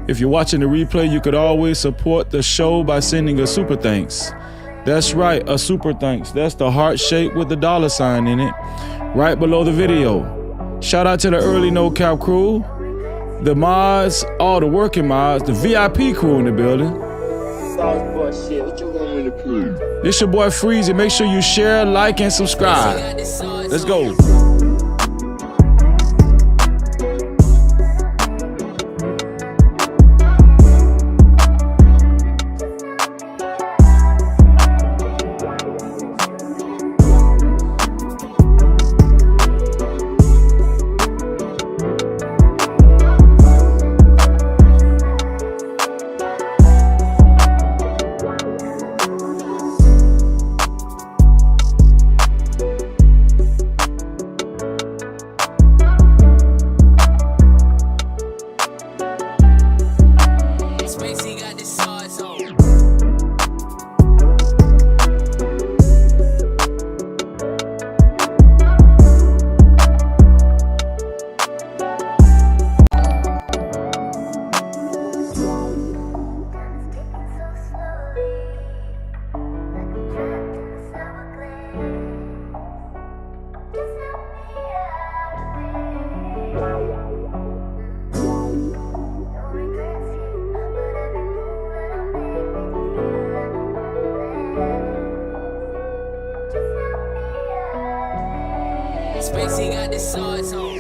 If you're watching the replay, you could always support the show by sending a super thanks. That's right, a super thanks. That's the heart shape with the $ in it, right below the video. Shout out to the early No Cap crew, the mods, all the working mods, the VIP crew in the building. This your boy Freezy. Make sure you share, like, and subscribe. Let's go. Spacey got the sauce on.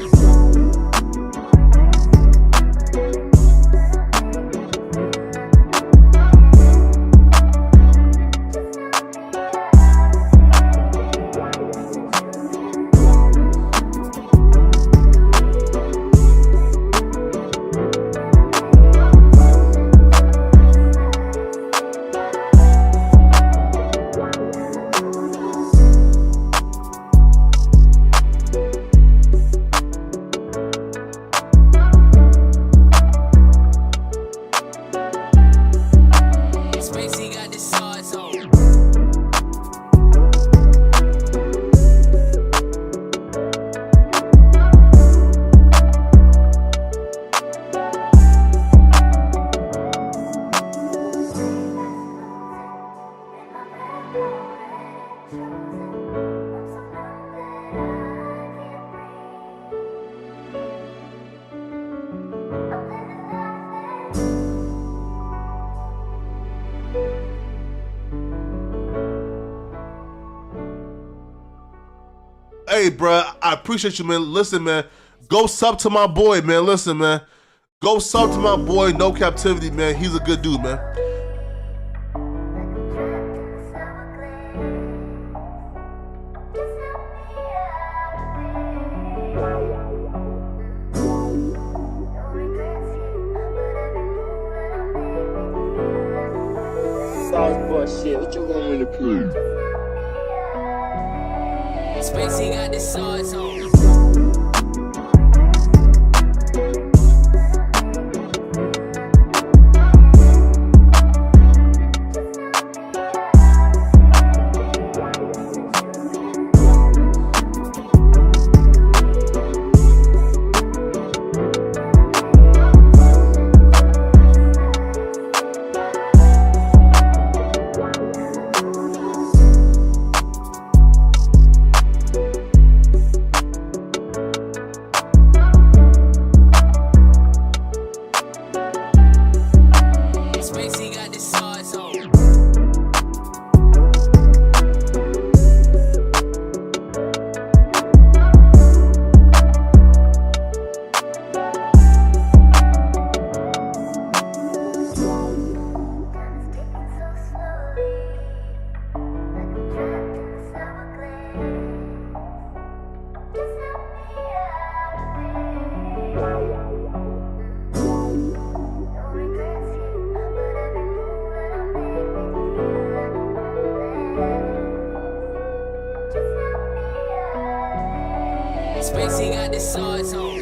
Hey, bro, I appreciate you, man. Listen, man, go sub to my boy, man. Listen, man, go sub to my boy, No Cap-tivity, man. He's a good dude, man. Sauce boy shit, what you want me to prove? Spacey got the sauce on. Spacey got the sauce on. Spacey got the sauce on.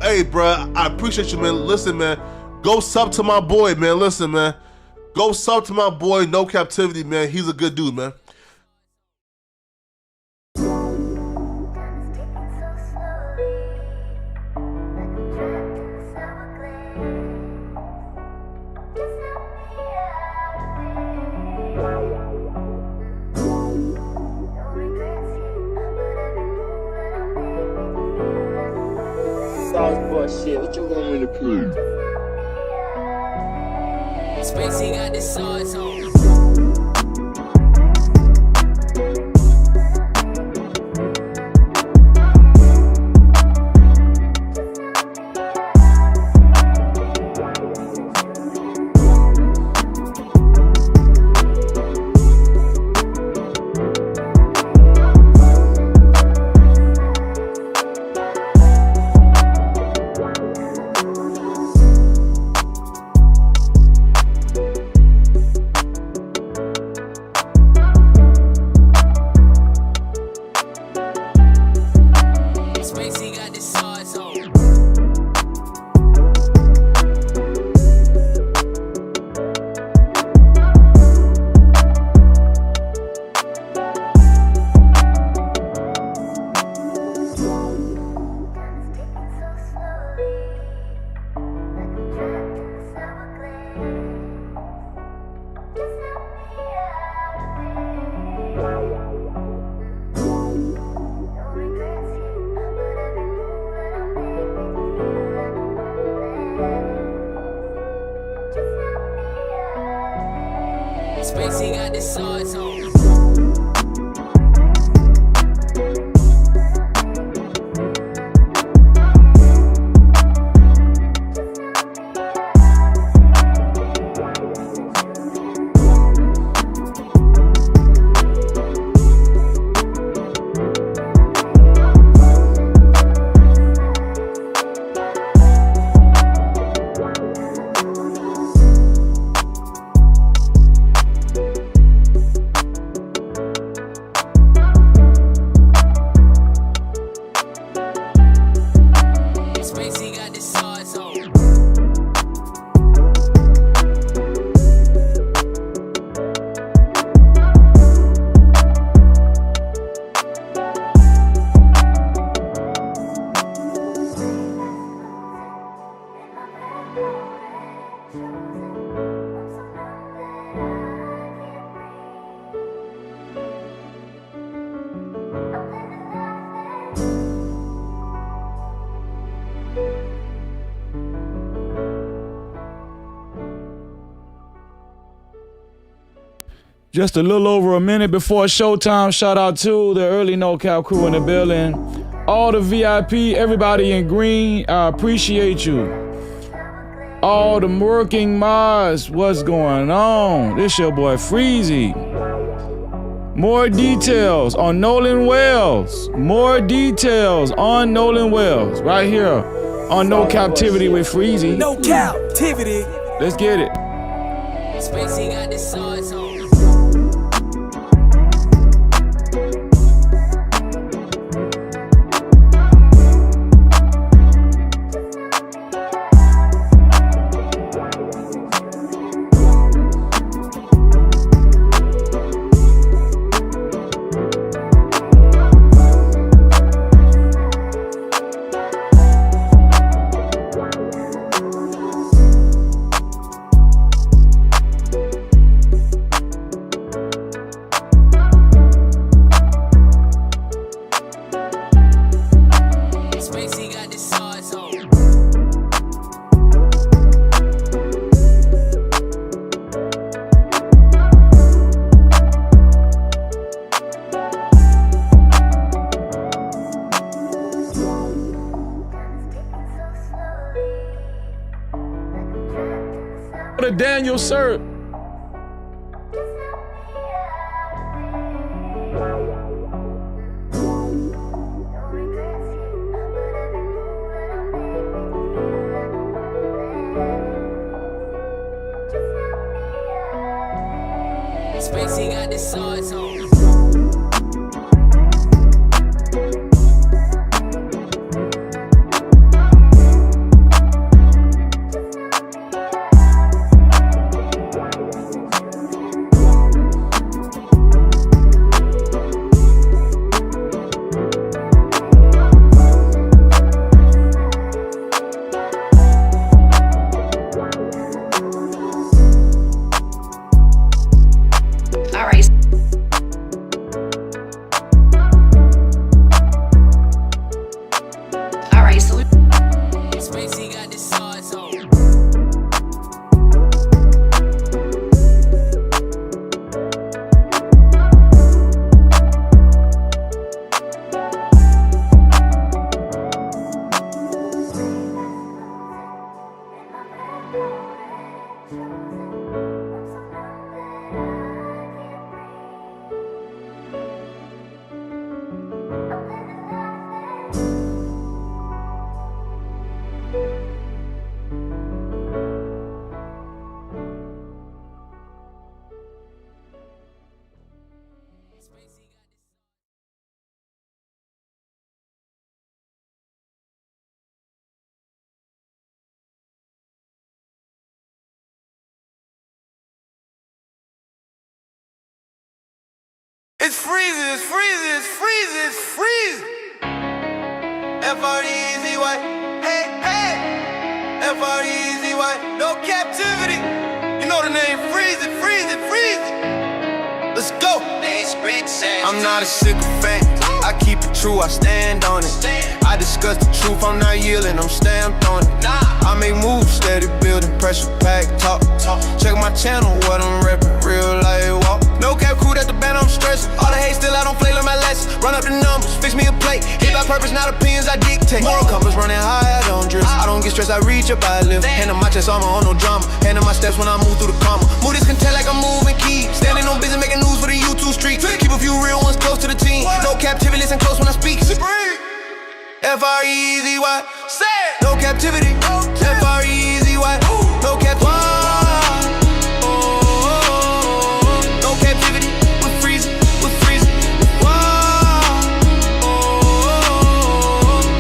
Hey, bro, I appreciate you, man. Listen, man, go sub to my boy, man. Listen, man, go sub to my boy, No Captivity, man. He's a good dude, man. Sauce boy shit, what you want me to prove? Spacey got the sauce on. Spacey got the sauce on. Spacey got the sauce on. Spacey got the sauce on. Just a little over a minute before showtime. Shout out to the early No Cap crew in the building. All the VIP, everybody in green, I appreciate you. All the working mods, what's going on? This your boy Freezy. More details on Nolan Wells. More details on Nolan Wells. Right here on No Captivity with Freezy. No Cap-tivity. Let's get it. Spacey got the sauce on. Spacey got the sauce on. The Daniel Sir. Spacey got the sauce on. It's freezing, it's freezing, it's freezing, it's freezing. F-R-E-E-Z-Y, hey, hey. F-R-E-E-Z-Y, no captivity. You know the name, freezing, freezing, freezing. Let's go. I'm not a sycophant, I keep it true, I stand on it. I discuss the truth, I'm not yielding, I'm stamped on it. I make moves, steady building, pressure pack, talk. Check my channel, what I'm reppin', real life walk. No cap crew, that's the band I'm stressing. All the hate still I don't play like my lessons. Run up the numbers, fix me a plate. Hit by purpose, not opinions I dictate. Moral compass running high, I don't drift. I don't get stressed, I reach up, I live. Hand on my chest, armor on no drama. Hand on my steps when I move through the comma. Move this content like I'm moving keys. Standing on business, making news for the YouTube street. Keep a few real ones close to the team. No captivity, listen close when I speak. F-R-E-E-Z-Y, no captivity. F-R-E-E-Z-Y, no captivity. No captivity, we're freezing, we're freezing.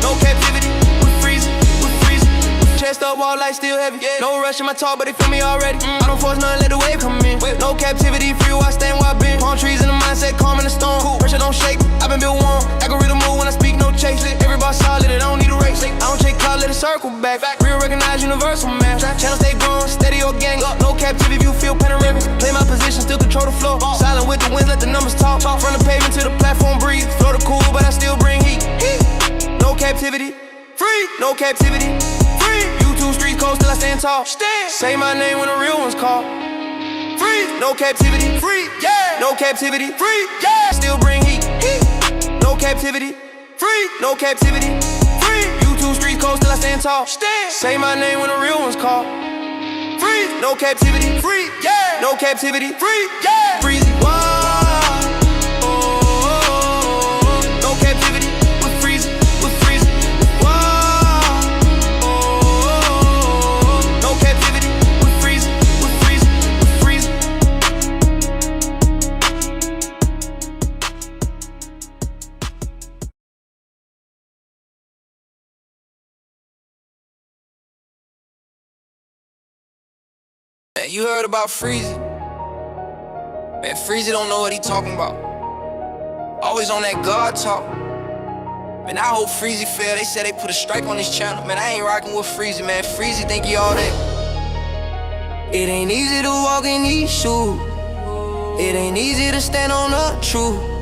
No captivity, we're freezing, we're freezing. Chest up, wall light still heavy. No rush in my talk, but they feel me already. I don't force nothing, let the wave come in. No captivity, free where I stand where I been. Palm trees in the mindset, calm in the storm. Pressure don't shake, I've been built warm. Algorithm move when I speak, no chase. Everybody solid, I don't need a race. I don't take cloud, let it circle back. Real recognize universal match. Channel stay growing, steady organic. No captivity, you feel panoramic. Play my position, still control the flow. Silent with the winds, let the numbers talk. From the pavement to the platform, breathe. Flow the cool, but I still bring heat. No captivity, free. No captivity, free. YouTube streets cold, still I stand tall. Say my name when the real ones call. Free. No captivity, free. Yeah. No captivity, free. Yeah. Still bring heat. No captivity, free. No captivity, free. YouTube streets cold, still I stand tall. Say my name when the real ones call. Free. No captivity, free. Yeah. No captivity, free. Yeah. Freezy. No captivity, we're freezing, we're freezing. No captivity, we're freezing, we're freezing, we're freezing. Man, you heard about freezing? Man, Freezy don't know what he talking about. Always on that God talk. Man, I hope Freezy fail. They said they put a strike on his channel. Man, I ain't rocking with Freezy, man. Freezy think he all that. It ain't easy to walk in these shoes. It ain't easy to stand on the truth.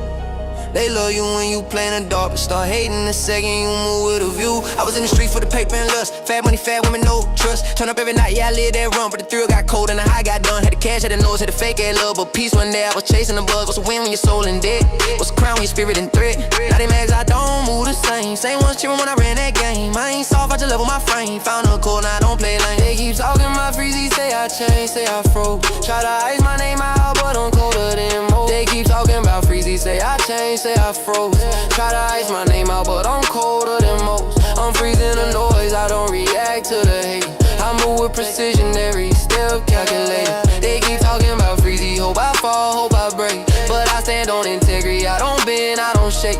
They love you when you play in the dark, but start hating the second you move with a view. I was in the street for the paper and lust. Fat money, fat women, no trust. Turn up every night, yeah, I live that run. But the thrill got cold and the high got done. Had the cash, had the nose, had the fake, had love. But peace one day, I was chasing the buzz. What's a win when your soul in debt? What's a crown when your spirit in threat? Now they mags, I don't move the same. Same ones cheering when I ran that game. I ain't soft, I just level my frame. Found a code, now I don't play lane. They keep talking my Freezy, say I changed, say I froze. Try to ice my name out, but I'm colder than most. They keep talking about Freezy, say I changed, say I froze. Try to ice my name out, but I'm colder than most. I'm freezing the noise, I don't react to the hate. I move with precision, every step calculated. They keep talking about Freezy, hope I fall, hope I break. But I stand on integrity, I don't bend, I don't shake.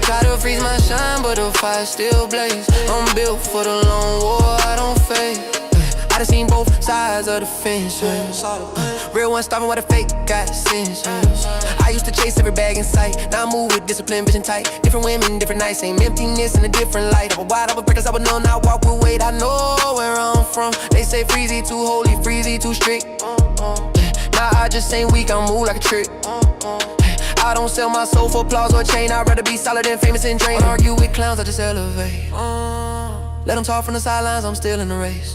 Try to freeze my shine, but the fire still blaze. I'm built for the long war, I don't fade. I done seen both sides of the fence. Real one stopping while the fake got sense. I used to chase every bag in sight. Now I move with discipline, vision tight. Different women, different nights. Same emptiness in a different light. I was wide, I was breakers, I was numb. Now I walk with weight, I know where I'm from. They say Freezy too holy, Freezy too strict. Nah, I just ain't weak, I move like a trick. I don't sell my soul for applause or chain. I'd rather be solid than famous and drained. Argue with clowns, I just elevate. Let them talk from the sidelines, I'm still in the race.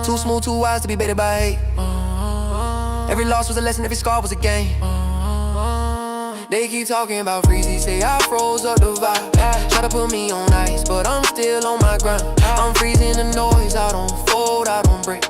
Too smooth, too wise to be baited by hate. Every loss was a lesson, every scar was a game. They keep talking about Freezy, say I froze up the vibe. Try to put me on ice, but I'm still on my grind. I'm freezing the noise, I don't fold, I don't break.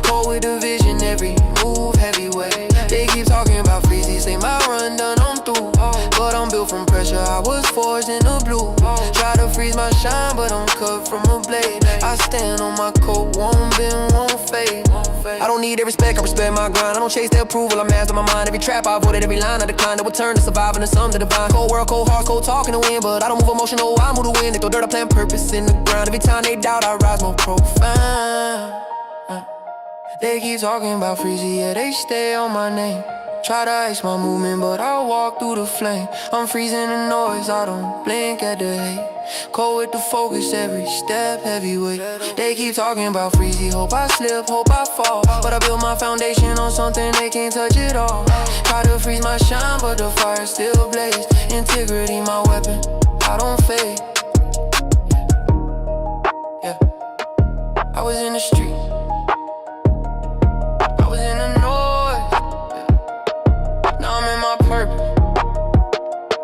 Cold with the vision, every move heavyweight. They keep talking about Freezy, say my run done, I'm through. But I'm built from pressure, I was forged in the blue. Try to freeze my shine, but I'm cut from a blade. I stand on my coat, won't bend, won't fade. I don't need their respect, I respect my grind. I don't chase their approval, I master my mind. Every trap I avoided, every line I declined. I would turn to surviving the sum to divine. Cold world, cold hearts, cold talking to win. But I don't move emotional, I move the wind. They throw dirt, I plant purpose in the ground. Every time they doubt, I rise more profound. They keep talking about Freezy, yeah, they stay on my name. Try to ice my movement, but I walk through the flame. I'm freezing the noise, I don't blink at the hate. Cold with the focus, every step heavyweight. They keep talking about freezy, hope I slip, hope I fall. But I built my foundation on something they can't touch it all. Try to freeze my shine, but the fire still blaze. Integrity, my weapon, I don't fade. Yeah, I was in the street, I was in the noise. Yeah. Now I'm in my purpose,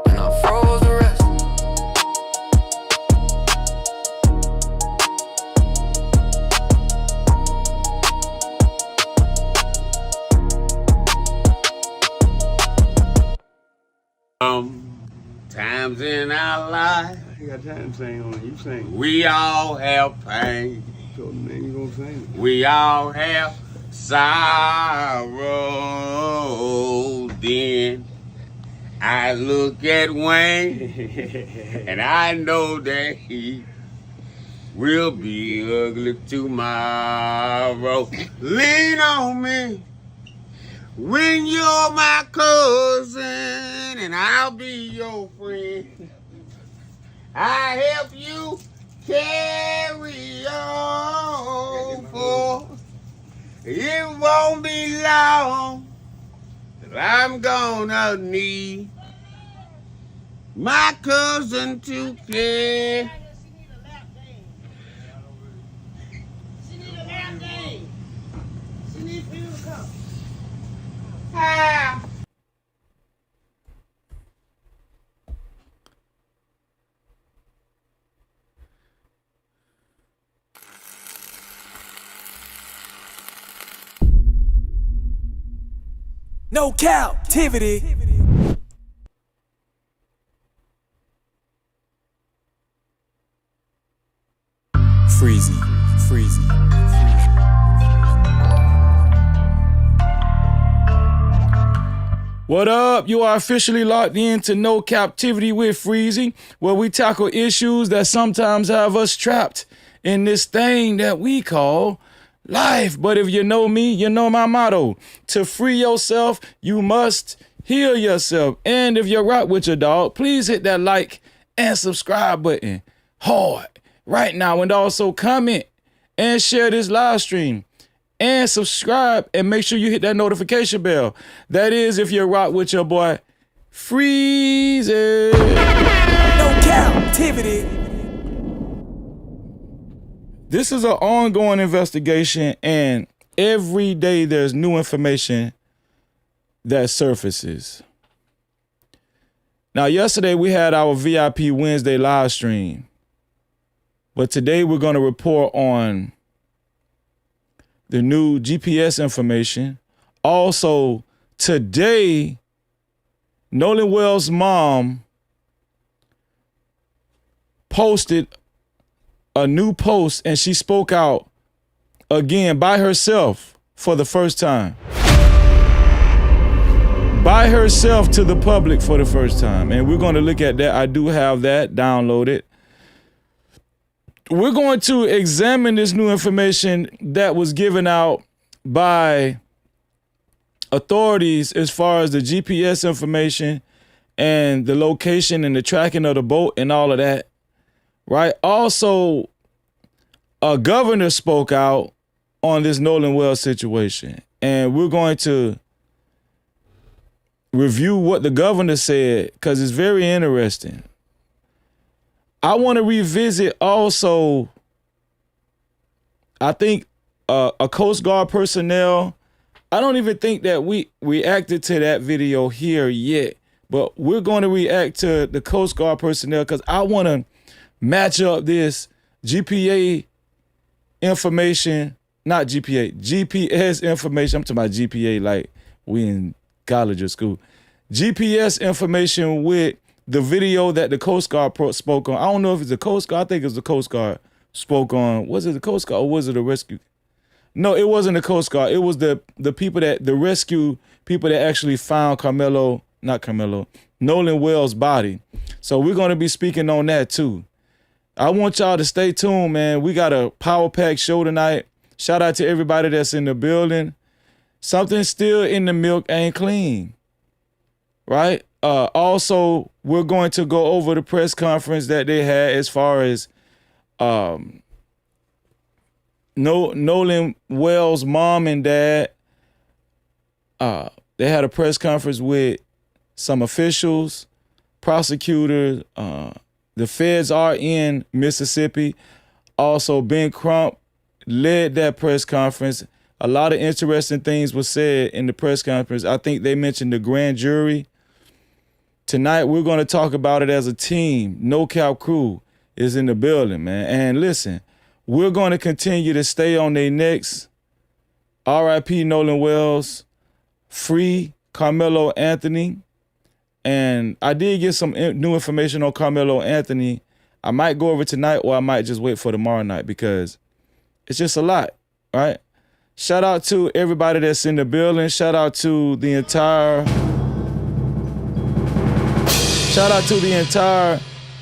and I froze the rest. Times in our life, You got time saying on it. You sing. we all have pain. So then you gonna sing. We all have sorrow. Then I look at Wayne and I know that he will be ugly tomorrow. Lean on me when you're my cousin and I'll be your friend. I help you carry on, for it won't be long till I'm gonna need my cousin to care. She need a lap dance. She needs for you to come. Ah. No Cap-tivity. Freezy. What up? You are officially locked into No Captivity with Freezy, where we tackle issues that sometimes have us trapped in this thing that we call life. But if you know me, you know my motto. To free yourself, you must heal yourself. And if you're right with your dog, please hit that like and subscribe button hard right now. And also comment and share this live stream. And subscribe and make sure you hit that notification bell. That is if you're rock with your boy Freezy. No Cap-tivity. This is an ongoing investigation, and every day there's new information that surfaces. Now, yesterday we had our VIP Wednesday live stream, but today we're going to report on the new GPS information. Also, today, Nolan Wells' mom posted a new post, and she spoke out again by herself for the first time. By herself to the public for the first time. And we're going to look at that. I do have that downloaded. We're going to examine this new information that was given out by authorities as far as the GPS information and the location and the tracking of the boat and all of that, right? Also, a governor spoke out on this Nolan Wells situation, and we're going to review what the governor said because it's very interesting. I want to revisit also, I think a Coast Guard personnel. I don't even think that we reacted to that video here yet, but we're going to react to the Coast Guard personnel because I want to match up this GPA information, not GPA, GPS information. I'm talking about GPA like we in college or school. GPS information with the video that the Coast Guard spoke on. I don't know if it's the Coast Guard. I think it was the Coast Guard spoke on. Was it the Coast Guard or was it a rescue? No, it wasn't the Coast Guard. It was the people that, the rescue people that actually found Nolan Wells' body. So we're going to be speaking on that too. I want y'all to stay tuned, man. We got a power pack show tonight. Shout out to everybody that's in the building. something still in the milk ain't clean, right? Also, we're going to go over the press conference that they had as far as Nolan Wells' mom and dad. They had a press conference with some officials, prosecutors. The feds are in Mississippi. Also, Ben Crump led that press conference. A lot of interesting things were said in the press conference. I think they mentioned the grand jury. Tonight, we're going to talk about it as a team. No Cap crew is in the building, man. And listen, we're going to continue to stay on their necks. R.I.P. Nolan Wells. Free Carmelo Anthony. And I did get some new information on Carmelo Anthony. I might go over tonight or I might just wait for tomorrow night because it's just a lot, right? Shout out to everybody that's in the building. Shout out to the entire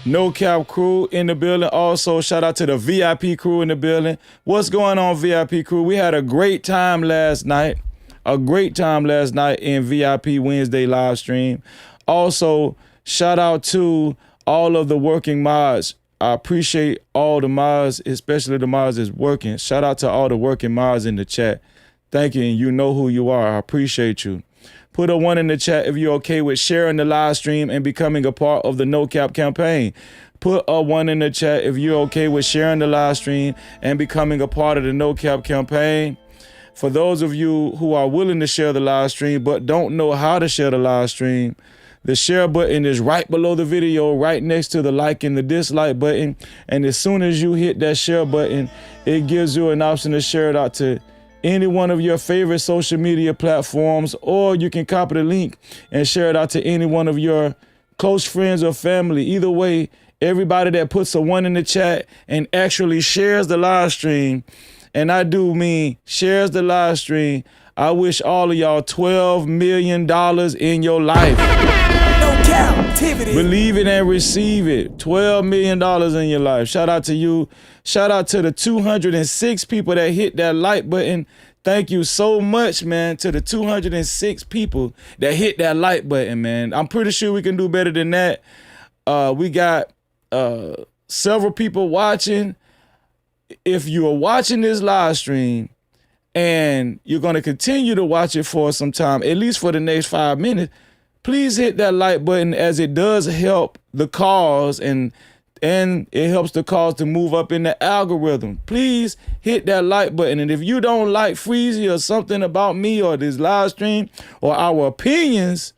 No Cap crew in the building. Also, shout out to the VIP crew in the building. What's going on, VIP crew? We had a great time last night. In VIP Wednesday live stream. Also, shout out to all of the working mods. I appreciate all the mods, especially the mods that's working. Shout out to all the working mods in the chat. Thank you, and you know who you are. I appreciate you. Put a 1 in the chat if you're okay with sharing the live stream and becoming a part of the No Cap campaign. Put a 1 in the chat if you're okay with sharing the live stream and becoming a part of the No Cap campaign. For those of you who are willing to share the live stream but don't know how to share the live stream, the share button is right below the video, right next to the like and the dislike button. And as soon as you hit that share button, it gives you an option to share it out to any one of your favorite social media platforms, or you can copy the link and share it out to any one of your close friends or family. Either way, everybody that puts a 1 in the chat and actually shares the live stream, and I do mean shares the live stream, I wish all of y'all $12 million in your life. No Cap-tivity. Believe it and receive it. $12 million in your life. Shout out to you. Shout out to the 206 people that hit that like button. Thank you so much, man, to the 206 people that hit that like button, man. I'm pretty sure we can do better than that. We got several people watching. If you are watching this live stream and you're going to continue to watch it for some time, at least for the next 5 minutes, please hit that like button, as it does help the cause and it helps the cause to move up in the algorithm. Please hit that like button. And if you don't like Freezy or something about me or this live stream or our opinions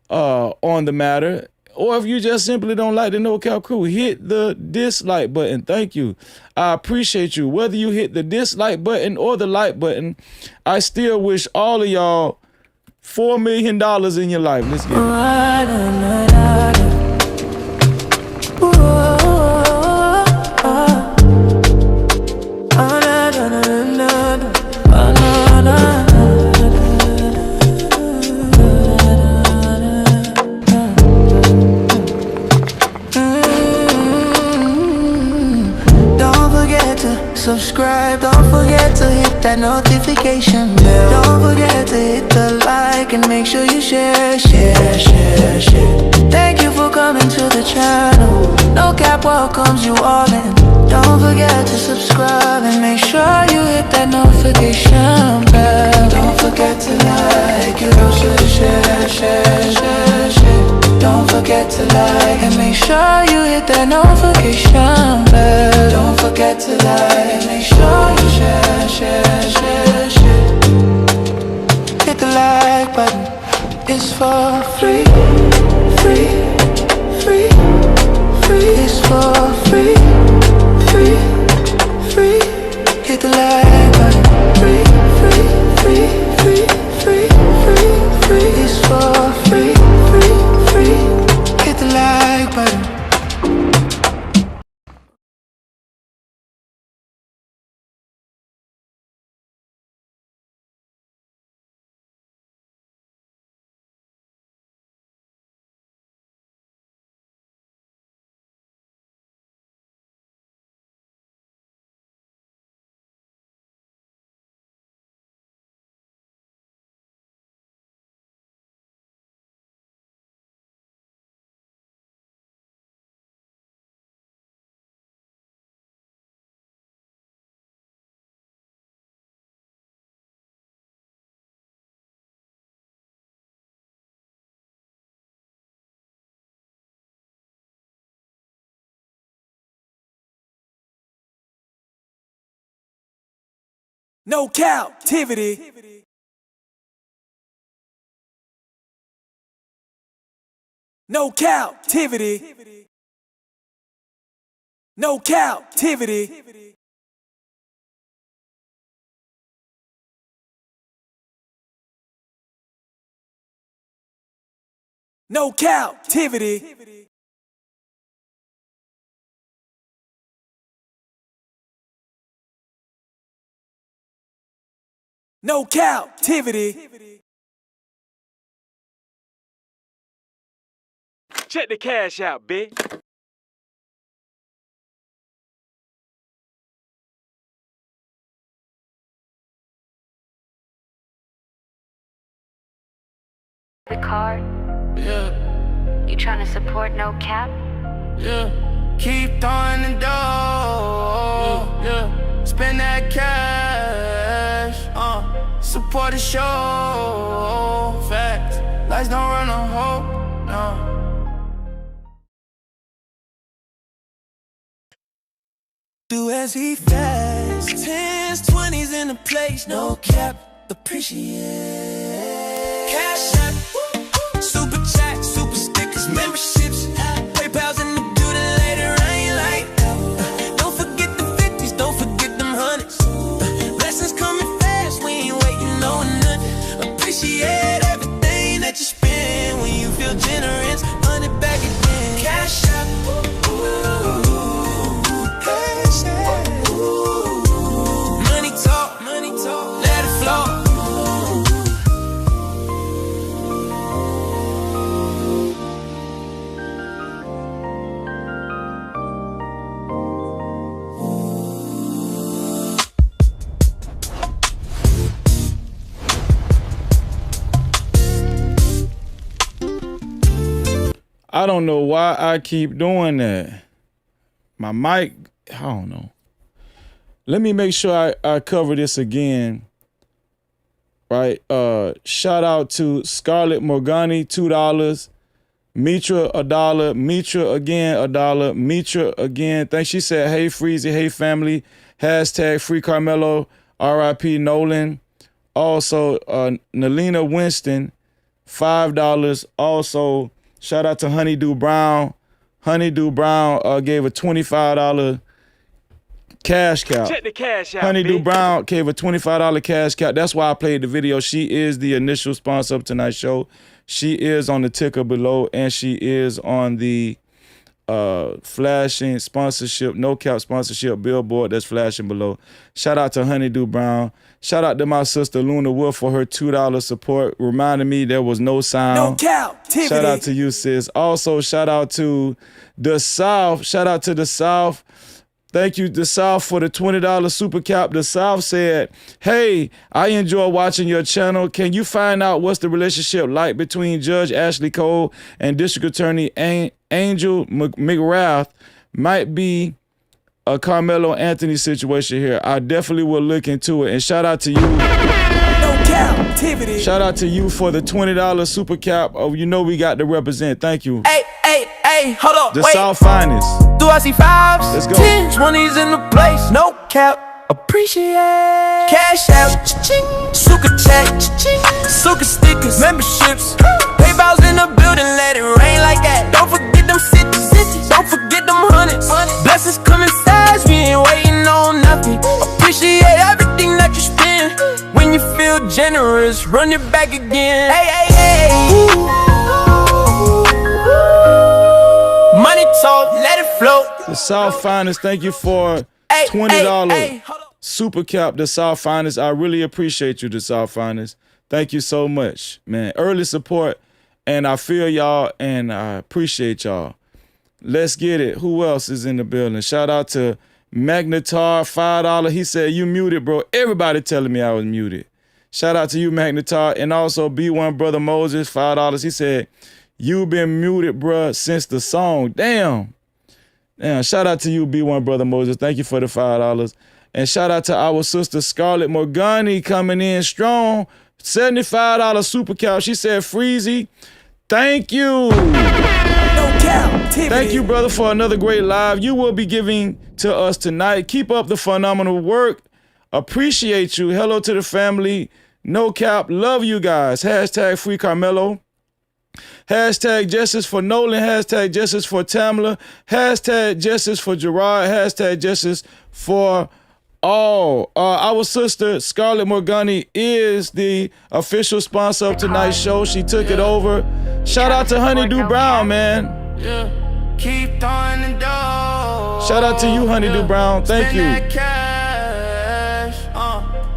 on the matter, or if you just simply don't like the No Cap crew, hit the dislike button. Thank you. I appreciate you. Whether you hit the dislike button or the like button, I still wish all of y'all $4 million in your life. Let's get Subscribe, don't forget to hit that notification bell. Don't forget to hit the like and make sure you share. Thank you for coming to the channel. No Cap welcomes you all in. Don't forget to subscribe and make sure you hit that notification bell. Don't forget to like, you also share. Don't forget to like and make sure you hit that notification bell. Don't forget to like and make sure you share. Hit the like button, it's for free. It's for free. Hit the like button, free. It's for free. Hit the like button. No captivity. No captivity. No captivity. No captivity. No captivity. Check the cash out, bitch. The car. Yeah, You trying to support No Cap? yeah. Keep throwing the dough. Yeah. Spend that cash. Support the show. Facts. Lights don't run on hope. No. Do as he fast. 10s, 20s in the place. No cap. Appreciate. Cash app. Super chat. Super stickers. Memberships. PayPal's in the building later. I ain't like that. Don't forget the 50s. Don't forget them hundreds. Blessings coming fast. We ain't waiting on nothing. Appreciate everything that you spend. When you feel generous, run it back again. Cash app. Money talk, let it flow. I don't know why I keep doing that. My mic, I don't know. Let me make sure I cover this again. Right. Shout out to Scarlett Morgani, $2. Mitra, $1. Mitra again, $1. Mitra again. Thanks. She said, hey Freezy, hey family. Hashtag free Carmelo. RIP Nolan. Also, Nalina Winston, $5. Also, shout out to Honeydew Brown. Honeydew Brown gave a $25 cash cow. Check the cash out. Honeydew bitch. Brown gave a $25 cash cow. That's why I played the video. She is the initial sponsor of tonight's show. She is on the ticker below, and she is on the flashing sponsorship, no cap sponsorship billboard that's flashing below. Shout out to Honeydew Brown. Shout out to my sister Luna Wolf for her $2 support, reminding me there was no sound. No captivity. Shout out to you, sis. Also, shout out to the South. Shout out to the South. Thank you, the South, for the $20 super cap. The South said, hey, I enjoy watching your channel. Can you find out what's the relationship like between Judge Ashley Cole and District Attorney Angel McGrath? Might be a Carmelo Anthony situation here. I definitely will look into it. And shout out to you. No captivity. Shout out to you for the $20 super cap. Oh, you know we got to represent. Thank you. Hey, hold up, The wait. South finest. Do I see fives? Let's go. 10s, 20s in the place. No cap. Appreciate. Cash out. Cha-ching. Suka chat. Cha-ching. Suka stickers. Memberships. PayPal's in the building. Let it rain like that. Don't forget them cities. Don't forget them hundreds. Blessings coming fast. We ain't waiting on nothing. Appreciate everything that you spend. When you feel generous, run it back again. Hey. Money talk, let it flow. The South finest. Thank you for $20 super cap. The South finest. I really appreciate you, the South finest. Thank you so much, man. Early support, and I feel y'all, and I appreciate y'all. Let's get it. Who else is in the building? Shout out to Magnetar, $5. He said, you muted, bro. Everybody telling me I was muted. Shout out to you, Magnetar. And also B1 Brother Moses, $5. He said, you been muted, bruh, since the song. Damn. Shout out to you, B1 Brother Moses. Thank you for the $5. And shout out to our sister Scarlett Morgani coming in strong. $75 super cow. She said, Freezy, thank you. No captivity. Thank you, brother, for another great live. You will be giving to us tonight. Keep up the phenomenal work. Appreciate you. Hello to the family. No cap. Love you guys. Hashtag free Carmelo. Hashtag justice for Nolan. Hashtag justice for Tamla. Hashtag justice for Gerard. Hashtag justice for all. Our sister Scarlett Morgani is the official sponsor of tonight's show. She took it over. Shout out to Honeydew Brown, man. Yeah. Keep throwing the dough. Shout out to you, Honeydew Brown. Thank Spend you. that cash.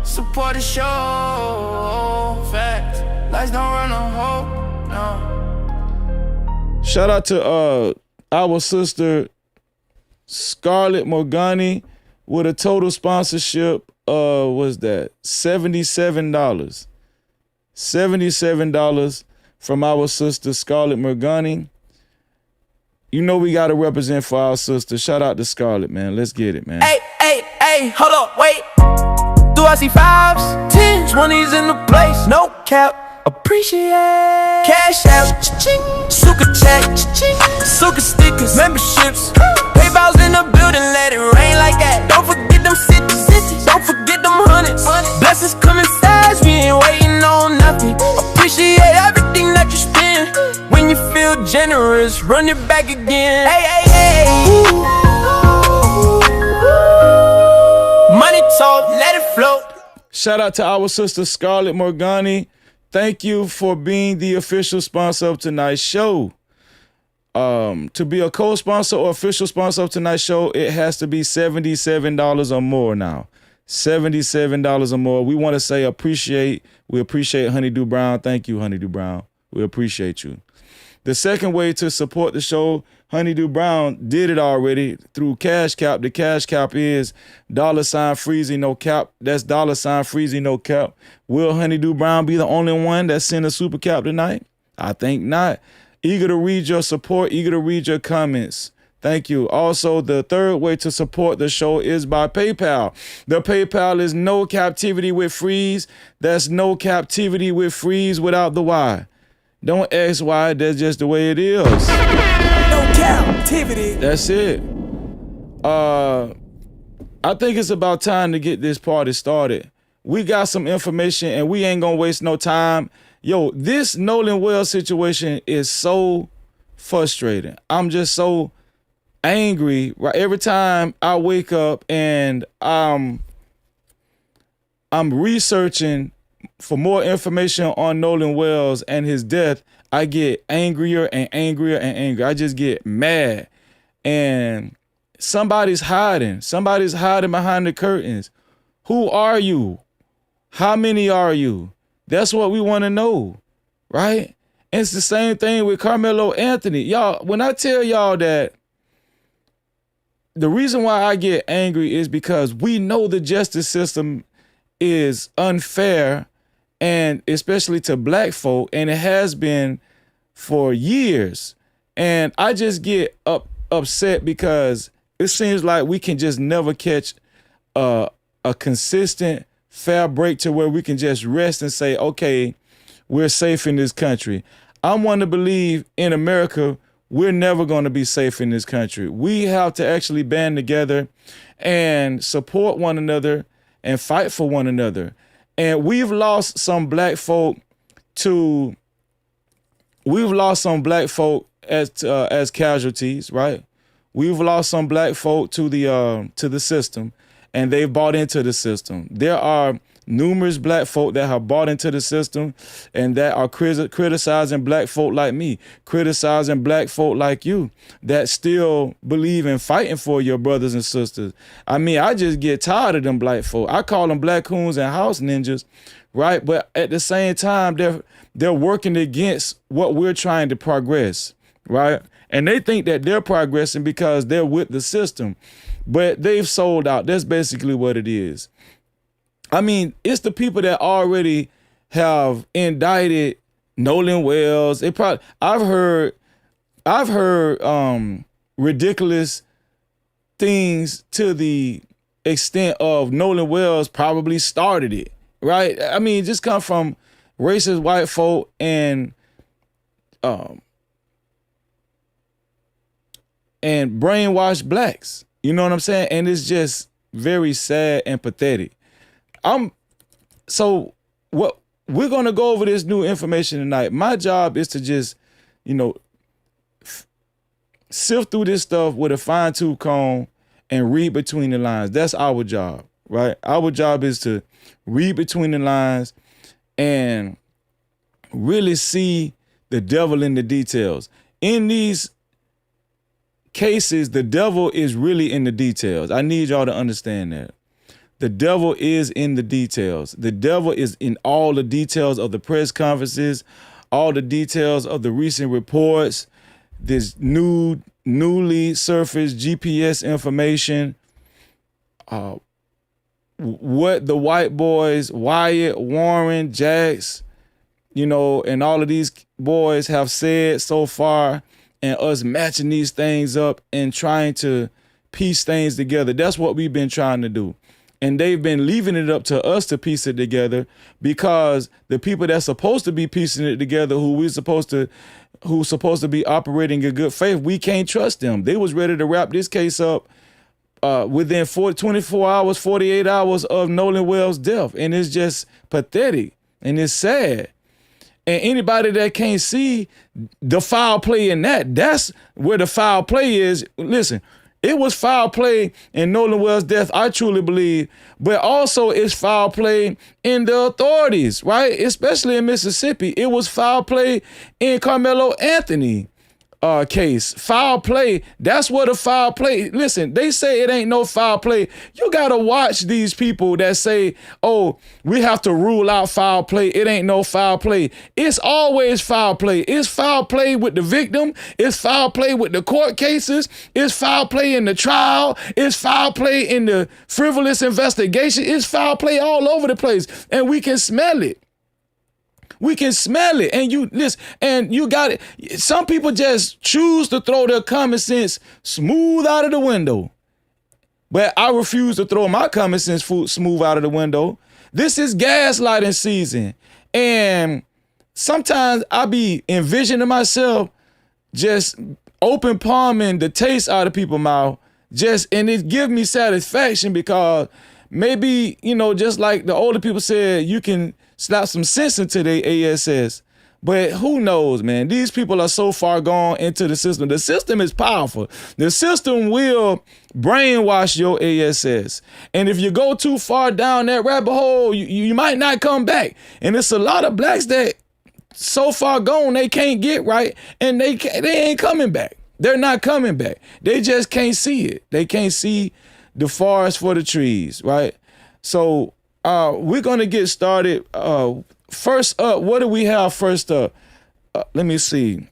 Support the show. Facts. Lights don't run on hope. No. Shout out to our sister Scarlett Morgani with a total sponsorship was that $77. $77 from our sister Scarlett Morgani. You know we gotta represent for our sister. Shout out to Scarlett, man. Let's get it, man. Hey, hold up, wait. Do I see 5s, 10s, 20s in the place? No cap, appreciate. Cash out, cha-ching. Suka check, cha-ching. Suka stickers, memberships. PayPal's in the building, let it rain like that. Don't forget them cities, don't forget them hundreds. Blessings coming fast, we ain't waiting on nothing. Appreciate everything that you spend. When you feel generous, run it back again. Hey. Money talk, let it flow. Shout out to our sister Scarlett Morgani. Thank you for being the official sponsor of tonight's show. To be a co-sponsor or official sponsor of tonight's show, it has to be $77 or more now. $77 or more. We want to say we appreciate Honeydew Brown. Thank you, Honeydew Brown. We appreciate you. The second way to support the show, Honeydew Brown did it already through Cash Cap. The Cash Cap is $Freezy No Cap. That's $Freezy No Cap. Will Honeydew Brown be the only one that sent a super cap tonight? I think not. Eager to read your support, eager to read your comments. Thank you. Also, the third way to support the show is by PayPal. The PayPal is No Cap-tivity with Freeze. That's No Cap-tivity with Freeze without the Y. Don't ask why, that's just the way it is. No Cap-tivity. That's it. I think it's about time to get this party started. We got some information and we ain't gonna waste no time. Yo, this Nolan Wells situation is so frustrating. I'm just so angry, right? Every time I wake up and I'm researching for more information on Nolan Wells and his death, I get angrier and angrier and angrier. I just get mad. And somebody's hiding. Somebody's hiding behind the curtains. Who are you? How many are you? That's what we want to know, right? And it's the same thing with Carmelo Anthony. Y'all, when I tell y'all that the reason why I get angry is because we know the justice system is unfair, and especially to black folk, and it has been for years. And I just get upset because it seems like we can just never catch a consistent, fair break to where we can just rest and say, okay, we're safe in this country. I'm one to believe in America, we're never going to be safe in this country. We have to actually band together and support one another and fight for one another. And we've lost some black folk as casualties, right? We've lost some black folk to the system, and they've bought into the system. There are numerous black folk that have bought into the system and that are criticizing black folk like me, criticizing black folk like you that still believe in fighting for your brothers and sisters. I mean, I just get tired of them black folk. I call them black coons and house ninjas, right? But at the same time, they're working against what we're trying to progress, right? And they think that they're progressing because they're with the system, but they've sold out. That's basically what it is. I mean, it's the people that already have indicted Nolan Wells. I've heard ridiculous things to the extent of Nolan Wells probably started it, right? I mean, it just come from racist white folk and brainwashed blacks. You know what I'm saying? And it's just very sad and pathetic. So what we're gonna go over this new information tonight. My job is to just, sift through this stuff with a fine-tooth comb and read between the lines. That's our job, right? Our job is to read between the lines and really see the devil in the details. In these cases, the devil is really in the details. I need y'all to understand that. The devil is in the details. The devil is in all the details of the press conferences, all the details of the recent reports, this newly surfaced GPS information, what the white boys, Wyatt, Warren, Jax, and all of these boys have said so far, and us matching these things up and trying to piece things together. That's what we've been trying to do. And they've been leaving it up to us to piece it together, because the people that's supposed to be piecing it together, who's supposed to be operating in good faith, we can't trust them. They was ready to wrap this case up within 24 hours, 48 hours of Nolan Wells' death. And it's just pathetic and it's sad. And anybody that can't see the foul play in that's where the foul play is. Listen, it was foul play in Nolan Wells' death, I truly believe, but also it's foul play in the authorities, right? Especially in Mississippi. It was foul play in Carmelo Anthony case. Foul play, that's what a foul play. Listen, they say it ain't no foul play. You gotta watch these people that say, oh, we have to rule out foul play. It ain't no foul play. It's always foul play. It's foul play with the victim. It's foul play with the court cases. It's foul play in the trial. It's foul play in the frivolous investigation. It's foul play all over the place. And we can smell it. We can smell it. And you got it. Some people just choose to throw their common sense smooth out of the window. But I refuse to throw my common sense smooth out of the window. This is gaslighting season. And sometimes I be envisioning myself just open palming the taste out of people's mouth. And it gives me satisfaction, because maybe, just like the older people said, you can slap some sense into their ASS. But who knows, man? These people are so far gone into the system. The system is powerful. The system will brainwash your ASS. And if you go too far down that rabbit hole, you might not come back. And it's a lot of blacks that so far gone, they can't get right, and they ain't coming back. They're not coming back. They just can't see it. They can't see the forest for the trees, right? So we're going to get started. First up, what do we have first up? Let me see.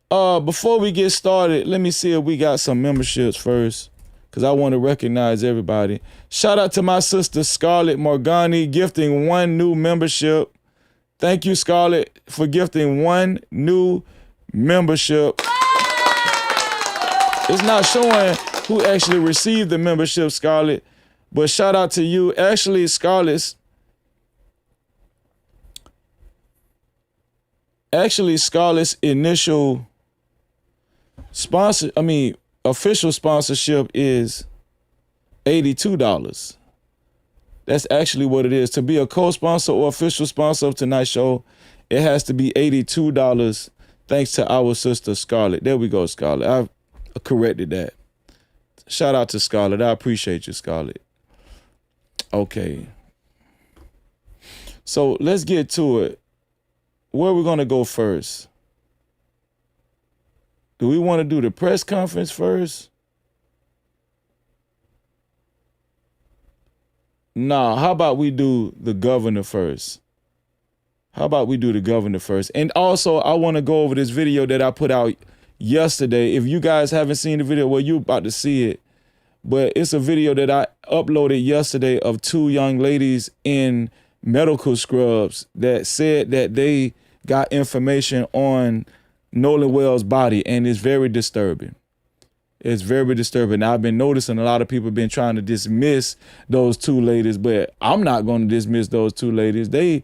Before we get started, let me see if we got some memberships first, because I want to recognize everybody. Shout out to my sister, Scarlett Morgani, gifting 1 new membership. Thank you, Scarlett, for gifting 1 new membership. It's not showing who actually received the membership, Scarlett, but shout out to you. Actually, Scarlett's initial official sponsorship is $82. That's actually what it is. To be a co-sponsor or official sponsor of tonight's show, it has to be $82, thanks to our sister, Scarlett. There we go, Scarlett. I corrected that. Shout out to Scarlett. I appreciate you, Scarlett. Okay. So let's get to it. Where are we going to go first? Do we want to do the press conference first? Nah, how about we do the governor first? And also, I want to go over this video that I put out yesterday. If you guys haven't seen the video, well, you're about to see it. But it's a video that I uploaded yesterday of 2 young ladies in medical scrubs that said that they got information on Nolan Wells' body, and it's very disturbing. It's very disturbing. Now, I've been noticing a lot of people have been trying to dismiss those 2 ladies, but I'm not going to dismiss those 2 ladies. They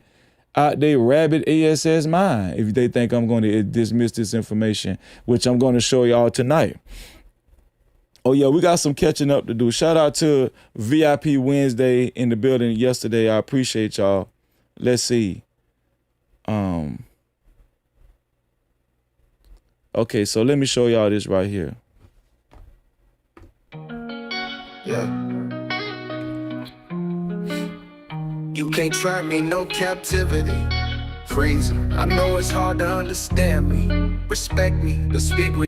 rabid ASS mind if they think I'm going to dismiss this information, which I'm going to show y'all tonight. Oh, yeah, we got some catching up to do. Shout out to VIP Wednesday in the building yesterday. I appreciate y'all. Let's see. Okay, so let me show y'all this right here. Yeah. You can't trap me, no captivity. Crazy. I know it's hard to understand me. Respect me, to speak with.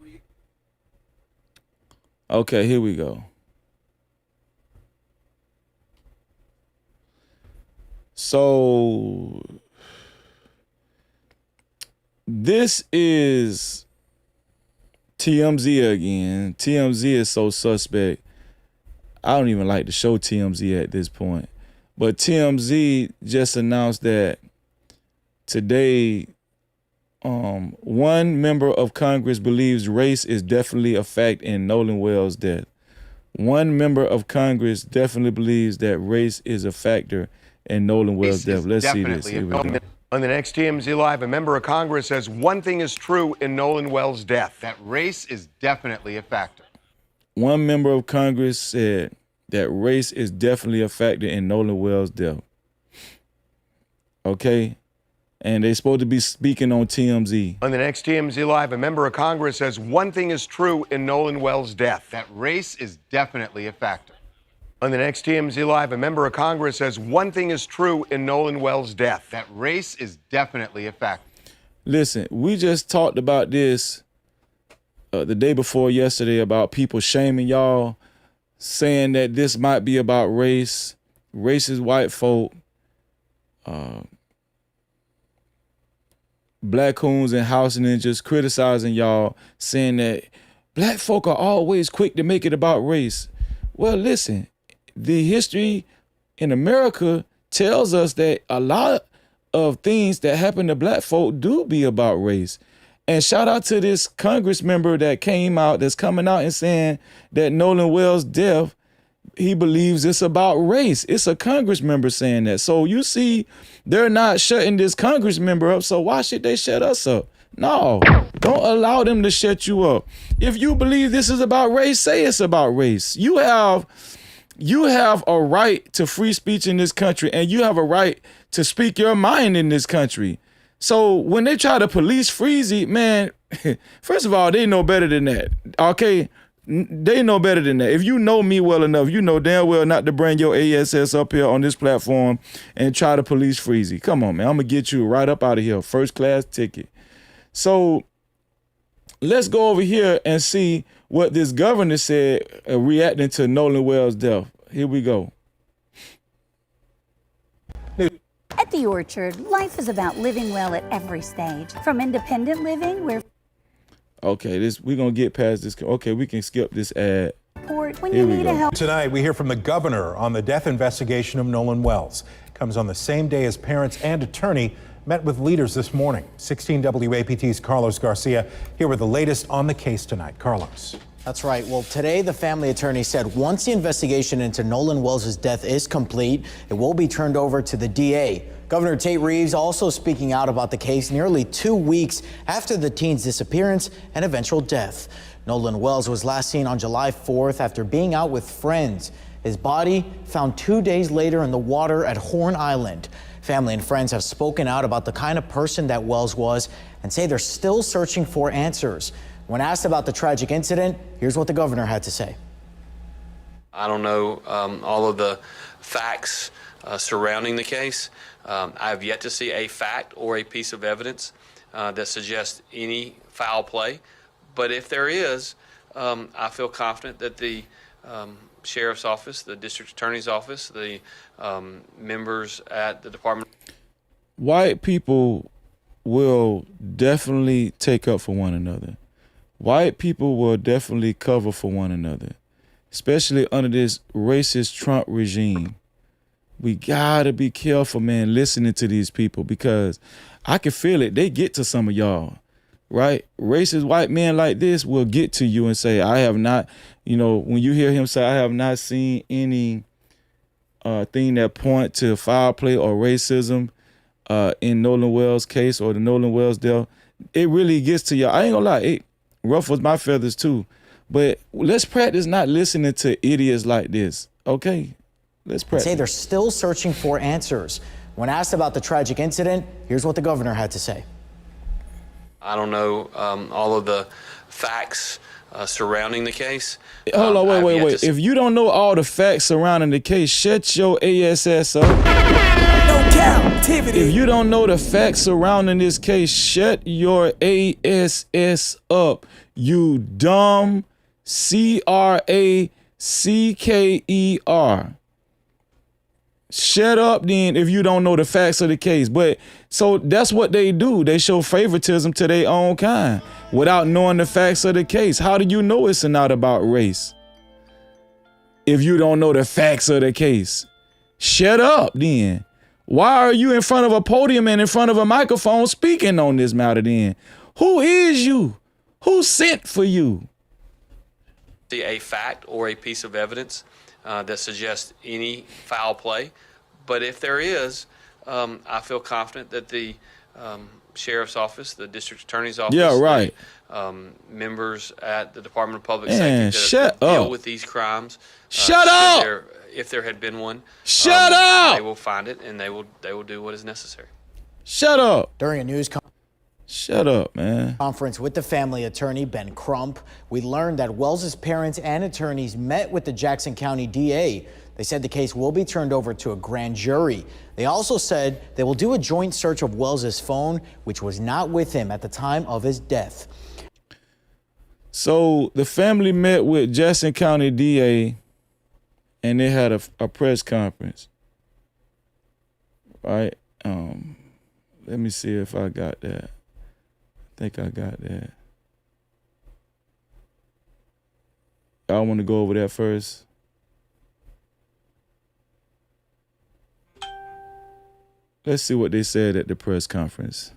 Okay, here we go. So this is TMZ again. TMZ is so suspect. I don't even like to show TMZ at this point. But TMZ just announced that today, one member of Congress believes race is definitely a fact in Nolan Wells' death. One member of Congress definitely believes that race is a factor in Nolan Wells' death. Let's see this. Here we go. On the next TMZ Live, a member of Congress says one thing is true in Nolan Wells' death, that race is definitely a factor. One member of Congress said that race is definitely a factor in Nolan Wells' death. Okay? And they're supposed to be speaking on TMZ. On the next TMZ Live, a member of Congress says one thing is true in Nolan Wells' death, that race is definitely a factor. On the next TMZ Live, a member of Congress says one thing is true in Nolan Wells' death, that race is definitely a factor. Listen, we just talked about this the day before yesterday about people shaming y'all, saying that this might be about race, racist white folk, black coons and house ninjas criticizing y'all, saying that black folk are always quick to make it about race. Well, listen, the history in America tells us that a lot of things that happen to black folk do be about race. And shout out to this Congress member that came out, that's coming out and saying that Nolan Wells' death, he believes it's about race. It's a Congress member saying that. So you see, they're not shutting this Congress member up, so why should they shut us up? No, don't allow them to shut you up. If you believe this is about race, say it's about race. You have a right to free speech in this country, and you have a right to speak your mind in this country. So when they try to police Freezy, man, first of all, they know better than that, okay? They know better than that. If you know me well enough, you know damn well not to bring your ASS up here on this platform and try to police Freezy. Come on, man. I'm going to get you right up out of here. First class ticket. So let's go over here and see what this governor said reacting to Nolan Wells' death. Here we go. At the Orchard, life is about living well at every stage. From independent living, where Okay, we're going to get past this. Okay, we can skip this ad. when you need a help. Tonight, we hear from the governor on the death investigation of Nolan Wells. Comes on the same day as parents and attorney met with leaders this morning. 16 WAPT's Carlos Garcia here with the latest on the case tonight. Carlos. That's right. Well, today the family attorney said once the investigation into Nolan Wells' death is complete, it will be turned over to the DA. Governor Tate Reeves also speaking out about the case nearly 2 weeks after the teen's disappearance and eventual death. Nolan Wells was last seen on July 4th after being out with friends. His body found 2 days later in the water at Horn Island. Family and friends have spoken out about the kind of person that Wells was and say they're still searching for answers. When asked about the tragic incident, here's what the governor had to say. I don't know all of the facts surrounding the case. I have yet to see a fact or a piece of evidence that suggests any foul play. But if there is, I feel confident that the sheriff's office, the district attorney's office, the members at the department. White people will definitely take up for one another. White people will definitely cover for one another, especially under this racist Trump regime. We gotta be careful, man, listening to these people, because I can feel it. They get to some of y'all, right? Racist white men like this will get to you and say, I have not, when you hear him say, I have not seen any thing that point to foul play or racism in Nolan Wells' case or the Nolan Wells death, it really gets to y'all. I ain't gonna lie, it ruffles my feathers too. But let's practice not listening to idiots like this, okay? Let's practice. Say they're still searching for answers. When asked about the tragic incident, here's what the governor had to say. I don't know all of the facts surrounding the case. Hold on, wait. If you don't know all the facts surrounding the case, shut your ASS up. No Cap-tivity. If you don't know the facts surrounding this case, shut your ASS up. You dumb CRACKER. Shut up then if you don't know the facts of the case. But so that's what they do. They show favoritism to their own kind without knowing the facts of the case. How do you know it's not about race if you don't know the facts of the case? Shut up then. Why are you in front of a podium and in front of a microphone speaking on this matter then? Who is you? Who sent for you? A fact or a piece of evidence that suggests any foul play. But if there is, I feel confident that the sheriff's office, the district attorney's office, the, members at the Department of Public Safety that deal with these crimes, if there had been one, they will find it and they will do what is necessary. Shut up. During a news Shut up, man. Conference with the family attorney, Ben Crump, we learned that Wells's parents and attorneys met with the Jackson County DA. They said the case will be turned over to a grand jury. They also said they will do a joint search of Wells's phone, which was not with him at the time of his death. So the family met with Jackson County DA and they had a press conference. Right? Let me see if I got that. I think I got that. I want to go over that first. Let's see what they said at the press conference.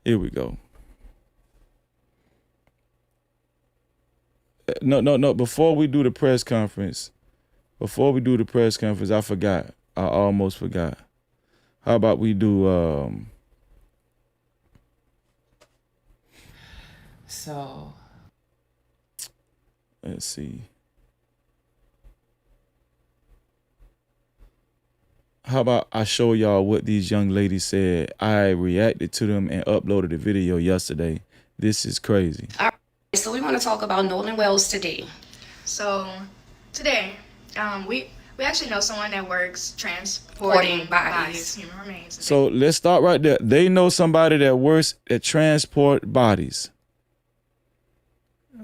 Here we go. No. Before we do the press conference, I forgot. I almost forgot. How about we do So let's see. How about I show y'all what these young ladies said? I reacted to them and uploaded the video yesterday. This is crazy. All right, so we want to talk about Nolan Wells today. So today, we actually know someone that works transporting bodies, human remains. So let's start right there. They know somebody that works at transport bodies.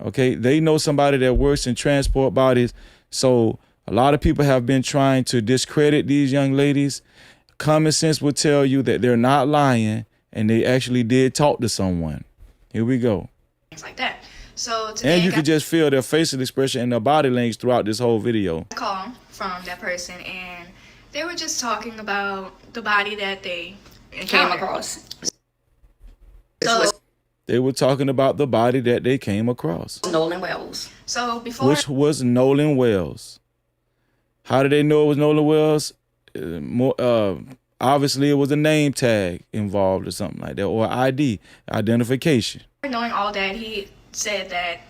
Okay, they know somebody that works in transport bodies. So a lot of people have been trying to discredit these young ladies. Common sense will tell you that they're not lying and they actually did talk to someone. Here we go. Things like that. So today and you could just feel their facial expression and their body language throughout this whole video. A call from that person and they were just talking about the body that they came across. So they were talking about the body that they came across. Nolan Wells. So before, which was Nolan Wells. How did they know it was Nolan Wells? Obviously, it was a name tag involved or something like that, or ID, identification. Knowing all that, he said that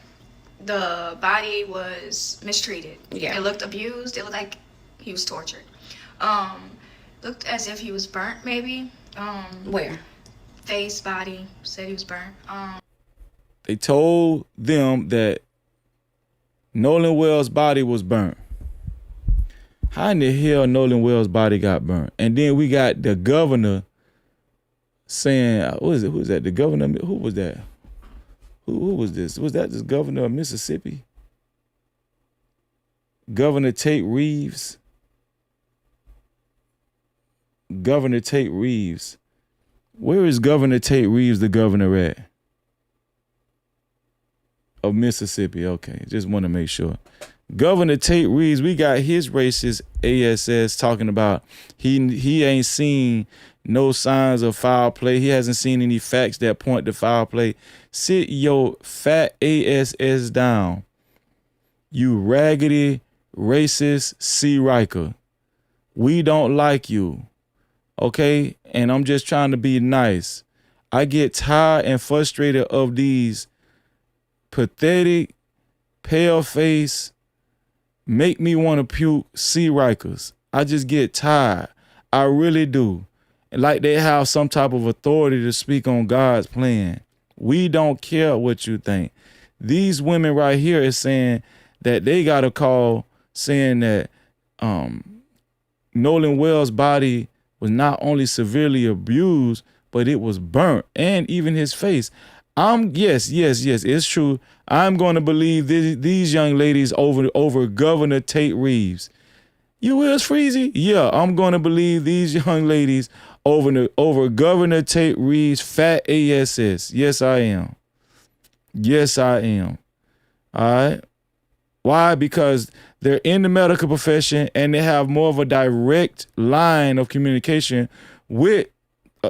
the body was mistreated. Yeah. It looked abused. It looked like he was tortured. Looked as if he was burnt, maybe. Where? Face, body, said he was burnt. They told them that Nolan Wells' body was burnt. How in the hell Nolan Wells' body got burnt? And then we got the governor saying, what is it? Who is that? The governor? Who was that? Who was this? Was that the governor of Mississippi? Governor Tate Reeves. Governor Tate Reeves. Where is Governor Tate Reeves, the governor at? Of Mississippi. Okay, just want to make sure. Governor Tate Reeves, we got his racist ASS talking about he ain't seen no signs of foul play. He hasn't seen any facts that point to foul play. Sit your fat ASS down. You raggedy, racist C. Riker. We don't like you. Okay? And I'm just trying to be nice. I get tired and frustrated of these pathetic pale face, make me want to puke sea Rikers. I just get tired. I really do. Like they have some type of authority to speak on God's plan. We don't care what you think. These women right here is saying that they got a call saying that Nolan Wells' body was not only severely abused, but it was burnt, and even his face. Yes, it's true. I'm going to believe these young ladies over Governor Tate Reeves. You is Freezy? Yeah, I'm going to believe these young ladies over Governor Tate Reeves' fat ass. Yes, I am. Yes, I am. All right. Why? Because they're in the medical profession and they have more of a direct line of communication with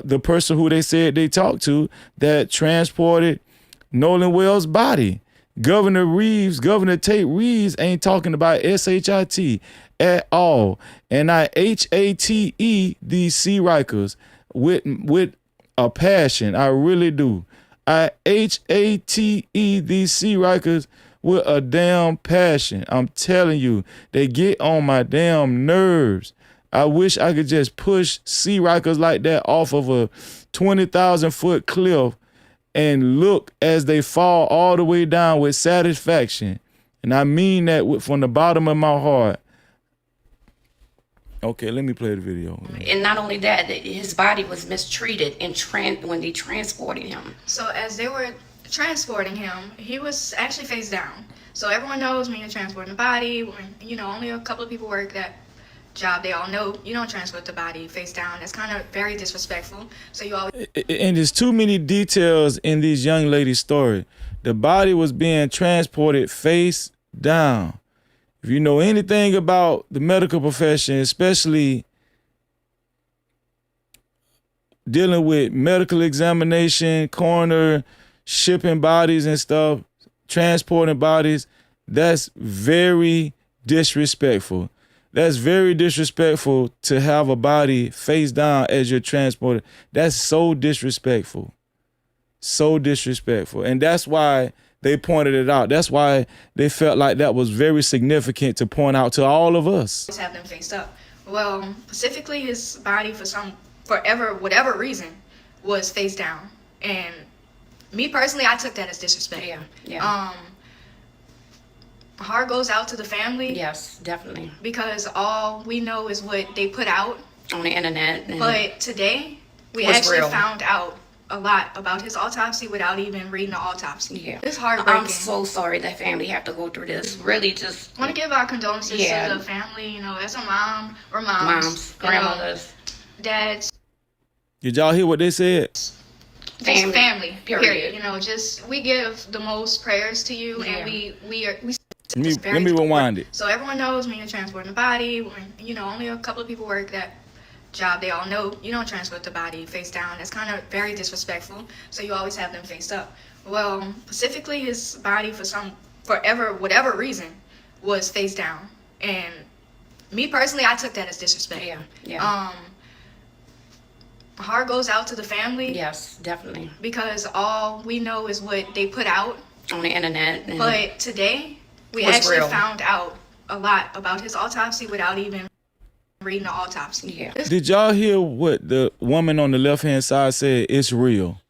the person who they said they talked to that transported Nolan Wells' body. Governor Tate Reeves ain't talking about SHIT at all. And I HATE these sea Rikers with a passion. I really do. I HATE these sea Rikers with a damn passion. I'm telling you, they get on my damn nerves. I wish I could just push sea Rikers like that off of a 20,000 foot cliff and look as they fall all the way down with satisfaction. And I mean that from the bottom of my heart. Okay, let me play the video. And not only that, his body was mistreated when they transported him. So as they were transporting him, he was actually face down. So everyone knows when you're transporting the body, when, only a couple of people work that job, they all know you don't transport the body face down. That's kind of very disrespectful. So you always... And there's too many details in these young ladies' story. The body was being transported face down. If you know anything about the medical profession, especially dealing with medical examination, coroner, shipping bodies and stuff, transporting bodies, that's very disrespectful. That's very disrespectful to have a body face down as you're transported. That's so disrespectful. So disrespectful. And that's why they pointed it out. That's why they felt like that was very significant to point out to all of us. Have them faced up. Well, specifically his body whatever reason was face down. And me personally, I took that as disrespect. Yeah. Heart goes out to the family. Yes, definitely. Because all we know is what they put out on the internet. But today, we actually found out a lot about his autopsy without even reading the autopsy. Yeah. It's heartbreaking. I'm so sorry that family have to go through this. Really just... I want to give our condolences to the family, as a mom or moms, grandmothers, dads. Did y'all hear what they said? Family, period. We give the most prayers to you, and we let me rewind it. So everyone knows when you're transporting the body, when, only a couple of people work that job, they all know you don't transport the body face down. That's kind of very disrespectful. So you always have them faced up. Well, specifically his body whatever reason was face down. And me personally, I took that as disrespect. Yeah. Heart goes out to the family. Yes, definitely. Because all we know is what they put out on the internet. But today, we actually found out a lot about his autopsy without even reading the autopsy. Yeah. Did y'all hear what the woman on the left-hand side said? It's real.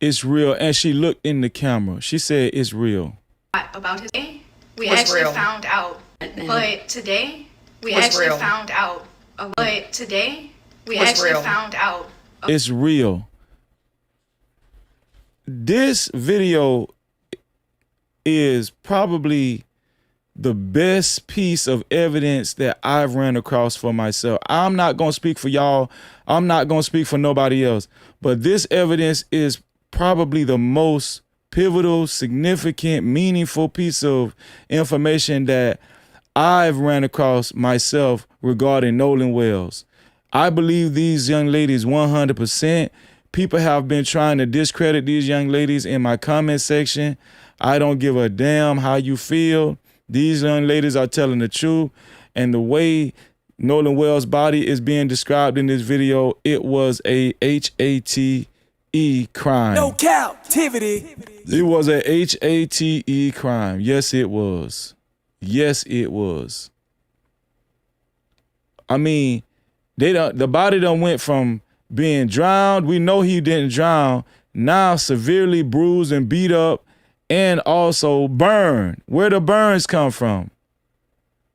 It's real. And she looked in the camera. She said it's real. About his we actually found out. But today, we actually found out. But today, we actually found out. It's real. This video is probably the best piece of evidence that I've ran across for myself. I'm not going to speak for y'all. I'm not going to speak for nobody else. But this evidence is probably the most pivotal, significant, meaningful piece of information that I've ran across myself regarding Nolan Wells. I believe these young ladies 100%. People have been trying to discredit these young ladies in my comment section. I don't give a damn how you feel. These young ladies are telling the truth. And the way Nolan Wells' body is being described in this video, it was a HATE crime. No captivity. It was a HATE crime. Yes, it was. Yes, it was. I mean, the body done went from being drowned. We know he didn't drown. Now severely bruised and beat up and also burned. Where the burns come from?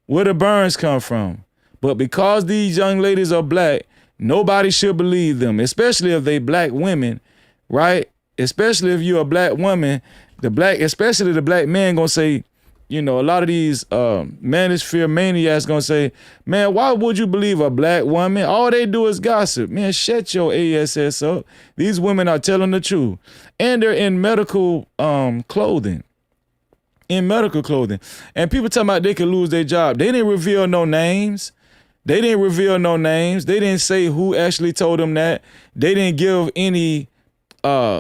Where the burns come from? But because these young ladies are black, nobody should believe them, especially if they black women, right? Especially if you're a black woman, especially the black man gonna say, you know, a lot of these manosphere maniacs gonna say, man, why would you believe a black woman? All they do is gossip. Man, shut your ass up. These women are telling the truth. And they're in medical clothing. In medical clothing. And people talking about they could lose their job. They didn't reveal no names. They didn't say who actually told them that. They didn't give any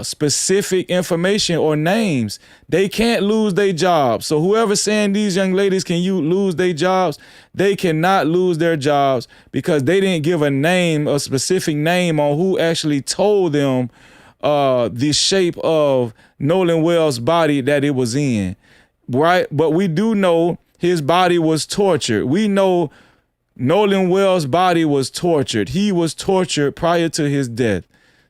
specific information or names. They can't lose their jobs. So whoever's saying these young ladies can lose their jobs, they cannot lose their jobs because they didn't give a specific name on who actually told them the shape of Nolan Wells' body that it was in, right? But we do know his body was tortured. We know Nolan Wells' body was tortured. He was tortured prior to his death.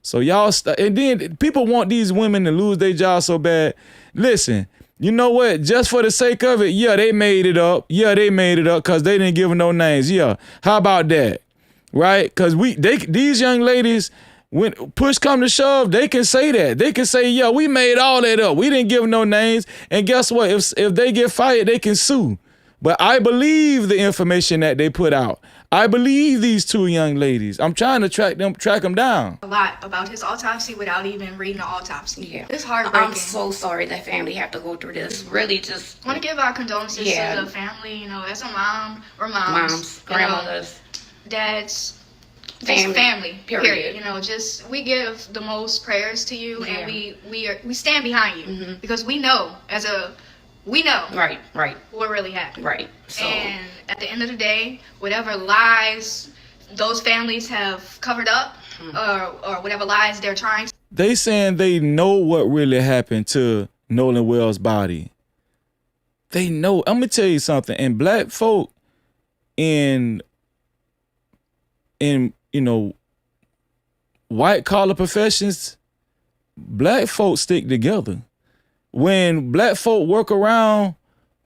So y'all, and then people want these women to lose their jobs so bad. Listen, you know what? Just for the sake of it, yeah, they made it up. Yeah, they made it up because they didn't give them no names. Yeah, how about that? Right? Because these young ladies, when push come to shove, they can say that. They can say, yeah, we made all that up. We didn't give them no names. And guess what? If they get fired, they can sue. But I believe the information that they put out. I believe these two young ladies. I'm trying to track them down. A lot about his autopsy without even reading the autopsy. Yeah. It's heartbreaking. I'm so sorry that family have to go through this. Really just... I want to give our condolences to the family, you know, as a mom or moms, grandmothers, dads, family, period. You know, just we give the most prayers to you and we stand behind you because we know right what really happened. Right. So, and at the end of the day, whatever lies those families have covered up or whatever lies they're trying to... They saying they know what really happened to Nolan Wells' body. They know. I'm gonna tell you something. And black folk in you know, white collar professions, black folk stick together. When black folk work around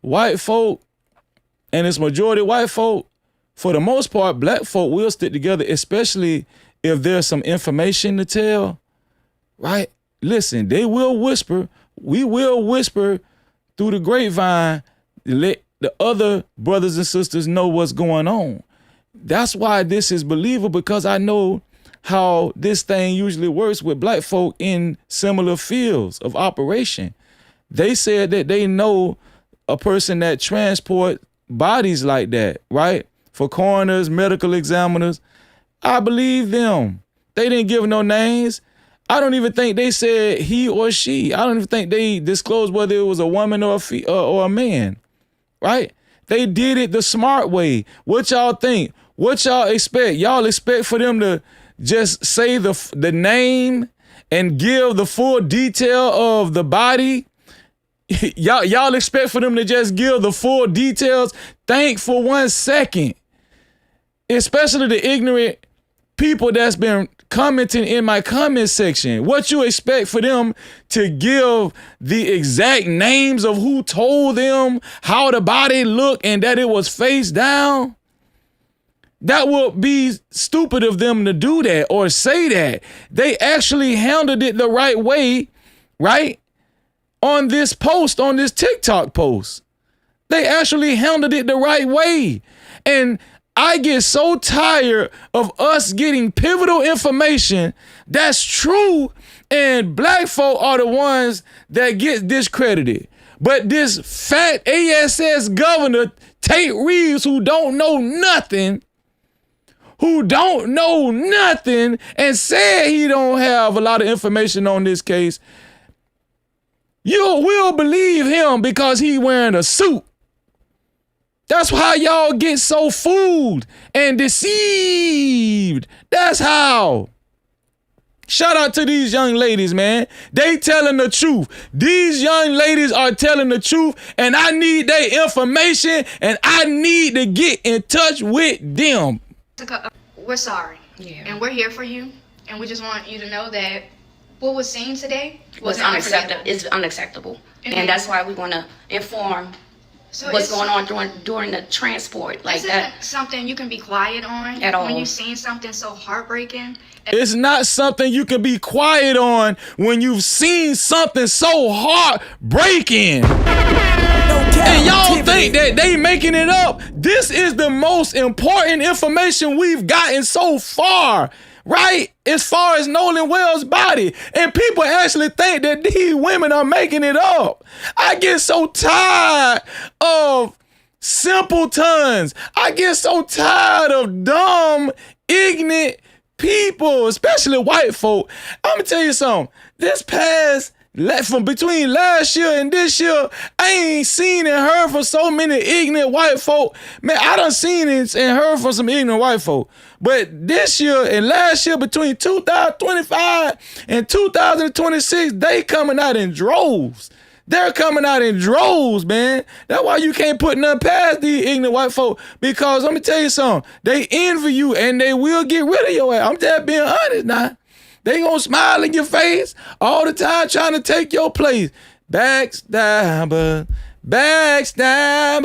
white folk, and it's majority white folk, for the most part, black folk will stick together, especially if there's some information to tell, right? Listen, they will whisper. We will whisper through the grapevine to let the other brothers and sisters know what's going on. That's why this is believable, because I know how this thing usually works with black folk in similar fields of operation. They said that they know a person that transport bodies like that, right? For coroners, medical examiners. I believe them. They didn't give no names. I don't even think they said he or she. I don't even think they disclosed whether it was a woman or a man, right? They did it the smart way. What y'all think? What y'all expect? Y'all expect for them to just say the name and give the full detail of the body? Y'all expect for them to just give the full details? Think for 1 second. Especially the ignorant people that's been commenting in my comment section. What you expect for them to give the exact names of who told them how the body looked and that it was face down? That would be stupid of them to do that or say that. They actually handled it the right way, right? On this post, on this TikTok post. They actually handled it the right way. And I get so tired of us getting pivotal information that's true, and black folk are the ones that get discredited. But this fat ASS governor, Tate Reeves, who don't know nothing, and said he don't have a lot of information on this case, you will believe him because he wearing a suit. That's how y'all get so fooled and deceived. That's how. Shout out to these young ladies, man. They telling the truth. These young ladies are telling the truth, and I need their information, and I need to get in touch with them. We're sorry. And we're here for you. And we just want you to know that what was seen today was unacceptable. It's unacceptable. And that's why we want to inform what's going on during the transport. Like this that. Isn't something you can be quiet on At all. when you've seen something so heartbreaking. It's not something you can be quiet on when you've seen something so heartbreaking. And y'all think that they making it up. This is the most important information we've gotten so far, right? As far as Nolan Wells' body. And people actually think that these women are making it up. I get so tired of simpletons. I get so tired of dumb, ignorant people, especially white folk. I'm gonna tell you something. From between last year and this year, I ain't seen and heard from so many ignorant white folk. Man, I done seen and heard from some ignorant white folk. But this year and last year, between 2025 and 2026, they coming out in droves. They're coming out in droves, man. That's why you can't put nothing past these ignorant white folk. Because let me tell you something. They envy you and they will get rid of your ass. I'm just being honest now. They gonna smile in your face all the time trying to take your place. Backstabber, backstabber.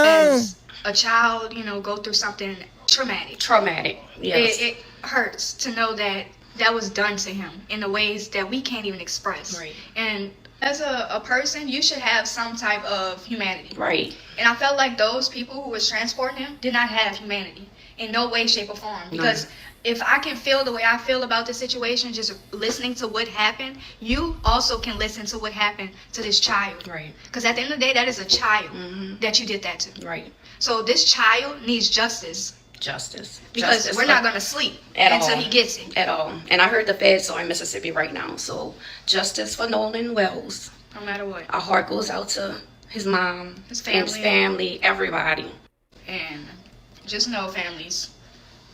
As a child, go through something traumatic. Yes. It hurts to know that that was done to him in the ways that we can't even express. Right. And as a person, you should have some type of humanity. Right. And I felt like those people who was transporting him did not have humanity in no way, shape, or form. Because if I can feel the way I feel about the situation, just listening to what happened, you also can listen to what happened to this child. Right. Because at the end of the day, that is a child that you did that to. Right. So this child needs justice. Because we're not going to sleep until he gets it. At all. And I heard the feds are in Mississippi right now. So justice for Nolan Wells. No matter what. Our heart goes out to his mom, his family, everybody. And just know, families,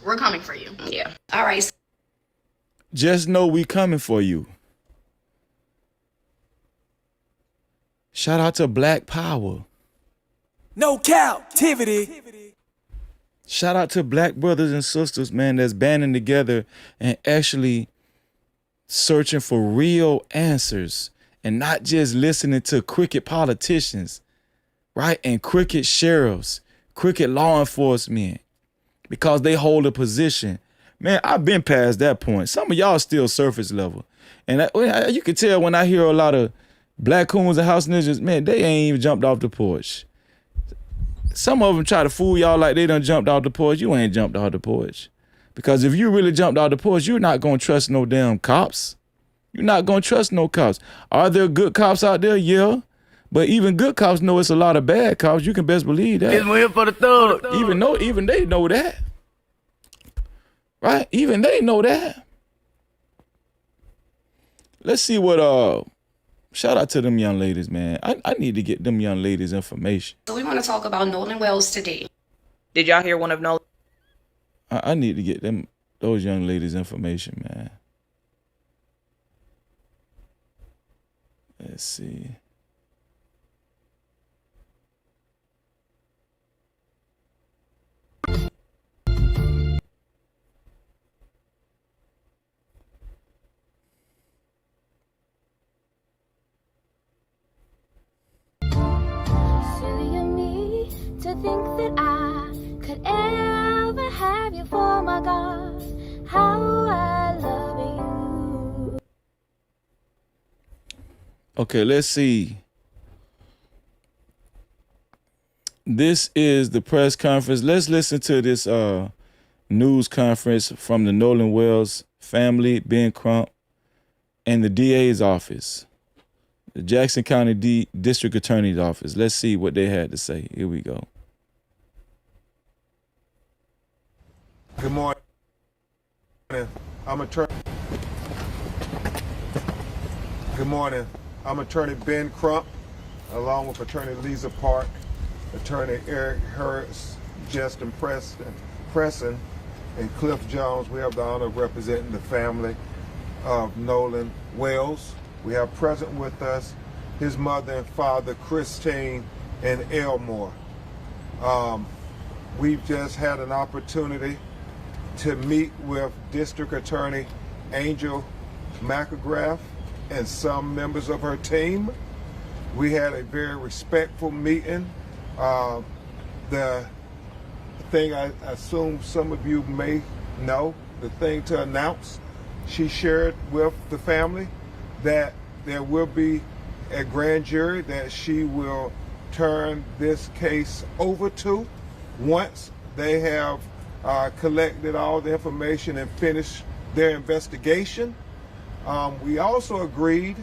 we're coming for you. Yeah. All right. Just know we coming for you. Shout out to Black Power. No Cap-tivity. Shout out to black brothers and sisters, man, that's banding together and actually searching for real answers and not just listening to crooked politicians, right? And crooked sheriffs, crooked law enforcement, because they hold a position. Man, I've been past that point. Some of y'all still surface level. And you can tell when I hear a lot of black coons and house ninjas, man, they ain't even jumped off the porch. Some of them try to fool y'all like they done jumped off the porch. You ain't jumped off the porch. Because if you really jumped off the porch, you're not going to trust no damn cops. You're not going to trust no cops. Are there good cops out there? Yeah. But even good cops know it's a lot of bad cops. You can best believe that. It's here for the thug. Even they know that. Right? Even they know that. Let's see what shout out to them young ladies, man. I need to get them young ladies information. So we want to talk about Nolan Wells today. Did y'all hear one of Nolan? I need to get those young ladies information, man. Let's see. To think that I could ever have you for my God, how I love you. Okay, let's see. This is the press conference. Let's listen to this news conference from the Nolan Wells family, Ben Crump, and the DA's office, the Jackson County District Attorney's office. Let's see what they had to say. Here we go. Good morning. Good morning. I'm Attorney Ben Crump, along with Attorney Lisa Park, Attorney Eric Harris, Justin Preston, and Cliff Jones. We have the honor of representing the family of Nolan Wells. We have present with us his mother and father, Christine and Elmore. We've just had an opportunity to meet with District Attorney Angel McElgrath and some members of her team. We had a very respectful meeting. The thing I assume some of you may know, the thing to announce, she shared with the family that there will be a grand jury that she will turn this case over to once they have collected all the information and finished their investigation. We also agreed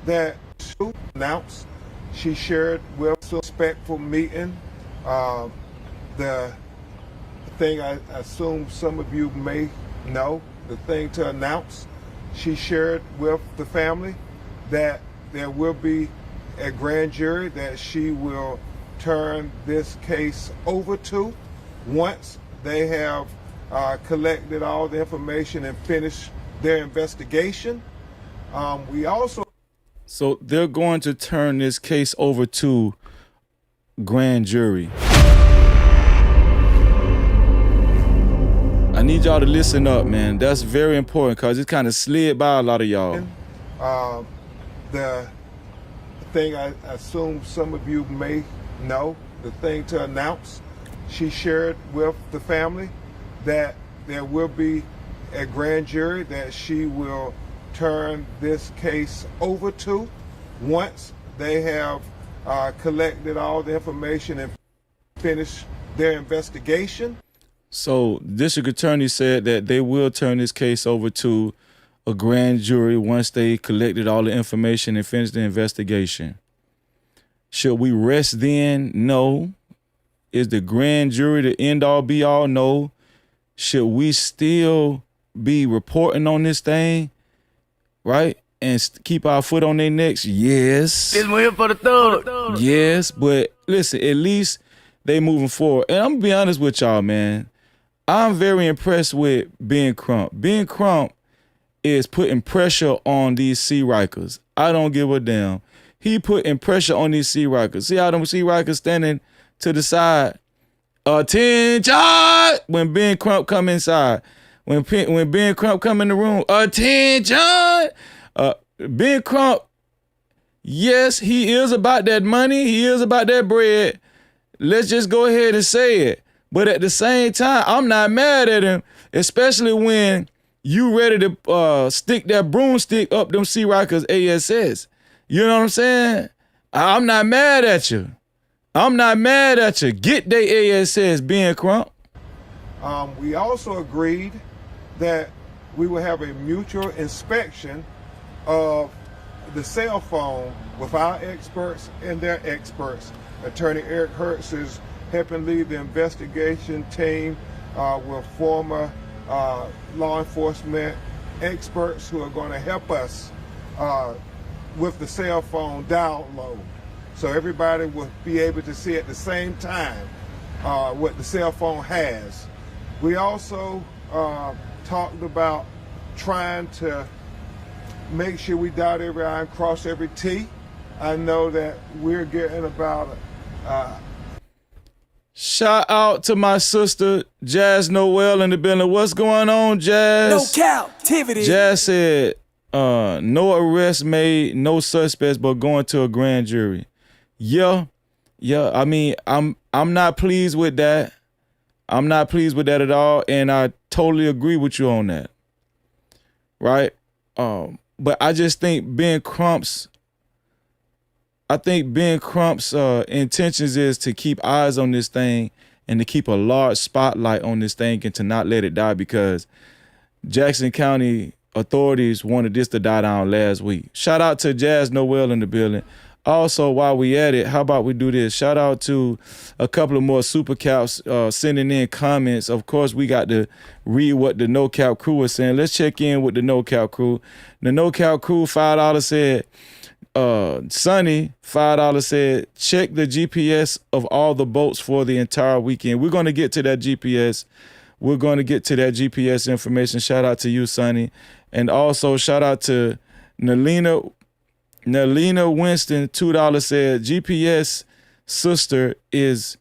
that to announce, she shared with a respectful meeting. The thing I assume some of you may know, the thing to announce, she shared with the family that there will be a grand jury that she will turn this case over to once they have collected all the information and finished their investigation. We also... So they're going to turn this case over to grand jury. I need y'all to listen up, man. That's very important because it kind of slid by a lot of y'all. The thing I assume some of you may know, the thing to announce, she shared with the family that there will be a grand jury that she will turn this case over to once they have collected all the information and finished their investigation. So district attorney said that they will turn this case over to a grand jury once they collected all the information and finished the investigation. Should we rest then? No. Is the grand jury the end all be all? No. Should we still be reporting on this thing, right? And keep our foot on their necks? Yes. This one here for the thug. Yes, but listen, at least they moving forward. And I'm gonna be honest with y'all, man. I'm very impressed with Ben Crump. Ben Crump is putting pressure on these Sea Rikers. I don't give a damn. He putting pressure on these Sea Rikers. See how them Sea Rikers standing to the side? Attention! When Ben Crump come inside. When Ben Crump come in the room, attention! Ben Crump, yes, he is about that money. He is about that bread. Let's just go ahead and say it. But at the same time, I'm not mad at him, especially when you ready to stick that broomstick up them Sea Rikers ASS. You know what I'm saying? I'm not mad at you. I'm not mad at you. Get they ASS, Ben Crump. We also agreed that we will have a mutual inspection of the cell phone with our experts and their experts. Attorney Eric Hertz is helping lead the investigation team with former law enforcement experts who are going to help us with the cell phone download. So everybody will be able to see at the same time what the cell phone has. We also talked about trying to make sure we dot every I and cross every T. I know that we're getting about shout out to my sister, Jazz Noel in the building. What's going on, Jazz? No Cap-tivity. Jazz said, no arrests made, no suspects, but going to a grand jury. Yeah. I mean, I'm not pleased with that. I'm not pleased with that at all, and I totally agree with you on that. Right? But I just think Ben Crump's intentions is to keep eyes on this thing and to keep a large spotlight on this thing and to not let it die, because Jackson County authorities wanted this to die down last week. Shout out to Jazz Noel in the building. Also, while we at it, how about we do this? Shout out to a couple of more super caps sending in comments. Of course, we got to read what the No Cap crew is saying. Let's check in with the No Cap crew. The No Cap crew, $5 said, Sonny, $5 said, check the GPS of all the boats for the entire weekend. We're going to get to that GPS. We're going to get to that GPS information. Shout out to you, Sonny. And also shout out to Nalina Winston, $2 said, GPS sister is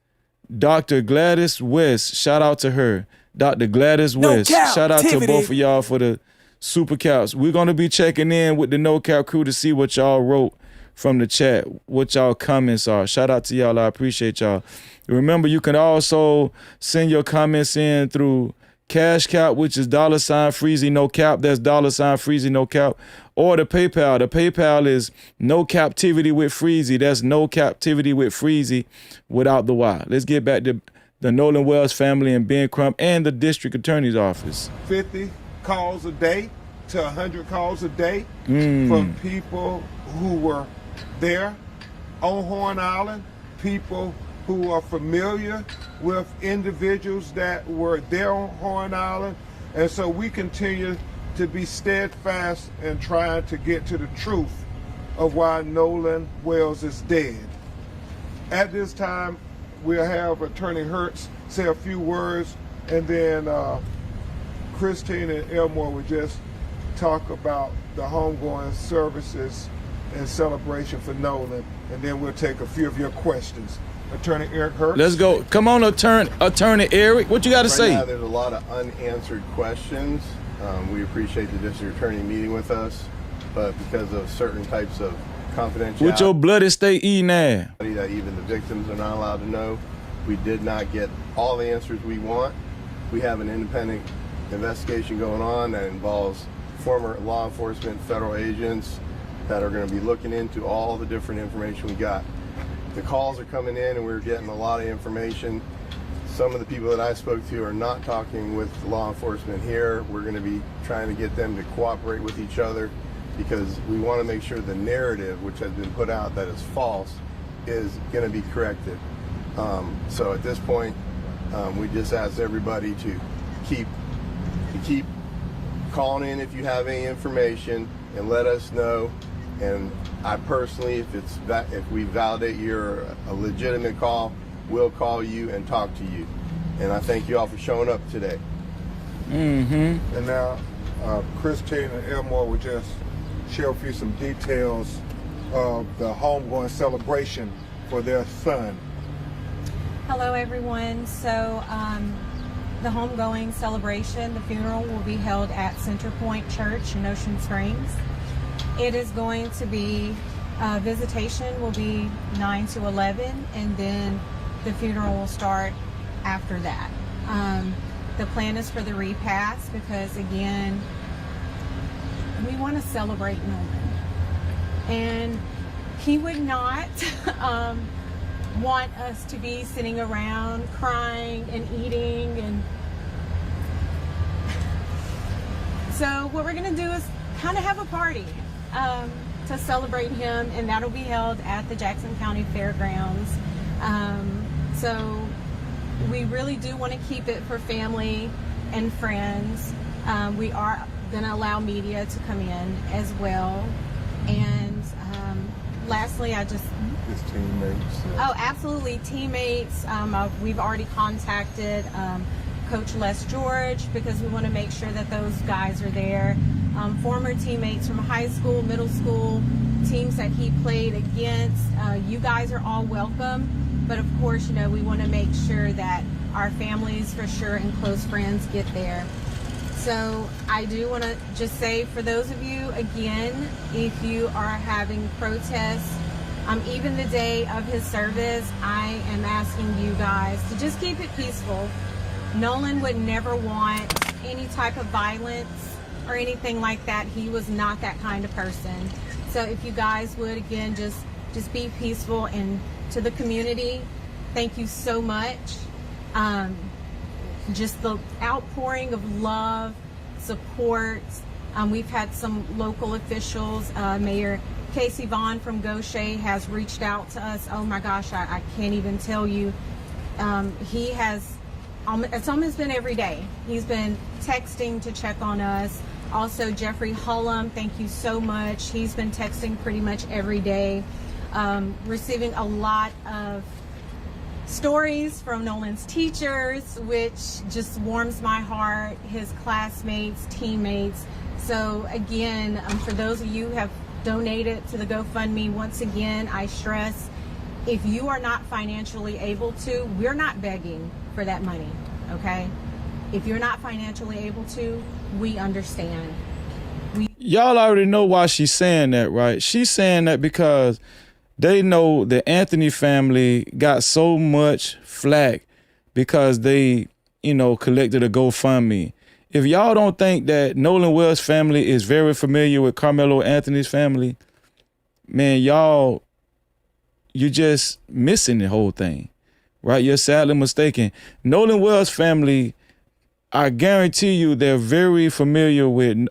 Dr. Gladys West. Shout out to her. Dr. Gladys West. Shout out to both of y'all for the super caps. We're going to be checking in with the No Cap crew to see what y'all wrote from the chat, what y'all comments are. Shout out to y'all. I appreciate y'all. Remember, you can also send your comments in through Cash Cap, which is $Freezy No Cap. That's $Freezy No Cap. Or the PayPal. The PayPal is No Cap-tivity with Freezy. That's No Cap-tivity with Freezy without the Y. Let's get back to the Nolan Wells family and Ben Crump and the district attorney's office. 50 calls a day to 100 calls a day from people who were there on Horn Island, people who are familiar with individuals that were there on Horn Island. And so we continue to be steadfast in trying to get to the truth of why Nolan Wells is dead. At this time, we'll have Attorney Hertz say a few words, and then Christine and Elmore will just talk about the homegoing services and celebration for Nolan, and then we'll take a few of your questions. Attorney Eric Hertz. Let's go. Come on, Attorney Eric. What you got to say? Right now, there's a lot of unanswered questions. We appreciate the district attorney meeting with us, but because of certain types of confidentiality, with your bloody state eating ass, that even the victims are not allowed to know, we did not get all the answers we want. We have an independent investigation going on that involves former law enforcement, federal agents that are going to be looking into all the different information we got. The calls are coming in and we're getting a lot of information. Some of the people that I spoke to are not talking with law enforcement here. We're going to be trying to get them to cooperate with each other because we want to make sure the narrative, which has been put out that is false, is going to be corrected. So at this point, we just ask everybody to keep calling in if you have any information and let us know. And I personally, if we validate you're a legitimate call, we'll call you and talk to you. And I thank you all for showing up today. And now, Christine and Elmore will just share with you some details of the homegoing celebration for their son. Hello, everyone. So, the homegoing celebration, the funeral will be held at Center Point Church in Ocean Springs. It is going to be, visitation will be 9 to 11, and then the funeral will start after that. The plan is for the repast because, again, we want to celebrate Nolan. And he would not want us to be sitting around crying and eating. And so what we're going to do is kind of have a party to celebrate him, and that'll be held at the Jackson County Fairgrounds. So we really do want to keep it for family and friends. We are going to allow media to come in as well. And lastly, his teammates. Oh, absolutely, teammates. We've already contacted Coach Les George because we want to make sure that those guys are there. Former teammates from high school, middle school, teams that he played against. You guys are all welcome, but of course, we want to make sure that our families for sure and close friends get there. So I do want to just say for those of you, again, if you are having protests, even the day of his service, I am asking you guys to just keep it peaceful. Nolan would never want any type of violence or anything like that. He was not that kind of person. So if you guys would, again, just be peaceful. And to the community, thank you so much. Just the outpouring of love, support. We've had some local officials. Mayor Casey Vaughn from Gaucher has reached out to us. Oh my gosh, I can't even tell you. He has, it's almost been every day. He's been texting to check on us. Also, Jeffrey Hullum, thank you so much. He's been texting pretty much every day. Receiving a lot of stories from Nolan's teachers, which just warms my heart, his classmates, teammates. So again, for those of you who have donated to the GoFundMe, once again, I stress, if you are not financially able to, we're not begging for that money, okay? If you're not financially able to, we understand. Y'all already know why she's saying that, right? She's saying that because they know the Anthony family got so much flack because they, collected a GoFundMe. If y'all don't think that Nolan Wells' family is very familiar with Carmelo Anthony's family, man, you're just missing the whole thing, right? You're sadly mistaken. Nolan Wells' family, I guarantee you, they're very familiar with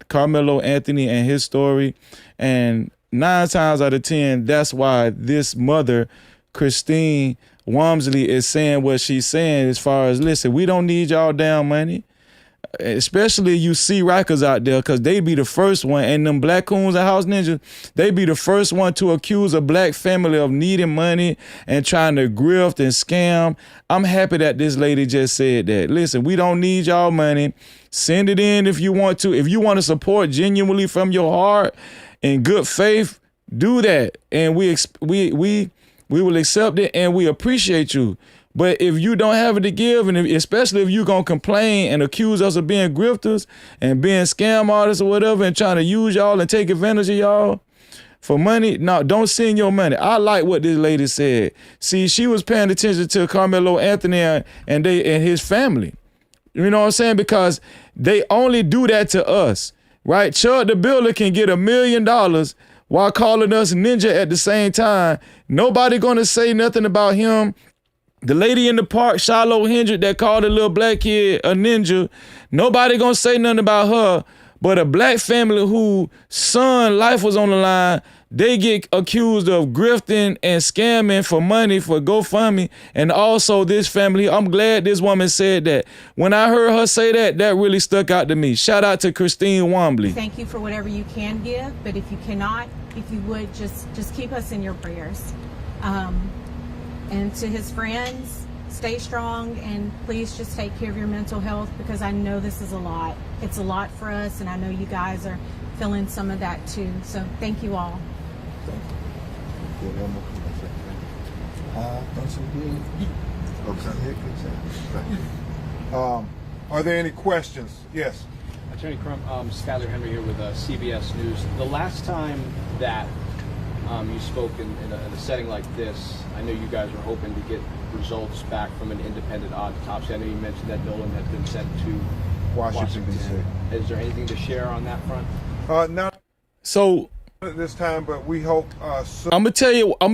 Carmelo Anthony and his story. And 9 times out of 10, that's why this mother, Christine Walmsley, is saying what she's saying as far as, listen, we don't need y'all damn money. Especially you see Rikers out there, because they be the first one, and them black coons and house ninjas, they be the first one to accuse a black family of needing money and trying to grift and scam. I'm happy that this lady just said that. Listen, we don't need y'all money. Send it in if you want to. If you want to support genuinely from your heart in good faith, do that. And we will accept it, and we appreciate you. But if you don't have it to give, and especially if you're going to complain and accuse us of being grifters and being scam artists or whatever and trying to use y'all and take advantage of y'all for money, no, don't send your money. I like what this lady said. See, she was paying attention to Carmelo Anthony and his family. You know what I'm saying? Because they only do that to us, right? Chud the Builder can get $1 million while calling us ninja at the same time. Nobody going to say nothing about him. The lady in the park, Shiloh Hendrick, that called a little black kid a ninja, nobody gonna say nothing about her. But a black family whose son life was on the line, they get accused of grifting and scamming for money for GoFundMe. And also this family, I'm glad this woman said that. When I heard her say that, that really stuck out to me. Shout out to Christine Wombley. Thank you for whatever you can give, but if you cannot, if you would, just keep us in your prayers. And to his friends, stay strong, and please just take care of your mental health, because I know this is a lot. It's a lot for us, and I know you guys are feeling some of that too. So thank you all. Are there any questions? Yes. Attorney Crump, Skyler Henry here with CBS News. The last time that you spoke in a setting like this, I know you guys were hoping to get results back from an independent autopsy. I know you mentioned that Nolan has been sent to Washington, D.C. Is there anything to share on that front? Not so at this time, but we hope soon. I'm gonna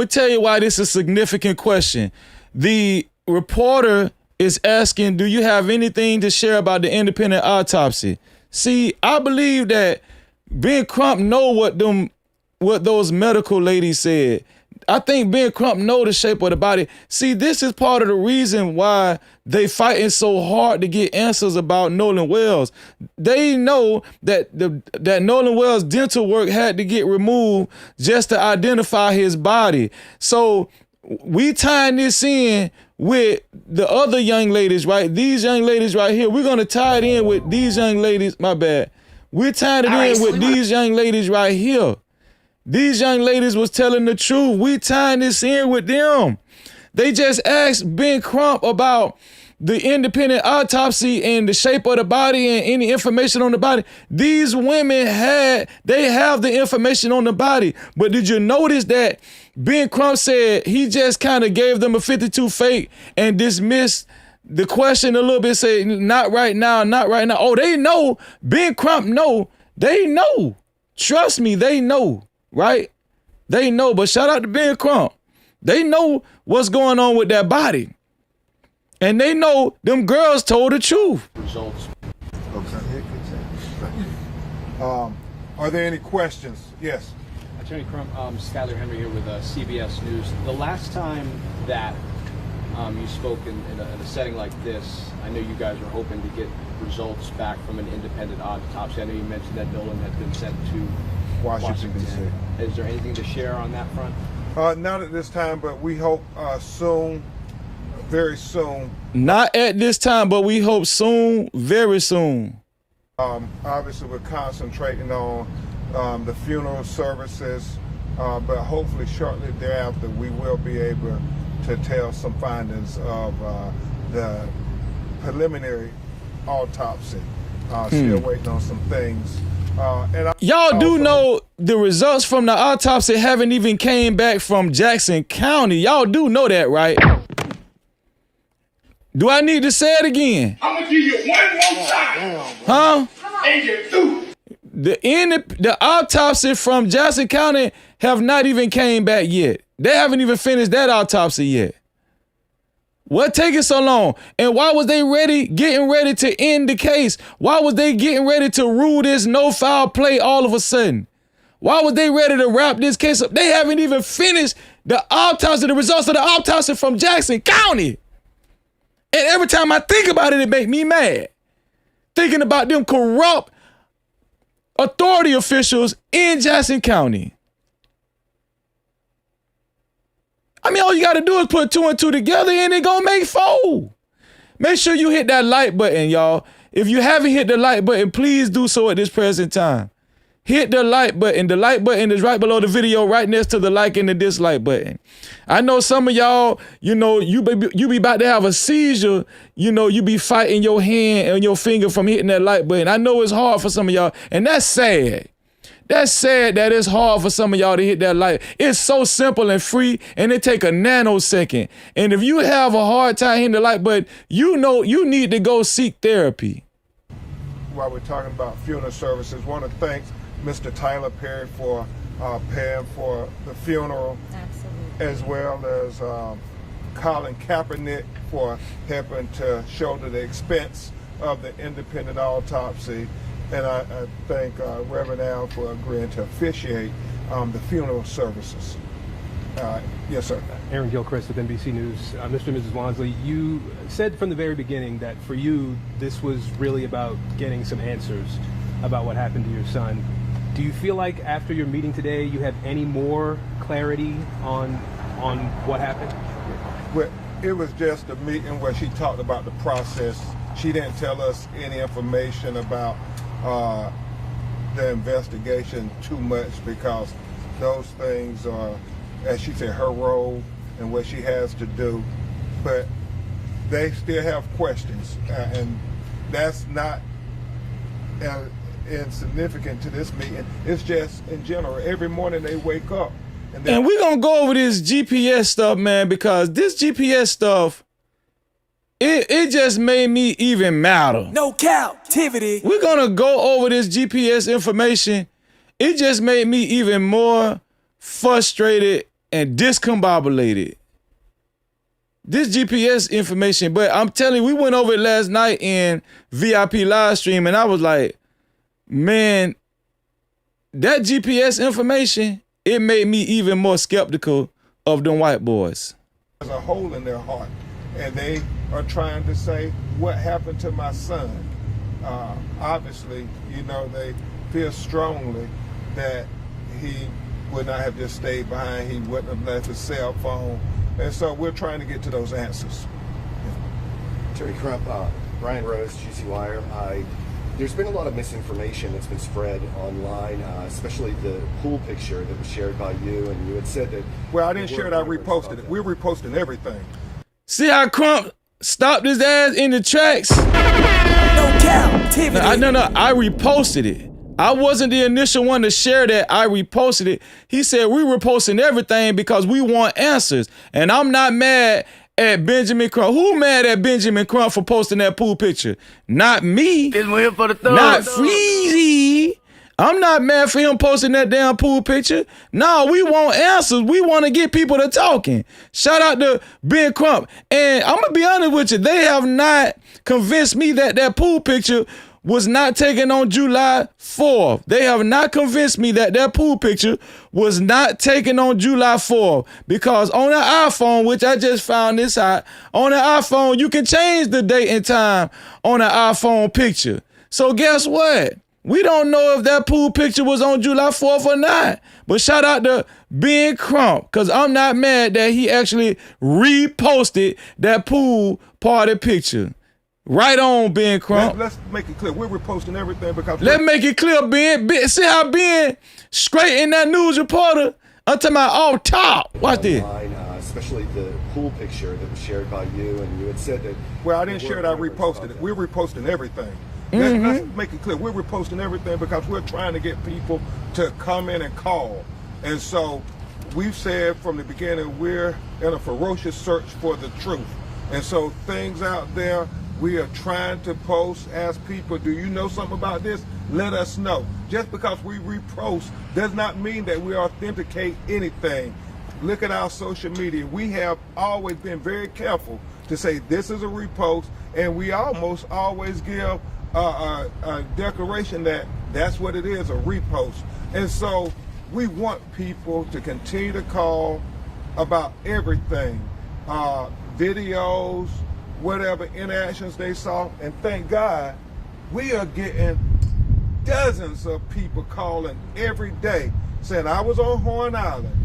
tell you why this is a significant question. The reporter is asking, do you have anything to share about the independent autopsy? See, I believe that Ben Crump know what those medical ladies said. I think Ben Crump know the shape of the body. See, this is part of the reason why they fighting so hard to get answers about Nolan Wells. They know that that Nolan Wells' dental work had to get removed just to identify his body. So we tying this in with the other young ladies, right? These young ladies right here. We're gonna tie it in with these young ladies. My bad. We're tying it in with these young ladies right here. These young ladies was telling the truth. We tying this in with them. They just asked Ben Crump about the independent autopsy and the shape of the body and any information on the body. These women have the information on the body. But did you notice that Ben Crump said he just kind of gave them a 52 fake and dismissed the question a little bit, say not right now, not right now. Oh, they know. Ben Crump know. They know. Trust me, they know. Right? They know, but shout out to Ben Crump. They know what's going on with that body. And they know them girls told the truth. Results. Are there any questions? Yes. Attorney Crump, Skyler Henry here with CBS News. The last time that you spoke in a setting like this, I know you guys were hoping to get results back from an independent autopsy. I know you mentioned that Nolan has been sent to Washington, D.C. Is there anything to share on that front? Not at this time, but we hope soon very soon. Not at this time, but we hope soon, very soon. Obviously, we're concentrating on the funeral services, but hopefully shortly thereafter, we will be able to tell some findings of the preliminary autopsy. Still waiting on some things. Y'all do know the results from the autopsy haven't even came back from Jackson County. Y'all do know that, right? Do I need to say it again? I'm gonna give you one more time. Huh? And you're through. The autopsy from Jackson County have not even came back yet. They haven't even finished that autopsy yet. What taking so long? And why was they getting ready to end the case? Why was they getting ready to rule this no foul play all of a sudden? Why was they ready to wrap this case up? They haven't even finished the autopsy, the results of the autopsy from Jackson County. And every time I think about it, it makes me mad. Thinking about them corrupt authority officials in Jackson County. I mean, all you got to do is put 2 and 2 together and it gonna make 4. Make sure you hit that like button, y'all. If you haven't hit the like button, please do so at this present time. Hit the like button. The like button is right below the video, right next to the like and the dislike button. I know some of y'all, you know, you be about to have a seizure. You know, you be fighting your hand and your finger from hitting that like button. I know it's hard for some of y'all, and that's sad. That's sad that it's hard for some of y'all to hit that like. It's so simple and free, and it take a nanosecond. And if you have a hard time hitting the like button, you know you need to go seek therapy. While we're talking about funeral services, I want to thank Mr. Tyler Perry for paying for the funeral. Absolutely. As well as Colin Kaepernick for helping to shoulder the expense of the independent autopsy. And I thank Reverend Al for agreeing to officiate the funeral services. Yes, sir. Aaron Gilchrist with NBC News. Mr. and Mrs. Wansley, you said from the very beginning that for you, this was really about getting some answers about what happened to your son. Do you feel like after your meeting today, you have any more clarity on what happened? Well, it was just a meeting where she talked about the process. She didn't tell us any information about the investigation too much because those things are, as she said, her role and what she has to do. But they still have questions, and that's not insignificant to this meeting. It's just in general. Every morning they wake up. And we're going to go over this GPS stuff, man, because this GPS stuff, it just made me even madder. No Cap-tivity. We're going to go over this GPS information. It just made me even more frustrated and discombobulated. This GPS information, but I'm telling you, we went over it last night in VIP live stream, and I was like, man, that GPS information, it made me even more skeptical of them white boys. There's a hole in their heart, and they are trying to say, what happened to my son? Obviously, you know, they feel strongly that he would not have just stayed behind. He wouldn't have left his cell phone. And so we're trying to get to those answers. Attorney Crump, Brian Rose, GC Wire. There's been a lot of misinformation that's been spread online, especially the pool picture that was shared by you, and you had said that... Well, I didn't share it, I reposted it. We're reposting everything. See how Crump stopped his ass in the tracks? No Cap-tivity. No, I reposted it. I wasn't the initial one to share that. I reposted it. He said we were posting everything because we want answers. And I'm not mad at Benjamin Crump. Who mad at Benjamin Crump for posting that pool picture? Not me. Not Freezy. I'm not mad for him posting that damn pool picture. No, we want answers. We want to get people to talking. Shout out to Ben Crump. And I'm going to be honest with you. They have not convinced me that that pool picture was not taken on July 4th. They have not convinced me that that pool picture was not taken on July 4th, because on the iPhone, which I just found this out, on the iPhone, you can change the date and time on an iPhone picture. So guess what? We don't know if that pool picture was on July 4th or not, But shout out to Ben Crump, because I'm not mad that he actually reposted that pool party picture. Right on, Ben Crump. Let's make it clear. We're reposting everything because... Let's make it clear, Ben. See how Ben straight in that news reporter? I'm talking about off top. Watch this. Especially the pool picture that was shared by you, and you had said that... Well, I didn't share it, I reposted it. We're reposting everything. Let's make it clear. We're reposting everything because we're trying to get people to come in and call. And so we've said from the beginning, we're in a ferocious search for the truth. And so things out there, we are trying to post, ask people, do you know something about this? Let us know. Just because we repost does not mean that we authenticate anything. Look at our social media. We have always been very careful to say this is a repost, and we almost always give a declaration that that's what it is, a repost. And so we want people to continue to call about everything, videos, whatever interactions they saw, and thank God we are getting dozens of people calling every day saying, I was on Horn Island,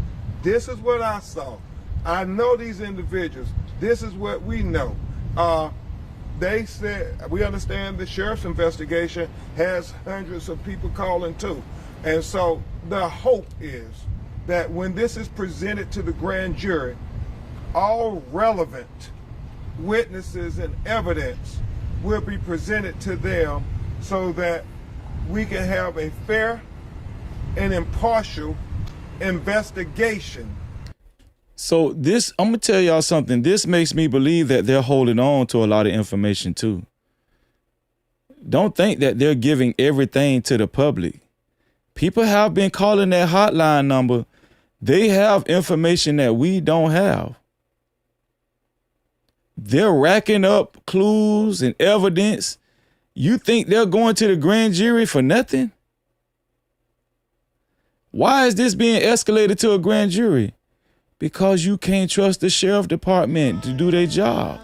this is what I saw, I know these individuals, this is what we know. They said, we understand the sheriff's investigation has hundreds of people calling too. And so the hope is that when this is presented to the grand jury, all relevant witnesses and evidence will be presented to them so that we can have a fair and impartial investigation. So this, I'm gonna tell y'all something. This makes me believe that they're holding on to a lot of information too. Don't think that they're giving everything to the public. People have been calling that hotline number. They have information that we don't have. They're racking up clues and evidence. You think they're going to the grand jury for nothing? Why is this being escalated to a grand jury? Because you can't trust the sheriff department to do their job.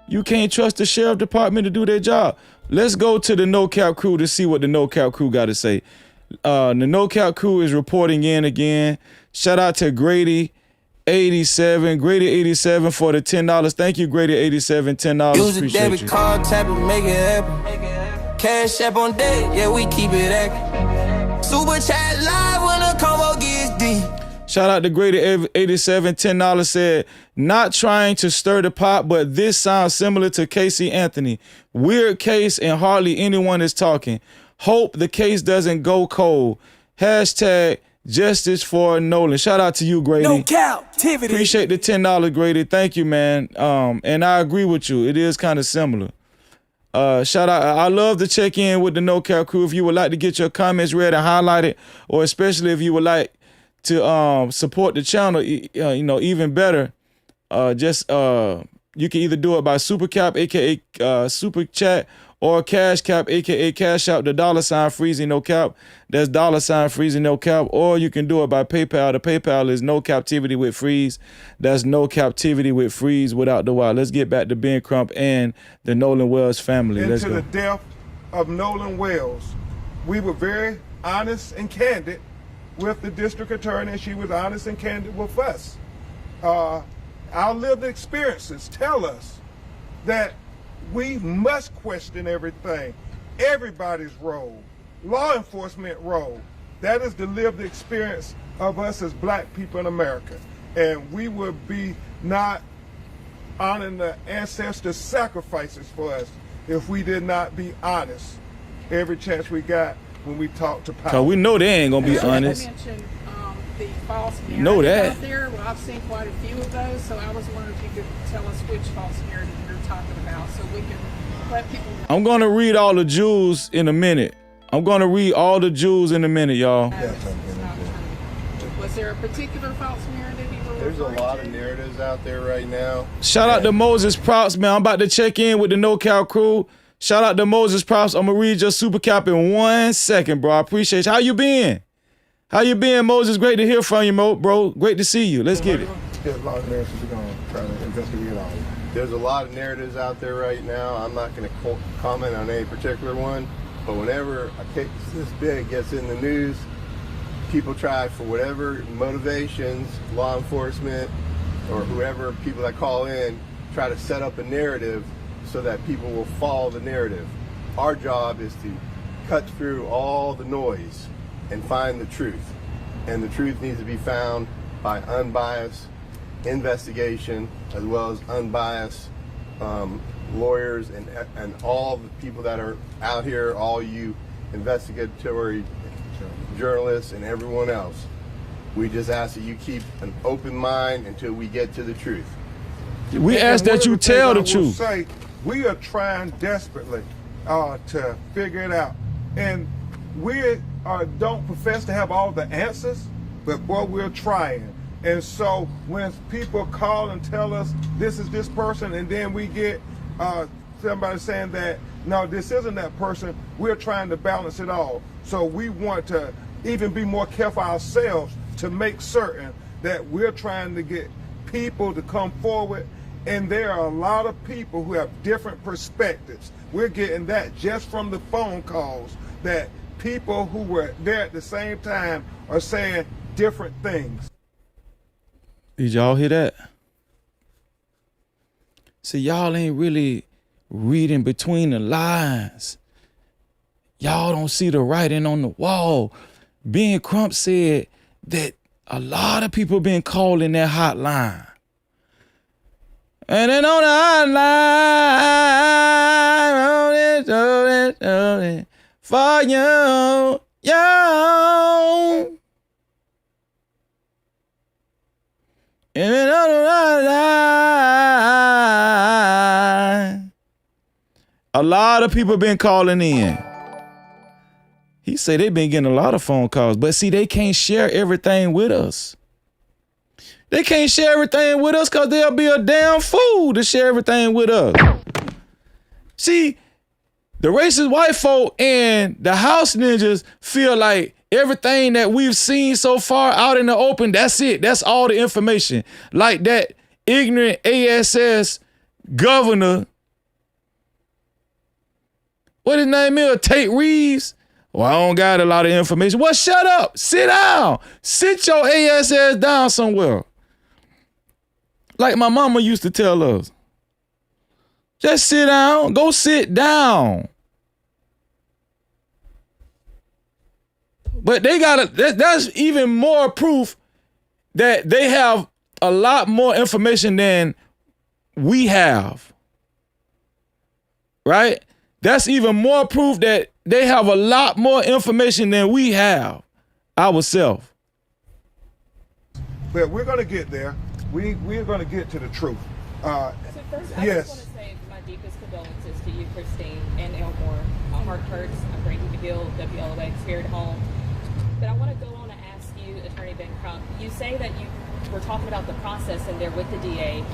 You can't trust the sheriff department to do their job. Let's go to the No Cap crew to see what the No Cap crew got to say. The No Cap crew is reporting in again. Shout out to Grady 87, Grady 87 for the $10. Thank you, Grady 87, $10. Use a Appreciate debit you. card, tap it, make it happen. Cash app on deck, yeah, we keep it active. Super chat live when the combo gets deep. Shout out to Grady 87, $10 said, not trying to stir the pot, but this sounds similar to Casey Anthony. Weird case and hardly anyone is talking. Hope the case doesn't go cold. Hashtag justice for Nolan. Shout out to you, Grady. No Cap-tivity. Appreciate the $10, Grady. Thank you, man. And I agree with you. It is kind of similar. Shout out. I love to check in with the No Cap crew. If you would like to get your comments read and highlighted, or especially if you would like to support the channel, even better, you can either do it by Super Cap, aka Super Chat, or Cash Cap, aka Cash Out, the $ Freezing No Cap. That's $ Freezing No Cap. Or you can do it by PayPal. The PayPal is No Cap-tivity with Freeze. That's No Cap-tivity with Freeze without the Y. Let's get back to Ben Crump and the Nolan Wells family. Let's go. Into the death of Nolan Wells, we were very honest and candid with the district attorney, and she was honest and candid with us. Our lived experiences tell us that we must question everything, everybody's role, law enforcement role. That is the lived experience of us as black people in America. And we would be not honoring the ancestors' sacrifices for us if we did not be honest every chance we got when we talk to power. Cause we know they ain't gonna be honest. You mentioned the false narrative know that. out there. Well, I've seen quite a few of those, so I was wondering if you could tell us which false narrative you're talking about, so we can let people know. I'm gonna read all the Jews in a minute. y'all. Was there a particular false narrative you were There's a lot of narratives out there right now. Shout out to Moses Props, man. I'm about to check in with the No Cap crew. Shout out to Moses Props. I'm gonna read your super cap in 1 second, bro. I appreciate you. How you been? How you been, Moses? Great to hear from you, bro. Great to see you. Let's get it. There's a lot of narratives we're going to try to investigate all of them. There's a lot of narratives out there right now. I'm not going to comment on any particular one, But whenever a case this big gets in the news, people try, for whatever motivations, law enforcement or whoever, people that call in, try to set up a narrative so that people will follow the narrative. Our job is to cut through all the noise and find the truth. And the truth needs to be found by unbiased investigation, as well as unbiased lawyers and all the people that are out here, all you investigatory journalists and everyone else. We just ask that you keep an open mind until we get to the truth. We ask that you tell the truth. Say, we are trying desperately to figure it out. And we don't profess to have all the answers, but boy, we're trying. And so when people call and tell us this is this person, and then we get somebody saying that, no, this isn't that person, we're trying to balance it all. So we want to even be more careful ourselves to make certain that we're trying to get people to come forward. And there are a lot of people who have different perspectives. We're getting that just from the phone calls, that people who were there at the same time are saying different things. Did y'all hear that? See, y'all ain't really reading between the lines. Y'all don't see the writing on the wall. Ben Crump said that a lot of people been calling that hotline. And then on the hotline, for you, And then on the hotline, a lot of people been calling in. He said they been getting a lot of phone calls, but see, they can't share everything with us. They can't share everything with us because they'll be a damn fool to share everything with us. See, the racist white folk and the house ninjas feel like everything that we've seen so far out in the open, that's it. That's all the information. Like that ignorant ASS governor, what his name is, Tate Reeves. Well, I don't got a lot of information. Well, shut up. Sit down. Sit your ASS down somewhere. Like my mama used to tell us. Just sit down. Go sit down. But they got that's even more proof that they have a lot more information than we have. Right? That's even more proof that they have a lot more information than we have ourselves. But we're going to get there. We're going to get to the truth. So first, I yes. just want to say my deepest condolences to you, Christine, and Elmore. My heart hurts. I'm praying to heal WLOX here at home. But I want to go on and ask you, Attorney Ben Crump, you say that you were talking about the process and they're with the DA.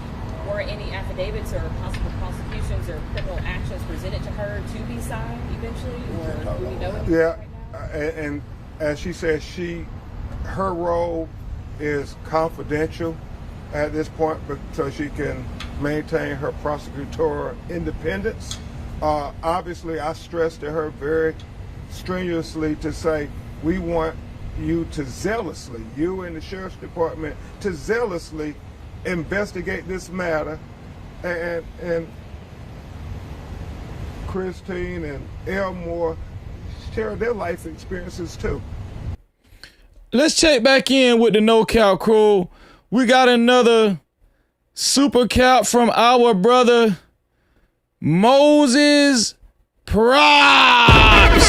Were any affidavits or possible prosecutions or criminal actions presented to her to be signed eventually, or do we know anything Yeah, right now? and as she said, her role is confidential at this point, but so she can maintain her prosecutorial independence. Obviously, I stressed to her very strenuously to say, we want you to zealously, you and the Sheriff's Department, to zealously investigate this matter, and Christine and Elmore share their life experiences too. Let's check back in with the No Cap crew. We got another super cap from our brother Moses Props.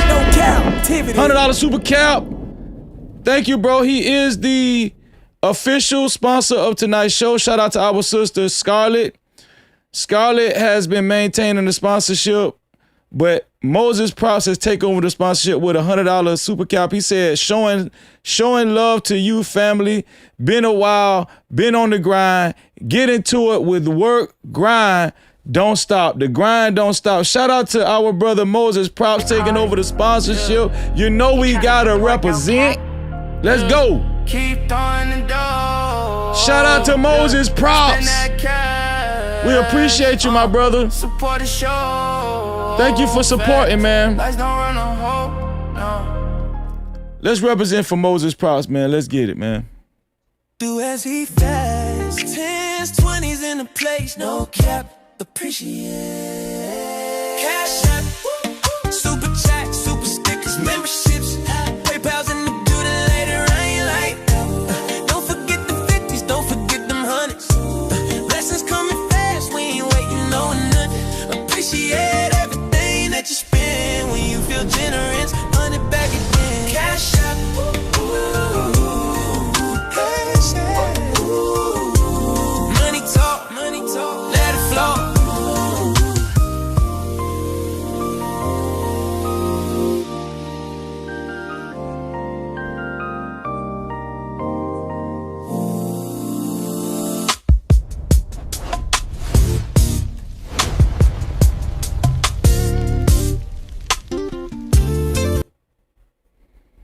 No Cap-tivity. $100 super cap. Thank you, bro. He is the official sponsor of tonight's show. Shout out to our sister Scarlett. Scarlett has been maintaining the sponsorship, but Moses Props has taken over the sponsorship with $100 super cap. He said, showing love to you, family. Been a while, been on the grind. Get into it with work, grind. Don't stop. The grind don't stop. Shout out to our brother Moses Props taking over the sponsorship. You know we gotta represent. Let's go. Keep throwing the dough. Shout out to Moses Props. We appreciate you, my brother. Support the show. Thank you for supporting, man. Let's represent for Moses Props, man. Let's get it, man. Do as he fast. 10s, 20s in the place. No cap. Appreciate. Cash app. Super chat. Super stickers. Memberships. PayPal's in the building later. I ain't like. Don't forget the 50s. Don't forget them 100s. Blessings coming fast. We ain't waiting on nothing. Appreciate everything that you spend. When you feel generous, run it back again. Cash app. Money talk, let it flow.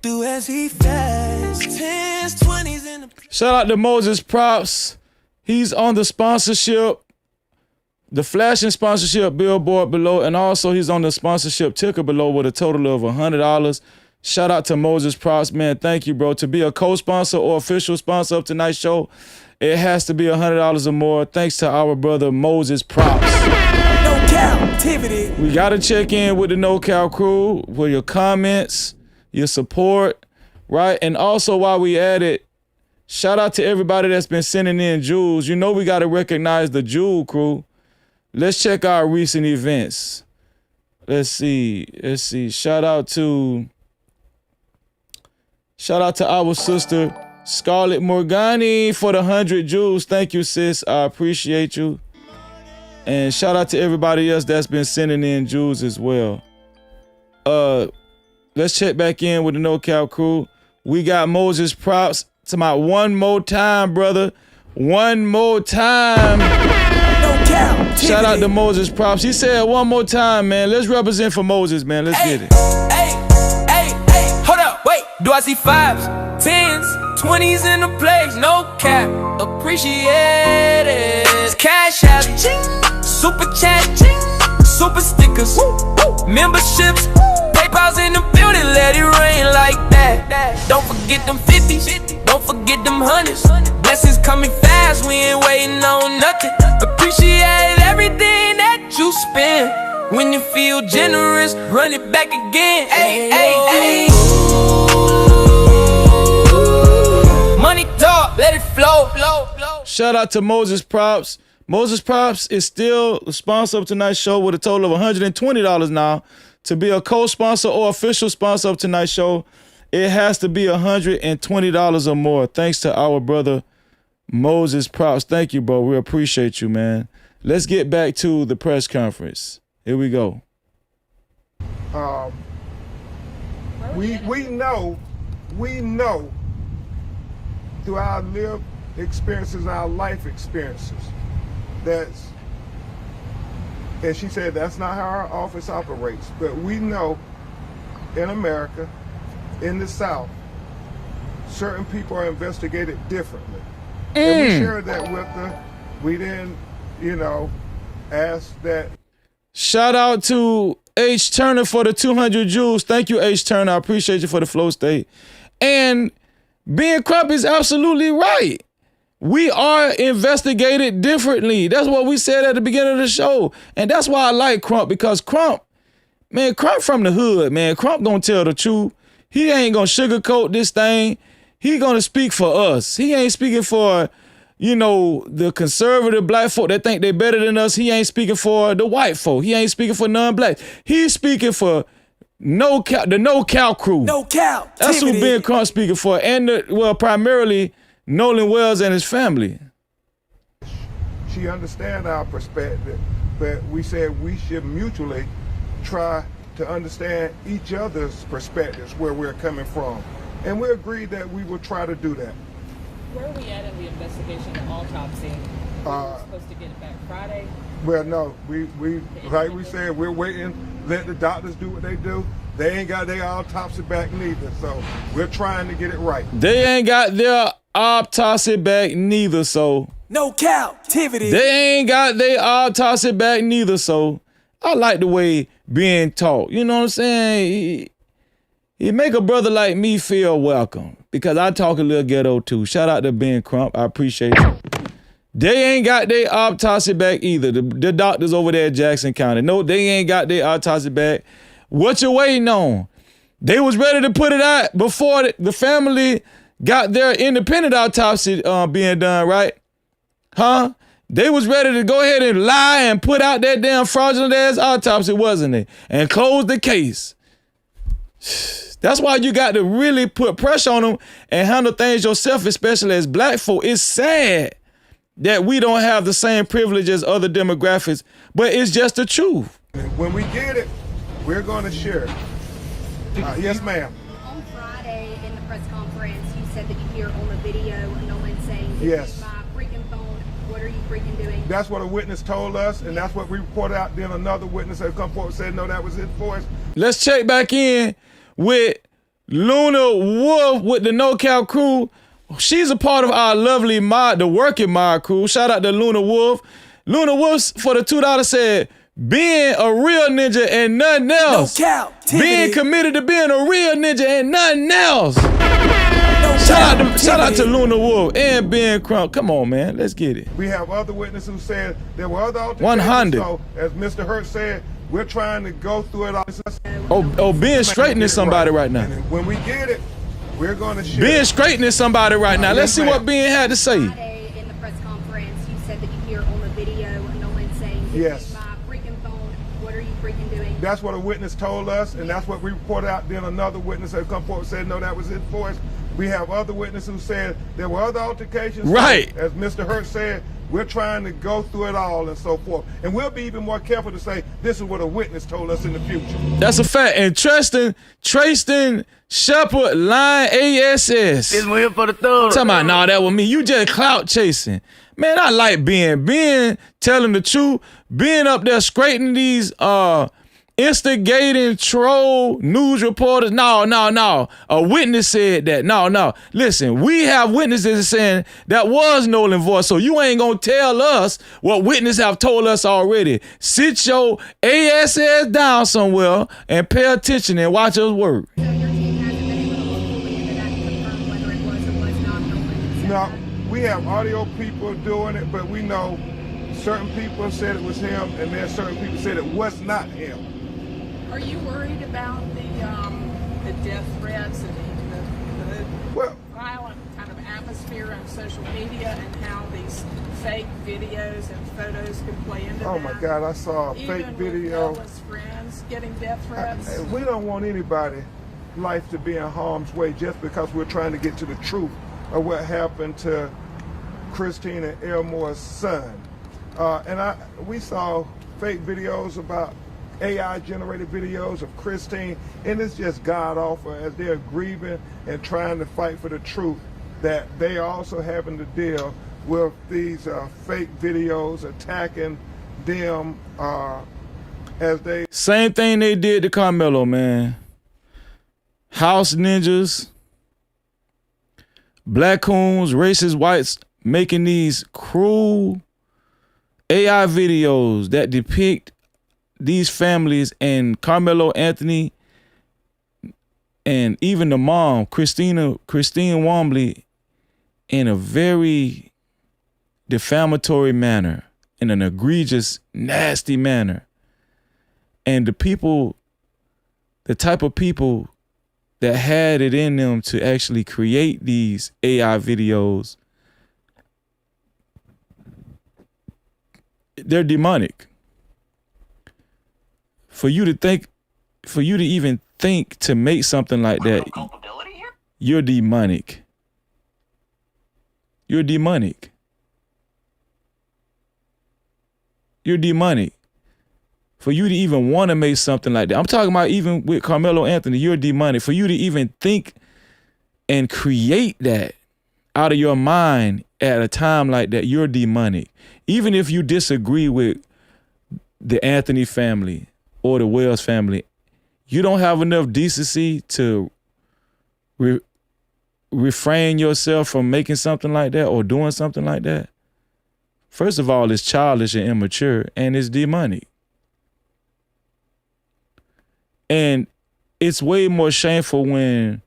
Do as he fast. 10s, 20s in the. Shout out to Moses Props. He's on the sponsorship, the flashing sponsorship billboard below, and also he's on the sponsorship ticker below with a total of $100. Shout out to Moses Props, man. Thank you, bro. To be a co-sponsor or official sponsor of tonight's show, it has to be $100 or more. Thanks to our brother Moses Props. No Cap-tivity. We gotta check in with the No Cap crew for your comments, your support, right? And also while we at it, shout out to everybody that's been sending in jewels. You know we got to recognize the jewel crew. Let's check our recent events. Let's see. Shout out to our sister Scarlett Morgani for the 100 jewels. Thank you, sis. I appreciate you. And shout out to everybody else that's been sending in jewels as well. Let's check back in with the No Cap crew. We got Moses Props. To my one more time, brother. One more time. No cap. Shout out to Moses Props. He said one more time, man. Let's represent for Moses, man. Let's get it. Hey, hold up, wait. Do I see 5s, 10s, 20s in the place? No cap. Appreciate it. Cash app. Super chat. Super stickers. Memberships. PayPal's in the building. Let it rain like that. Don't forget them 50s. Don't forget them 100s. Blessings coming fast, we ain't waiting on nothing. Appreciate everything that you spend. When you feel generous, run it back again. Ay. Money talk, let it flow. Shout out to Moses Props. Moses Props is still the sponsor of tonight's show with a total of $120 now. To be a co-sponsor or official sponsor of tonight's show, it has to be $120 or more. Thanks to our brother Moses Props. Thank you, bro. We appreciate you, man. Let's get back to the press conference. Here we go. We know through our lived experiences, our life experiences, and she said that's not how our office operates, but we know in America, in the South, certain people are investigated differently. And we shared that with her. We didn't, ask that. Shout out to H. Turner for the 200 jewels. Thank you, H. Turner. I appreciate you for the flow state. And being Crump is absolutely right. We are investigated differently. That's what we said at the beginning of the show. And that's why I like Crump, because Crump from the hood, man. Crump gonna tell the truth. He ain't gonna sugarcoat this thing. He gonna speak for us. He ain't speaking for, the conservative black folk that think they better than us. He ain't speaking for the white folk. He ain't speaking for non-black. He's speaking for the No Cap crew. No cap. That's who Ben Crump speaking for. And primarily Nolan Wells and his family. She understands our perspective, but we said we should mutually try to understand each other's perspectives, where we're coming from. And we agreed that we will try to do that. Where are we at in the investigation, the autopsy? We were supposed to get it back Friday. Well, no, we like we said, we're waiting, let the doctors do what they do. They ain't got their autopsy back neither, so we're trying to get it right. They ain't got their autopsy back neither, so. No Cap-tivity. They ain't got their autopsy back neither, so. I like the way being taught. You know what I'm saying? He make a brother like me feel welcome because I talk a little ghetto too. Shout out to Ben Crump. I appreciate you. They ain't got their autopsy back either. The doctors over there in Jackson County. No, they ain't got their autopsy back. What you waiting on? They was ready to put it out before the family got their independent autopsy being done, right? Huh? They was ready to go ahead and lie and put out that damn fraudulent ass autopsy, wasn't it? And close the case. That's why you got to really put pressure on them and handle things yourself, especially as black folk. It's sad that we don't have the same privilege as other demographics, but it's just the truth. When we get it, we're going to share it. Yes, ma'am. On Friday in the press conference, you said that you hear on the video Nolan saying, yes, my freaking phone, what are you freaking doing? That's what a witness told us, and that's what we reported out. Then another witness had come forward and said, no, that was his voice. Let's check back in with Luna Wolf with the No Cap crew. She's a part of our lovely mod, the Working Mod crew. Shout out to Luna Wolf. Luna Wolf for the $2 said, being a real ninja and nothing else. No Cap-tivity. Being committed to being a real ninja and nothing else. Shout out to Luna Wolf and Ben Crump. Come on, man. Let's get it. We have other witnesses who said there were other altercations. 100. So, as Mr. Hurt said, we're trying to go through it all. Oh, Ben straightening somebody right now. And when we get it, we're going to share. Ben straightening somebody right now. Let's see what Ben had to say. Friday in the press conference, you said that you hear on the video Nolan saying, yes, my freaking phone, what are you freaking doing? That's what a witness told us, and that's what we reported out. Then another witness had come forward and said, no, that was his voice. We have other witnesses who said there were other altercations. Right. So, as Mr. Hurt said, we're trying to go through it all and so forth. And we'll be even more careful to say this is what a witness told us in the future. That's a fact. And Tristan Shepard, line ASS. This one here for the third. Talking about, nah, that was me. You just clout chasing. Man, I like being telling the truth, being up there scraping these instigating troll news reporters. No. A witness said that. No. Listen, we have witnesses saying that was Nolan voice, so you ain't gonna tell us what witnesses have told us already. Sit your ass down somewhere and pay attention and watch us work. So your team hasn't been able to look fully into that and confirm whether it was or was not Nolan? No, we have audio people doing it, but we know certain people said it was him, and then certain people said it was not him. Are you worried about the death threats and the violent kind of atmosphere on social media and how these fake videos and photos can play into that? Oh my God, I saw a fake video. With Ella's friends getting death threats. We don't want anybody's life to be in harm's way just because we're trying to get to the truth of what happened to Christine and Elmore's son. We saw fake videos about AI-generated videos of Christine, and it's just god-awful as they're grieving and trying to fight for the truth that they are also having to deal with these fake videos attacking them as they... Same thing they did to Carmelo, man. House ninjas, black coons, racist whites making these cruel AI videos that depict these families and Carmelo Anthony and even the mom, Christine Wombley, in a very defamatory manner, in an egregious, nasty manner. And the type of people that had it in them to actually create these AI videos, they're demonic. For you to even think to make something like that, you're demonic. You're demonic. You're demonic. For you to even want to make something like that. I'm talking about even with Carmelo Anthony, you're demonic. For you to even think and create that out of your mind at a time like that, you're demonic. Even if you disagree with the Anthony family or the Wells family, you don't have enough decency to refrain yourself from making something like that or doing something like that. First of all, it's childish and immature, and it's demonic. And it's way more shameful when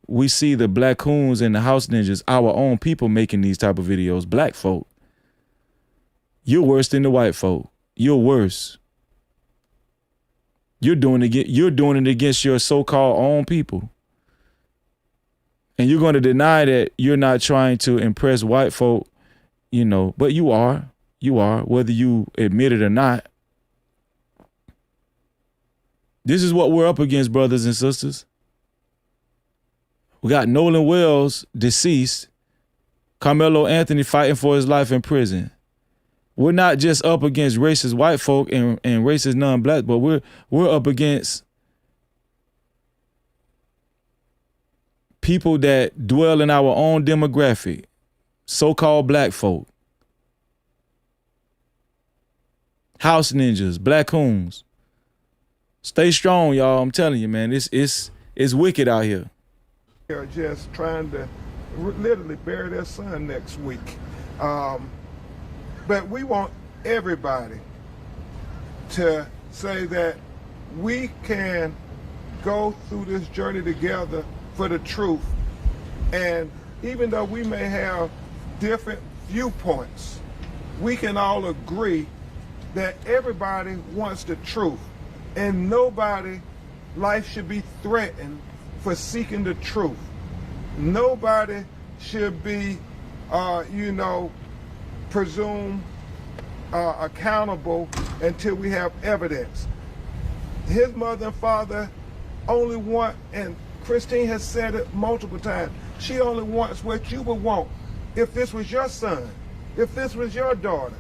we see the black coons and the house ninjas, our own people, making these type of videos. Black folk. You're worse than the white folk. You're worse. You're doing it against your so-called own people. And you're going to deny that you're not trying to impress white folk, you know, but you are. You are, whether you admit it or not. This is what we're up against, brothers and sisters. We got Nolan Wells, deceased. Carmelo Anthony fighting for his life in prison. We're not just up against racist white folk and racist non-black, but we're up against people that dwell in our own demographic, so-called black folk. House ninjas, black coons. Stay strong, y'all. I'm telling you, man. It's wicked out here. They're just trying to literally bury their son next week. But we want everybody to say that we can go through this journey together for the truth. And even though we may have different viewpoints, we can all agree that everybody wants the truth. And nobody, life should be threatened for seeking the truth. Nobody should be, presumed accountable until we have evidence. His mother and father only want, and Christine has said it multiple times, she only wants what you would want. If this was your son, if this was your daughter,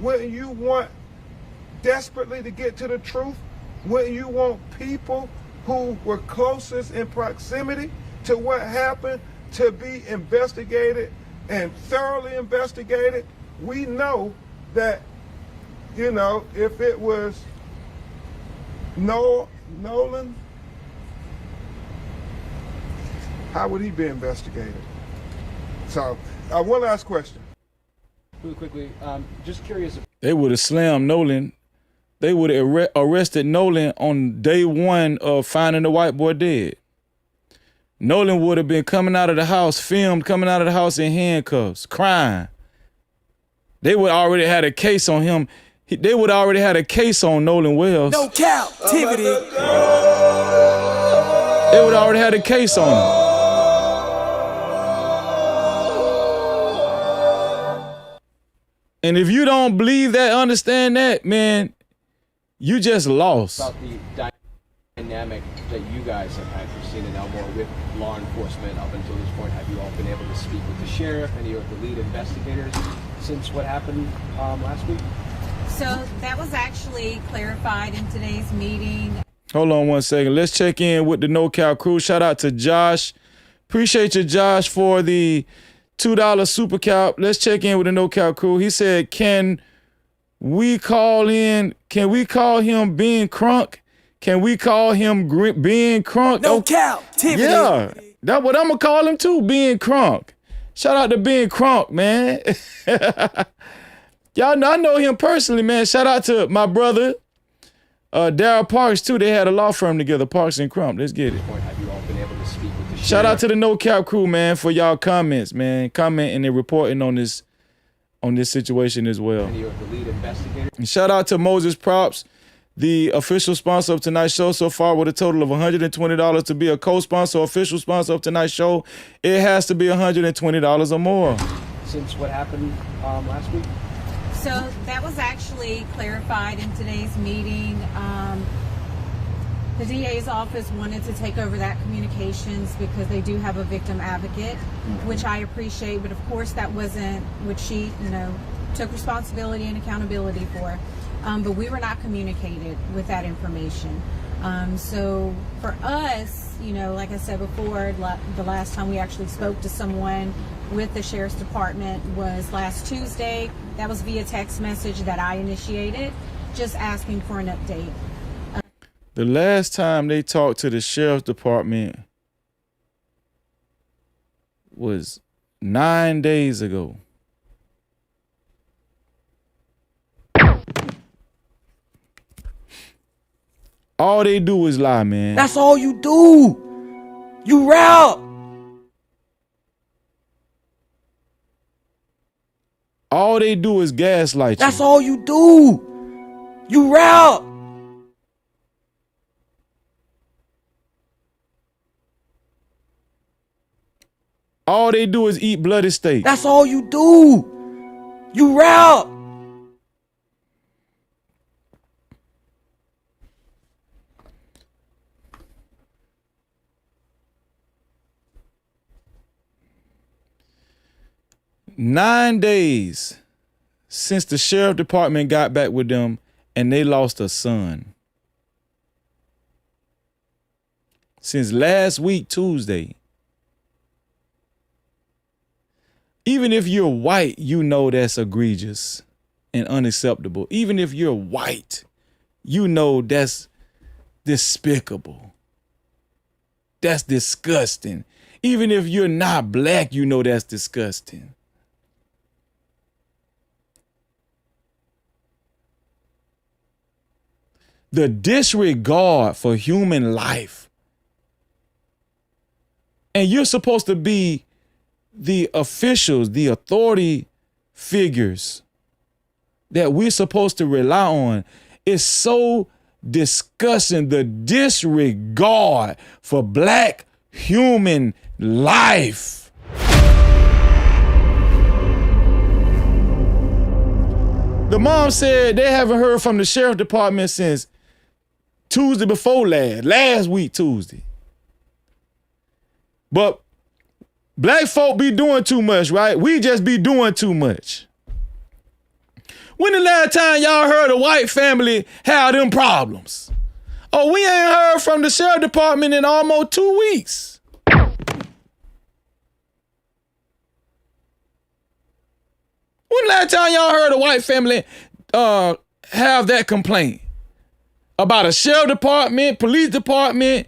wouldn't you want desperately to get to the truth? Wouldn't you want people who were closest in proximity to what happened to be investigated and thoroughly investigated? We know that, if it was Nolan, how would he be investigated? So, one last question. Really quickly, just curious. They would have slammed Nolan. They would have arrested Nolan on day one of finding the white boy dead. Nolan would have been coming out of the house, filmed coming out of the house in handcuffs, crying. They would already had a case on him. They would already had a case on Nolan Wells. No Cap-tivity. They would already had a case on him. And if you don't believe that, understand that, man, you just lost. About the dynamic that you guys have had, Christine and Elmore, with law enforcement up until this point. Have you all been able to speak with the sheriff, any of the lead investigators, since what happened last week? So that was actually clarified in today's meeting. Hold on one second. Let's check in with the No Cap crew. Shout out to Josh. Appreciate you, Josh, for the $2 super cap. Let's check in with the No Cap crew. He said, can we call him being crunk? Can we call him being crunk? No Cap-tivity. Yeah, that's what I'm going to call him too, being crunk. Shout out to being crunk, man. Y'all know, I know him personally, man. Shout out to my brother, Darryl Parks, too. They had a law firm together, Parks and Crump. Let's get it. Have you all been able to speak with the sheriff? Shout out to the No Cap crew, man, for y'all comments, man. Commenting and reporting on this situation as well. Any of the lead investigators? And shout out to Moses Props, the official sponsor of tonight's show so far, with a total of $120 to be a co-sponsor, official sponsor of tonight's show. It has to be $120 or more. Since what happened last week? So that was actually clarified in today's meeting. The DA's office wanted to take over that communications because they do have a victim advocate, which I appreciate, but of course that wasn't what she, took responsibility and accountability for. But we were not communicated with that information. So for us, like I said before, the last time we actually spoke to someone with the Sheriff's Department was last Tuesday. That was via text message that I initiated, just asking for an update. The last time they talked to the Sheriff's Department was 9 days ago. All they do is lie, man. That's all you do. You rap. All they do is gaslight you. That's all you do. You rap. All they do is eat bloody steak. That's all you do. You rap. Nine days since the sheriff department got back with them and they lost a son. Since last week, Tuesday. Even if you're white, you know that's egregious and unacceptable. Even if you're white, you know that's despicable. That's disgusting. Even if you're not black, you know that's disgusting. The disregard for human life. And you're supposed to be the officials, the authority figures that we're supposed to rely on. Is so disgusting. The disregard for black human life. The mom said they haven't heard from the sheriff department since Tuesday before last week Tuesday. But black folk be doing too much, right? We just be doing too much. When the last time y'all heard a white family have them problems? Oh, we ain't heard from the sheriff department in almost 2 weeks. When the last time y'all heard a white family have that complaint about a sheriff department, police department?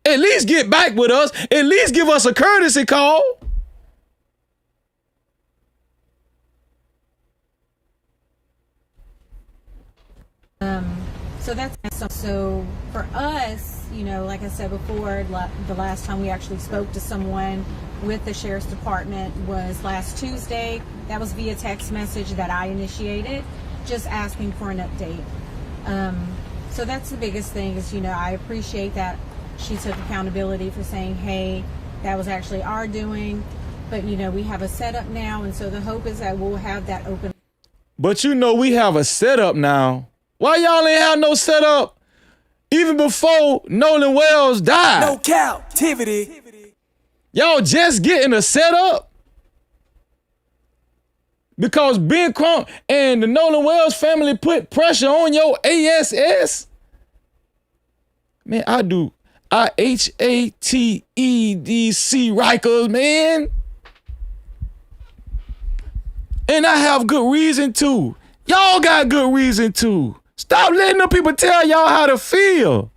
At least get back with us. At least give us a courtesy call. So for us, you know, like I said before, the last time we actually spoke to someone with the sheriff's department was last Tuesday. That was via text message that I initiated, just asking for an update. So that's the biggest thing is, you know, I appreciate that she took accountability for saying, hey, that was actually our doing. But, you know, we have a setup now. And so the hope is that we'll have that open. But you know, we have a setup now. Why y'all ain't have no setup even before Nolan Wells died? No Cap-tivity. Y'all just getting a setup? Because Ben Crump and the Nolan Wells family put pressure on your ASS? Man, I HATEDC Rikers, man. And I have good reason to. Y'all got good reason to. Stop letting them people tell y'all how to feel.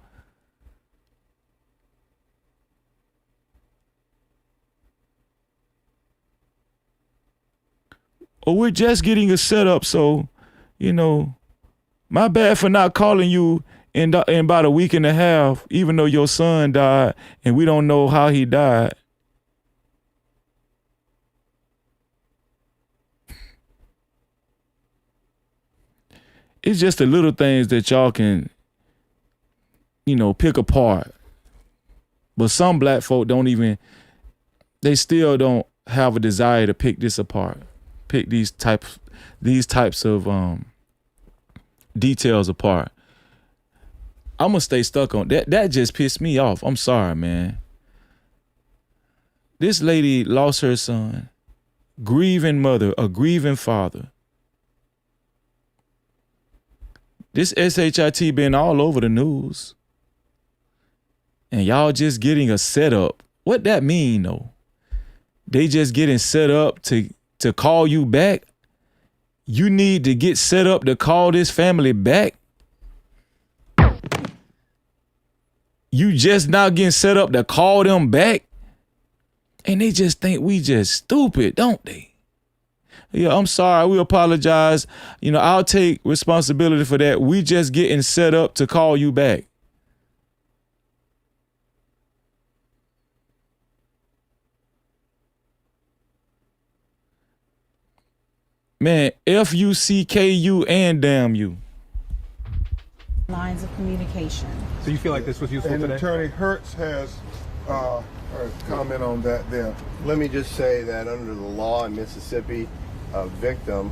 Or we're just getting a setup, so, you know, my bad for not calling you in about a week and a half, even though your son died and we don't know how he died. It's just the little things that y'all can, you know, pick apart. But some black folk they still don't have a desire to pick this apart. Pick these types of details apart. I'm gonna stay stuck on that. That just pissed me off. I'm sorry, man. This lady lost her son, grieving mother, a grieving father. This SHIT been all over the news. And y'all just getting a setup. What that mean though? They just getting set up to call you back? You need to get set up to call this family back? You just now getting set up to call them back? And they just think we just stupid, don't they? Yeah, I'm sorry. We apologize. You know, I'll take responsibility for that. We just getting set up to call you back. Man, F-U-C-K-U and damn you. Lines of communication. So you feel like this was useful And today? Attorney Hertz has a comment on that there. Let me just say that under the law in Mississippi, a victim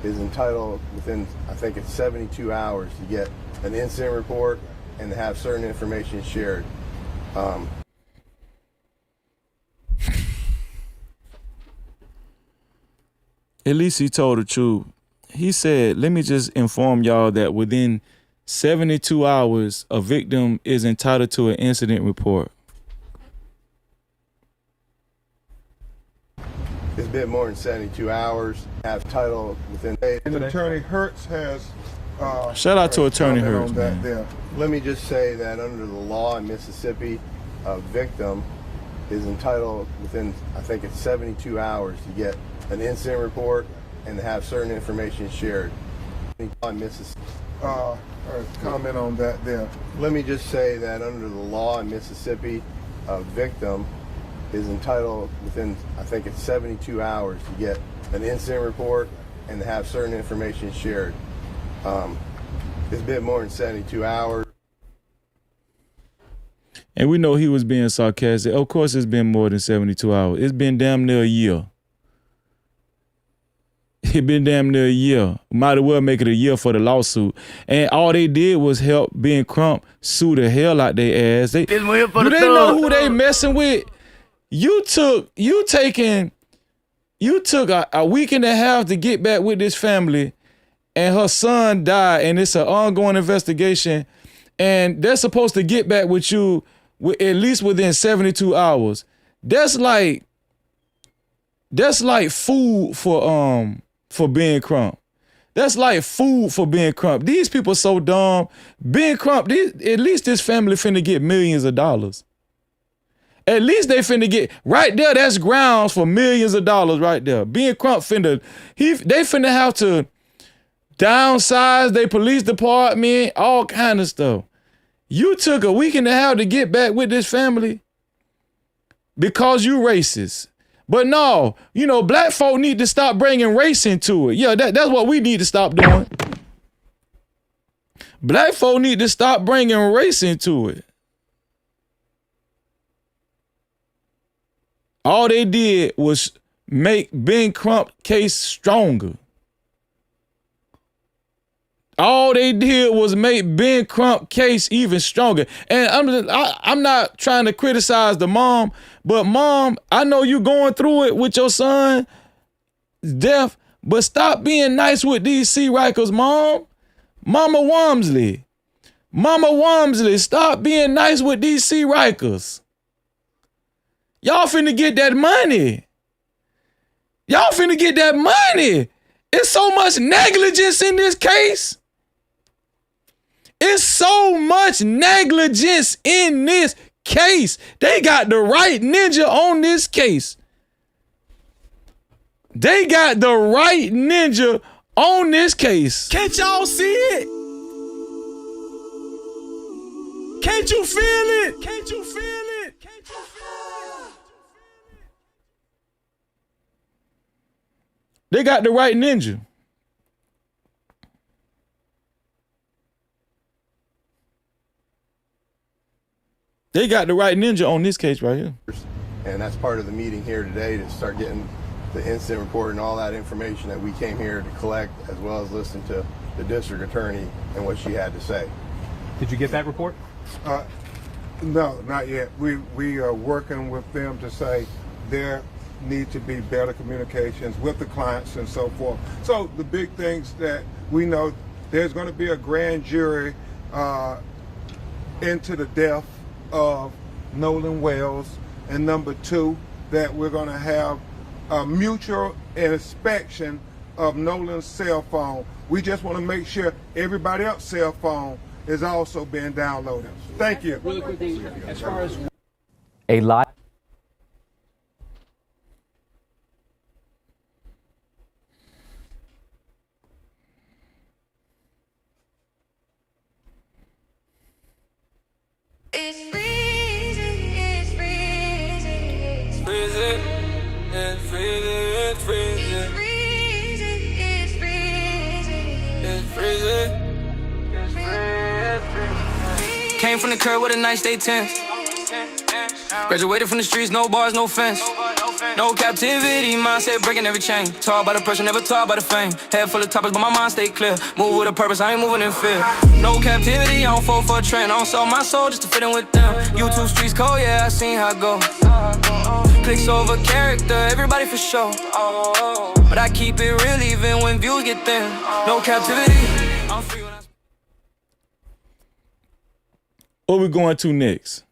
is entitled within, I think it's 72 hours to get an incident report and to have certain information shared. At least he told the truth. He said, let me just inform y'all that within 72 hours, a victim is entitled to an incident report. It's been more than 72 hours. Have title within. And Attorney Hertz has shout out to Attorney comment Hertz, on that man. there. Let me just say that under the law in Mississippi, a victim is entitled within, I think it's 72 hours to get an incident report and to have certain information shared. On Mississippi. Comment on that there. Let me just say that under the law in Mississippi, a victim is entitled within, I think it's 72 hours to get an incident report and to have certain information shared. It's been more than 72 hours. And we know he was being sarcastic. Of course, it's been more than 72 hours. It's been damn near a year. It been damn near a year. Might as well make it a year for the lawsuit. And all they did was help Ben Crump sue the hell out their ass. Do they know who they messing with? You took a week and a half to get back with this family, and her son died, and it's an ongoing investigation, and they're supposed to get back with you at least within 72 hours. That's like food for Ben Crump. That's like food for Ben Crump. These people so dumb. Ben Crump, at least this family finna get millions of dollars. At least they finna get, right there, that's grounds for millions of dollars right there. Ben Crump they finna have to downsize their police department, all kind of stuff. You took a week and a half to get back with this family because you racist. But no, you know, black folk need to stop bringing race into it. Yeah, that's what we need to stop doing. Black folk need to stop bringing race into it. All they did was make Ben Crump case stronger. All they did was make Ben Crump case even stronger. And I'm not trying to criticize the mom, but mom, I know you going through it with your son's death, but stop being nice with these C. Rikers, mom. Mama Walmsley, stop being nice with these C. Rikers. Y'all finna get that money. It's so much negligence in this case. It's so much negligence in this case. They got the right ninja on this case. Can't y'all see it? Can't you feel it? They got the right ninja. They got the right ninja on this case right here. And that's part of the meeting here today, to start getting the incident report and all that information that we came here to collect, as well as listen to the district attorney and what she had to say. Did you get that report? No, not yet. We are working with them to say there need to be better communications with the clients and so forth. So the big things that we know, there's going to be a grand jury into the death of Nolan Wells, and number two, that we're going to have a mutual inspection of Nolan's cell phone. We just want to make sure everybody else's cell phone is also being downloaded. Thank you. Really quickly, as far as a lot. Came from the curb with a nice day 10. Graduated from the streets, no bars, no fence. No captivity, mindset breaking every chain. Taught by the pressure, never taught by the fame. Head full of topics, but my mind stay clear. Move with a purpose, I ain't moving in fear. No captivity, I don't fall for a trend. I don't sell my soul just to fit in with them. YouTube streets cold, yeah, I seen how it go. Clicks over character, everybody for sure. But I keep it real even when views get thin. No captivity, I'm free when I... What we going to next?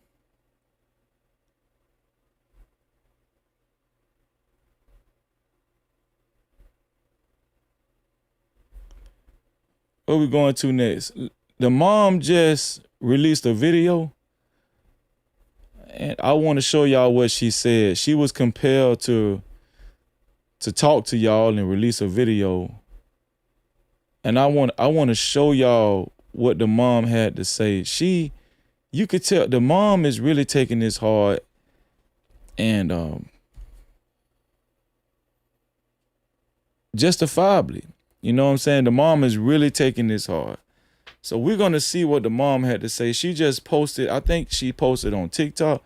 What we going to next? The mom just released a video, and I want to show y'all what she said. She was compelled to talk to y'all and release a video, and I want to show y'all what the mom had to say. You could tell the mom is really taking this hard, and justifiably. You know what I'm saying? The mom is really taking this hard. So we're going to see what the mom had to say. She just posted, I think she posted on TikTok.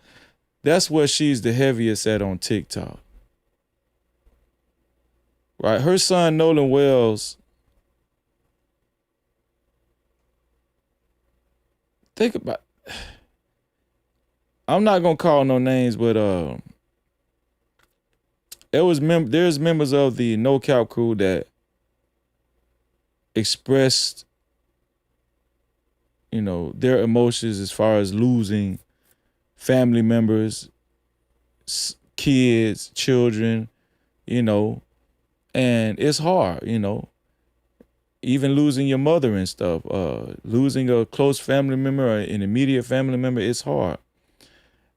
That's where she's the heaviest at, on TikTok. Right? Her son, Nolan Wells, think about, I'm not going to call no names, but there's members of the No Cap crew that expressed, their emotions as far as losing family members, kids, children, and it's hard, even losing your mother and stuff, losing a close family member or an immediate family member, it's hard.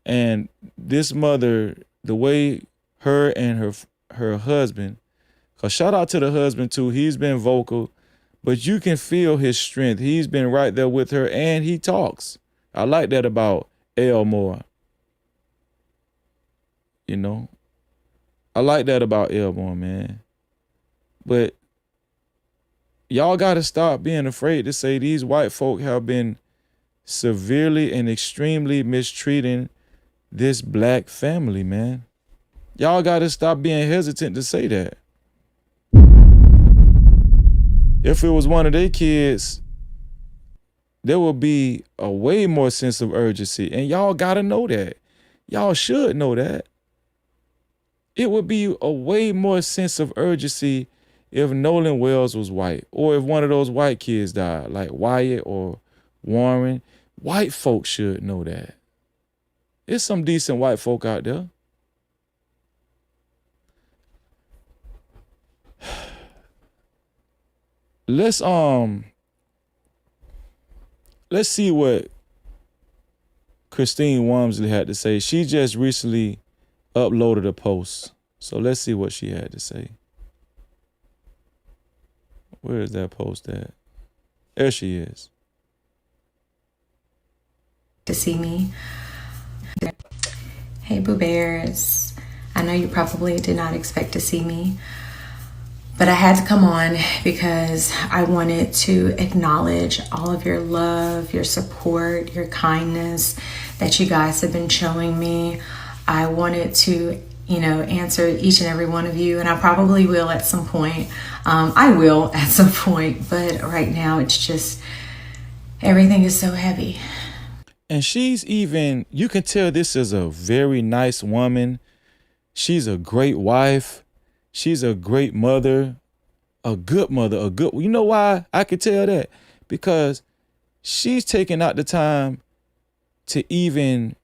And this mother, the way her and her husband, because shout out to the husband too, he's been vocal, but you can feel his strength. He's been right there with her, and he talks. I like that about Elmore. I like that about Elmore, man. But y'all got to stop being afraid to say these white folk have been severely and extremely mistreating this black family, man. Y'all got to stop being hesitant to say that. If it was one of their kids, there would be a way more sense of urgency. And y'all got to know that. Y'all should know that. It would be a way more sense of urgency if Nolan Wells was white, or if one of those white kids died, like Wyatt or Warren. White folks should know that. There's some decent white folk out there. Let's see what Christine Walmsley had to say. She just recently uploaded a post. So let's see what she had to say. Where is that post at? There she is. To see me. Hey, Boo Bears. I know you probably did not expect to see me, but I had to come on because I wanted to acknowledge all of your love, your support, your kindness that you guys have been showing me. I wanted to, answer each and every one of you, and I probably will at some point. I will at some point, but right now it's just, everything is so heavy. And she's even, you can tell this is a very nice woman. She's a great wife. She's a great mother, a good mother, you know why I could tell that? Because she's taking out the time to even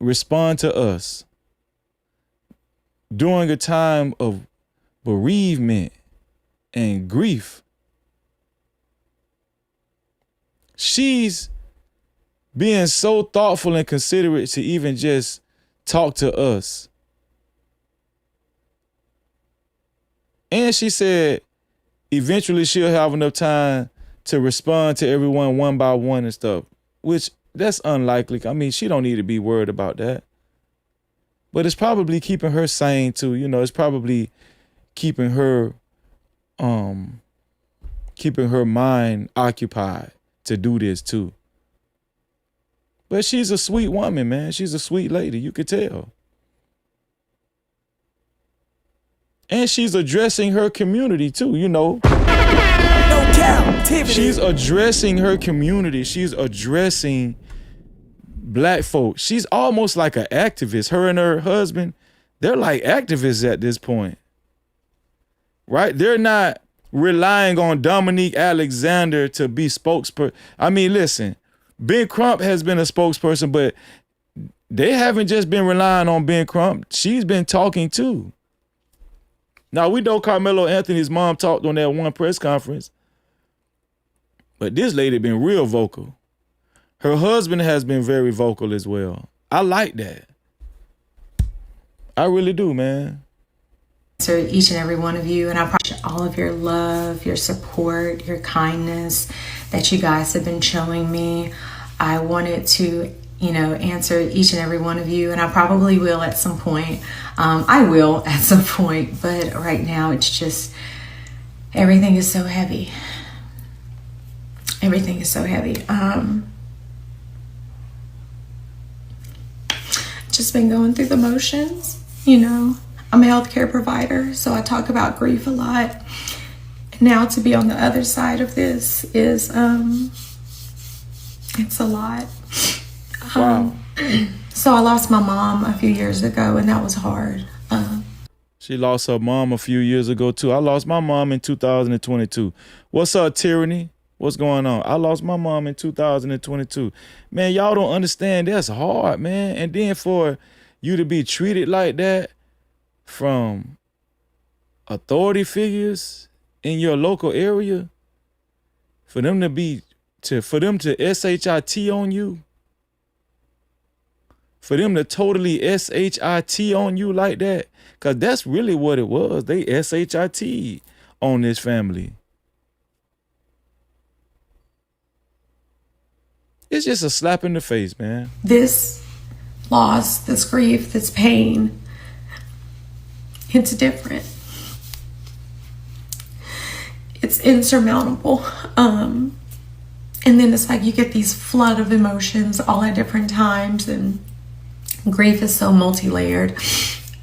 respond to us during a time of bereavement and grief. She's being so thoughtful and considerate to even just talk to us. And she said eventually she'll have enough time to respond to everyone one by one and stuff, which that's unlikely. I mean, she don't need to be worried about that. But it's probably keeping her sane too. It's probably keeping her mind occupied to do this too. But she's a sweet woman, man. She's a sweet lady. You could tell. And she's addressing her community too, you know. No Cap-tivity. She's addressing her community. She's addressing black folks. She's almost like an activist. Her and her husband, they're like activists at this point. Right? They're not relying on Dominique Alexander to be spokesperson. I mean, listen, Ben Crump has been a spokesperson, but they haven't just been relying on Ben Crump. She's been talking too. Now, we know Carmelo Anthony's mom talked on that one press conference, but this lady been real vocal. Her husband has been very vocal as well. I like that. I really do, man. To each and every one of you, and I appreciate all of your love, your support, your kindness that you guys have been showing me. I wanted to, answer each and every one of you, and I probably will at some point. I will at some point, but right now it's just, everything is so heavy. Everything is so heavy. Just been going through the motions, I'm a healthcare provider, so I talk about grief a lot. Now to be on the other side of this is, it's a lot. Wow. So I lost my mom a few years ago, and that was hard. She lost her mom a few years ago too. I lost my mom in 2022. What's up, Tyranny? What's going on? I lost my mom in 2022. Man, y'all don't understand. That's hard, man. And then for you to be treated like that from authority figures in your local area, for them to SHIT on you, for them to totally SHIT on you like that, because that's really what it was. They SHIT on this family. It's just a slap in the face, man. This loss, this grief, this pain, it's different. It's insurmountable. And then it's like you get these flood of emotions all at different times, and grief is so multi-layered.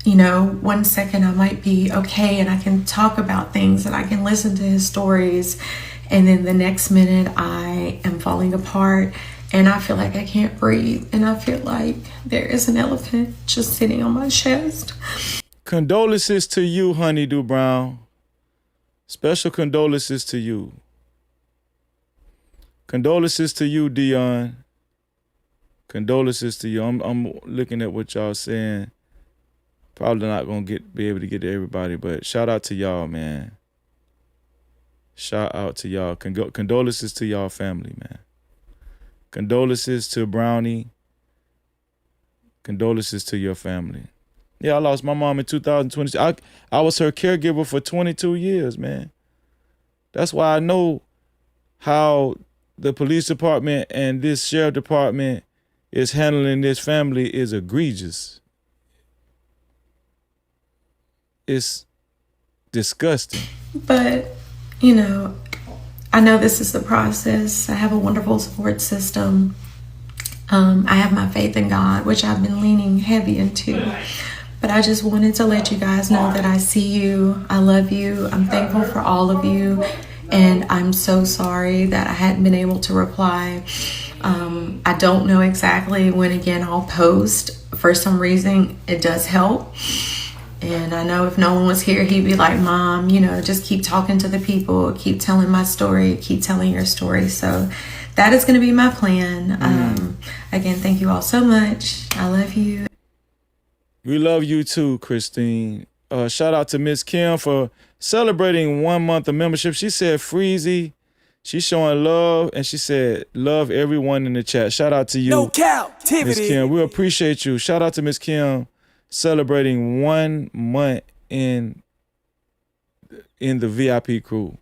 1 second I might be okay and I can talk about things and I can listen to his stories, and then the next minute I am falling apart and I feel like I can't breathe, and I feel like there is an elephant just sitting on my chest. Condolences to you, Honeydew Brown. Special condolences to you. Condolences to you, Dion. Condolences to you. I'm looking at what y'all saying. Probably not gonna be able to get to everybody, but shout out to y'all, man. Shout out to y'all. Condolences to y'all family, man. Condolences to Brownie. Condolences to your family. Yeah, I lost my mom in 2020. I was her caregiver for 22 years, man. That's why I know how the police department and this sheriff department is handling this family is egregious. It's disgusting. But, I know this is the process. I have a wonderful support system. I have my faith in God, which I've been leaning heavy into. But I just wanted to let you guys know that I see you. I love you. I'm thankful for all of you. And I'm so sorry that I hadn't been able to reply. I don't know exactly when again I'll post. For some reason, it does help. And I know if Nolan was here, he'd be like, Mom, just keep talking to the people, keep telling my story, keep telling your story. So that is going to be my plan. Again, thank you all so much. I love you. We love you too, Christine. Shout out to Miss Kim for celebrating 1 month of membership. She said, Freezy, she's showing love, and she said, love everyone in the chat. Shout out to you, No Cap-tivity. Miss Kim. We appreciate you. Shout out to Miss Kim celebrating 1 month in the VIP crew.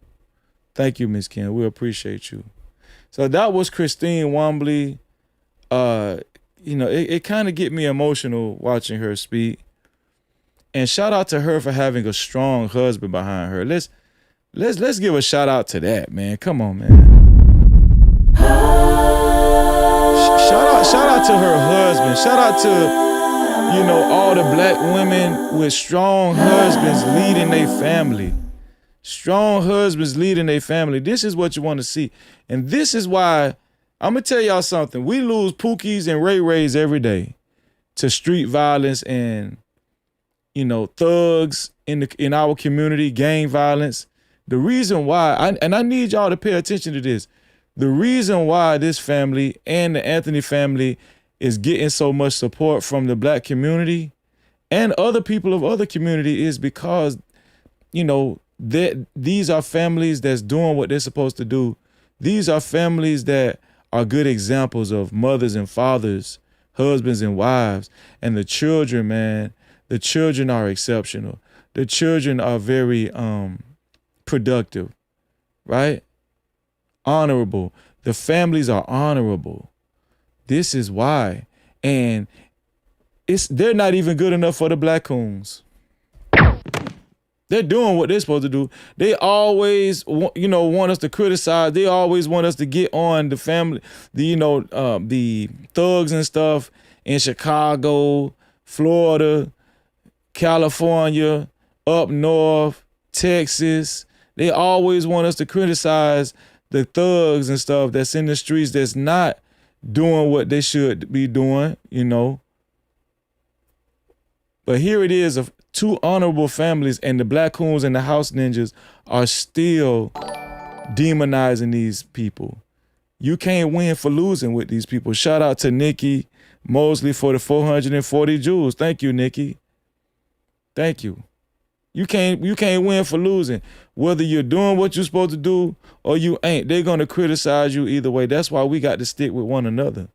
Thank you, Miss Kim. We appreciate you. So that was Christine Wombley. It kind of get me emotional watching her speak. And shout out to her for having a strong husband behind her. Let's give a shout out to that, man. Come on, man. Shout out out to her husband. Shout out to, you know, all the black women with strong husbands leading their family. Strong husbands leading their family. This is what you want to see. And this is why, I'm going to tell y'all something. We lose Pookies and Ray Rays every day to street violence and, you know, thugs in our community, gang violence. The reason why, I need y'all to pay attention to this. The reason why this family and the Anthony family is getting so much support from the black community and other people of other community is because, you know, these are families that's doing what they're supposed to do. These are families that are good examples of mothers and fathers, husbands and wives. And the children, man, the children are exceptional. The children are very productive, right? Honorable. The families are honorable. This is why. And they're not even good enough for the black coons. They're doing what they're supposed to do. They always, you know, want us to criticize. They always want us to get on the family, the thugs and stuff in Chicago, Florida, California, up north, Texas. They always want us to criticize the thugs and stuff that's in the streets that's not doing what they should be doing, you know. But here it is of two honorable families, and the black coons and the house ninjas are still demonizing these people. You can't win for losing with these people. Shout out to Nikki Mosley for the 440 jewels. Thank you, Nikki. Thank you. You can't win for losing. Whether you're doing what you're supposed to do or you ain't, they're gonna criticize you either way. That's why we got to stick with one another.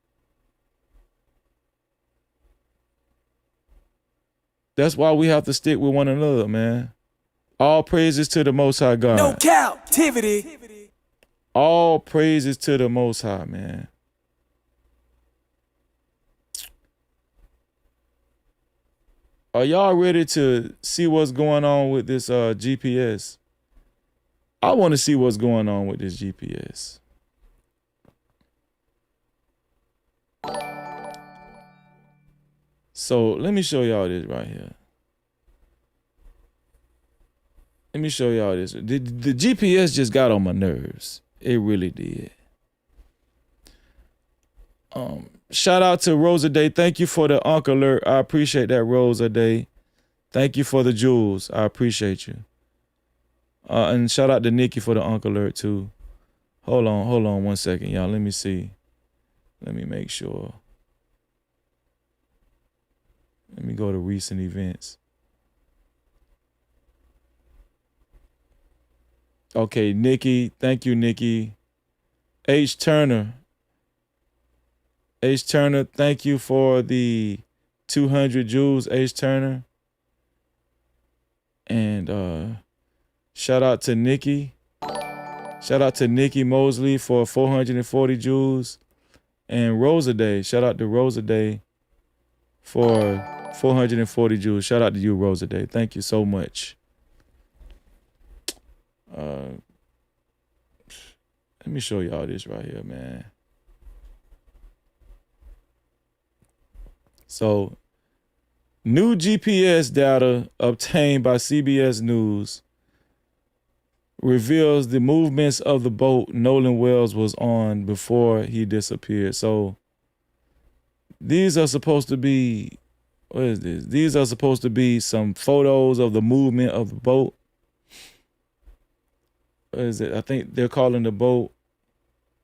That's why we have to stick with one another, man. All praises to the Most High God. No captivity. All praises to the Most High, man. Are y'all ready to see what's going on with this GPS? I want to see what's going on with this GPS. So let me show y'all this right here. Let me show y'all this. The GPS just got on my nerves. It really did. Shout out to Rosa Day. Thank you for the Uncle Alert. I appreciate that, Rosa Day. Thank you for the jewels. I appreciate you. And shout out to Nikki for the Uncle Alert too. Hold on 1 second, y'all. Let me see. Let me make sure. Let me go to recent events. Okay, Nikki. Thank you, Nikki. H. Turner, thank you for the 200 jewels, H. Turner. And shout out to Nikki. Shout out to Nikki Mosley for 440 jewels. And Rosa Day. Shout out to Rosa Day for 440 jewels. Shout out to you, Rosa Day. Thank you so much. Let me show y'all this right here, man. So, new GPS data obtained by CBS News reveals the movements of the boat Nolan Wells was on before he disappeared. So, these are supposed to be, what is this? These are supposed to be some photos of the movement of the boat. What is it? I think they're calling the boat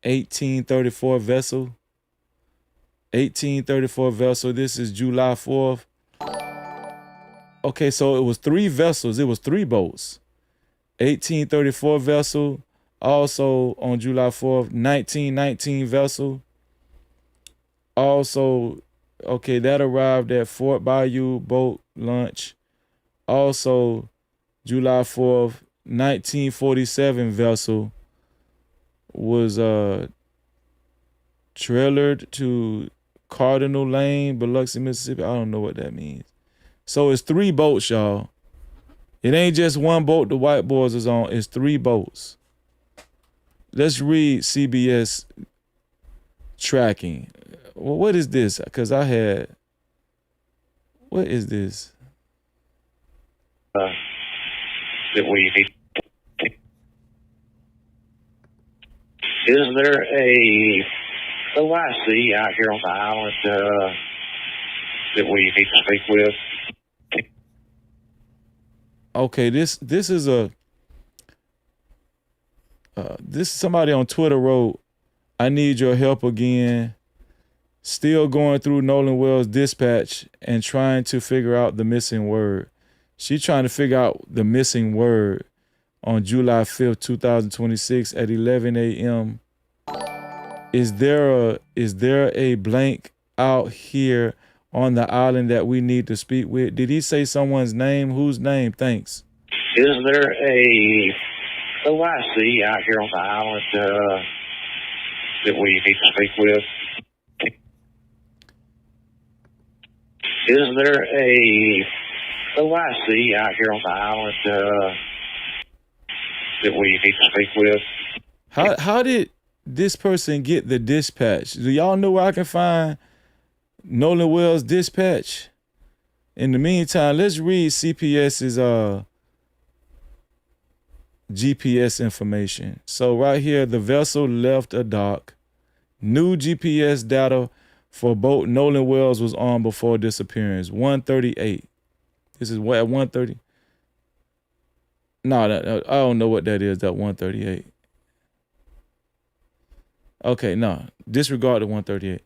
1834 vessel. 1834 vessel. This is July 4th. Okay, so it was 3 vessels. It was 3 boats. 1834 vessel. Also on July 4th, 1919 vessel. Also, okay, that arrived at Fort Bayou boat launch. Also, July 4th, 1947 vessel was trailered to Cardinal Lane, Biloxi, Mississippi. I don't know what that means. So it's 3 boats, y'all. It ain't just one boat the white boys is on. It's 3 boats. Let's read CBS tracking. what is this? Because what is this? That we need. Is there a OIC out here on the island that we need to speak with? Okay, this is somebody on Twitter wrote, "I need your help again. Still going through Nolan Wells' dispatch and trying to figure out the missing word." She's trying to figure out the missing word on July 5th, 2026 at 11 a.m. Is there a blank out here on the island that we need to speak with? Did he say someone's name? Whose name? Thanks. Is there a OIC out here on the island that we need to speak with? Is there a OIC out here on the island that we need to speak with? How did this person get the dispatch? Do y'all know where I can find Nolan Wells' dispatch? In the meantime, let's read CPS's GPS information. So right here, the vessel left a dock. New GPS data for boat Nolan Wells was on before disappearance. 1:38. This is what at 1:30. No, I don't know what that is. That 1:38. Okay, no, disregard the 1:38.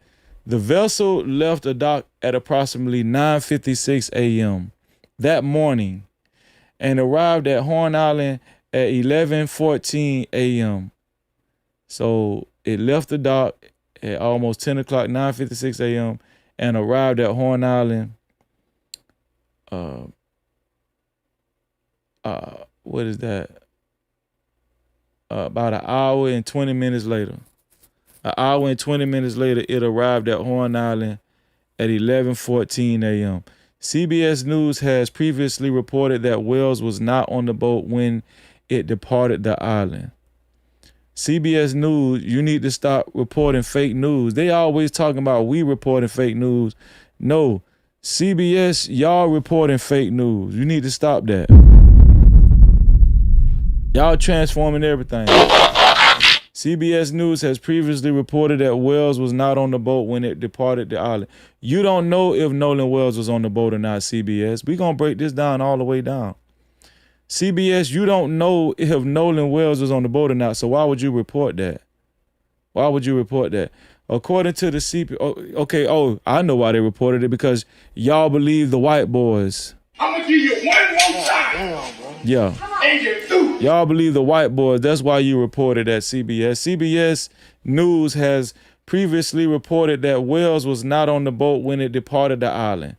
The vessel left a dock at approximately 9:56 a.m. that morning and arrived at Horn Island at 11:14 a.m. So it left the dock at almost 10 o'clock, 9:56 a.m. and arrived at Horn Island. What is that? About an hour and 20 minutes later. An hour and 20 minutes later, it arrived at Horn Island at 11:14 a.m. CBS News has previously reported that Wells was not on the boat when it departed the island. CBS News, you need to stop reporting fake news. They always talking about we reporting fake news. No, CBS, y'all reporting fake news. You need to stop that. Y'all transforming everything. CBS News has previously reported that Wells was not on the boat when it departed the island. You don't know if Nolan Wells was on the boat or not, CBS. We're going to break this down all the way down. CBS, you don't know if Nolan Wells was on the boat or not, so why would you report that? Why would you report that? According to the I know why they reported it, because y'all believe the white boys. I'm gonna give you one more time. Yeah. And you're through. Y'all believe the white boys. That's why you reported at CBS. CBS News has previously reported that Wells was not on the boat when it departed the island.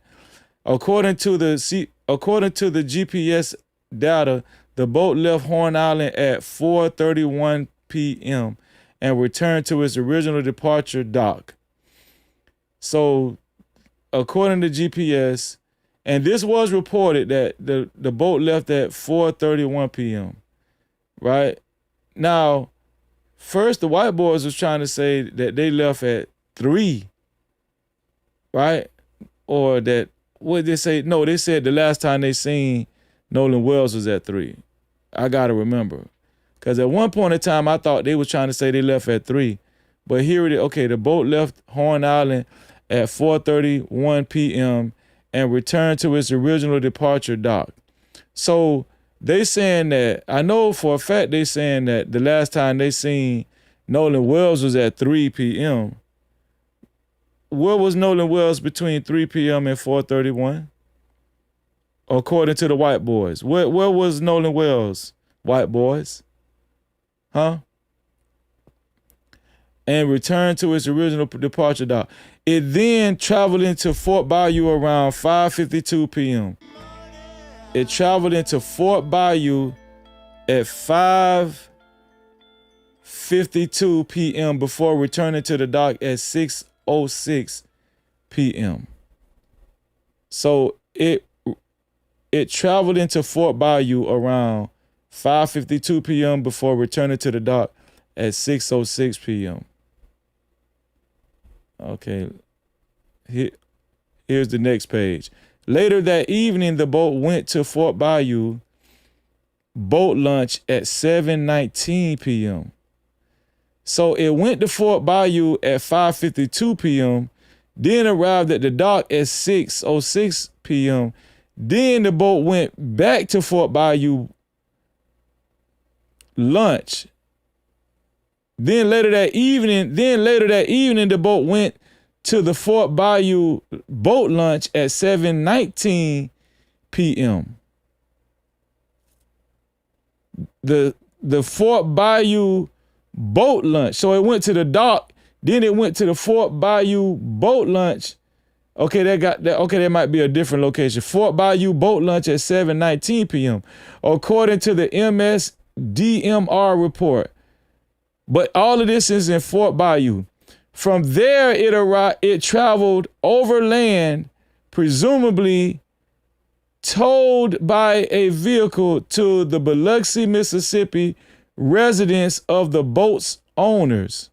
According to the GPS data, the boat left Horn Island at 4:31 p.m. and returned to its original departure dock. So, according to GPS, and this was reported that the boat left at 4:31 p.m. Right? Now, first the white boys was trying to say that they left at 3, right? Or that, what did they say? No, they said the last time they seen Nolan Wells was at 3. I got to remember. Because at one point in time, I thought they was trying to say they left at 3. But here it is. Okay, the boat left Horn Island at 4:31 p.m. and returned to its original departure dock. So they saying that, I know for a fact they saying that the last time they seen Nolan Wells was at 3 p.m. Where was Nolan Wells between 3 p.m. and 4:31? According to the white boys. Where was Nolan Wells, white boys? Huh? And returned to its original departure dock. It then traveled into Fort Bayou around 5:52 p.m. It traveled into Fort Bayou at 5:52 p.m. before returning to the dock at 6:06 p.m. So it traveled into Fort Bayou around 5:52 p.m. before returning to the dock at 6:06 p.m. Okay. Here's the next page. Later that evening, the boat went to Fort Bayou. Boat launch at 7:19 p.m. So it went to Fort Bayou at 5:52 p.m., then arrived at the dock at 6:06 p.m. Then the boat went back to Fort Bayou lunch. Then later that evening, the boat went to the Fort Bayou boat launch at 7:19 p.m. The Fort Bayou boat lunch. So it went to the dock, then it went to the Fort Bayou boat lunch. Okay, that might be a different location. Fort Bayou boat lunch at 7:19 p.m. according to the MSDMR report. But all of this is in Fort Bayou. From there, it traveled overland, presumably towed by a vehicle to the Biloxi, Mississippi residence of the boat's owners.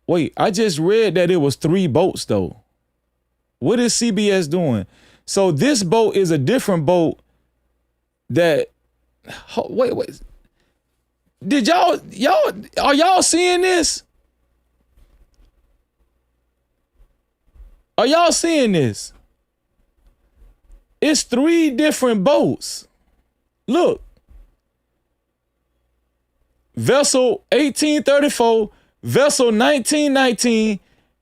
Wait, I just read that it was 3 boats though. What is CBS doing? So this boat is a different boat that, wait. Did are y'all seeing this? Are y'all seeing this? It's 3 different boats. Look. Vessel 1834, vessel 1919,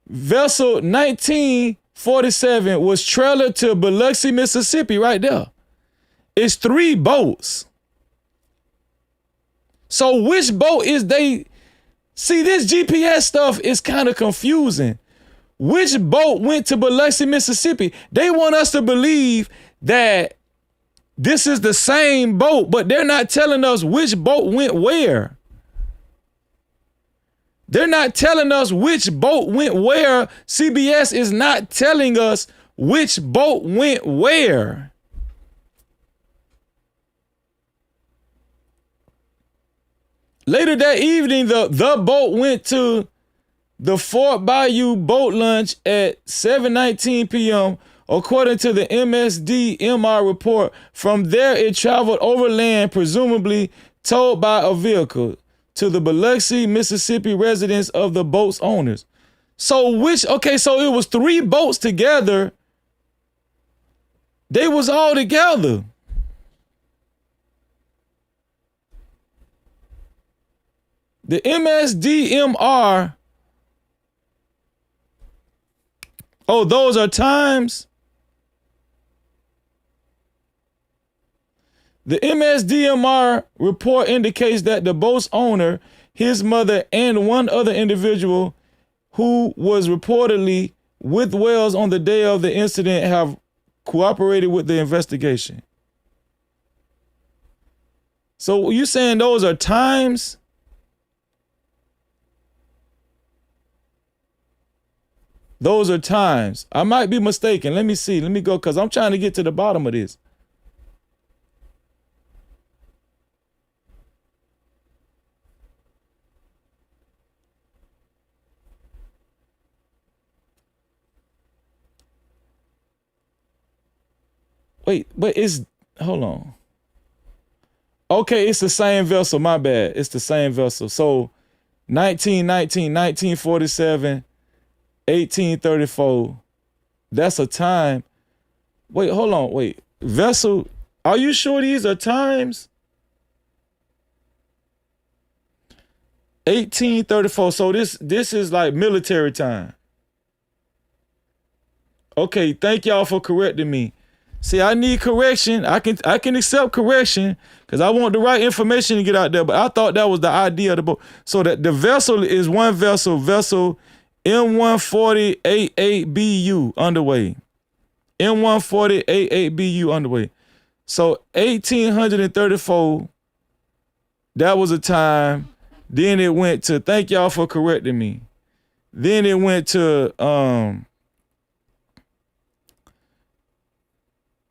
vessel 1947 was trailered to Biloxi, Mississippi right there. It's 3 boats. So which boat is they? See, this GPS stuff is kind of confusing. Which boat went to Biloxi, Mississippi? They want us to believe that this is the same boat, but they're not telling us which boat went where. They're not telling us which boat went where. CBS is not telling us which boat went where. Later that evening, the boat went to the Fort Bayou boat launch at 7:19 p.m. according to the MSDMR report. From there, it traveled overland, presumably towed by a vehicle, to the Biloxi, Mississippi residence of the boat's owners. So so it was 3 boats together. They was all together. The MSDMR, those are times. The MSDMR report indicates that the boat's owner, his mother, and one other individual who was reportedly with Wells on the day of the incident have cooperated with the investigation. So you saying those are times? Those are times. I might be mistaken. Let me see. Let me go, because I'm trying to get to the bottom of this. Wait, but hold on. Okay, it's the same vessel. My bad. It's the same vessel. So 1919, 1947, 1834. That's a time. Wait, hold on. Wait. Vessel. Are you sure these are times? 1834. So this is like military time. Okay, thank y'all for correcting me. See, I need correction. I can accept correction because I want the right information to get out there. But I thought that was the idea of the boat. So that the vessel is one vessel M140-88BU underway. M140-88BU underway. So 1834, that was a time. Then it went to, thank y'all for correcting me. Then it went to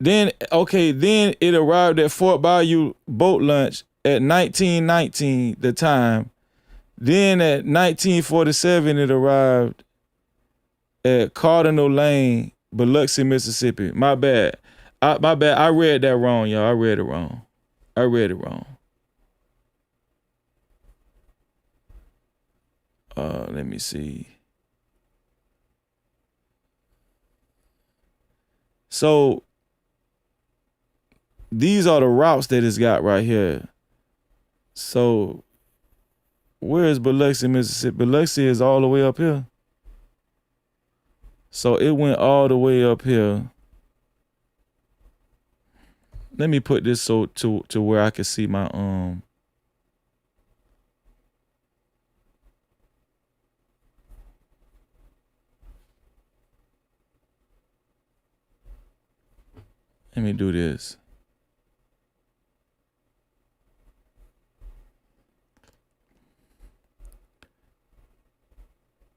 then it arrived at Fort Bayou boat launch at 1919, the time. Then at 1947, it arrived at Cardinal Lane, Biloxi, Mississippi. My bad. I read that wrong, y'all. I read it wrong. Let me see. So these are the routes that it's got right here. So where is Biloxi, Mississippi? Biloxi is all the way up here. So it went all the way up here. Let me put this so to where I can see my let me do this.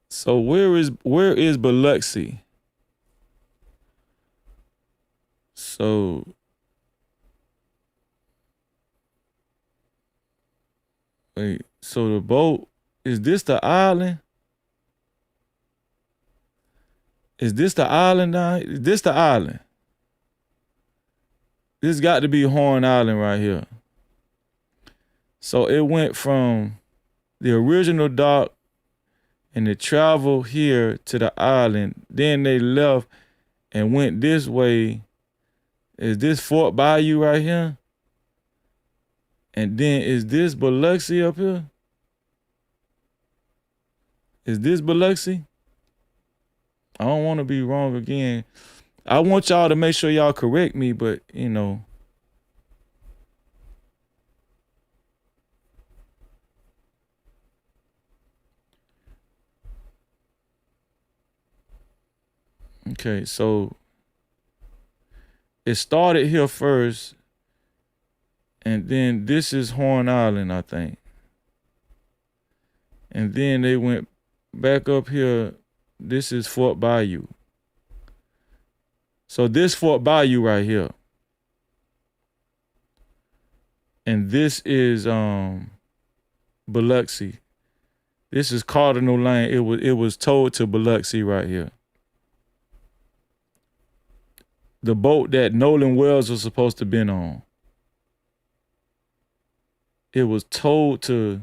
So where is Biloxi? So wait, so the boat, is this the island? Is this the island now? Is this the island? This got to be Horn Island right here. So it went from the original dock and it traveled here to the island. Then they left and went this way. Is this Fort Bayou right here? And then is this Biloxi up here? Is this Biloxi? I don't want to be wrong again. I want y'all to make sure y'all correct me, but you know. Okay, so it started here first, and then this is Horn Island, I think. And then they went back up here. This is Fort Bayou. So this Fort Bayou right here. And this is Biloxi. This is Cardinal Lane. It was towed to Biloxi right here. The boat that Nolan Wells was supposed to been on. It was towed to.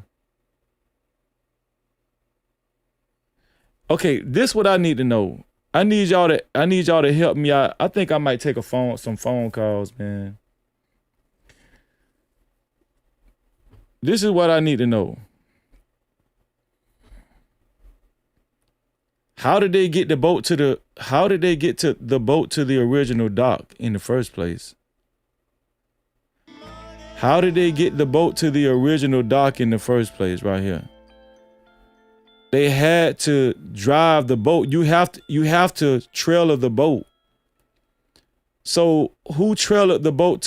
Okay, this what I need to know. I need y'all to help me out. I think I might take some phone calls, man. This is what I need to know. How did they get the boat to the original dock in the first place? How did they get the boat to the original dock in the first place right here? They had to drive the boat. You have to trailer the boat. So who trailered the boat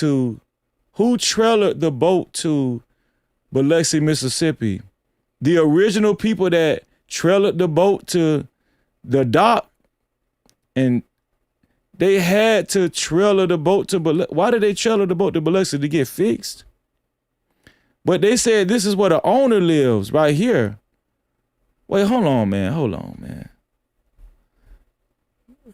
to Biloxi, Mississippi? The original people that trailered the boat to the dock, and they had to trailer the boat to Biloxi. Why did they trailer the boat to Biloxi? To get fixed? But they said this is where the owner lives, right here. Wait, hold on, man.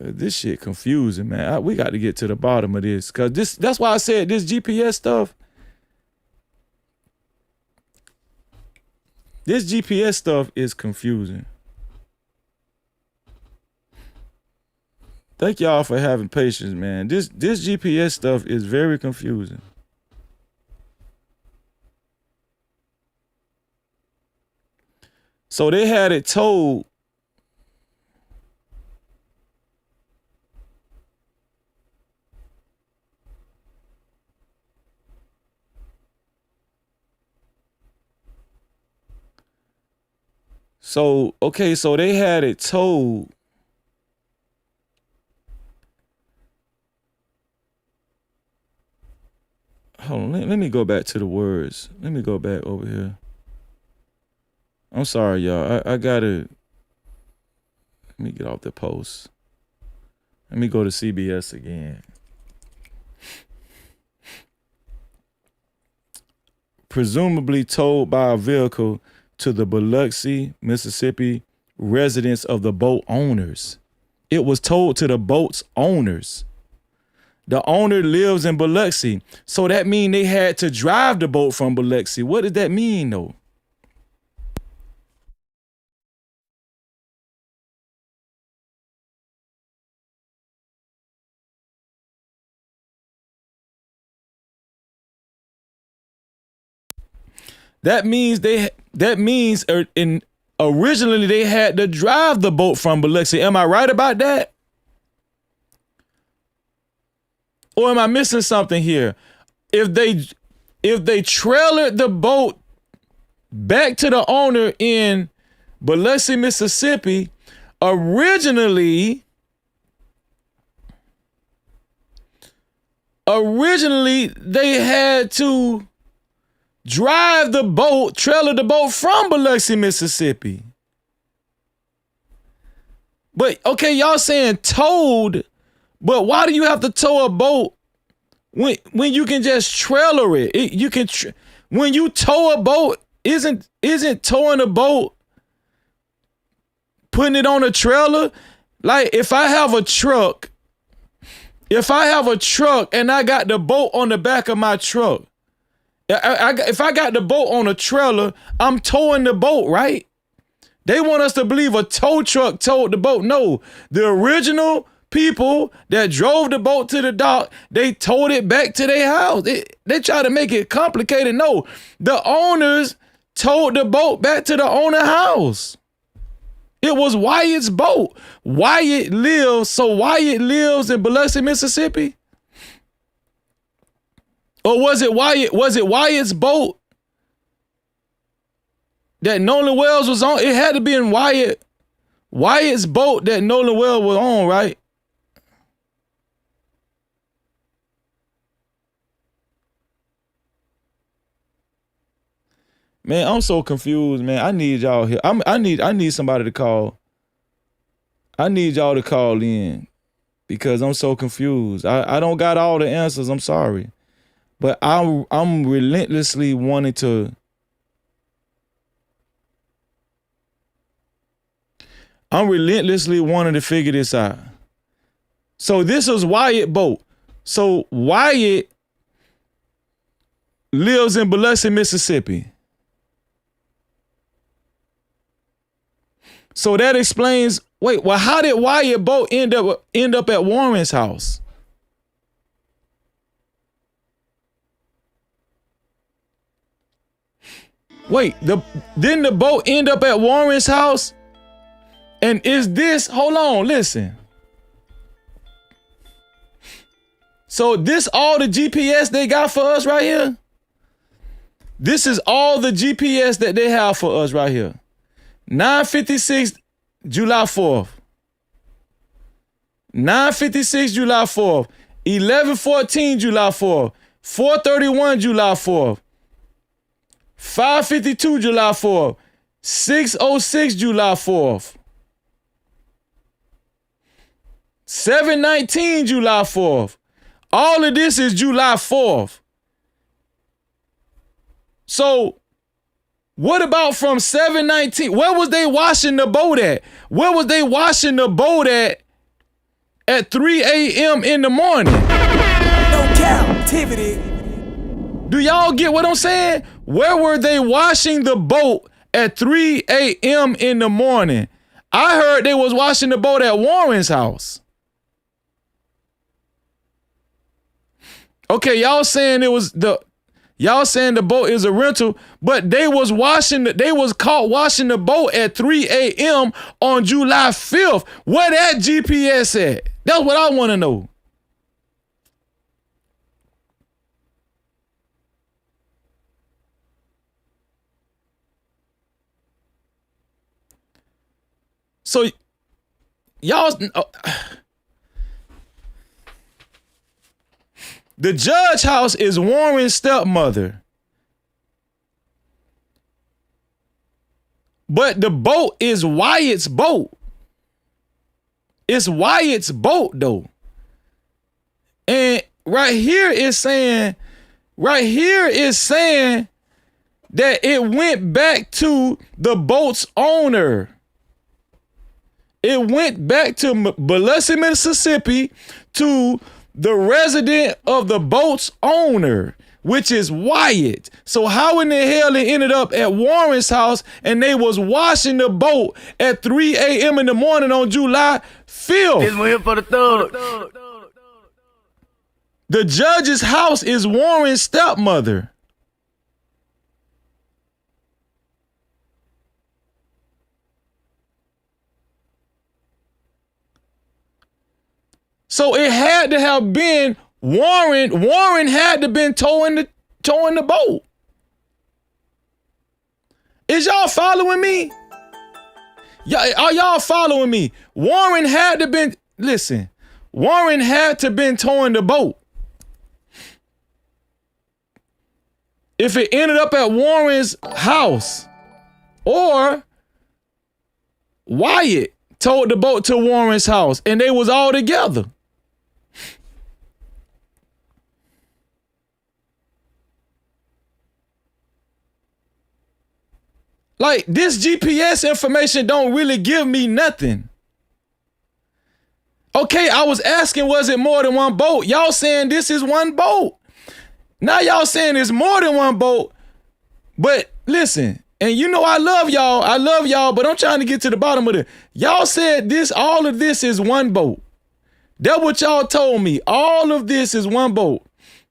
This shit confusing, man. We got to get to the bottom of this, because that's why I said this GPS stuff. This GPS stuff is confusing. Thank y'all for having patience, man. This GPS stuff is very confusing. So they had it towed. So they had it towed. Hold on, let me go back to the words. Let me go back over here. I'm sorry, y'all. I gotta. Let me get off the post. Let me go to CBS again. presumably towed by a vehicle to the Biloxi, Mississippi residence of the boat owners. It was towed to the boat's owners. The owner lives in Biloxi. So that means they had to drive the boat from Biloxi. What does that mean, though? That means originally they had to drive the boat from Biloxi. Am I right about that? Or am I missing something here? If they trailered the boat back to the owner in Biloxi, Mississippi, originally they had to drive the boat, trailer the boat from Biloxi, Mississippi. But okay, y'all saying towed, but why do you have to tow a boat when you can just trailer it? You can when you tow a boat, isn't towing a boat putting it on a trailer? Like if I have a truck and I got the boat on the back of my truck, if I got the boat on a trailer, I'm towing the boat, right? They want us to believe a tow truck towed the boat. No, the original people that drove the boat to the dock, they towed it back to their house. They try to make it complicated. No, the owners towed the boat back to the owner house. It was Wyatt's boat. Wyatt lives in Biloxi, Mississippi? Or was it Wyatt's boat that Nolan Wells was on? It had to be in Wyatt's boat that Nolan Wells was on, right? Man, I'm so confused, man. I need y'all here. I need somebody to call. I need y'all to call in because I'm so confused. I don't got all the answers. I'm sorry. But I'm relentlessly wanting to figure this out. So this was Wyatt boat. So Wyatt lives in Biloxi, Mississippi. So that explains, how did Wyatt boat end up at Warren's house? Didn't the boat end up at Warren's house? And is this, hold on, listen. So this all the GPS they got for us right here? This is all the GPS that they have for us right here. 9:56 July 4th. 9:56 July 4th. 11:14 July 4th. 4:31 July 4th. 5:52 July 4th. 6:06 July 4th. 7:19 July 4th. All of this is July 4th. So what about from 7:19? Where was they washing the boat at? Where was they washing the boat at 3 a.m. in the morning? No Cap-tivity. Do y'all get what I'm saying? Where were they washing the boat at 3 a.m. in the morning? I heard they was washing the boat at Warren's house. Okay, y'all saying the boat is a rental, but they was caught washing the boat at 3 a.m. on July 5th. Where that GPS at? That's what I want to know. So y'all, the Judge house is Warren's stepmother. But the boat is Wyatt's boat. It's Wyatt's boat though. And right here is saying that it went back to the boat's owner. It went back to Biloxi, Mississippi, to the resident of the boat's owner, which is Wyatt. So how in the hell it ended up at Warren's house and they was washing the boat at 3 a.m. in the morning on July 5th? This one here for the thug. The judge's house is Warren's stepmother. So it had to have been Warren. Warren had to been towing the boat. Is y'all following me? Are y'all following me? Warren had to been, listen, Warren had to been towing the boat. If it ended up at Warren's house, or Wyatt towed the boat to Warren's house and they was all together. Like, this GPS information don't really give me nothing. Okay, I was asking, was it more than one boat? Y'all saying this is one boat. Now y'all saying it's more than one boat. But listen, and you know I love y'all, but I'm trying to get to the bottom of it. Y'all said all of this is one boat. That's what y'all told me. All of this is one boat.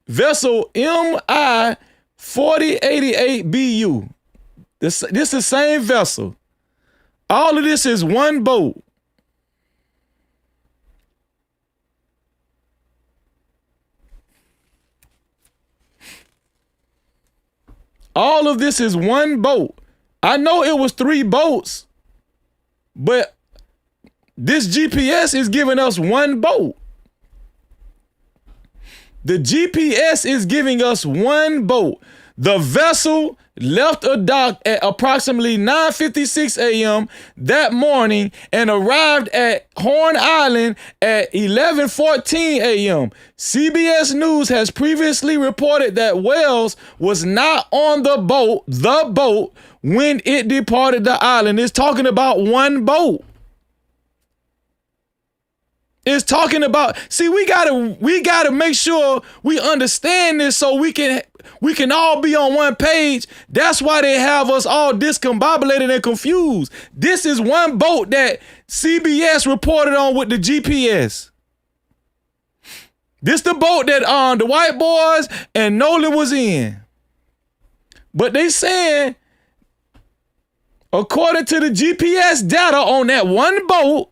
Vessel MI 4088 BU. This is the same vessel. All of this is one boat. All of this is one boat. I know it was 3 boats, but this GPS is giving us one boat. The GPS is giving us one boat. The vessel left a dock at approximately 9:56 a.m. that morning and arrived at Horn Island at 11:14 a.m. CBS News has previously reported that Wells was not on the boat, when it departed the island. It's talking about one boat. It's talking about, see, we gotta make sure we understand this so we can all be on one page. That's why they have us all discombobulated and confused. This is one boat that CBS reported on with the GPS. This the boat that the white boys and Nolan was in. But they saying, according to the GPS data on that one boat,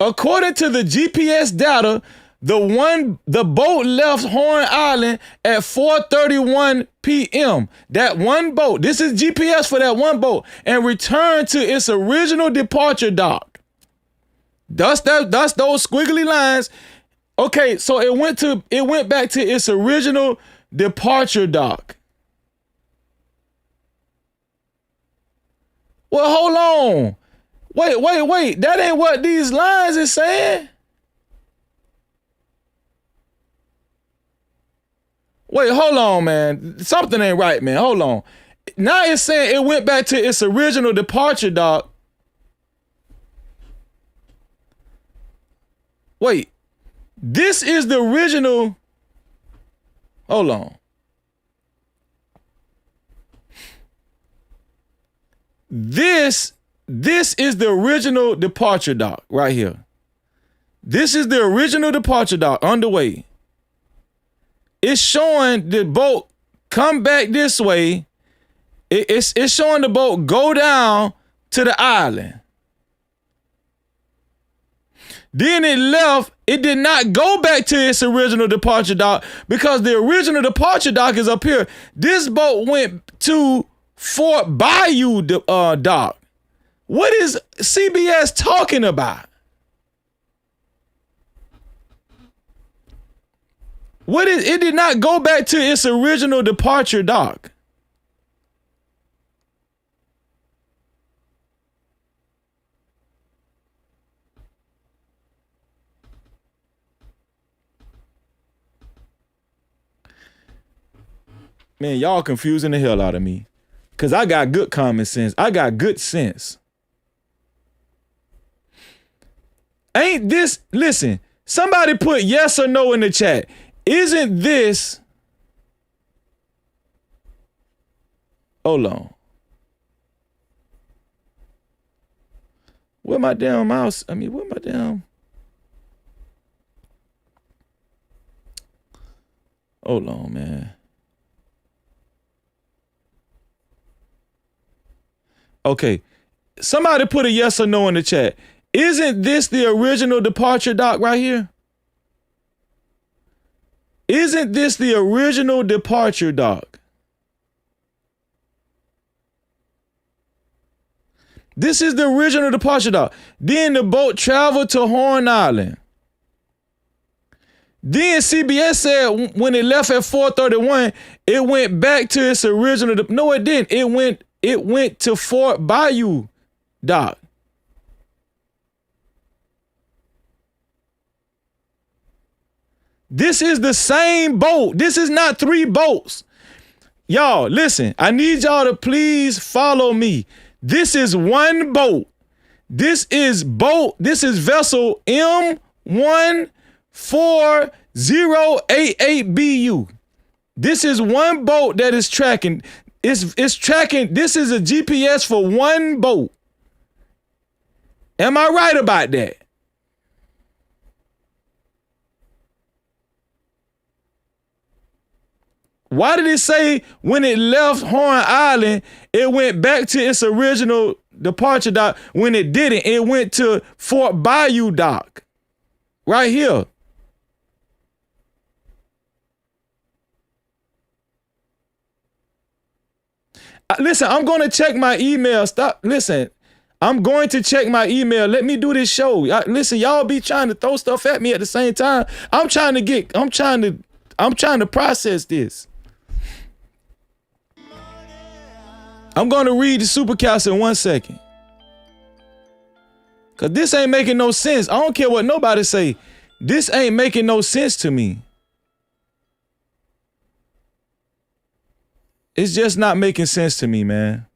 according to the GPS data, the boat left Horn Island at 4:31 p.m. That one boat, this is GPS for that one boat, and returned to its original departure dock. That's those squiggly lines. Okay, so it went back to its original departure dock. Well, hold on. Wait. That ain't what these lines is saying. Wait, hold on, man. Something ain't right, man. Hold on. Now it's saying it went back to its original departure dock. Wait. This is the original. Hold on. This is the original departure dock right here. This is the original departure dock underway. It's showing the boat come back this way. It's showing the boat go down to the island. Then it left. It did not go back to its original departure dock because the original departure dock is up here. This boat went to Fort Bayou dock. What is CBS talking about? It did not go back to its original departure dock. Man, y'all confusing the hell out of me. Because I got good common sense. I got good sense. Ain't this, listen, somebody put yes or no in the chat. Isn't this, hold on. Where my damn mouse? Where my damn? Hold on, man. Okay. Somebody put a yes or no in the chat. Isn't this the original departure doc right here? Isn't this the original departure doc? This is the original departure doc. Then the boat traveled to Horn Island. Then CBS said when it left at 4:31, it went back to its original. No, it didn't. It went to Fort Bayou dock. This is the same boat. This is not 3 boats. Y'all, listen, I need y'all to please follow me. This is one boat. This is vessel M14088BU. This is one boat that is tracking. It's tracking. This is a GPS for one boat. Am I right about that? Why did it say when it left Horn Island, it went back to its original departure dock? When it didn't, it went to Fort Bayou dock. Right here. Listen, I'm going to check my email. Stop. Listen, I'm going to check my email. Let me do this show. Listen, y'all be trying to throw stuff at me at the same time. I'm trying to process this. I'm going to read the supercast in 1 second. Because this ain't making no sense. I don't care what nobody say. This ain't making no sense to me. It's just not making sense to me, man.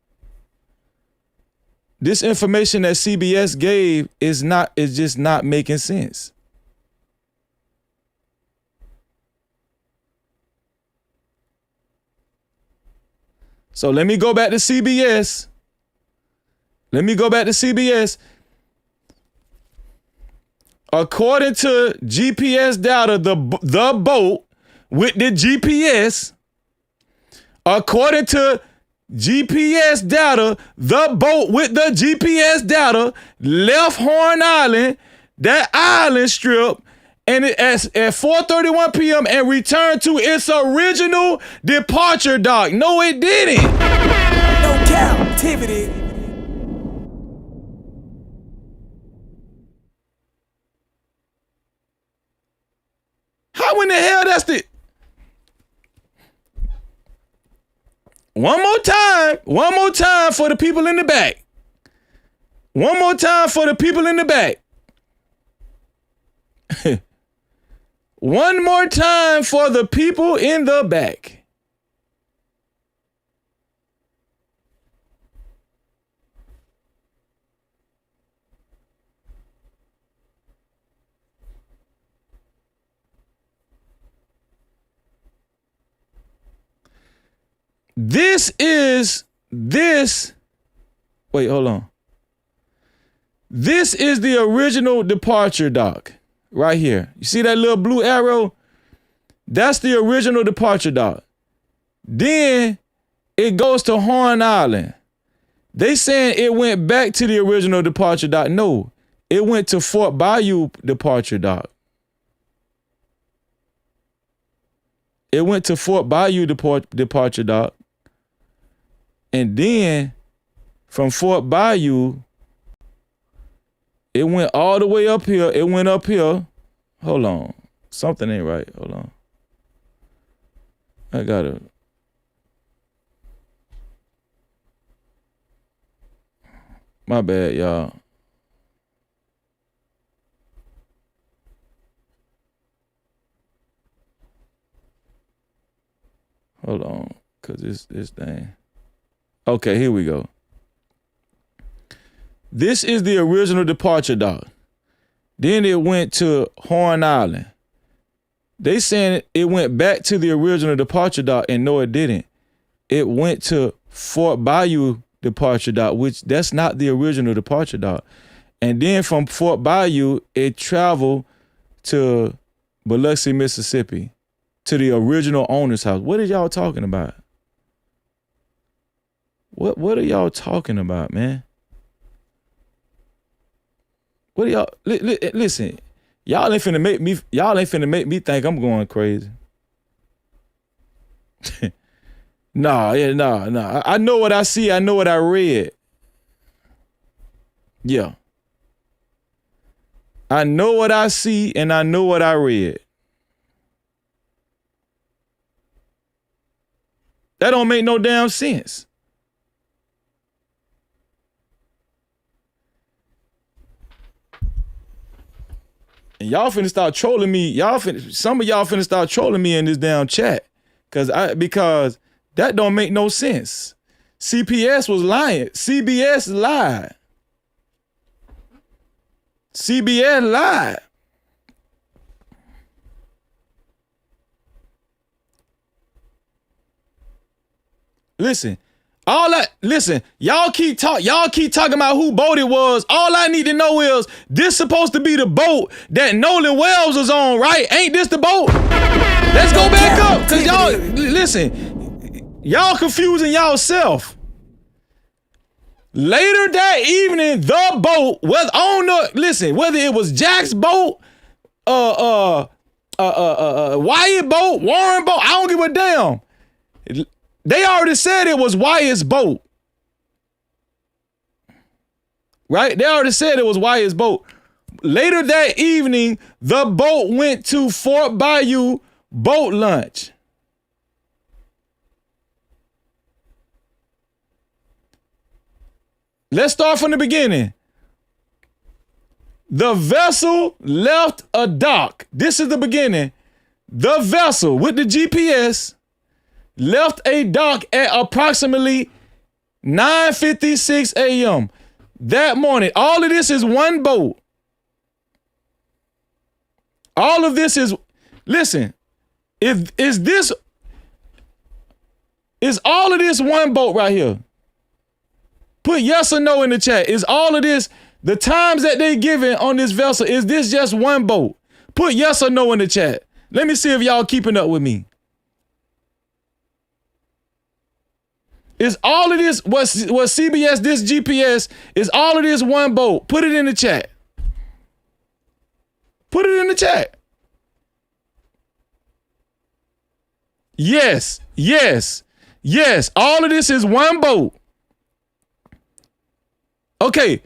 This information that CBS gave is just not making sense. So let me go back to CBS. According to GPS data, the boat with the GPS, according to GPS data, the boat with the GPS data left Horn Island, that island strip, and it at 4:31 p.m. and returned to its original departure dock. No, it didn't. No Cap-tivity. How in the hell that's the... One more time for the people in the back. One more time for the people in the back. One more time for the people in the back. Wait, hold on. This is the original departure dock right here. You see that little blue arrow? That's the original departure dock. Then it goes to Horn Island. They saying it went back to the original departure dock. No, it went to Fort Bayou departure dock. It went to Fort Bayou departure dock. And then from Fort Bayou, it went all the way up here. It went up here. Hold on. Something ain't right. Hold on. I gotta. My bad, y'all. Hold on. Cause it's this thing. Okay, here we go. This is the original departure dock. Then it went to Horn Island. They saying it went back to the original departure dock, and no, it didn't. It went to Fort Bayou departure dock, which that's not the original departure dock. And then from Fort Bayou, it traveled to Biloxi, Mississippi, to the original owner's house. What are y'all talking about? What are y'all talking about, man? What are y'all listen? Y'all ain't finna make me think I'm going crazy. Nah. I know what I see, I know what I read. Yeah. I know what I see and I know what I read. That don't make no damn sense. And y'all finna start trolling me. Some of y'all finna start trolling me in this damn chat. Because that don't make no sense. CPS was lying. CBS lied. CBS lied. Listen, y'all keep talking about who boat it was. All I need to know is this supposed to be the boat that Nolan Wells was on, right? Ain't this the boat? Let's go back up, cause y'all listen, y'all confusing y'allself. Later that evening, the boat was on whether it was Jack's boat, Wyatt boat, Warren boat, I don't give a damn. They already said it was Wyatt's boat. Right? They already said it was Wyatt's boat. Later that evening, the boat went to Fort Bayou boat lunch. Let's start from the beginning. The vessel left a dock. This is the beginning. The vessel with the GPS left a dock at approximately 9:56 a.m. that morning. All of this is one boat. All of this is, listen, is all of this one boat right here? Put yes or no in the chat. Is all of this, the times that they given on this vessel, is this just one boat? Put yes or no in the chat. Let me see if y'all keeping up with me. Is all of this, what CBS, this GPS, is all of this one boat? Put it in the chat. Put it in the chat. Yes. All of this is one boat. Okay.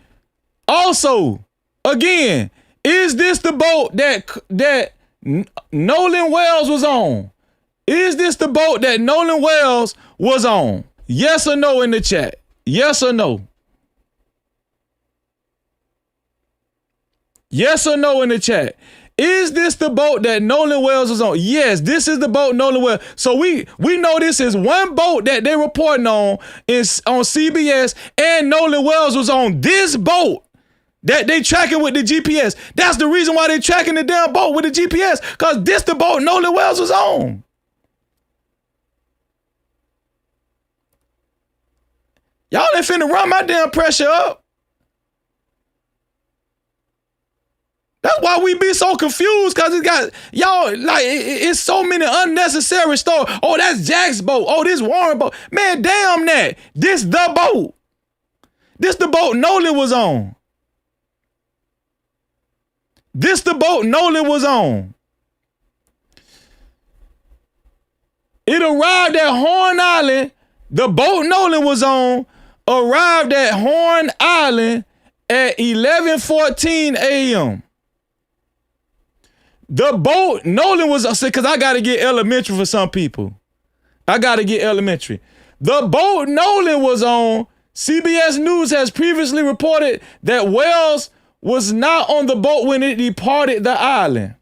Also, again, is this the boat that Nolan Wells was on? Is this the boat that Nolan Wells was on? Yes or no in the chat. Yes or no. Yes or no in the chat. Is this the boat that Nolan Wells was on? Yes, this is the boat Nolan Wells. So we know this is one boat that they're reporting on CBS, and Nolan Wells was on this boat that they tracking with the GPS. That's the reason why they tracking the damn boat with the GPS, because this the boat Nolan Wells was on. Y'all ain't finna run my damn pressure up. That's why we be so confused, because it's so many unnecessary stories. Oh, that's Jack's boat. Oh, this Warren boat. Man, damn that. This the boat. This the boat Nolan was on. This the boat Nolan was on. It arrived at Horn Island. The boat Nolan was on arrived at Horn Island at 11:14 a.m. The boat Nolan was, because I got to get elementary for some people. I got to get elementary. The boat Nolan was on, CBS News has previously reported that Wells was not on the boat when it departed the island.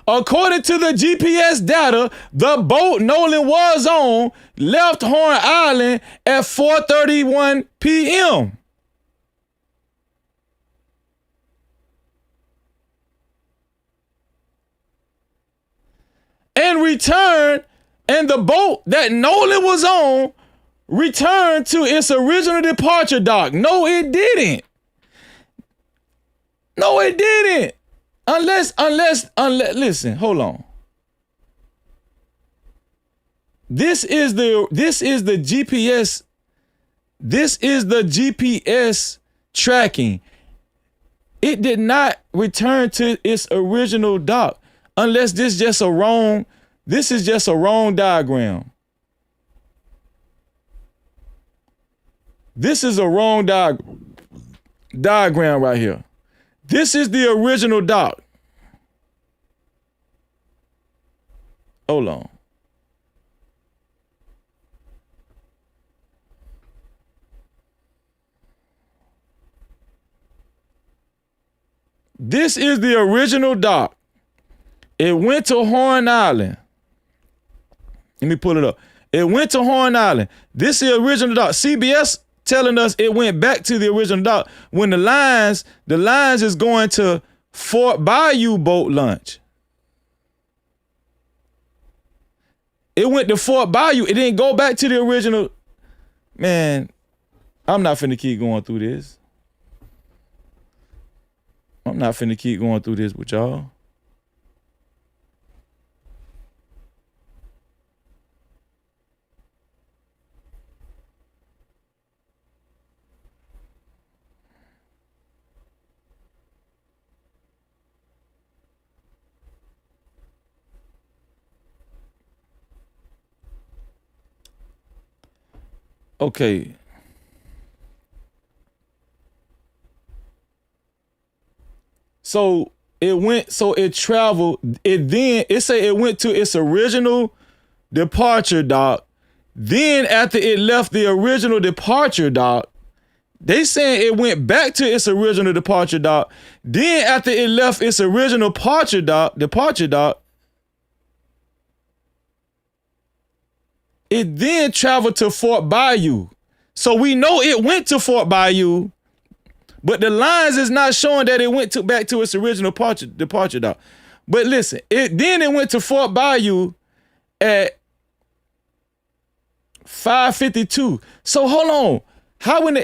According to the GPS data, the boat Nolan was on left Horn Island at 4:31 p.m. and returned, and the boat that Nolan was on returned to its original departure dock. No, it didn't. No, it didn't. Unless, listen, hold on. This is the GPS. This is the GPS tracking. It did not return to its original dock. Unless this is just a wrong diagram. This is a wrong diagram right here. This is the original dock. Hold on. This is the original dock. It went to Horn Island. Let me pull it up. It went to Horn Island. This is the original dock. CBS telling us it went back to the original dock when the lines is going to Fort Bayou boat launch. It went to Fort Bayou. It didn't go back to the original. Man, I'm not finna keep going through this. I'm not finna keep going through this with y'all. Okay. So it traveled, it said it went to its original departure dock. Then after it left the original departure dock, they saying it went back to its original departure dock. Then after it left its original departure dock, it then traveled to Fort Bayou. So we know it went to Fort Bayou, but the lines is not showing that it went back to its original departure dock. But listen, it went to Fort Bayou at 5:52. So hold on.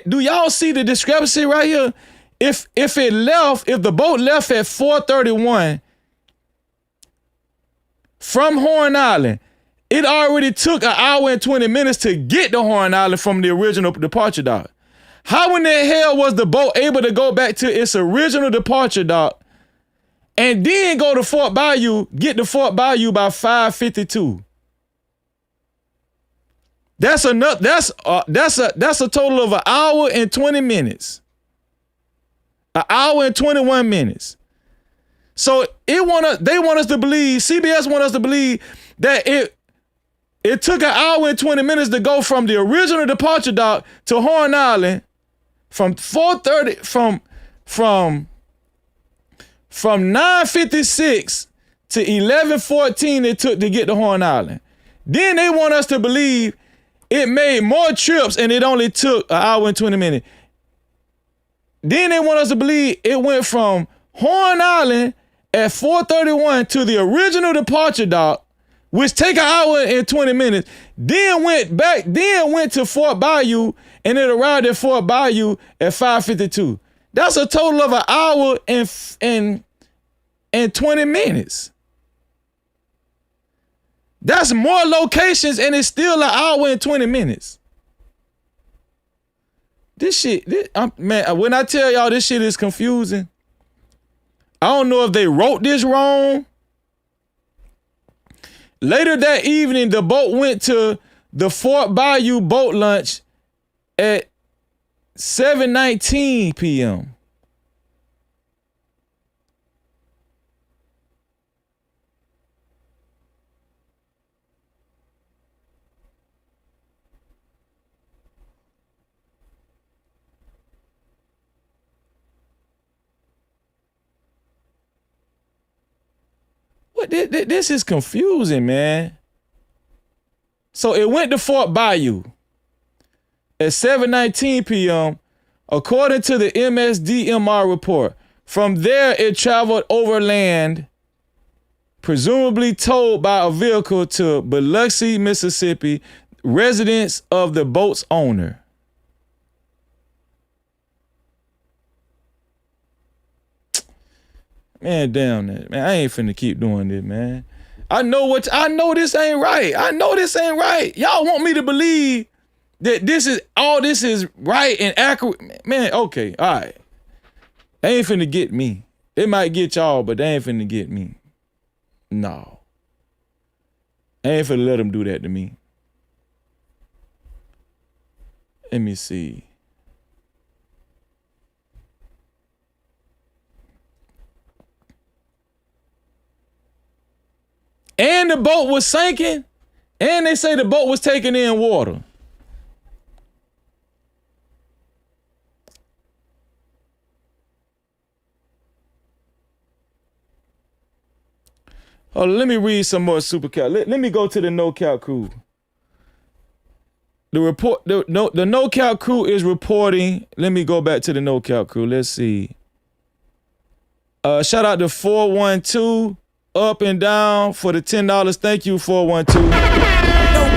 Do y'all see the discrepancy right here? If the boat left at 4:31 from Horn Island, it already took an hour and 20 minutes to get to Horn Island from the original departure dock. How in the hell was the boat able to go back to its original departure dock and then go to Fort Bayou, get to Fort Bayou by 5:52? That's a total of an hour and 20 minutes. An hour and 21 minutes. So they want us to believe, CBS want us to believe that it took an hour and 20 minutes to go from the original departure dock to Horn Island from 9:56 to 11:14 it took to get to Horn Island. Then they want us to believe it made more trips and it only took an hour and 20 minutes. Then they want us to believe it went from Horn Island at 4:31 to the original departure dock, which take an hour and 20 minutes, then went to Fort Bayou, and it arrived at Fort Bayou at 5:52. That's a total of an hour and 20 minutes. That's more locations, and it's still an hour and 20 minutes. Man, when I tell y'all this shit is confusing, I don't know if they wrote this wrong. Later that evening, the boat went to the Fort Bayou boat launch at 7:19 p.m. What? This is confusing, man. So it went to Fort Bayou at 7:19 p.m. according to the MSDMR report. From there, it traveled overland, presumably towed by a vehicle to Biloxi, Mississippi, residence of the boat's owner. Man, damn that. Man, I ain't finna keep doing this, man. I know this ain't right. I know this ain't right. Y'all want me to believe that this is right and accurate. Man, okay, all right. They ain't finna get me. It might get y'all, but they ain't finna get me. No. I ain't finna let them do that to me. Let me see. And the boat was sinking, and they say the boat was taking in water. Oh, let me read some more super cap. Let me go to the no cap crew. The report, the no cap crew is reporting. Let me go back to the no cap crew. Let's see. Shout out to 412 up and down for the $10. Thank you, 412. No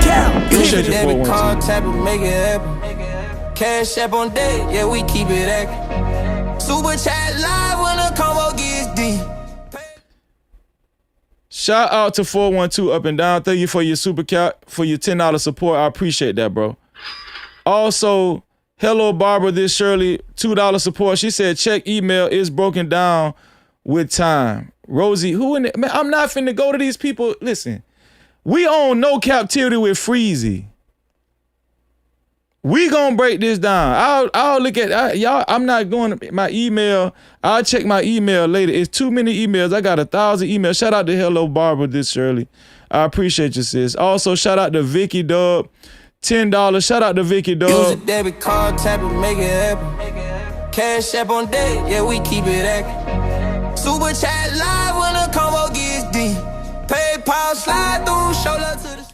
cap. Appreciate you, 412. Make it happen. Cash app on deck, yeah, we keep it active. Super chat live when the combo gets deep. Shout out to 412 up and down. Thank you for your super cap, for your $10 support. I appreciate that, bro. Also, hello, Barbara, this Shirley, $2 support. She said, check email is broken down with time. Rosie, who in it? Man, I'm not finna go to these people. Listen, we own No Cap-tivity with Freezy. We gonna break this down. I'll look at y'all. I'm not going to my email. I'll check my email later. It's too many emails. I got 1,000 emails. Shout out to hello Barbara this Shirley. I appreciate you, sis. Also, shout out to Vicky Dub. $10. Shout out to Vicky Dub. Use a debit card, tap it, make it happen. Cash app on deck, yeah, we keep it active. Super chat live when the combo gets deep. PayPal slide through, show love to the.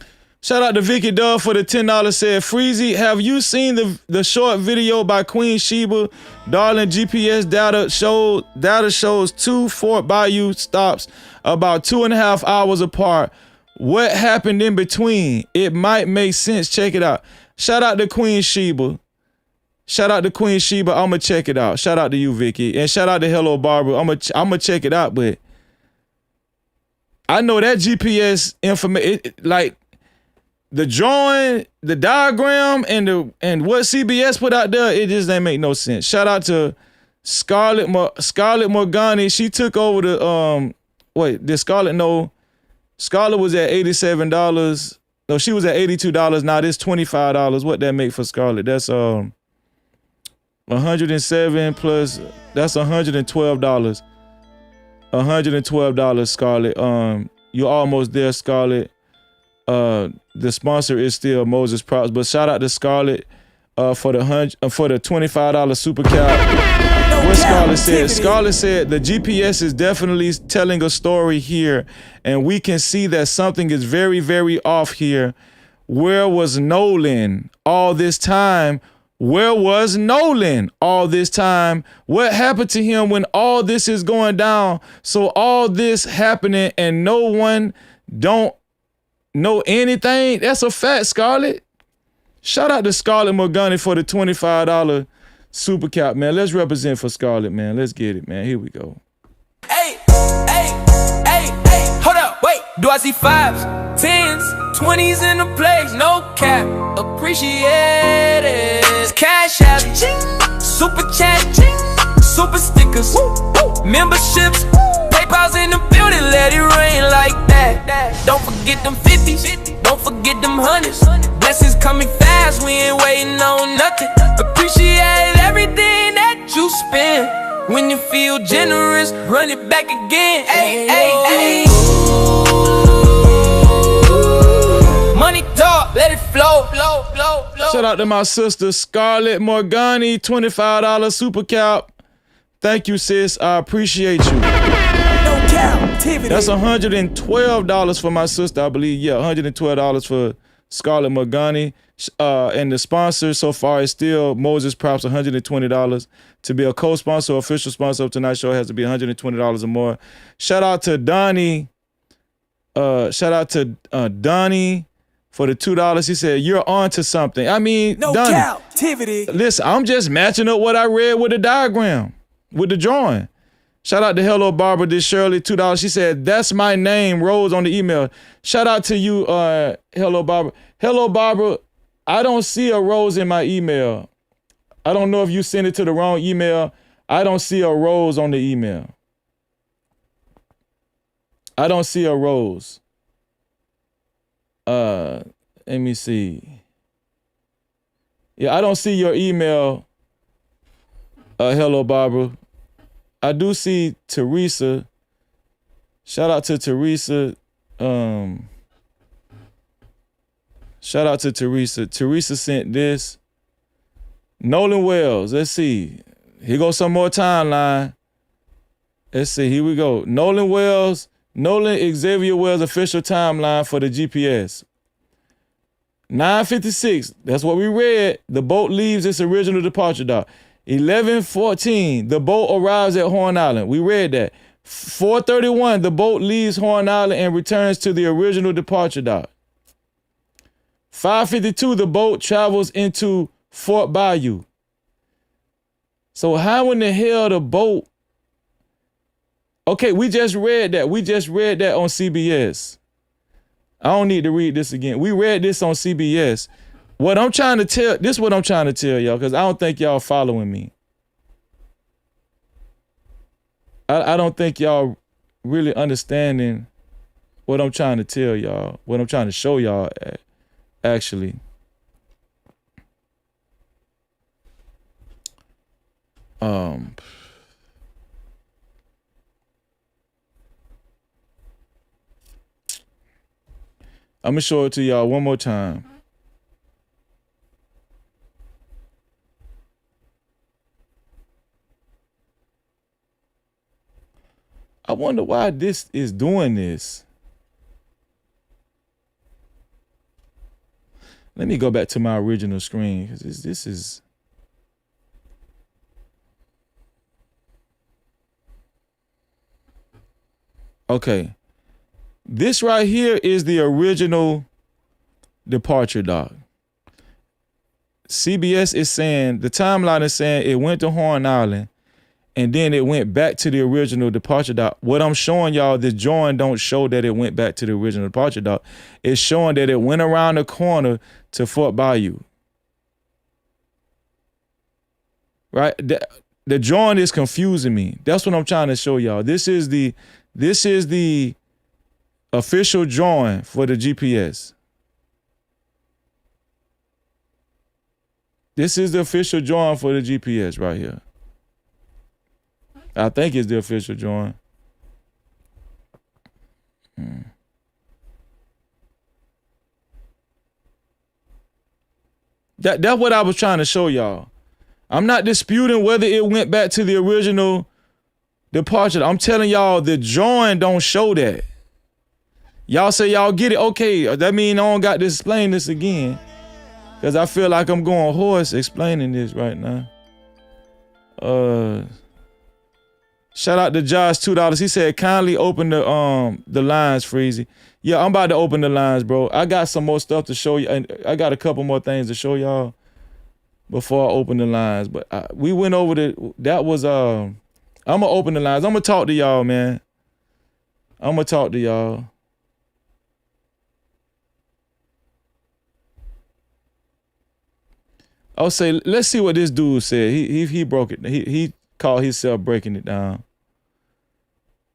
Shout out to Vicky Dove for the $10. Said, Freezy, have you seen the short video by Queen Sheba? Darling, GPS data shows 2 Fort Bayou stops about 2.5 hours apart. What happened in between? It might make sense. Check it out. Shout out to Queen Sheba. Shout out to Queen Sheba. I'ma check it out. Shout out to you, Vicky. And shout out to Hello Barbara. I'ma check it out, but I know that GPS information, like, the drawing, the diagram, and what CBS put out there, it just ain't make no sense. Shout out to Scarlett Morgani. She took over the did Scarlett know? Scarlett was at $87. No, she was at $82. Now this $25. What that make for Scarlett? That's 107 plus. That's $112. $112, Scarlett. You're almost there, Scarlett. The sponsor is still Moses Props, but shout out to Scarlett for the $25 super cap. What Scarlett said? Scarlett said the GPS is definitely telling a story here, and we can see that something is very, very off here. Where was Nolan all this time? Where was Nolan all this time? What happened to him when all this is going down? So all this happening and no one don't know anything? That's a fact, Scarlett. Shout out to Scarlett Morgani for the $25 super cap, man. Let's represent for Scarlett, man. Let's get it, man. Here we go. Hey, hold up, wait. Do I see 5s, 10s, 20s in the place? No cap, appreciate it. Cash out, super chat, super stickers, memberships, PayPal's in the building, let it rain like that. Don't forget them 50s, don't forget them 100s. Blessings coming fast, we ain't waiting on nothing. Appreciate everything that you spend. When you feel generous, run it back again. Ay. Money talk, let it flow. Shout out to my sister Scarlett Morgani, $25 super cap. Thank you, sis. I appreciate you. No cap. Cap-tivity. That's $112 for my sister, I believe. Yeah, $112 for Scarlett Magani. And the sponsor so far is still Moses Props, $120. To be a co-sponsor, official sponsor of tonight's show has to be $120 or more. Shout out to Donnie. Donnie for the $2. He said, "You're on to something." I mean, No Donnie, Cap-tivity. listen, I'm just matching up what I read with the diagram, with the drawing. Shout out to Hello Barbara, this Shirley, $2. She said, "That's my name, Rose," on the email. Shout out to you, Hello Barbara. Hello Barbara, I don't see a Rose in my email. I don't know if you sent it to the wrong email. I don't see a Rose on the email. I don't see a Rose. Let me see. Yeah, I don't see your email, Hello Barbara. I do see Teresa. Shout out to Teresa. Shout out to Teresa. Teresa sent this. Nolan Wells. Let's see. Here goes some more timeline. Let's see. Here we go. Nolan Xavier Wells official timeline for the GPS. 9:56. That's what we read. The boat leaves its original departure dock. 11:14. The boat arrives at Horn Island. We read that. 4:31. The boat leaves Horn Island and returns to the original departure dock. 5:52. The boat travels into Fort Bayou. So how in the hell the boat? Okay, we just read that. We just read that on CBS. I don't need to read this again. We read this on CBS. What I'm trying to tell, this is what I'm trying to tell y'all, because I don't think y'all following me. I don't think y'all really understanding what I'm trying to tell y'all, what I'm trying to show y'all, actually. I'm gonna show it to y'all one more time. I wonder why this is doing this. Let me go back to my original screen, because this is. Okay. This right here is the original departure dock. CBS is saying, the timeline is saying it went to Horn Island and then it went back to the original departure dock. What I'm showing y'all, the drawing don't show that it went back to the original departure dock. It's showing that it went around the corner to Fort Bayou. Right? The drawing is confusing me. That's what I'm trying to show y'all. This is the official drawing for the GPS. This is the official drawing for the GPS right here. I think it's the official drawing. That's what I was trying to show y'all. I'm not disputing whether it went back to the original departure. I'm telling y'all the drawing don't show that. Y'all say y'all get it. Okay, that means I don't got to explain this again, because I feel like I'm going hoarse explaining this right now. Shout out to Josh, $2. He said, kindly open the lines, Freezy. Yeah, I'm about to open the lines, bro. I got some more stuff to show you, and I got a couple more things to show y'all before I open the lines. But we went over that was I'm gonna open the lines. I'm gonna talk to y'all, man. I'm gonna talk to y'all. I'll say, let's see what this dude said. He broke it. He called himself breaking it down.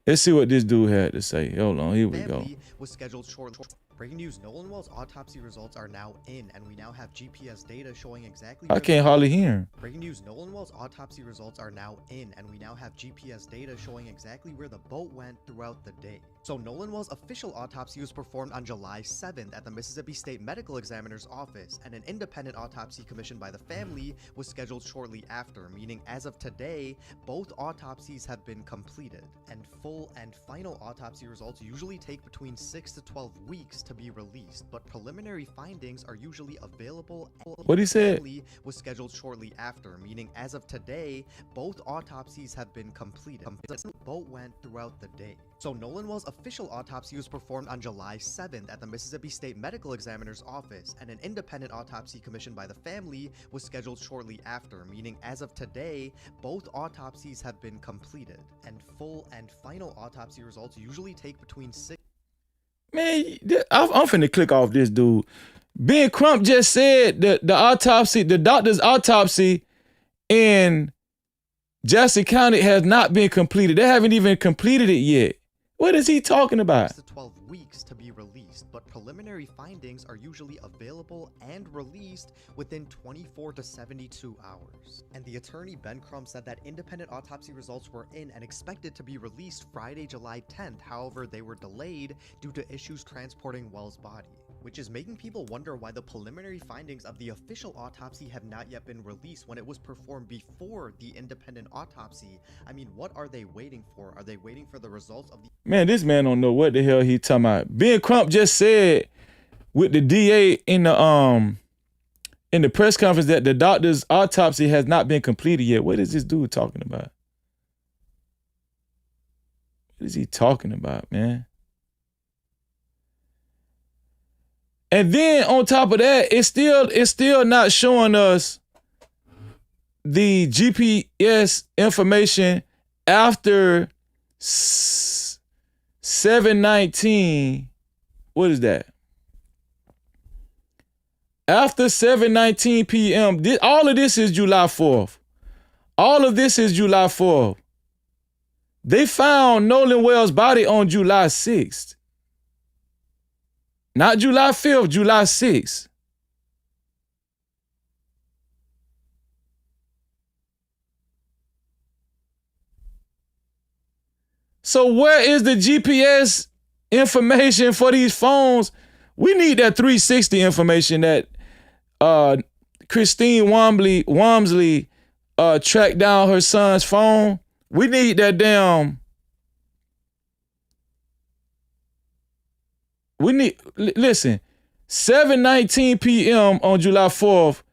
Let's see what this dude had to say. Hold on, here we go. Was scheduled shortly. Breaking news: Nolan Wells' autopsy results are now in, and we now have GPS data showing exactly. I can't hardly hear him. Breaking news: Nolan Wells' autopsy results are now in, and we now have GPS data showing exactly where the boat went throughout the day. So Nolan Wells' official autopsy was performed on July 7th at the Mississippi State Medical Examiner's office, and an independent autopsy commissioned by the family was scheduled shortly after, meaning as of today, both autopsies have been completed, and full and final autopsy results usually take between 6 to 12 weeks to be released, but preliminary findings are usually available. What he said Was scheduled shortly after, meaning as of today, both autopsies have been completed. The boat went throughout the day. So Nolan Wells' official autopsy was performed on July 7th at the Mississippi State Medical Examiner's office, and an independent autopsy commissioned by the family was scheduled shortly after, meaning as of today, both autopsies have been completed, and full and final autopsy results usually take between 6. Man, I'm finna click off this dude. Ben Crump just said that the doctor's autopsy in Jackson County has not been completed. They haven't even completed it yet. What is he talking about? 6 to 12 weeks to be released, but preliminary findings are usually available and released within 24 to 72 hours. And the attorney Ben Crump said that independent autopsy results were in and expected to be released Friday, July 10th. However, they were delayed due to issues transporting Wells' body, which is making people wonder why the preliminary findings of the official autopsy have not yet been released when it was performed before the independent autopsy. I mean, what are they waiting for? Are they waiting for the results of the... Man, this man don't know what the hell he talking about. Ben Crump just said with the DA in the press conference that the doctor's autopsy has not been completed yet. What is this dude talking about? What is he talking about, man? And then on top of that, it's still not showing us the GPS information after 7:19. What is that? After 7:19 p.m. All of this is July 4th. All of this is July 4th. They found Nolan Wells' body on July 6th. Not July 5th, July 6th. So where is the GPS information for these phones? We need that 360 information that Christine Walmsley tracked down her son's phone. We need that damn... Listen, 7:19 p.m. on July 4th,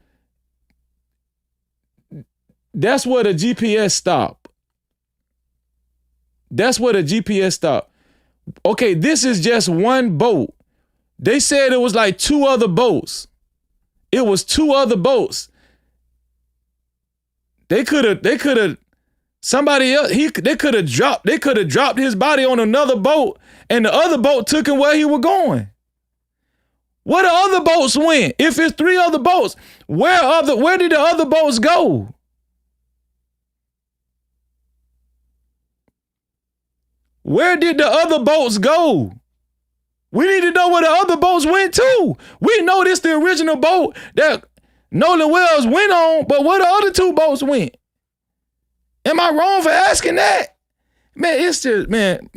that's where the GPS stopped. That's where the GPS stopped. Okay, this is just one boat. They said it was like 2 other boats. It was 2 other boats. They could have, somebody else, they could have dropped his body on another boat, and the other boat took him where he was going. Where the other boats went? If it's 3 other boats, where did the other boats go? Where did the other boats go? We need to know where the other boats went to. We know this the original boat that Nolan Wells went on, but where the other 2 boats went? Am I wrong for asking that? Man, it's just, man.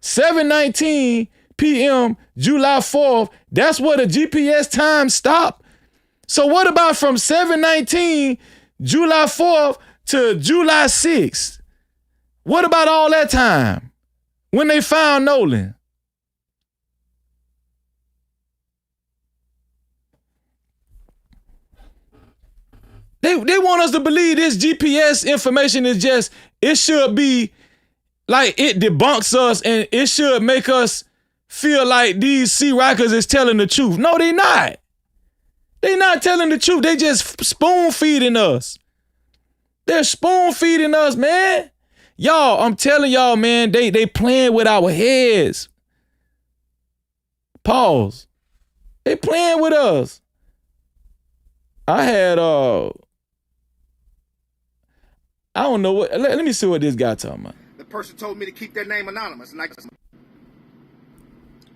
7:19 p.m. July 4th, that's where the GPS time stopped. So what about from 7:19 July 4th to July 6th? What about all that time when they found Nolan? They want us to believe this GPS information is just, it should be like it debunks us and it should make us feel like these sea rockers is telling the truth. No, they not. They not telling the truth. They just spoon feeding us. They're spoon feeding us, man. Y'all, I'm telling y'all, man, they playing with our heads. Pause. They playing with us. I had I don't know what. Let me see what this guy talking about. The person told me to keep their name anonymous, and they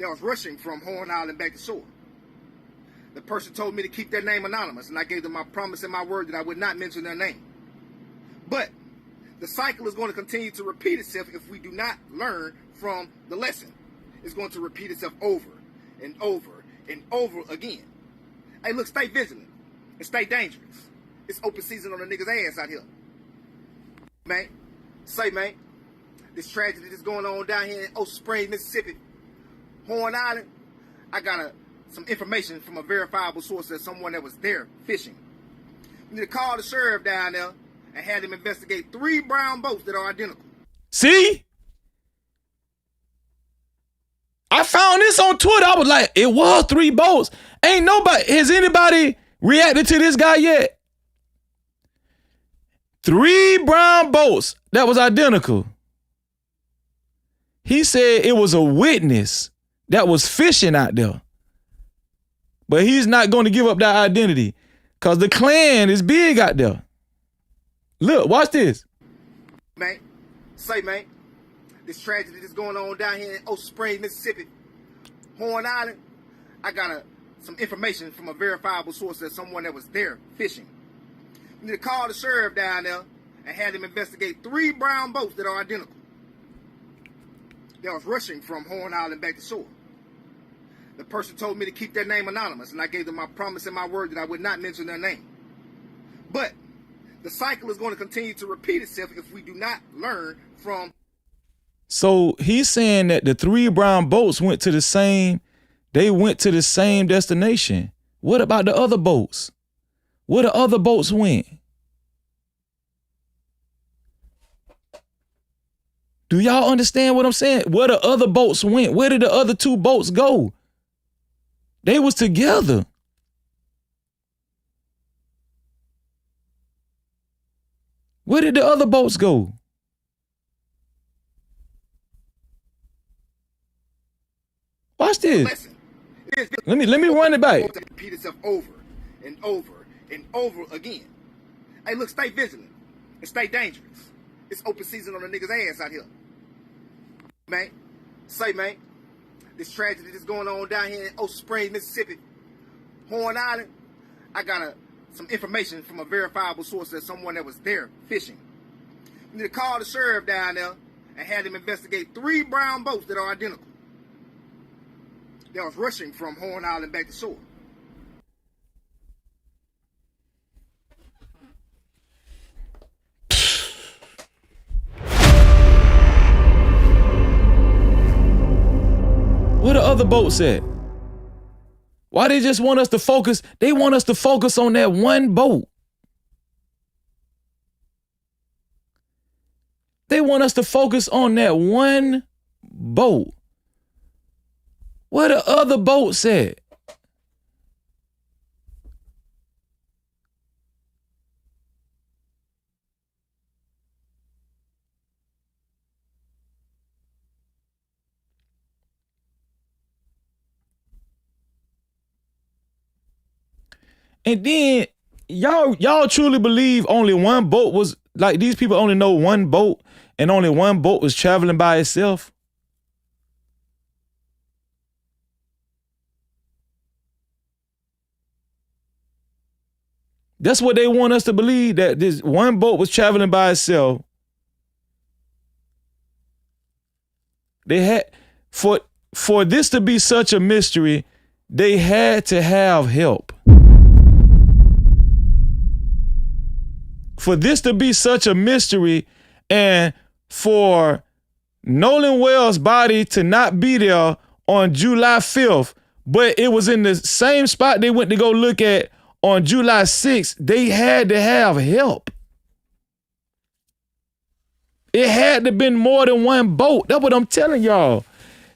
was rushing from Horn Island back to shore. The person told me to keep their name anonymous, and I gave them my promise and my word that I would not mention their name. But The cycle is going to continue to repeat itself if we do not learn from the lesson. It's going to repeat itself over and over and over again. Hey, look, stay vigilant and stay dangerous. It's open season on a nigga's ass out here. Man, man, this tragedy that's going on down here in Ocean Springs, Mississippi, Horn Island, I got some information from a verifiable source that someone that was there fishing. You need to call the sheriff down there and have them investigate 3 brown boats that are identical. See? I found this on Twitter. I was like, it was 3 boats. Ain't nobody, has anybody reacted to this guy yet? 3 brown boats that was identical. He said it was a witness that was fishing out there. But he's not going to give up that identity because the clan is big out there. Look, watch this. Man, man, this tragedy that's going on down here in Ocean Springs, Mississippi, Horn Island, I got some information from a verifiable source that someone that was there fishing. You need to call the sheriff down there and have them investigate 3 brown boats that are identical. They was rushing from Horn Island back to shore. The person told me to keep their name anonymous, and I gave them my promise and my word that I would not mention their name. But the cycle is going to continue to repeat itself if we do not learn from. So he's saying that the 3 brown boats went to the same destination. What about the other boats? Where the other boats went? Do y'all understand what I'm saying? Where the other boats went? Where did the other 2 boats go? They was together. Where did the other boats go? Watch this. Let me run it back. Repeat itself over and over and over again. Hey, look, stay vigilant and stay dangerous. It's open season on a nigga's ass out here. Man, man, this tragedy that's going on down here in Ocean Springs, Mississippi, Horn Island, I got some information from a verifiable source that someone that was there fishing. You need to call the sheriff down there and have them investigate 3 brown boats that are identical. They was rushing from Horn Island back to shore. Where the other boats at? Why they just want us to focus? They want us to focus on that one boat. They want us to focus on that one boat. Where the other boats at? And then y'all truly believe only one boat was, like, these people only know one boat and only one boat was traveling by itself? That's what they want us to believe, that this one boat was traveling by itself. They had, for this to be such a mystery, they had to have help. For this to be such a mystery and for Nolan Wells' body to not be there on July 5th, but it was in the same spot they went to go look at on July 6th, they had to have help. It had to have been more than one boat. That's what I'm telling y'all.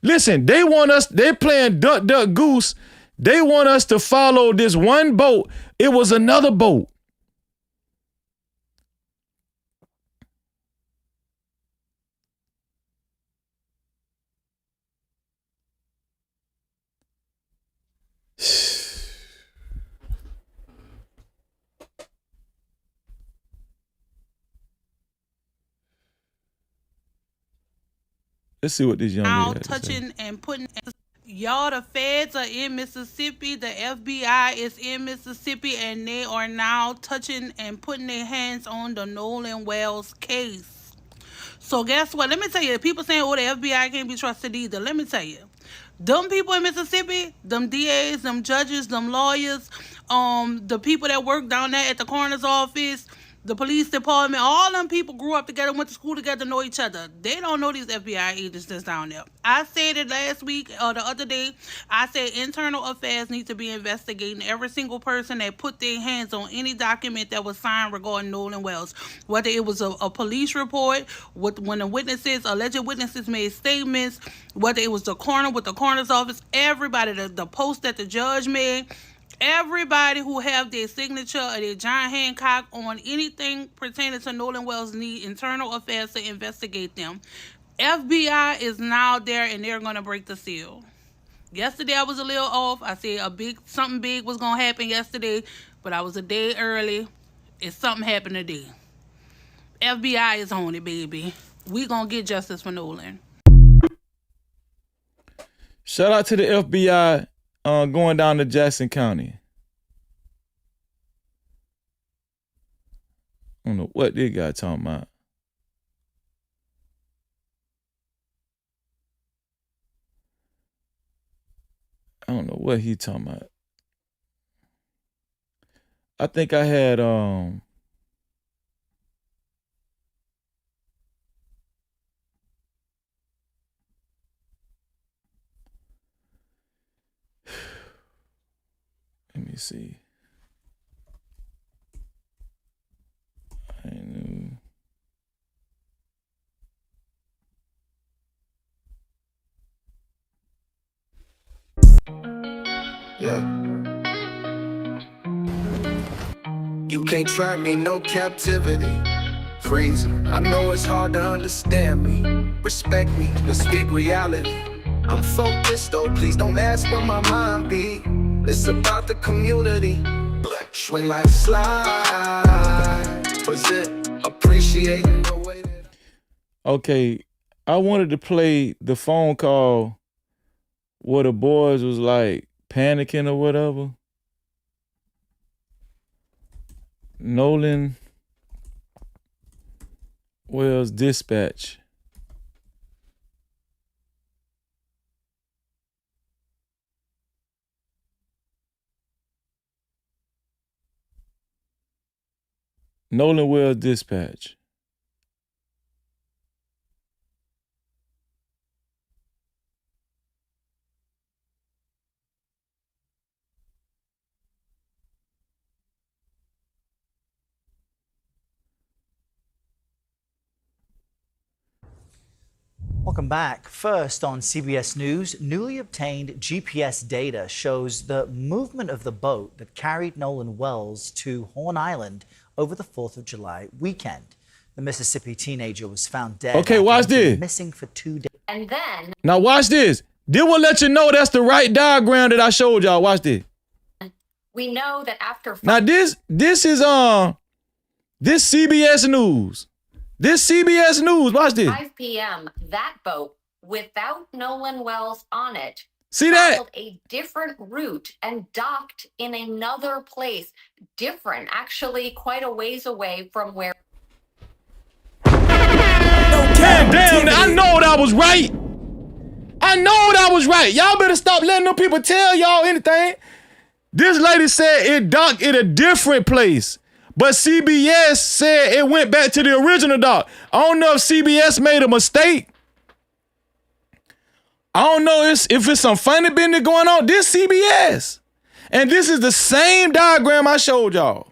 Listen, they're playing duck, duck, goose. They want us to follow this one boat. It was another boat. Let's see what this young lady had to say. Touching and putting. Y'all, the feds are in Mississippi, the FBI is in Mississippi, and they are now touching and putting their hands on the Nolan Wells case. So guess what? Let me tell you, people saying, oh, the FBI can't be trusted either. Let me tell you. Them people in Mississippi, them DAs, them judges, them lawyers, the people that work down there at the coroner's office, the police department, all them people grew up together, went to school together, know each other. They don't know these FBI agents that's down there. I said it last week or the other day. I said internal affairs need to be investigating every single person that put their hands on any document that was signed regarding Nolan Wells. Whether it was a police report, when the alleged witnesses made statements, whether it was the coroner with the coroner's office, everybody, the post that the judge made, everybody who have their signature or their John Hancock on anything pertaining to Nolan Wells need internal affairs to investigate them. FBI is now there and they're going to break the seal. Yesterday I was a little off. I said something big was going to happen yesterday, but I was a day early. It's something happened today. FBI is on it, baby. We going to get justice for Nolan. Shout out to the FBI going down to Jackson County. I don't know what this guy talking about. I don't know what he talking about. I think I had let me see. I knew. Yeah. You can't try me, no captivity. Crazy. I know it's hard to understand me. Respect me, let's speak reality. I'm focused though, please don't ask where my mind be. It's about the community. When life slide, was it appreciating the way that... Okay, I wanted to play the phone call where the boys was like panicking or whatever. Nolan Wells dispatch. Nolan Wells dispatch. Welcome back. First on CBS News, newly obtained GPS data shows the movement of the boat that carried Nolan Wells to Horn Island over the 4th of July weekend. The Mississippi teenager was found dead. Okay, watch this. Missing for 2 days. And then Now watch this. This will let you know that's the right diagram that I showed y'all. Watch this. we know that after... Now this is this CBS News. This CBS News. Watch this. 5 p.m., that boat, without Nolan Wells on it, See that? traveled a different route and docked in another place. Different, actually quite a ways away from where... Man, damn, I know that was right. I know that was right. Y'all better stop letting them people tell y'all anything. This lady said it docked in a different place. But CBS said it went back to the original dock. I don't know if CBS made a mistake. I don't know if it's some funny business going on. This CBS. And this is the same diagram I showed y'all.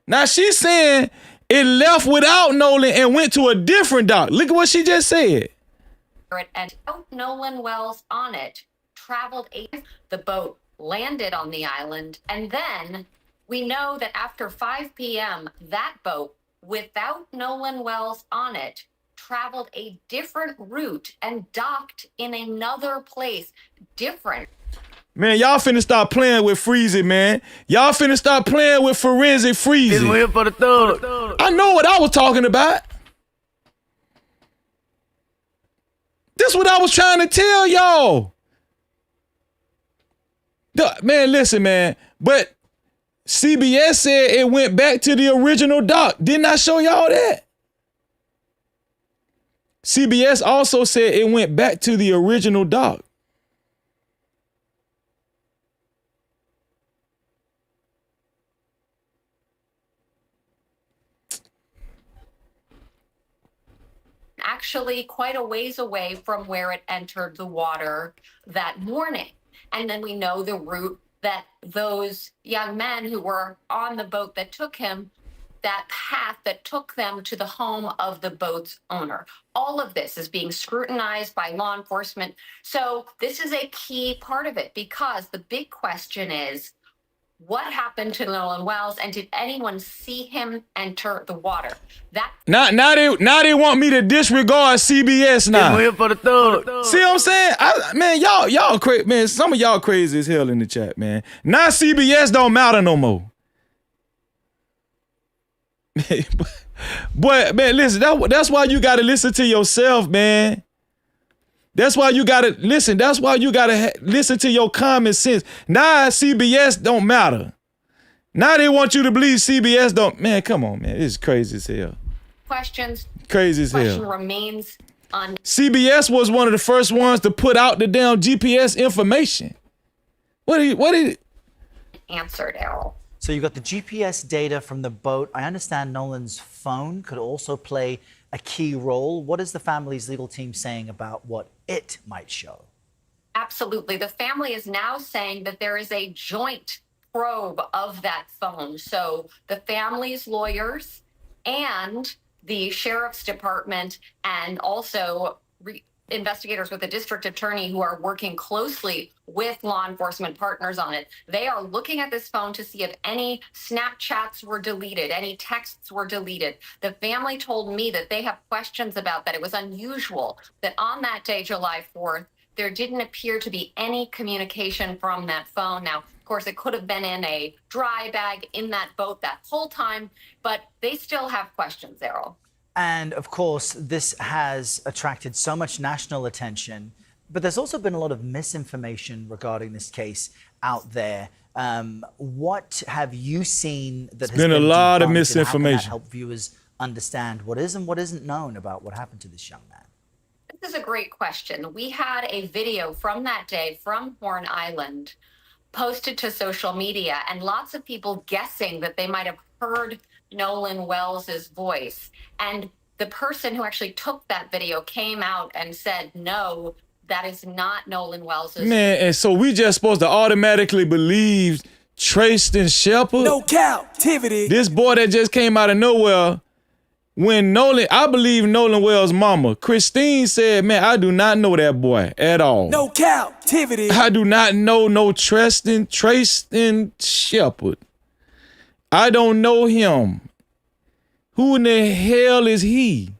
Now she's saying it left without Nolan and went to a different dock. Look at what she just said. And without Nolan Wells on it, traveled the boat landed on the island, and then we know that after 5 p.m., that boat, without Nolan Wells on it, traveled a different route and docked in another place. Different. Man, y'all finna stop playing with Freezy, man. Y'all finna stop playing with forensic Freezy. This one here for the thug. I know what I was talking about. This what I was trying to tell y'all. Man, listen, man. But CBS said it went back to the original dock. Didn't I show y'all that? CBS also said it went back to the original dock. Actually quite a ways away from where it entered the water that morning. And then we know the route that those young men who were on the boat that took him, that path that took them to the home of the boat's owner. All of this is being scrutinized by law enforcement. So this is a key part of it, because the big question is, what happened to Nolan Wells, and did anyone see him enter the water? Now they want me to disregard CBS now. Here for the thug. See what I'm saying? Man, y'all crazy. Man, some of y'all crazy as hell in the chat, man. Now CBS don't matter no more. But man, listen, that's why you gotta listen to yourself, man. That's why you gotta listen. That's why you gotta listen to your common sense. Now CBS don't matter. Now they want you to believe CBS don't. Man, come on, man. It's crazy as hell. Questions. Crazy as Question hell. remains on. CBS was one of the first ones to put out the damn GPS information. What did Answered, Errol. So you got the GPS data from the boat. I understand Nolan's phone could also play a key role. What is the family's legal team saying about what it might show? Absolutely. The family is now saying that there is a joint probe of that phone. So the family's lawyers and the sheriff's department, and also investigators with the district attorney who are working closely with law enforcement partners on it. They are looking at this phone to see if any Snapchats were deleted, any texts were deleted. The family told me that they have questions about that. It was unusual that on that day, July 4th, there didn't appear to be any communication from that phone. Now, of course, it could have been in a dry bag in that boat that whole time, but they still have questions, Errol. And of course, this has attracted so much national attention, but there's also been a lot of misinformation regarding this case out there. What have you seen that has been a lot of debunked, misinformation. and how can that help viewers understand what is and what isn't known about what happened to this young man? This is a great question. We had a video from that day from Horn Island posted to social media, and lots of people guessing that they might have heard Nolan Wells's voice. And the person who actually took that video came out and said, no, that is not Nolan Wells's. Man, and so we just supposed to automatically believe Trayston Shepard? No Cap-tivity. This boy that just came out of nowhere. When I believe Nolan Wells' mama, Christine, said, man, I do not know that boy at all. No Cap-tivity. I do not know no Trayston Shepard. I don't know him. Who in the hell is he?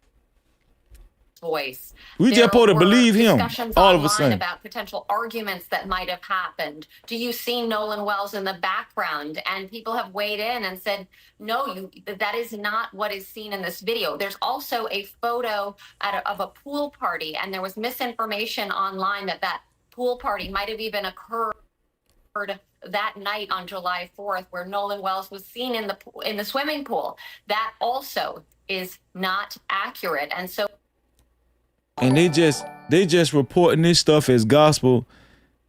Voice. We just supposed to believe him all of a sudden. About potential arguments that might have happened. Do you see Nolan Wells in the background? And people have weighed in and said, no, that is not what is seen in this video. There's also a photo of a pool party, and there was misinformation online that pool party might have even occurred that night on July 4th, where Nolan Wells was seen in the swimming pool. That also is not accurate. And so. And they just reporting this stuff as gospel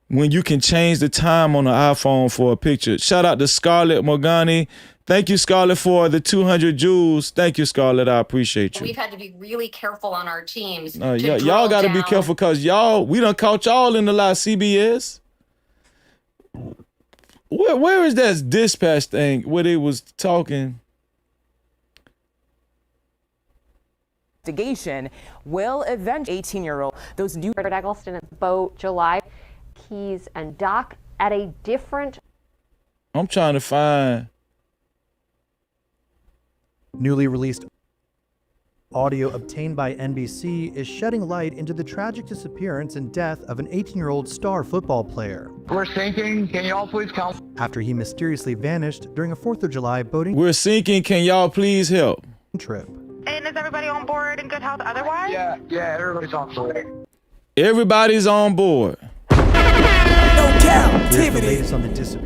when you can change the time on the iPhone for a picture. Shout out to Scarlett Morgani. Thank you, Scarlett, for the 200 joules. Thank you, Scarlett. I appreciate you. We've had to be really careful on our teams. Y'all got to be careful, because we done caught y'all in the lie, CBS. Where is that dispatch thing where they was talking? Investigation will eventually 18-year-old. Those new Eggleston boat July keys and dock at a different. I'm trying to find. Newly released audio obtained by NBC is shedding light into the tragic disappearance and death of an 18-year-old star football player. We're sinking. Can y'all please come? After he mysteriously vanished during a 4th of July boating. We're sinking. Can y'all please help? Trip. And is everybody on board in good health otherwise? Yeah, everybody's on board. Everybody's on board. No Cap-tivity.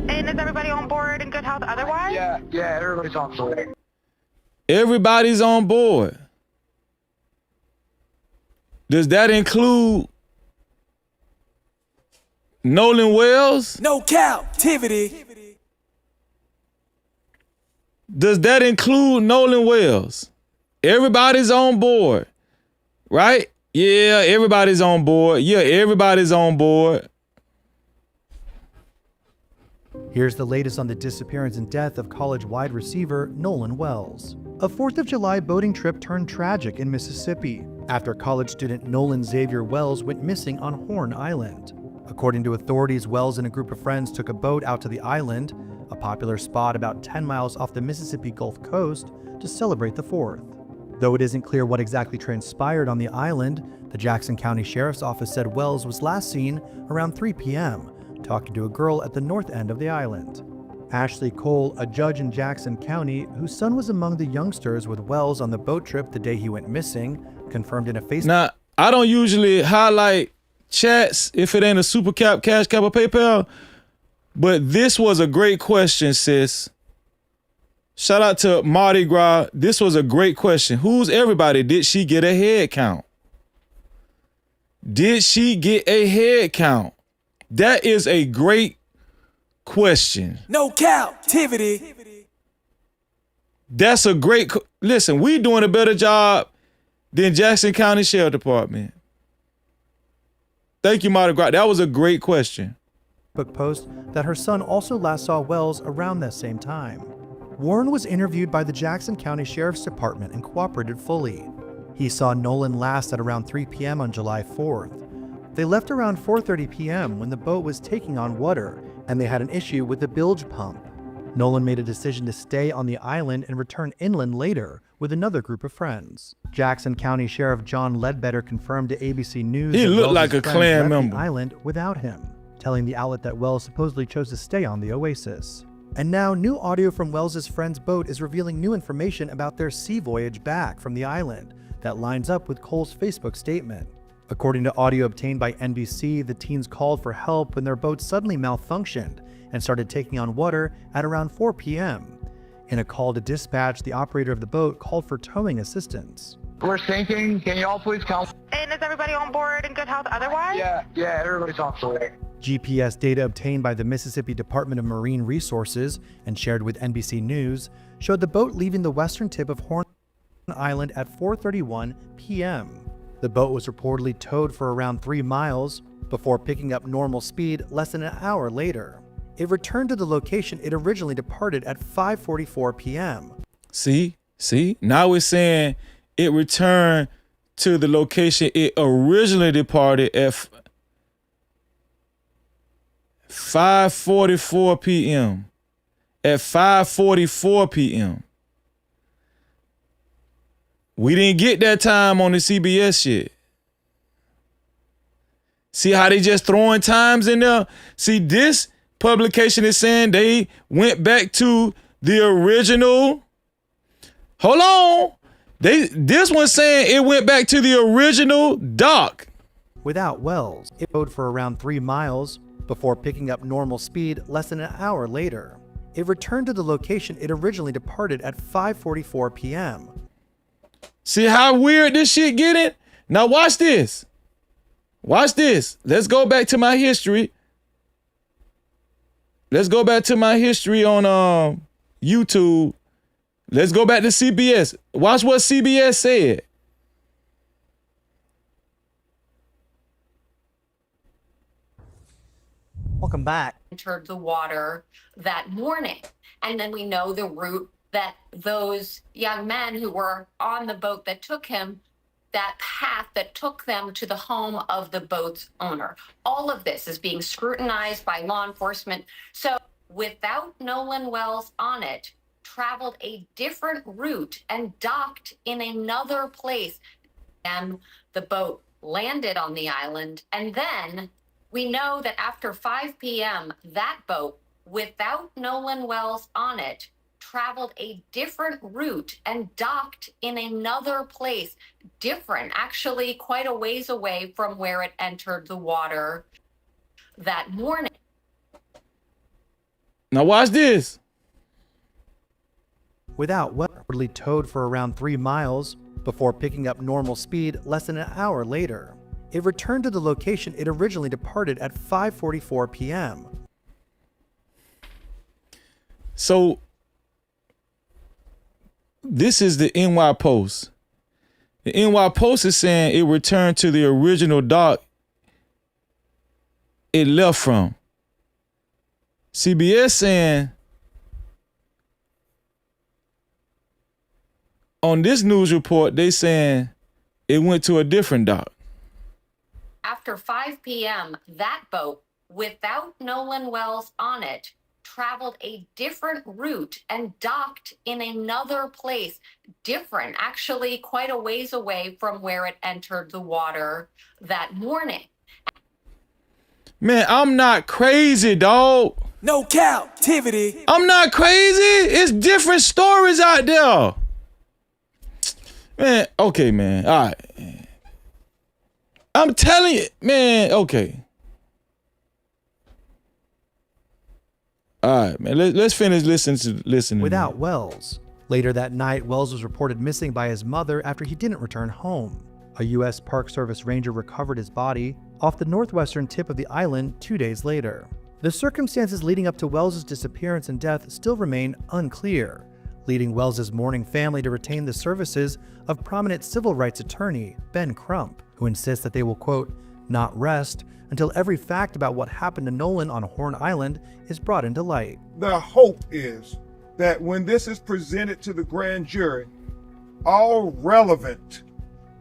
And is everybody on board in good health otherwise? Yeah, everybody's on board. Everybody's on board. Does that include Nolan Wells? No Cap-tivity. Does that include Nolan Wells? Everybody's on board, right? Yeah, everybody's on board. Yeah, everybody's on board. Here's the latest on the disappearance and death of college wide receiver Nolan Wells. A 4th of July boating trip turned tragic in Mississippi after college student Nolan Xavier Wells went missing on Horn Island. According to authorities, Wells and a group of friends took a boat out to the island, a popular spot about 10 miles off the Mississippi Gulf Coast, to celebrate the 4th. Though it isn't clear what exactly transpired on the island, the Jackson County Sheriff's Office said Wells was last seen around 3 p.m., talking to a girl at the north end of the island. Ashley Cole, a judge in Jackson County, whose son was among the youngsters with Wells on the boat trip the day he went missing, confirmed in a Facebook. Now, I don't usually highlight chats if it ain't a Super Cap, Cash Cap, or PayPal, but this was a great question, sis. Shout out to Mardi Gras. This was a great question. Who's everybody? Did she get a head count? Did she get a head count? That is a great question. No Cap-tivity. That's a great... Listen, we doing a better job than Jackson County Sheriff Department. Thank you, Mardi Gras. That was a great question. Facebook post that her son also last saw Wells around that same time. Warren was interviewed by the Jackson County Sheriff's Department and cooperated fully. He saw Nolan last at around 3 p.m. on July 4th. They left around 4:30 p.m. when the boat was taking on water and they had an issue with the bilge pump. Nolan made a decision to stay on the island and return inland later with another group of friends. Jackson County Sheriff John Ledbetter confirmed to ABC News he that looked Wells' like a friends Klan left member the island without him, telling the outlet that Wells supposedly chose to stay on the Oasis. And now new audio from Wells' friend's boat is revealing new information about their sea voyage back from the island that lines up with Cole's Facebook statement. According to audio obtained by NBC, the teens called for help when their boat suddenly malfunctioned and started taking on water at around 4 p.m. In a call to dispatch, the operator of the boat called for towing assistance. We're sinking. Can you all please come? And is everybody on board in good health otherwise? Yeah, everybody's on board. GPS data obtained by the Mississippi Department of Marine Resources and shared with NBC News showed the boat leaving the western tip of Horn Island at 4:31 p.m. The boat was reportedly towed for around 3 miles before picking up normal speed less than an hour later. It returned to the location it originally departed at 5:44 p.m. See? Now it's saying it returned to the location it originally departed at 5:44 p.m. At 5:44 p.m. We didn't get that time on the CBS shit. See how they just throwing times in there? See, this publication is saying they went back to the original. Hold on. This one's saying it went back to the original dock. Without Wells, it rode for around 3 miles before picking up normal speed less than an hour later. It returned to the location it originally departed at 5:44 p.m. See how weird this shit getting? Now watch this. Watch this. Let's go back to my history. Let's go back to my history on YouTube. Let's go back to CBS. Watch what CBS said. Welcome back. Entered the water that morning. And then we know the route that those young men who were on the boat that took him, that path that took them to the home of the boat's owner. All of this is being scrutinized by law enforcement. So without Nolan Wells on it, traveled a different route and docked in another place. And the boat landed on the island. And then we know that after 5 p.m., that boat, without Nolan Wells on it, traveled a different route and docked in another place, different, actually quite a ways away from where it entered the water that morning. Now watch this. Without Wells, reportedly towed for around 3 miles before picking up normal speed less than an hour later. It returned to the location it originally departed at 5:44 p.m. So this is the NY Post. The NY Post is saying it returned to the original dock it left from. CBS saying on this news report, they saying it went to a different dock. After 5 p.m., that boat, without Nolan Wells on it, traveled a different route and docked in another place, different, actually quite a ways away from where it entered the water that morning. Man, I'm not crazy, dog. No Cap-tivity. I'm not crazy. It's different stories out there. Man, okay, man. All right. I'm telling you, man, okay. All right, man. Let's finish listening. Without Wells. Later that night, Wells was reported missing by his mother after he didn't return home. A U.S. Park Service ranger recovered his body off the northwestern tip of the island 2 days later. The circumstances leading up to Wells's disappearance and death still remain unclear, leading Wells's mourning family to retain the services of prominent civil rights attorney Ben Crump, who insists that they will, quote, not rest until every fact about what happened to Nolan on Horn Island is brought into light. The hope is that when this is presented to the grand jury, all relevant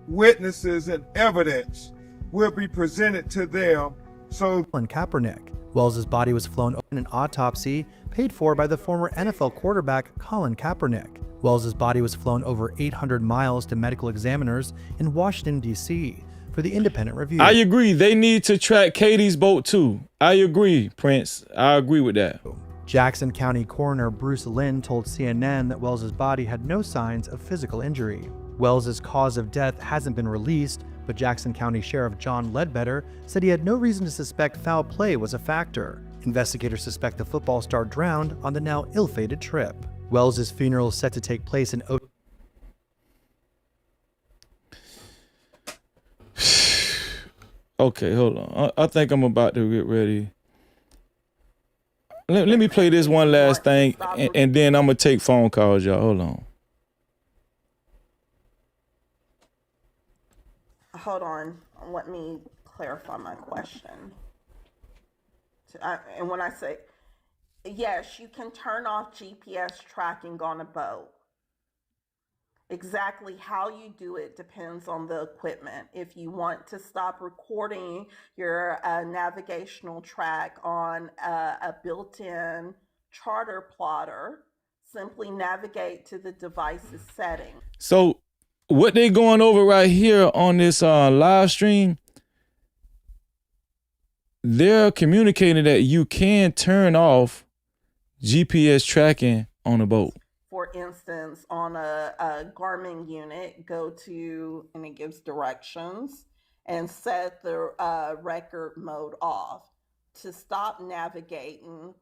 witnesses and evidence will be presented to them. So Kaepernick. Wells's body was flown in an autopsy paid for by the former NFL quarterback Colin Kaepernick. Wells's body was flown over 800 miles to medical examiners in Washington, D.C. for the independent review. I agree. They need to track Katie's boat too. I agree, Prince. I agree with that. Jackson County Coroner Bruce Lynn told CNN that Wells's body had no signs of physical injury. Wells's cause of death hasn't been released, but Jackson County Sheriff John Ledbetter said he had no reason to suspect foul play was a factor. Investigators suspect the football star drowned on the now ill-fated trip. Wells's funeral is set to take place in Okay, hold on. I think I'm about to get ready. Let me play this one last thing, and then I'm going to take phone calls, y'all. Hold on. Hold on. Let me clarify my question. And when I say, yes, you can turn off GPS tracking on a boat. Exactly how you do it depends on the equipment. If you want to stop recording your navigational track on a built-in charter plotter, simply navigate to the device's setting. So what they going over right here on this live stream, they're communicating that you can turn off GPS tracking on a boat. For instance, on a Garmin unit, go to, and it gives directions, and set the record mode off to stop navigating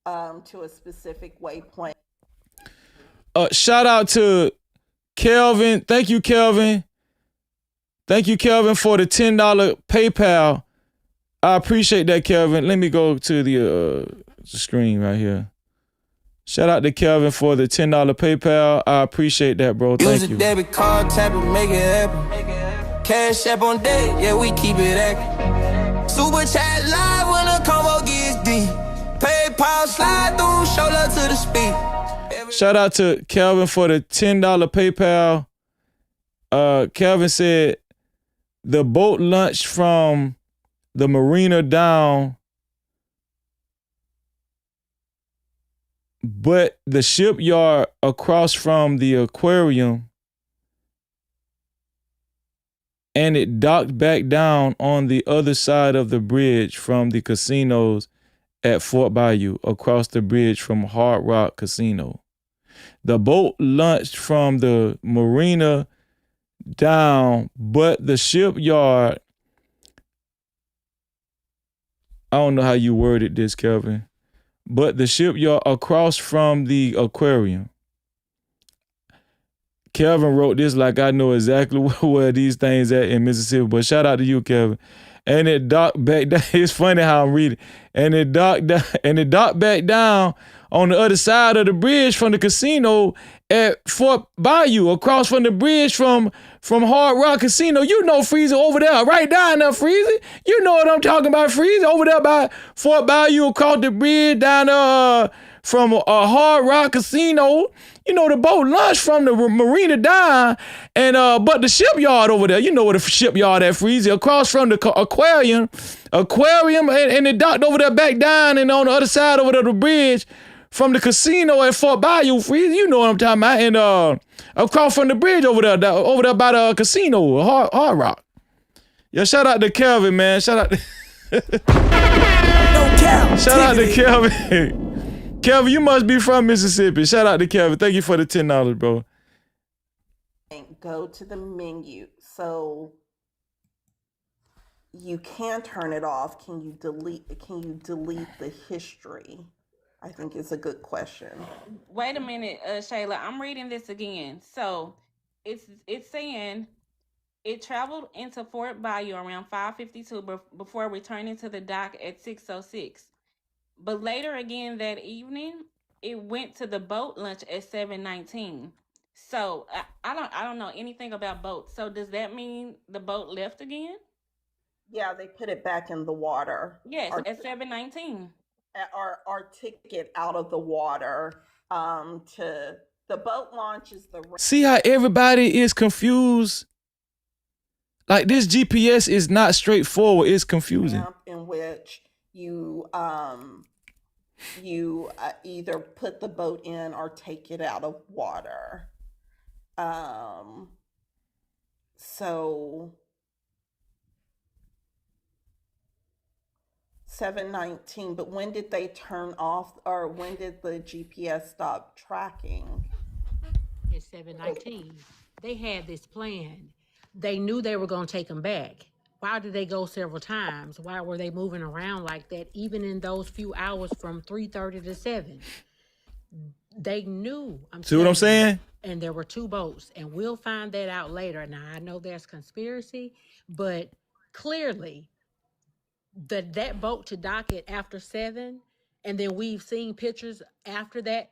to a specific waypoint. Shout out to Kelvin. Thank you, Kelvin. Thank you, Kelvin, for the $10 PayPal. I appreciate that, Kelvin. Let me go to the screen right here. Shout out to Kelvin for the $10 PayPal. I appreciate that, bro. Thank you. Use a debit card, tap it, make it happen. Cash app on deck, yeah, we keep it active. Super chat live when the combo gets deep. PayPal slide through, shoulder to the speed. Shout out to Kelvin for the $10 PayPal. Kelvin said the boat launched from the marina down, but the shipyard across from the aquarium, and it docked back down on the other side of the bridge from the casinos at Fort Bayou, across the bridge from Hard Rock Casino. The boat launched from the marina down, but the shipyard, I don't know how you worded this, Kelvin, but the shipyard across from the aquarium. Kelvin wrote this like I know exactly where these things at in Mississippi. But shout out to you, Kelvin. And it docked back down. It's funny how I'm reading. And it docked back down on the other side of the bridge from the casino at Fort Bayou, across from the bridge from Hard Rock Casino. You know, Freezy, over there, right down there, Freezy. You know what I'm talking about, Freezy. Over there by Fort Bayou, across the bridge down there from Hard Rock Casino. You know, the boat launched from the marina down, and but the shipyard over there, you know where the shipyard at, Freezy, across from the aquarium, and it docked over there back down, and on the other side over there, the bridge from the casino at Fort Bayou, Freezy, you know what I'm talking about, and across from the bridge over there by the casino, Hard Rock. Yeah, shout out to Kelvin, man. Shout out to Kelvin. Kelvin, you must be from Mississippi. Shout out to Kelvin. Thank you for the $10, bro. Go to the menu. So you can turn it off. Can you delete the history? I think is a good question. Wait a minute, Shayla. I'm reading this again. So it's saying it traveled into Fort Bayou around 5:52 before returning to the dock at 6:06. But later again that evening, it went to the boat launch at 7:19. So I don't know anything about boats. So does that mean the boat left again? Yeah, they put it back in the water. Yes, at 7:19. Our ticket out of the water to the boat launch is the. See how everybody is confused? Like, this GPS is not straightforward. It's confusing. In which you either put the boat in or take it out of water. So 7:19, but when did they turn off, or when did the GPS stop tracking? At 7:19. They had this plan. They knew they were going to take them back. Why did they go several times? Why were they moving around like that, even in those few hours from 3:30 to 7? They knew. See what I'm saying? And there were two boats, and we'll find that out later. Now, I know there's conspiracy, but clearly that boat to dock it after 7, and then we've seen pictures after that.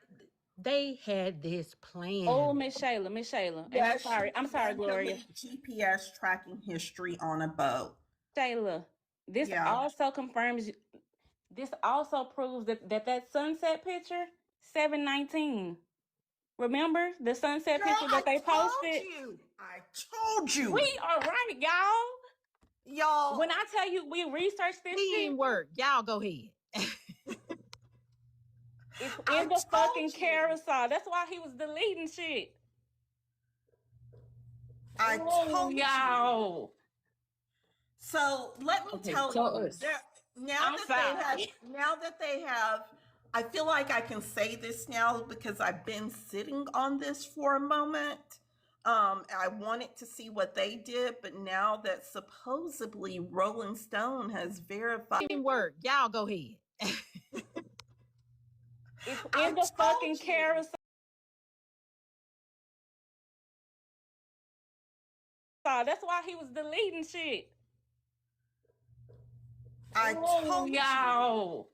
They had this plan. Oh, Miss Shayla. Yes, I'm sorry, Gloria. GPS tracking history on a boat. Shayla, this also confirms. This also proves that sunset picture, 7:19. Remember the sunset picture that they posted? I told you. We are right, y'all. When I tell you we researched this teamwork, y'all go ahead. It's in the fucking carousel. That's why he was deleting shit. I told y'all. So let me tell you. Now that they have, I feel like I can say this now because I've been sitting on this for a moment. I wanted to see what they did, but now that supposedly Rolling Stone has verified. Teamwork, y'all go ahead. It's in the fucking carousel. That's why he was deleting shit. I told y'all.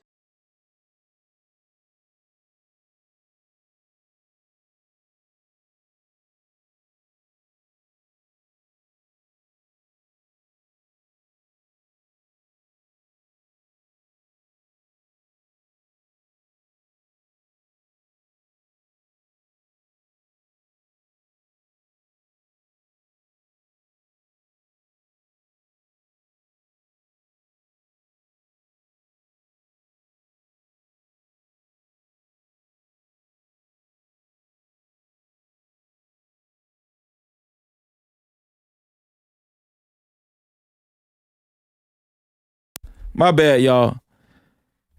My bad, y'all.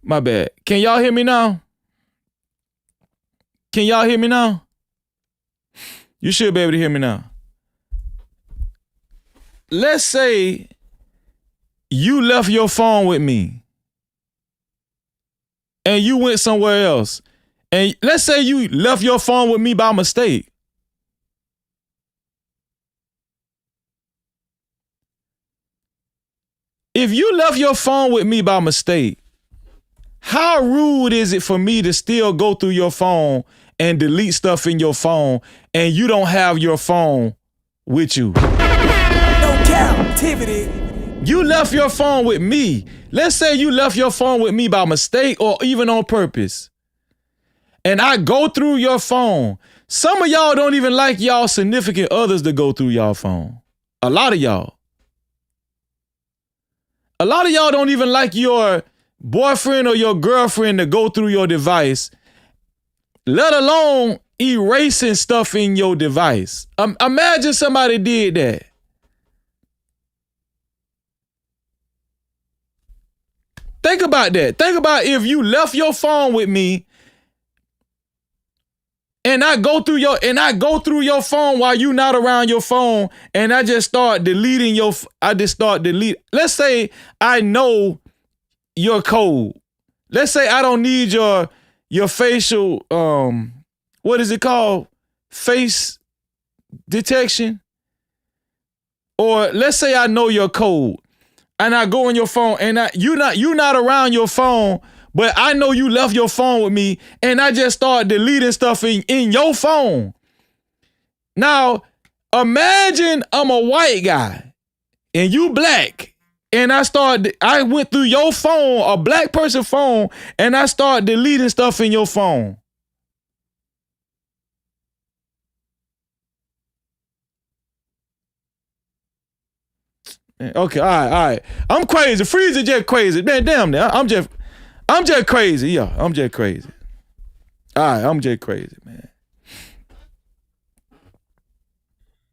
My bad. Can y'all hear me now? Can y'all hear me now? You should be able to hear me now. Let's say you left your phone with me and you went somewhere else. And let's say you left your phone with me by mistake. If you left your phone with me by mistake, how rude is it for me to still go through your phone and delete stuff in your phone and you don't have your phone with you? No Cap-tivity. You left your phone with me. Let's say you left your phone with me by mistake or even on purpose. And I go through your phone. Some of y'all don't even like y'all significant others to go through y'all phone. A lot of y'all. A lot of y'all don't even like your boyfriend or your girlfriend to go through your device, let alone erasing stuff in your device. Imagine somebody did that. Think about that. Think about if you left your phone with me and I go through your phone while you not around your phone and I just start deleting Let's say I know your code. Let's say I don't need your facial what is it called? Face detection. Or let's say I know your code and I go on your phone and you not around your phone, but I know you left your phone with me and I just start deleting stuff in your phone. Now, imagine I'm a white guy and you black. And I went through your phone, a black person phone, and I started deleting stuff in your phone. Okay, all right. I'm crazy. Freezer just crazy. Man, damn that. I'm just crazy. Yeah, I'm just crazy. All right, I'm just crazy, man.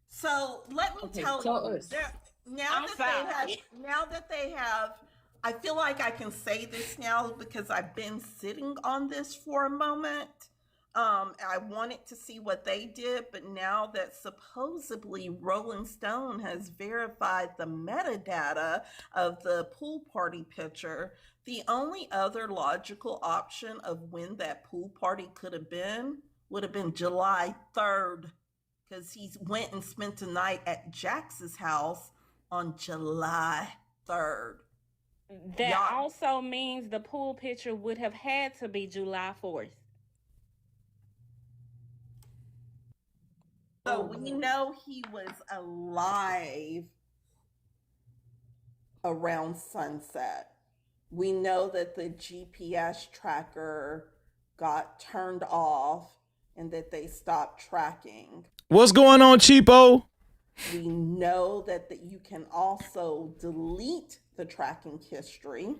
So let me tell you, now that they have, I feel like I can say this now because I've been sitting on this for a moment. I wanted to see what they did, but now that supposedly Rolling Stone has verified the metadata of the pool party picture, the only other logical option of when that pool party could have been would have been July 3rd, because he went and spent the night at Jax's house on July 3rd. That also means the pool picture would have had to be July 4th. So we know he was alive around sunset. We know that the GPS tracker got turned off and that they stopped tracking. What's going on, cheapo? We know that you can also delete the tracking history.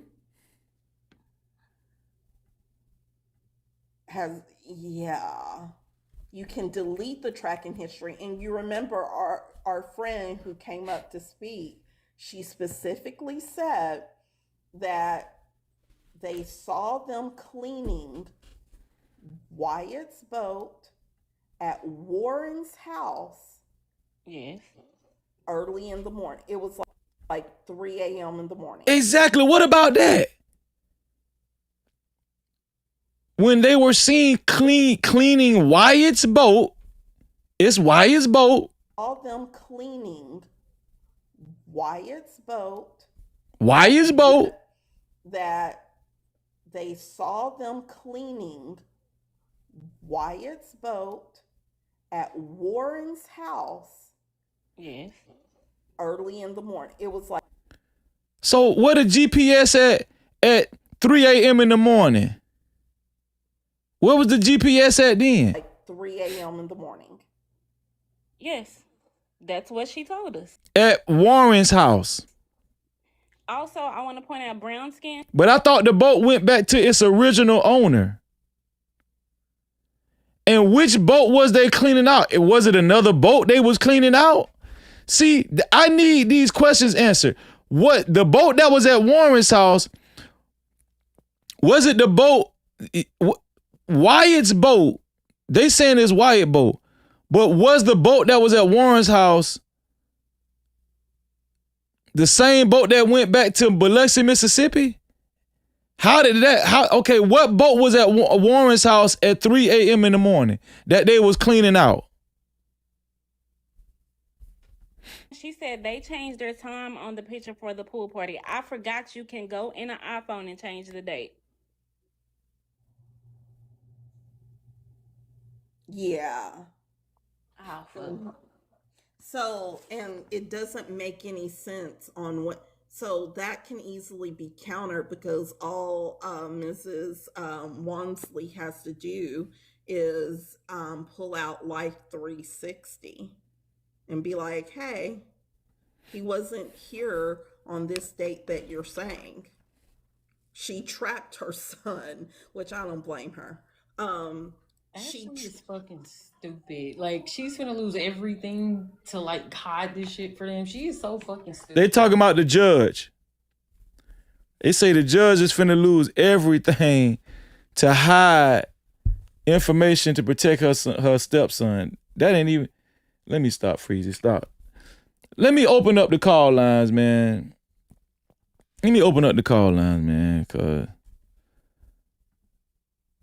You can delete the tracking history. And you remember our friend who came up to speak, she specifically said that they saw them cleaning Wyatt's boat at Warren's house. Yes. Early in the morning. It was like 3 a.m. in the morning. Exactly. What about that? When they were seen cleaning Wyatt's boat, it's Wyatt's boat. All them cleaning Wyatt's boat. Wyatt's boat. That they saw them cleaning Wyatt's boat at Warren's house. Yes. Early in the morning. It was like. So what a GPS at 3 a.m. in the morning? Where was the GPS at then? Like 3 a.m. in the morning. Yes. That's what she told us. At Warren's house. Also, I want to point out brown skin. But I thought the boat went back to its original owner. And which boat was they cleaning out? Was it another boat they was cleaning out? See, I need these questions answered. What, the boat that was at Warren's house, was it the boat, Wyatt's boat? They saying it's Wyatt boat. But was the boat that was at Warren's house the same boat that went back to Biloxi, Mississippi? Okay, what boat was at Warren's house at 3 a.m. in the morning that they was cleaning out? she said they changed their time on the picture for the pool party. I forgot you can go in an iPhone and change the date. Yeah. Oh, fuck. So, and it doesn't make any sense on what. So that can easily be countered because all Mrs. Wansley has to do is pull out Life 360 and be like, hey, he wasn't here on this date that you're saying. She tracked her son, which I don't blame her. Ashley is fucking stupid. Like, she's gonna lose everything to like hide this shit for them. She is so fucking stupid. They talking about the judge. They say the judge is finna lose everything to hide information to protect her stepson. That ain't even. Let me stop, Freezy. Stop. Let me open up the call lines, man. Let me open up the call lines, man, cause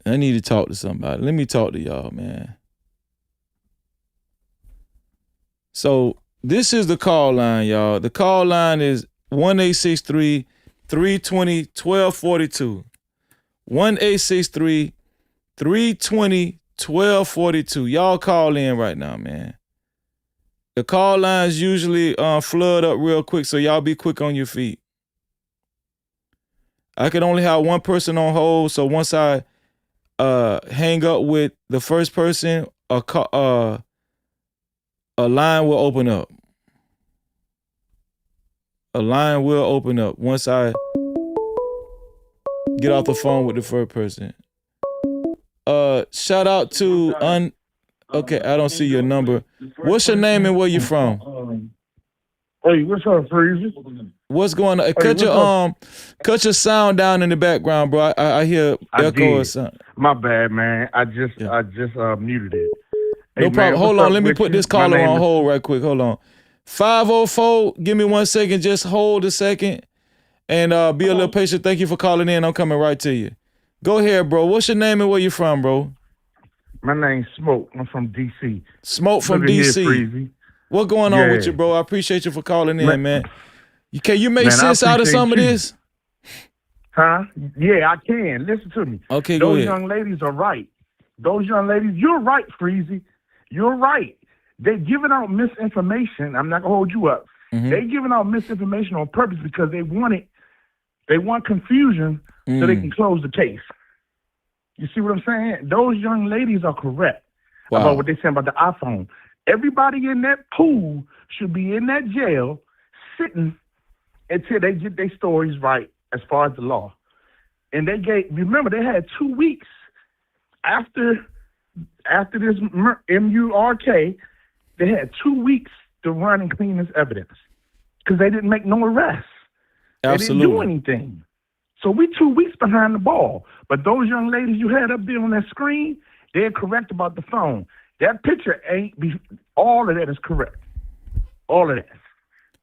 I need to talk to somebody. Let me talk to y'all, man. So this is the call line, y'all. The call line is 1-863-320-1242. 1-863-320-1242. Y'all call in right now, man. The call lines usually flood up real quick, so y'all be quick on your feet. I can only have one person on hold, so once I hang up with the first person, a line will open up. A line will open up once I get off the phone with the first person. Shout out to okay, I don't see your number. What's your name and where you from? Hey, what's up, Freezy? What's going on? Hey, Cut your sound down in the background, bro. I hear echo or something. My bad, man. I just muted it. No Hey, problem. man, Hold what's on. up Let me with put you? this My caller name on is- hold right quick. Hold on. 504. Give me 1 second. Just hold a second and be a little patient. Thank you for calling in. I'm coming right to you. Go ahead, bro. What's your name and where you from, bro? My name's Smoke. I'm from D.C. Smoke from Look at here, D.C. Freezy. What going on with Yeah. you, bro? I appreciate you for calling in, man. Can you make Man, I sense out of appreciate some of you. this? Huh? Yeah, I can. Listen to me. Okay, go Those ahead. young ladies are right. Those young ladies, you're right, Freezy. You're right. They're giving out misinformation. I'm not gonna hold you up. Mm-hmm. They're giving out misinformation on purpose because they want confusion so they can close the case. You see what I'm saying? Those young ladies are correct about what they're saying about the iPhone. Everybody in that pool should be in that jail sitting until they get their stories right as far as the law. And remember, they had 2 weeks after this MURK, they had 2 weeks to run and clean this evidence because they didn't make no arrests. They didn't do anything. So we 2 weeks behind the ball. But those young ladies you had up there on that screen, they're correct about the phone. That picture all of that is correct. All of that.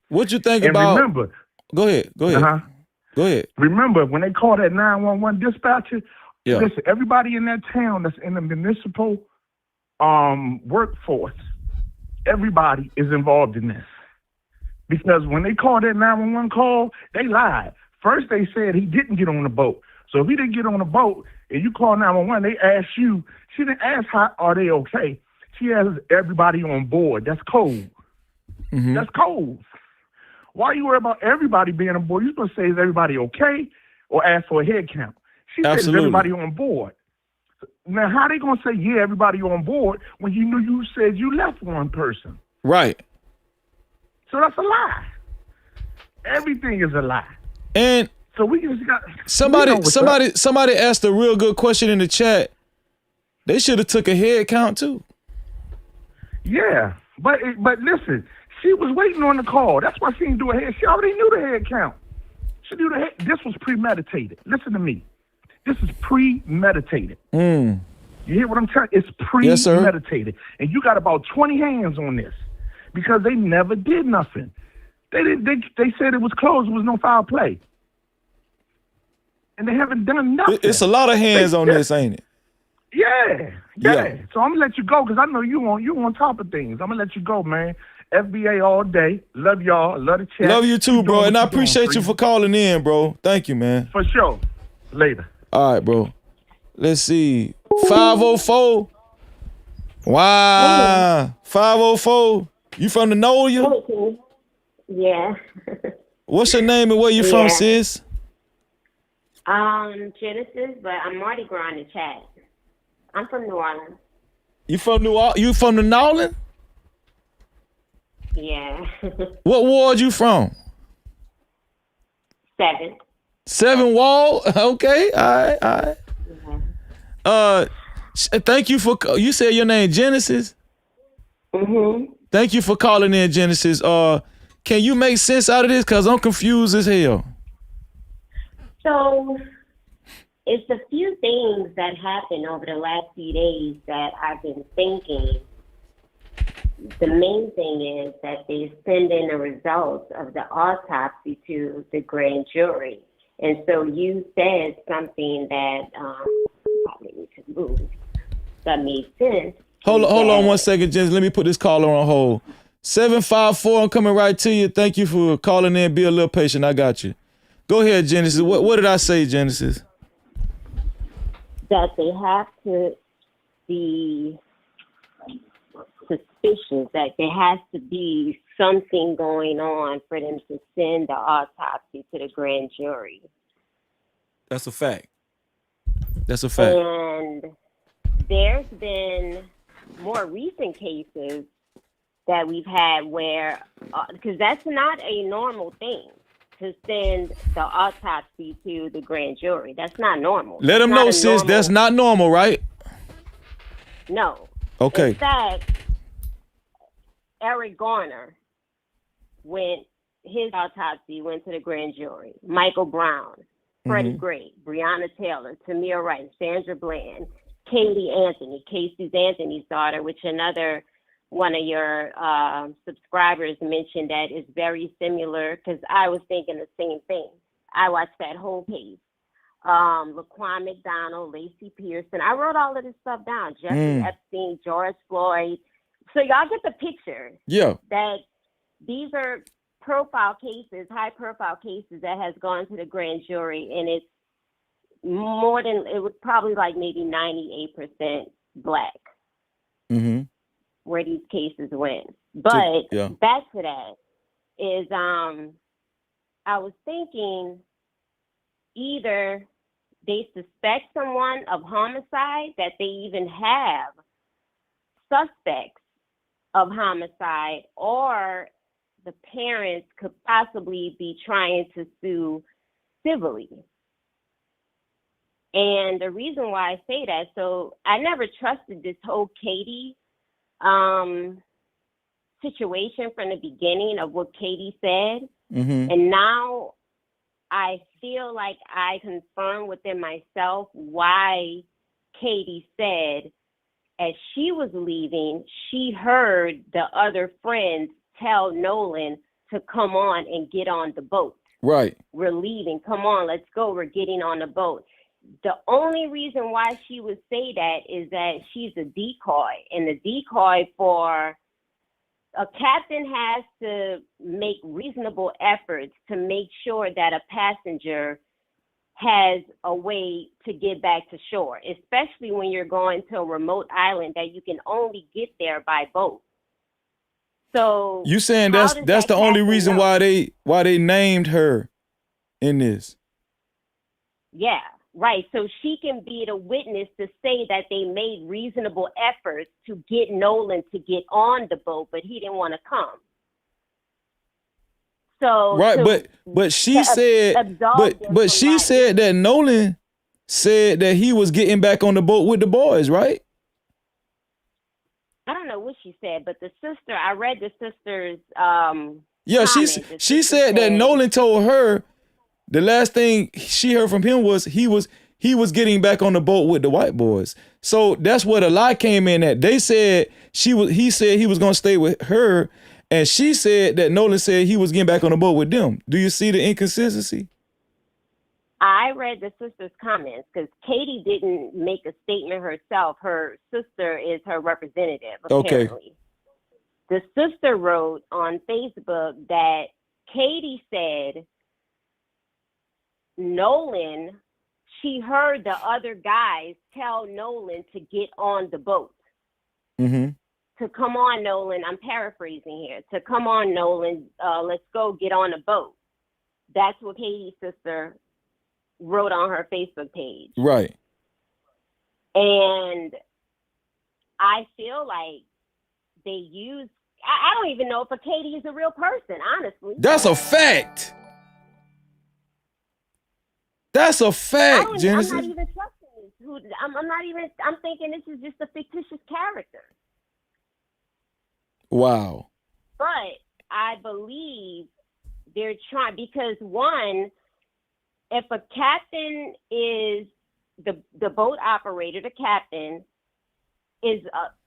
What you think And about? remember, Go ahead. Go ahead. Remember, when they call that 911 dispatcher, Yeah. listen, everybody in that town that's in the municipal workforce, everybody is involved in this. Because when they called that 911 call, they lied. First, they said he didn't get on the boat. So if he didn't get on the boat and you call 911, they asked you, she didn't ask, are they okay? She asked everybody on board. That's cold. Mm-hmm. That's cold. Why you worry about everybody being on board? You're supposed to say, is everybody okay? Or ask for a head count. She said, is everybody on board? Now, how they going to say, yeah, everybody on board when you said you left one person? Right. So that's a lie. Everything is a lie. And so we just got somebody asked a real good question in the chat. They should have took a head count too. Yeah, but listen, she was waiting on the call. That's why she didn't do a head. She already knew the head count. She knew the head. This was premeditated. Listen to me. This is premeditated. You hear what I'm telling you? It's premeditated. Yes, and you got about 20 hands on this because they never did nothing. They said it was closed. There was no foul play. And they haven't done nothing. It's a lot of hands on this, ain't it? Yeah. So I'm gonna let you go because I know you on top of things. I'm gonna let you go, man. FBA all day. Love y'all. Love the chat. Love you too, Keep bro. doing And what I you're doing, appreciate you Free. for calling in, bro. Thank you, man. For sure. Later. All right, bro. Let's see. 504. Wow. 504. You from the Nolan? Yeah. What's your name and where you from, Yeah. sis? Genesis, but I'm Mardi Gras in the chat. I'm from New Orleans. You from the Nolan? Yeah. What ward you from? 7. 7 Wall? Okay. All right. Thank you for, you said your name Genesis? Mm-hmm. Thank you for calling in, Genesis. Can you make sense out of this? Because I'm confused as hell. So it's a few things that happened over the last few days that I've been thinking. The main thing is that they send in the results of the autopsy to the grand jury. And so you said something that probably need to move that made sense. Hold on 1 second, Genesis. Let me put this caller on hold. 754, I'm coming right to you. Thank you for calling in. Be a little patient. I got you. Go ahead, Genesis. What did I say, Genesis? That they have to be suspicious, that there has to be something going on for them to send the autopsy to the grand jury. That's a fact. That's a fact. And there's been more recent cases that we've had where, because that's not a normal thing to send the autopsy to the grand jury. That's not normal. Let them know, sis. That's not normal, right? No. Okay. In fact, Eric Garner his autopsy went to the grand jury. Michael Brown, Freddie Gray, Breonna Taylor, Tamir Rice, Sandra Bland, Katie Anthony, Casey Anthony's daughter, which another one of your subscribers mentioned that is very similar, because I was thinking the same thing. I watched that whole case. Laquan McDonald, Lacey Pearson. I wrote all of this stuff down. Jeffrey Epstein, George Floyd. So y'all get the picture. Yeah. That these are profile cases, high profile cases that has gone to the grand jury, and it's more than, it was probably like maybe 98% black. Mm-hmm. Where these cases went. But back to that is I was thinking either they suspect someone of homicide, that they even have suspects of homicide, or the parents could possibly be trying to sue civilly. And the reason why I say that, so I never trusted this whole Katie situation from the beginning of what Katie said. Mm-hmm. And now I feel like I confirm within myself why Katie said as she was leaving, she heard the other friends tell Nolan to come on and get on the boat. Right. We're leaving. Come on, let's go. We're getting on the boat. The only reason why she would say that is that she's a decoy, and the decoy for a captain has to make reasonable efforts to make sure that a passenger has a way to get back to shore, especially when you're going to a remote island that you can only get there by boat. So you saying that's the only reason why they named her in this? Yeah, right. So she can be the witness to say that they made reasonable efforts to get Nolan to get on the boat, but he didn't want to come. So right, but she said but she said that Nolan said that he was getting back on the boat with the boys, right? I don't know what she said, but the sister, I read the sister's yeah, she said that Nolan told her the last thing she heard from him was he was getting back on the boat with the white boys. So that's where the lie came in at. They said he said he was gonna stay with her, and she said that Nolan said he was getting back on the boat with them. Do you see the inconsistency? I read the sister's comments because Katie didn't make a statement herself. Her sister is her representative, apparently. the sister wrote on Facebook that Katie said Nolan, she heard the other guys tell Nolan to get on the boat. Mm-hmm. To come on, Nolan, I'm paraphrasing here. To come on, Nolan, let's go get on a boat. That's what Katie's sister wrote on her Facebook page. Right. And I feel like they use, I don't even know if a Katie is a real person, honestly. That's a fact. That's a fact, Genesis. I'm not even trusting this. I'm thinking this is just a fictitious character. Wow. But I believe they're trying, because one, if a captain is the boat operator, the captain is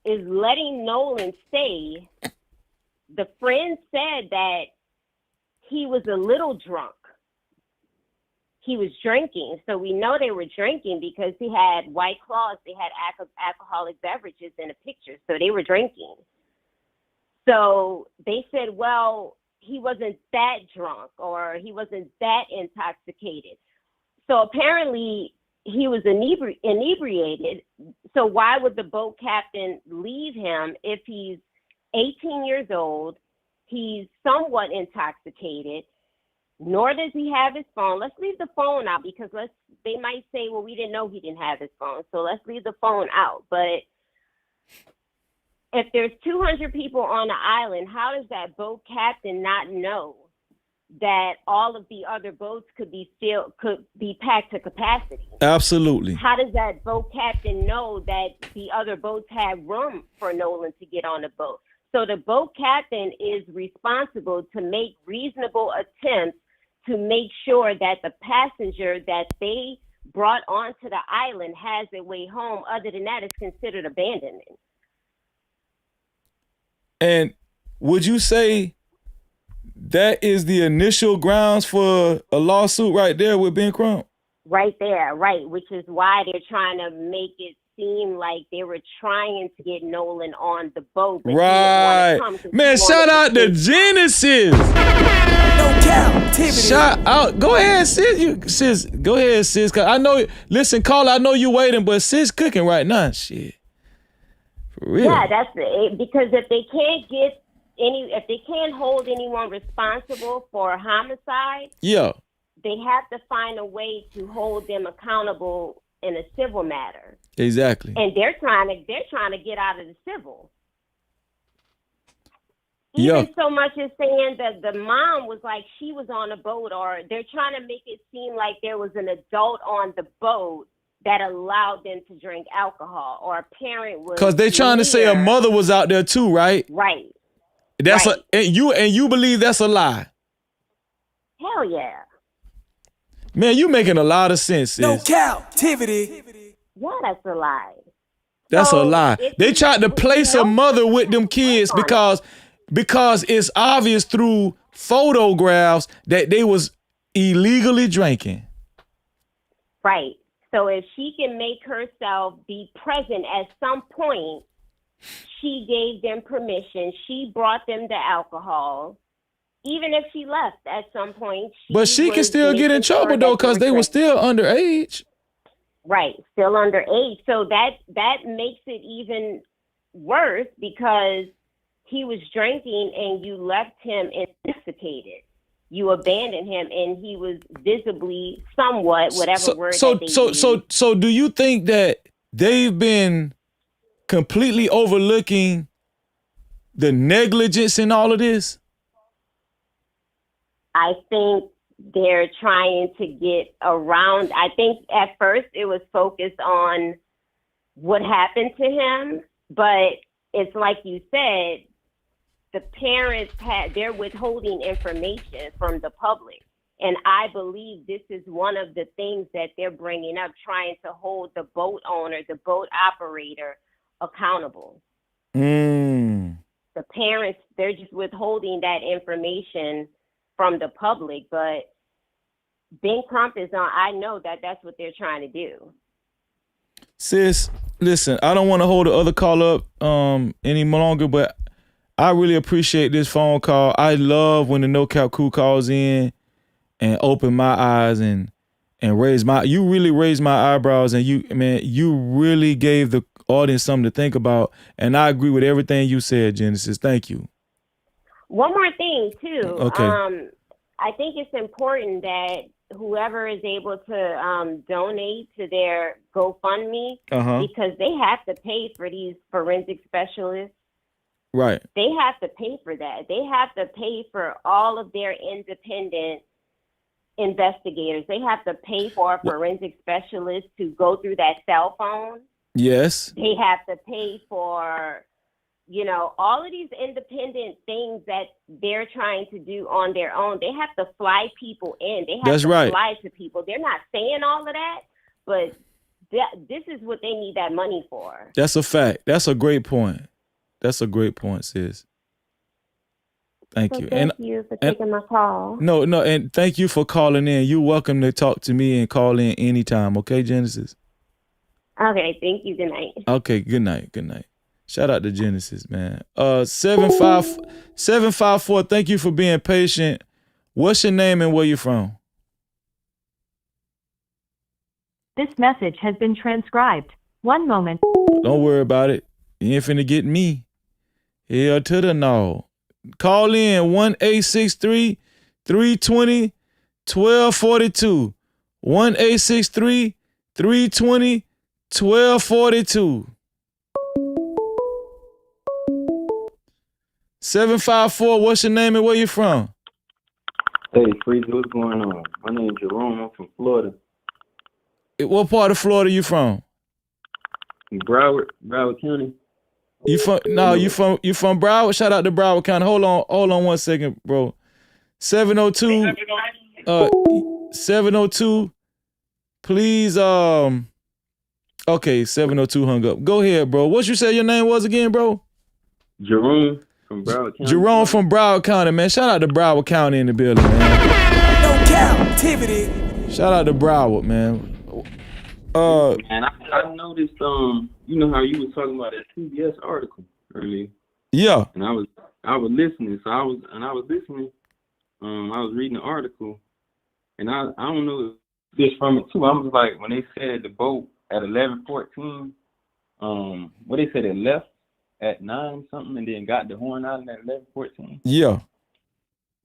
letting Nolan stay, the friend said that he was a little drunk. He was drinking. So we know they were drinking because he had White Claws. They had alcoholic beverages in the picture. So they were drinking. So they said, well, he wasn't that drunk or he wasn't that intoxicated. So apparently he was inebriated. So why would the boat captain leave him if he's 18 years old, he's somewhat intoxicated, nor does he have his phone? Let's leave the phone out because they might say, well, we didn't know he didn't have his phone. So let's leave the phone out. But if there's 200 people on the island, how does that boat captain not know that all of the other boats could be packed to capacity? Absolutely. How does that boat captain know that the other boats have room for Nolan to get on the boat? So the boat captain is responsible to make reasonable attempts to make sure that the passenger that they brought onto the island has their way home. Other than that, it's considered abandonment. And would you say that is the initial grounds for a lawsuit right there with Ben Crump? Right there, right, which is why they're trying to make it seem like they were trying to get Nolan on the boat. But right. Man, shout out to Genesis. No Cap-tivity. Shout out. Go ahead, sis. Go ahead, sis. Cause I know, listen, Carla, I know you waiting, but sis cooking right now. Shit. For real. Yeah, that's it. Because if they can't hold anyone responsible for a homicide, yeah, they have to find a way to hold them accountable in a civil matter. Exactly. And they're trying to get out of the civil. Even so much as saying that the mom was like she was on a boat, or they're trying to make it seem like there was an adult on the boat that allowed them to drink alcohol, or a parent was. Because they're trying to say a mother was out there too, right? Right. That's right. and you believe that's a lie. Hell yeah. Man, you making a lot of sense, sis. No Cap-tivity. Yeah, that's a lie. That's a lie. They tried to place a mother with them kids because it's obvious through photographs that they was illegally drinking. Right. So if she can make herself be present at some point, she gave them permission. She brought them the alcohol. Even if she left at some point. But she can still get in trouble though, because they were still underage. Right, still underage. So that makes it even worse because he was drinking and you left him intoxicated. You abandoned him and he was visibly somewhat, whatever word that they used. So do you think that they've been completely overlooking the negligence in all of this? I think they're trying to get around. I think at first it was focused on what happened to him, but it's like you said, the parents they're withholding information from the public. And I believe this is one of the things that they're bringing up, trying to hold the boat owner, the boat operator accountable. The parents, they're just withholding that information from the public, but Ben Crump is on. I know that that's what they're trying to do. Sis, listen, I don't want to hold the other call up any longer, but I really appreciate this phone call. I love when the No Cap Crew calls in and open my eyes and you really raised my eyebrows, and you really gave the audience something to think about. And I agree with everything you said, Genesis. Thank you. One more thing too. Okay. I think it's important that whoever is able to donate to their GoFundMe, because they have to pay for these forensic specialists. Right. They have to pay for that. They have to pay for all of their independent investigators. They have to pay for a forensic specialist to go through that cell phone. Yes. They have to pay for, all of these independent things that they're trying to do on their own. They have to fly people in. They have to fly to people. They're not saying all of that, but this is what they need that money for. That's a fact. That's a great point. That's a great point, sis. Thank you. Thank you for taking my call. No, and thank you for calling in. You're welcome to talk to me and call in anytime, okay, Genesis? Okay, thank you. Good night. Okay, good night. Good night. Shout out to Genesis, man. 754, thank you for being patient. What's your name and where you from? This message has been transcribed. One moment. Don't worry about it. You ain't finna get me. Hell to the no. Call in 1-863-320-1242. 1-863-320-1242. 754, what's your name and where you from? Hey, Freezy, what's going on? My name is Jerome. I'm from Florida. What part of Florida you from? Broward County. You from Broward? Shout out to Broward County. Hold on 1 second, bro. 702. 702. Please, okay, 702 hung up. Go ahead, bro. What you say your name was again, bro? Jerome from Broward County. Jerome from Broward County, man. Shout out to Broward County in the building, man. No Cap-tivity. Shout out to Broward, man. And I noticed, you know how you was talking about that CBS article earlier. Yeah. And I was listening. So I was listening. I was reading the article, and I don't know this from it too. I was like, when they said the boat at 11:14, what they said it left at 9 something, and then got to Horn Island at 11:14. Yeah.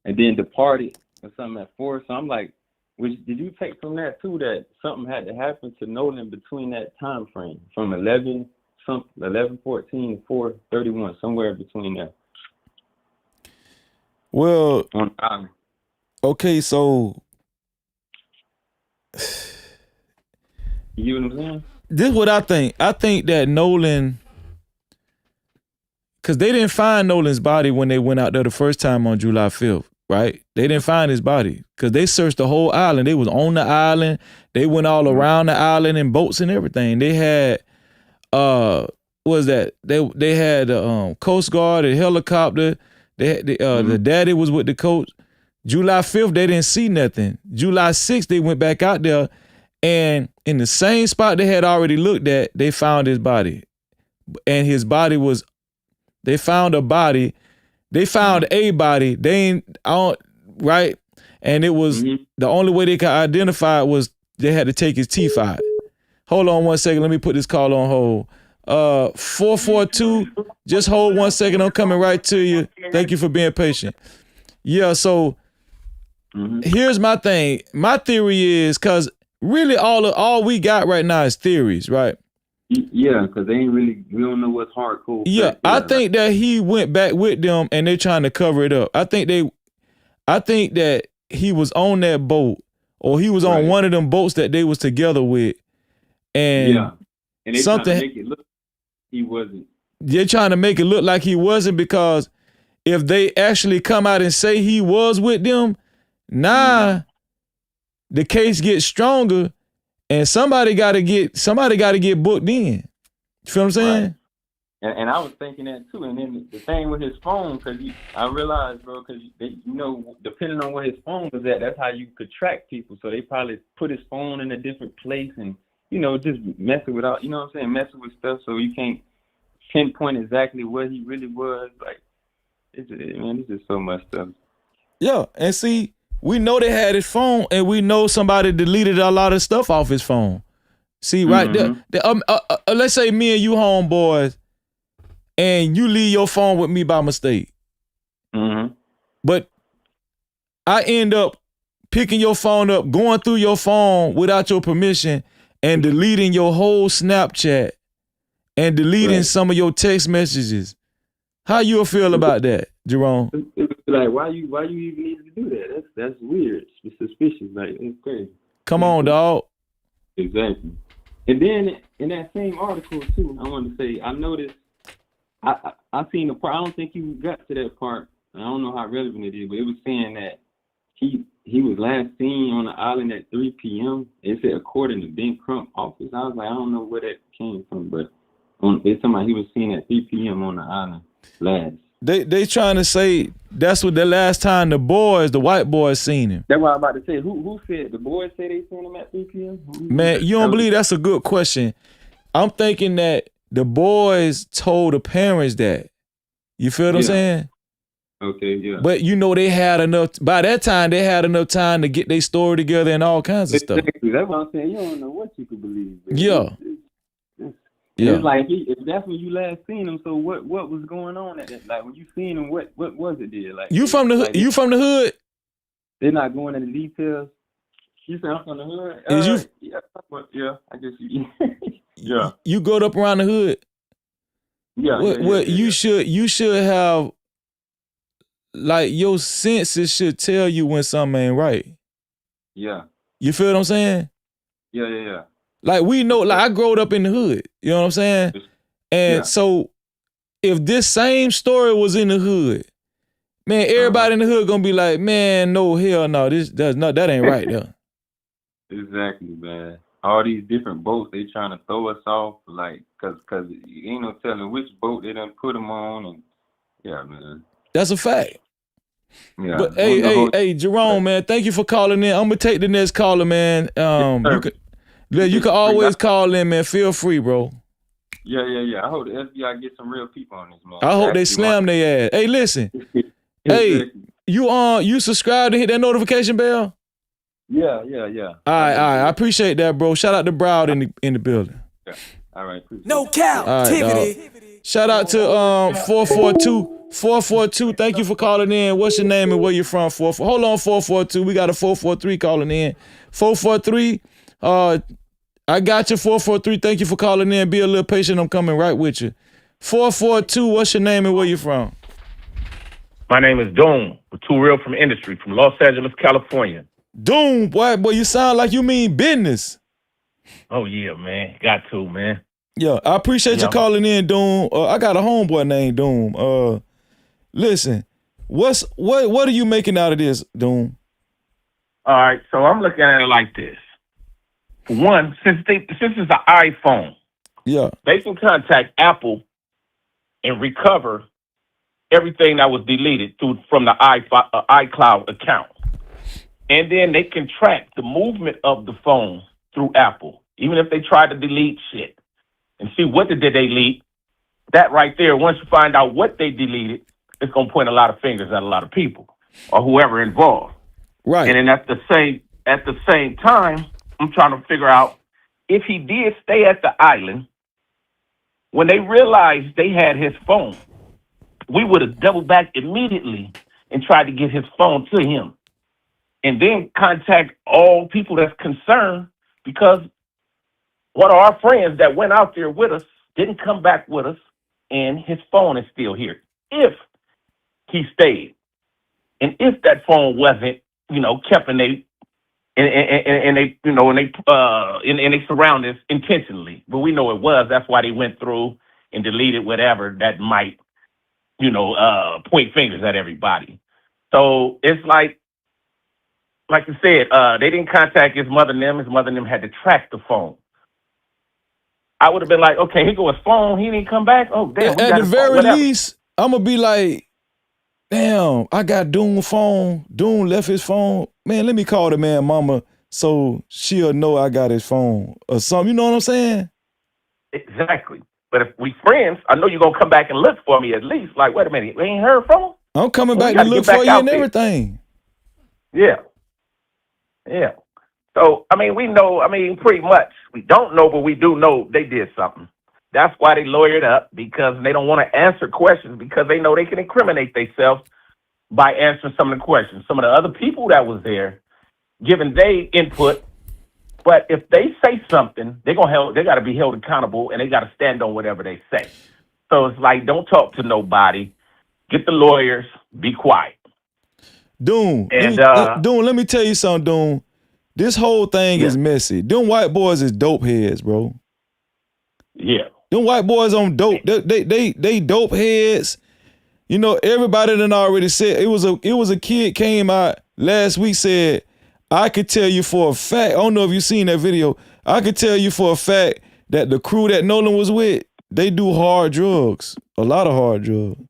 And then departed or something at 4. So I'm like, did you take from that too that something had to happen to Nolan between that time frame from 11:14 to 4:31, somewhere between there? Well, on the island. Okay, so you know what I'm saying? This is what I think. I think that Nolan, because they didn't find Nolan's body when they went out there the first time on July 5th. Right? They didn't find his body because they searched the whole island. They was on the island. They went all around the island in boats and everything. They had, what was that? They had Coast Guard, a helicopter. They had the daddy was with the coach. July 5th, they didn't see nothing. July 6th, they went back out there, and in the same spot they had already looked at, they found his body. And his body was, they found a body. They found a body. Right? And it was the only way they could identify it was they had to take his teeth out. Hold on 1 second. Let me put this call on hold. 442. Just hold 1 second. I'm coming right to you. Thank you for being patient. Yeah. So here's my thing. My theory is because really all we got right now is theories, right? Yeah, because we don't know what's hardcore. Yeah, I think that he went back with them and they're trying to cover it up. I think that he was on that boat or he was on one of them boats that they was together with. And they trying to make it look he wasn't. They're trying to make it look like he wasn't, because if they actually come out and say he was with them, the case gets stronger. And somebody got to get booked in. You feel what I'm saying? Right. And I was thinking that too. And then the thing with his phone, because I realized, bro, because depending on where his phone was at, that's how you could track people. So they probably put his phone in a different place and just messing with messing with stuff, so you can't pinpoint exactly where he really was. Like, It's just so much stuff. Yeah, and see, we know they had his phone, and we know somebody deleted a lot of stuff off his phone. See, right there, let's say me and you homeboys, and you leave your phone with me by mistake. But I end up picking your phone up, going through your phone without your permission, and deleting your whole Snapchat, and deleting some of your text messages. How you feel about that, Jerome? It's like, why you even need to do that? That's weird. It's suspicious. Like, it's crazy. Come on, dog. Exactly. And then in that same article too, I wanted to say, I noticed, I seen the part. I don't think you got to that part. I don't know how relevant it is, but it was saying that he was last seen on the island at 3 p.m. It said according to Ben Crump office. I was like, I don't know where that came from, but it's somebody he was seen at 3 p.m. on the island last. They trying to say that's what the last time the white boys seen him. That's what I'm about to say. Who said the boys say they seen him at 3 p.m.? Man, you don't believe that's a good question. I'm thinking that the boys told the parents that. You feel what I'm saying? Okay, yeah. But you know they had enough. By that time, they had enough time to get their story together and all kinds of stuff. Exactly. That's what I'm saying. You don't know what you could believe. Man. Yeah. It's like if that's when you last seen him. So what was going on at that? Like when you seen him, what was it there? Like you from the hood? They're not going into details. You say I'm from the hood. Yeah, I guess you. Yeah. You growed up around the hood. Yeah. You should have, like, your senses should tell you when something ain't right. Yeah. You feel what I'm saying? Yeah. Like we know, like I growed up in the hood. You know what I'm saying? And so if this same story was in the hood, man, everybody in the hood gonna be like, man, no, hell no, that ain't right though. Exactly, man. All these different boats, they trying to throw us off, like, cause you ain't no telling which boat they done put them on, and yeah, man. That's a fact. Yeah. But hey, Jerome, man, thank you for calling in. I'm gonna take the next caller, man. You can always call in, man. Feel free, bro. Yeah. I hope the FBI get some real people on this, man. I hope they slam their ass. Hey, listen. Hey, you subscribe to hit that notification bell? Yeah. All right. I appreciate that, bro. Shout out to Browd in the building. Yeah. All right. No Cap-tivity. Right, shout out to 442. Thank you for calling in. What's your name and where you from? Hold on, 442. We got a 443 calling in. 443. I got you, 443. Thank you for calling in. Be a little patient. I'm coming right with you. 442. What's your name and where you from? My name is Doom, Too Real from Industry, from Los Angeles, California. Doom, boy, you sound like you mean business. Oh yeah, man. Got to, man. Yeah, I appreciate you calling in, Doom. I got a homeboy named Doom. Listen, what are you making out of this, Doom? All right, so I'm looking at it like this. For one, since it's an iPhone, they can contact Apple and recover everything that was deleted from the iCloud account. And then they can track the movement of the phone through Apple, even if they try to delete shit, and see what did they delete. That right there, once you find out what they deleted, it's going to point a lot of fingers at a lot of people or whoever involved. Right. And then at the same time, I'm trying to figure out if he did stay at the island, when they realized they had his phone, we would have doubled back immediately and tried to get his phone to him. And then contact all people that's concerned, because one of our friends that went out there with us didn't come back with us, and his phone is still here. If he stayed, and if that phone wasn't, kept in they surroundings intentionally, but we know it was. That's why they went through and deleted whatever that might, point fingers at everybody. So it's like you said, they didn't contact his mother and them. His mother and them had to track the phone. I would have been like, okay, here go his phone. He didn't come back. Oh, damn. At the very least, I'm going to be like, damn, I got Doom's phone. Doom left his phone. Man, let me call the man mama so she'll know I got his phone or something. You know what I'm saying? Exactly. But if we friends, I know you're going to come back and look for me at least. Like, wait a minute, we ain't heard from him? I'm coming We back to gotta look get back for you out and there. everything. Yeah. Yeah. So, I mean, we know, pretty much. We don't know, but we do know they did something. That's why they lawyered up, because they don't want to answer questions, because they know they can incriminate themselves by answering some of the questions. Some of the other people that was there, giving their input, but if they say something, they got to be held accountable, and they got to stand on whatever they say. So it's like, don't talk to nobody. Get the lawyers. Be quiet. Doom. And Let me tell you something, Doom. This whole thing is messy. Them white boys is dope heads, bro. Yeah. Them white boys on dope. They dope heads. You know, everybody done already said it was a kid came out last week said, I could tell you for a fact, I don't know if you seen that video, I could tell you for a fact that the crew that Nolan was with, they do hard drugs. A lot of hard drugs.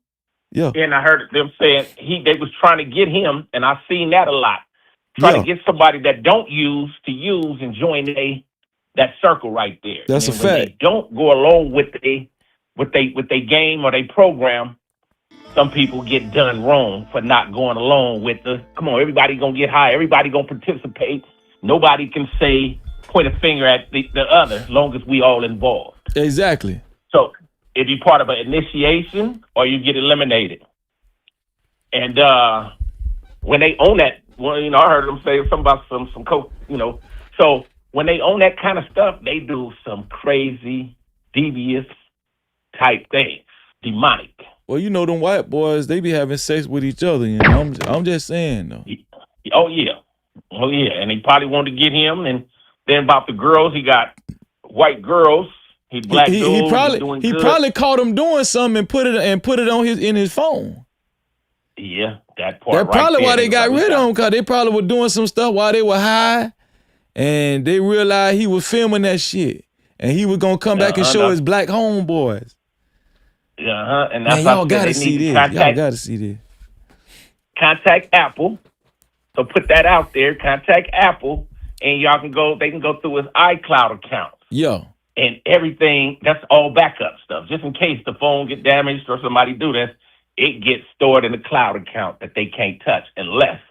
Yeah. And I heard them saying they was trying to get him, and I've seen that a lot. Trying to get somebody that don't use to use and join that circle right there. That's and a when fact. they don't go along with they game or they program, some people get done wrong for not going along with come on, everybody gonna get high, everybody gonna participate. Nobody can point a finger at the other as long as we all involved. Exactly. So if you're part of an initiation or you get eliminated. And when they own that, well, you know, I heard them say something about some coke, you know. So when they own that kind of stuff, they do some crazy, devious type things, demonic. Well, you know, them white boys, they be having sex with each other. You know, I'm just saying though. Oh yeah, and they probably wanted to get him. And then about the girls, he got white girls. He black dude. He He probably caught him doing something and put it on his phone. Yeah, that part. That's probably why they got rid of him, because they probably were doing some stuff while they were high, and they realized he was filming that shit, and he was gonna come back and show his black homeboys. And that's Man, why y'all gotta see this. Y'all gotta see this. Contact Apple. So put that out there. Contact Apple, and y'all can go. They can go through his iCloud account. Yeah. And everything. That's all backup stuff, just in case the phone get damaged or somebody do this. It gets stored in the cloud account that they can't touch unless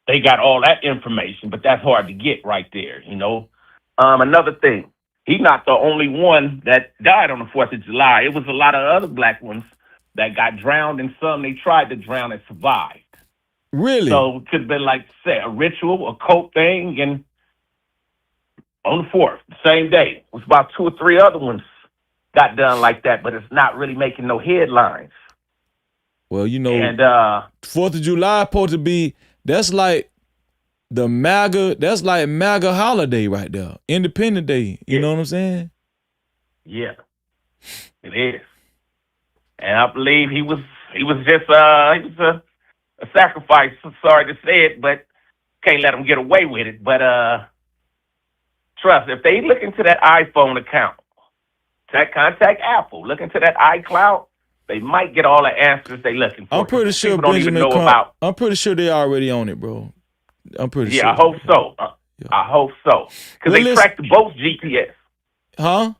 they got all that information. But that's hard to get right there, you know. Another thing, he's not the only one that died on the 4th of July. It was a lot of other black ones that got drowned, and some they tried to drown and survived. Really? So it could have been like, say, a ritual, a cult thing, and on the 4th, the same day, it was about 2 or 3 other ones got done like that, but it's not really making no headlines. Well, you know, and 4th of July supposed to be, that's like MAGA holiday right there. Independence Day. You know what I'm saying? Yeah, it is. And I believe he was just a sacrifice. Sorry to say it, but can't let him get away with it. But trust, if they look into that iPhone account, contact Apple, look into that iCloud, they might get all the answers they looking for. I'm pretty sure people don't even know about. I'm pretty sure they already own it, bro. I'm pretty sure. Yeah, I hope so. I hope so. Because they tracked the boat's GPS. Huh?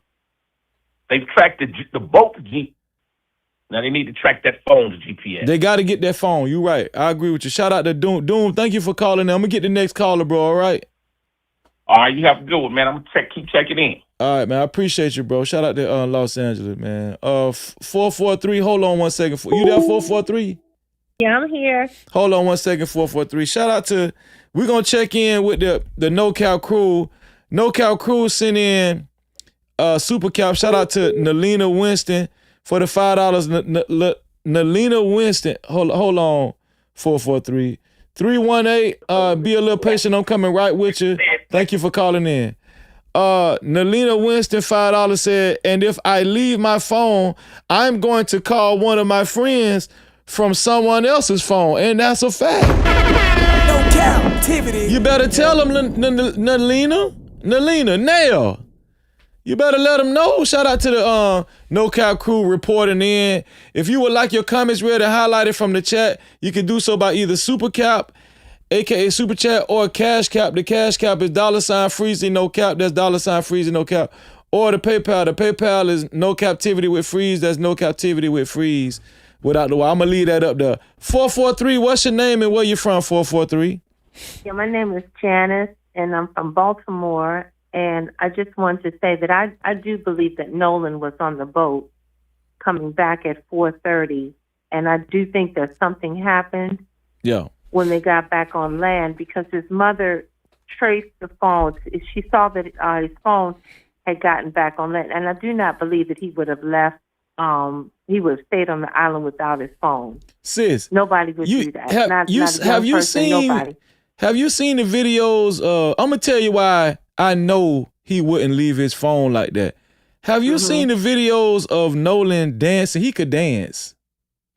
They've tracked the boat's GPS. Now they need to track that phone's GPS. They got to get that phone. You right. I agree with you. Shout out to Doom. Doom, thank you for calling. I'm going to get the next caller, bro. All right? All right, you have a good one, man. I'm going to keep checking in. All right, man. I appreciate you, bro. Shout out to Los Angeles, man. 443. Hold on 1 second. You there, 443? Yeah, I'm here. Hold on 1 second, 443. Shout out to, we're going to check in with the No Cap crew. No Cap crew sent in Super Cap. Shout out to Nalina Winston for the $5. Nalina Winston. Hold on, 443. 318, be a little patient. I'm coming right with you. Thank you for calling in. Nalina Winston, $5 said, and if I leave my phone, I'm going to call one of my friends from someone else's phone. And that's a fact. No Cap-tivity. You better tell them, Nalina, Nail. You better let them know. Shout out to the No Cap crew reporting in. If you would like your comments read and highlighted from the chat, you can do so by either Super Cap, aka Super Chat, or Cash Cap. The Cash Cap is $Freezy No Cap. That's $Freezy No Cap. Or the PayPal. The PayPal is No Cap-tivity with Freeze. That's No Cap-tivity with Freeze. without the wire. I'm gonna leave that up there. 443, what's your name and where you from, 443? Yeah, my name is Janice, and I'm from Baltimore. And I just wanted to say that I do believe that Nolan was on the boat coming back at 4:30, and I do think that something happened when they got back on land, because his mother traced the phone. She saw that his phone had gotten back on land, and I do not believe that he would have left. He would have stayed on the island without his phone. Sis, nobody would do that. Not a young person, nobody. Have you seen the videos? I'm gonna tell you why I know he wouldn't leave his phone like that. Have you seen the videos of Nolan dancing? He could dance.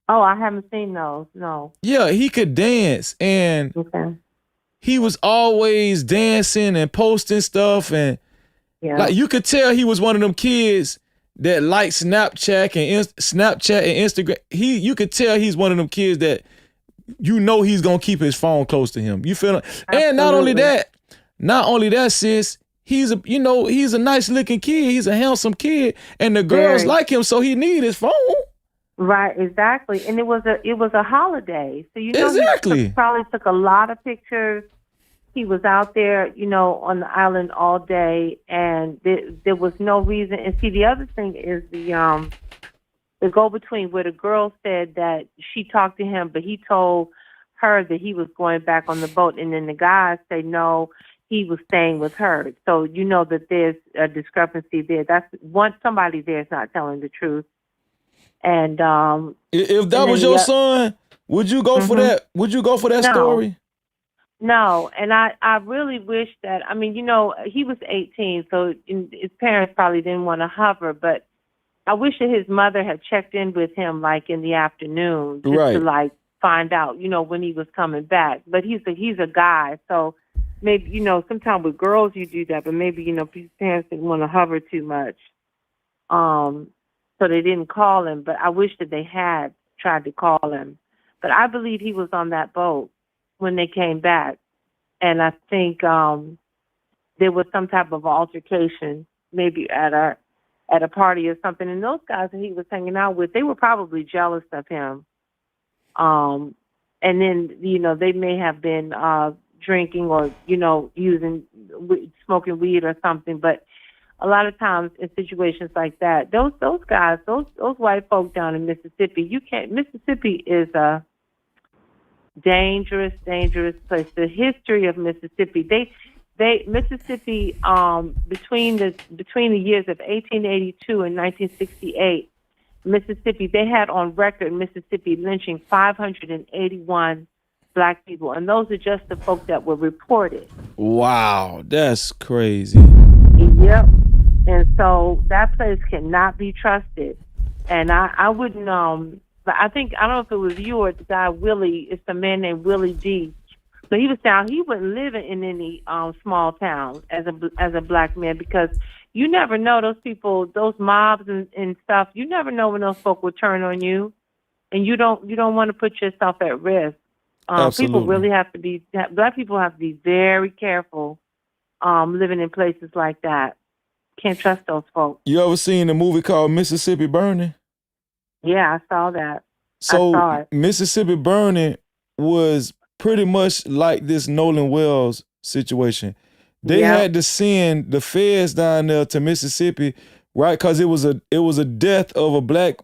Oh, I haven't seen those. No. Yeah, he could dance, and he was always dancing and posting stuff, and like you could tell he was one of them kids that like Snapchat and Instagram. You could tell he's one of them kids that he's gonna keep his phone close to him. You feel it? And not only that, sis, he's a nice looking kid. He's a handsome kid, and the girls like him, so he need his phone. Right, exactly. And it was a holiday, so he probably took a lot of pictures. He was out there, on the island all day, and there was no reason. And see, the other thing is the go-between, where the girl said that she talked to him, but he told her that he was going back on the boat, and then the guys say no, he was staying with her. So you know that there's a discrepancy there. That's somebody there is not telling the truth. And if that was your son, would you go for that? Would you go for that story? No, and I really wish that, he was 18, so his parents probably didn't want to hover, but I wish that his mother had checked in with him, like, in the afternoon, just to, like, find out, when he was coming back. But he's a guy, so maybe, sometimes with girls you do that, but maybe, his parents didn't want to hover too much. So they didn't call him, but I wish that they had tried to call him. But I believe he was on that boat when they came back. And I think there was some type of altercation, maybe at a party or something. And those guys that he was hanging out with, they were probably jealous of him. And then, they may have been drinking or, smoking weed or something. But a lot of times in situations like that, those guys, those white folk down in Mississippi, Mississippi is a dangerous place. The history of Mississippi, Mississippi, between the years of 1882 and 1968, Mississippi, they had on record Mississippi lynching 581 black people, and those are just the folk that were reported. Wow, that's crazy. Yep. And so that place cannot be trusted. And I wouldn't, but I don't know if it was you or the guy Willie, it's a man named Willie D. But he was down, he wouldn't live in any small town as a black man, because you never know those people, those mobs and stuff, you never know when those folk will turn on you. And you don't want to put yourself at risk. People really black people have to be very careful living in places like that. Can't trust those folks. You ever seen a movie called Mississippi Burning? Yeah, I saw that. So I saw it. Mississippi Burning was pretty much like this Nolan Wells situation. They had to send the feds down there to Mississippi, right? Because it was a death of a black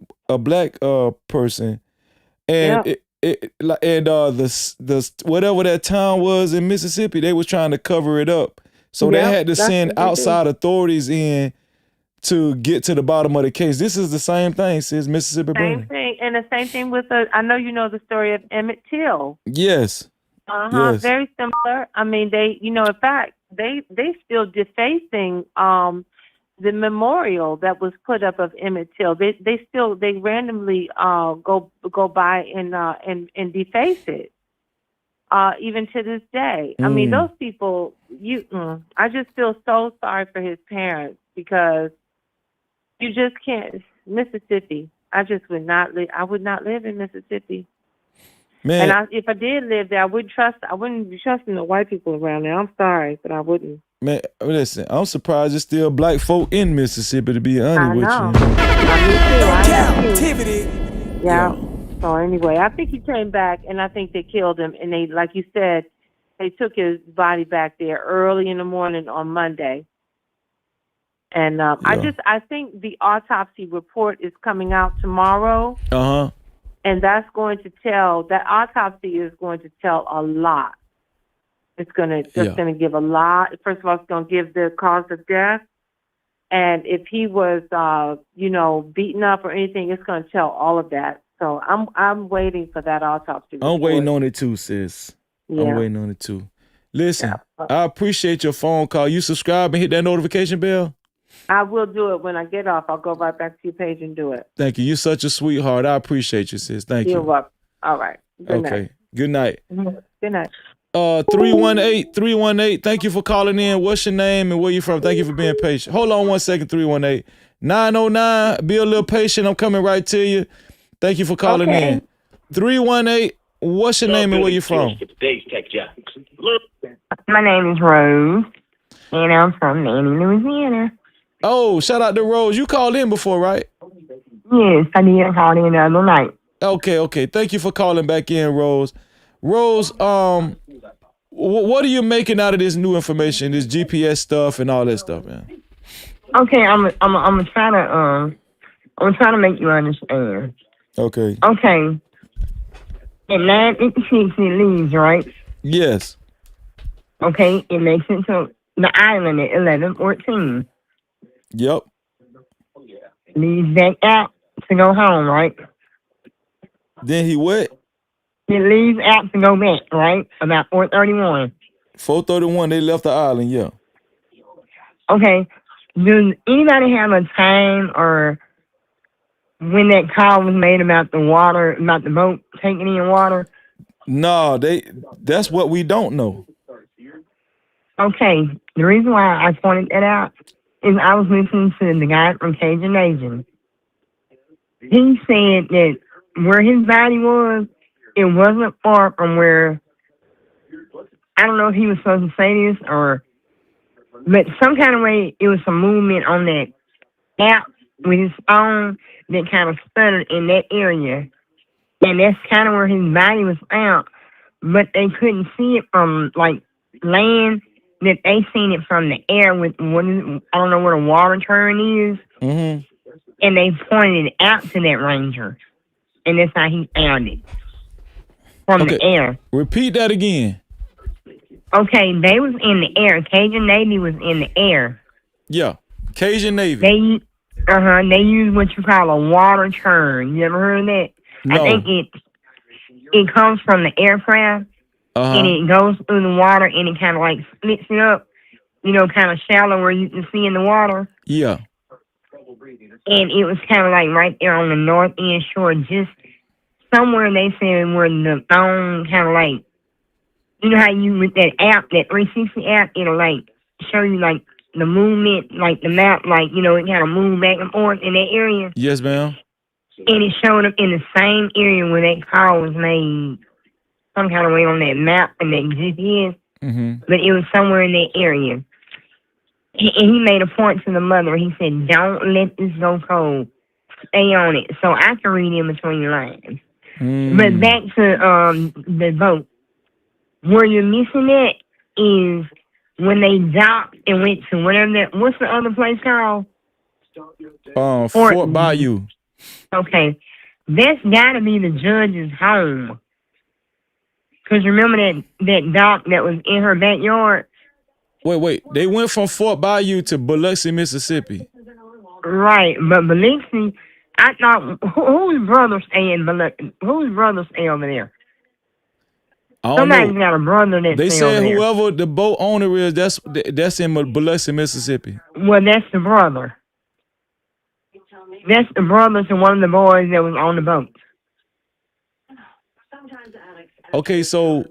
person, and the whatever that town was in Mississippi, they was trying to cover it up. So they had to send outside authorities in to get to the bottom of the case. This is the same thing, sis, Mississippi Burning. Same thing, and the same thing with I know you know the story of Emmett Till. Yes. Yes. Very similar. I mean, they, in fact, they still defacing the memorial that was put up of Emmett Till. They randomly go by and deface it. Even to this day. I mean, those people, I just feel so sorry for his parents, because you just can't. Mississippi, I would not live in Mississippi. Man. And if I did live there, I wouldn't be trusting the white people around there. I'm sorry, but I wouldn't. Man, listen, I'm surprised there's still black folk in Mississippi, to be honest with you. I know. Cap-tivity. Yeah. So anyway, I think he came back, and I think they killed him. And they, like you said, they took his body back there early in the morning on Monday. And I think the autopsy report is coming out tomorrow. And that's going to that autopsy is going to tell a lot. It's going to give a lot. First of all, it's going to give the cause of death. And if he was, beaten up or anything, it's going to tell all of that. So I'm waiting for that autopsy report. I'm waiting on it too, sis. Yeah. I'm waiting on it too. Listen, I appreciate your phone call. You subscribe and hit that notification bell? I will do it when I get off. I'll go right back to your page and do it. Thank you. You're such a sweetheart. I appreciate you, sis. Thank you. You're welcome. All right. Good night. Good night. Good night. 318. Thank you for calling in. What's your name and where you from? Thank you for being patient. Hold on 1 second, 318. 909. Be a little patient. I'm coming right to you. Thank you for calling in. 318. What's your name and where you from? My name is Rose, and I'm from Manning, Louisiana. Oh, shout out to Rose. You called in before, right? Yes, I did. I called in the other night. Okay. Thank you for calling back in, Rose. Rose, what are you making out of this new information, this GPS stuff and all that stuff, man? Okay, I'm trying to make you understand. Okay. Okay. At 9:56 it leaves, right? Yes. Okay, it makes it to the island at 11:14. Yep. Leaves back out to go home, right? Then he what? It leaves out to go back, right? About 4:31. 4:31, they left the island, yeah. Okay. Does anybody have a time or when that call was made about the water, about the boat taking in water? No, that's what we don't know. Okay. The reason why I pointed that out is I was listening to the guy from Cajun Nation. He said that where his body was, it wasn't far from where, I don't know if he was supposed to say this but some kind of way it was some movement on that app with his phone that kind of stuttered in that area. And that's kind of where his body was found. But they couldn't see it from, like, land, that they seen it from the air with, I don't know what a water turn is. Mm-hmm. And they pointed it out to that ranger. And that's how he found it. From the air. Repeat that again. Okay, they was in the air. Cajun Navy was in the air. Yeah, Cajun Navy. They use what you call a water turn. You ever heard of that? No. I think it comes from the aircraft, and it goes through the water, and it kind of like splits it up, kind of shallow where you can see in the water. Yeah. And it was kind of like right there on the north end shore, just somewhere they said where the phone kind of like, you know how you, with that app, that 360 app, it'll like show you like the movement, like the map, like, it kind of move back and forth in that area. Yes, ma'am. And it showed up in the same area where that call was made, some kind of way on that map and that GPS, but it was somewhere in that area. And he made a point to the mother. He said, "Don't let this go cold. Stay on it." So I can read in between the lines. But back to the boat. Where you're missing it is when they docked and went to what's the other place called? Fort Bayou. Okay. That's gotta be the judge's home. Because remember that dock that was in her backyard? Wait. They went from Fort Bayou to Biloxi, Mississippi. Right, but Biloxi, I thought, whose brother stay in Biloxi? Whose brother stay over there? Somebody's got a brother that they stay said over there. whoever the boat owner is, that's in Biloxi, Mississippi. Well, that's the brother. That's the brother to one of the boys that was on the boat. Okay, so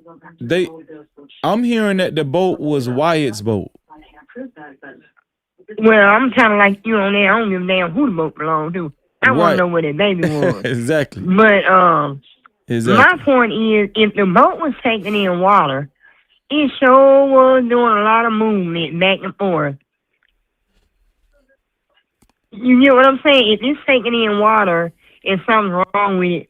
I'm hearing that the boat was Wyatt's boat. Well, I'm kind of like you on there. I don't give a damn who the boat belonged to. I want to know where that baby was. Exactly. But my point is, if the boat was taking in water, it sure was doing a lot of movement back and forth. You get what I'm saying? If it's taking in water and something's wrong with it,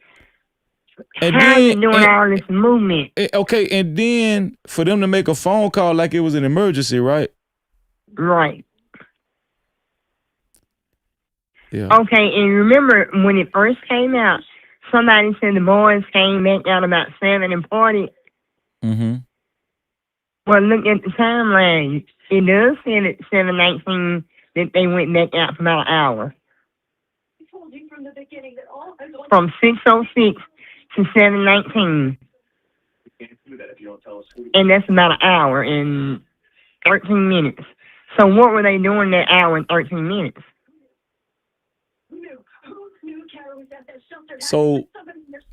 And How then you doing all this movement? Okay, and then for them to make a phone call like it was an emergency, right? Right. Yeah. Okay, and remember when it first came out, somebody said the boys came back out about 7 and party. Mm-hmm. Well, look at the timeline. It does say at 7:19 that they went back out for about an hour. From 6:06 to 7:19. And that's about an hour and 13 minutes. So what were they doing that hour and 13 minutes? So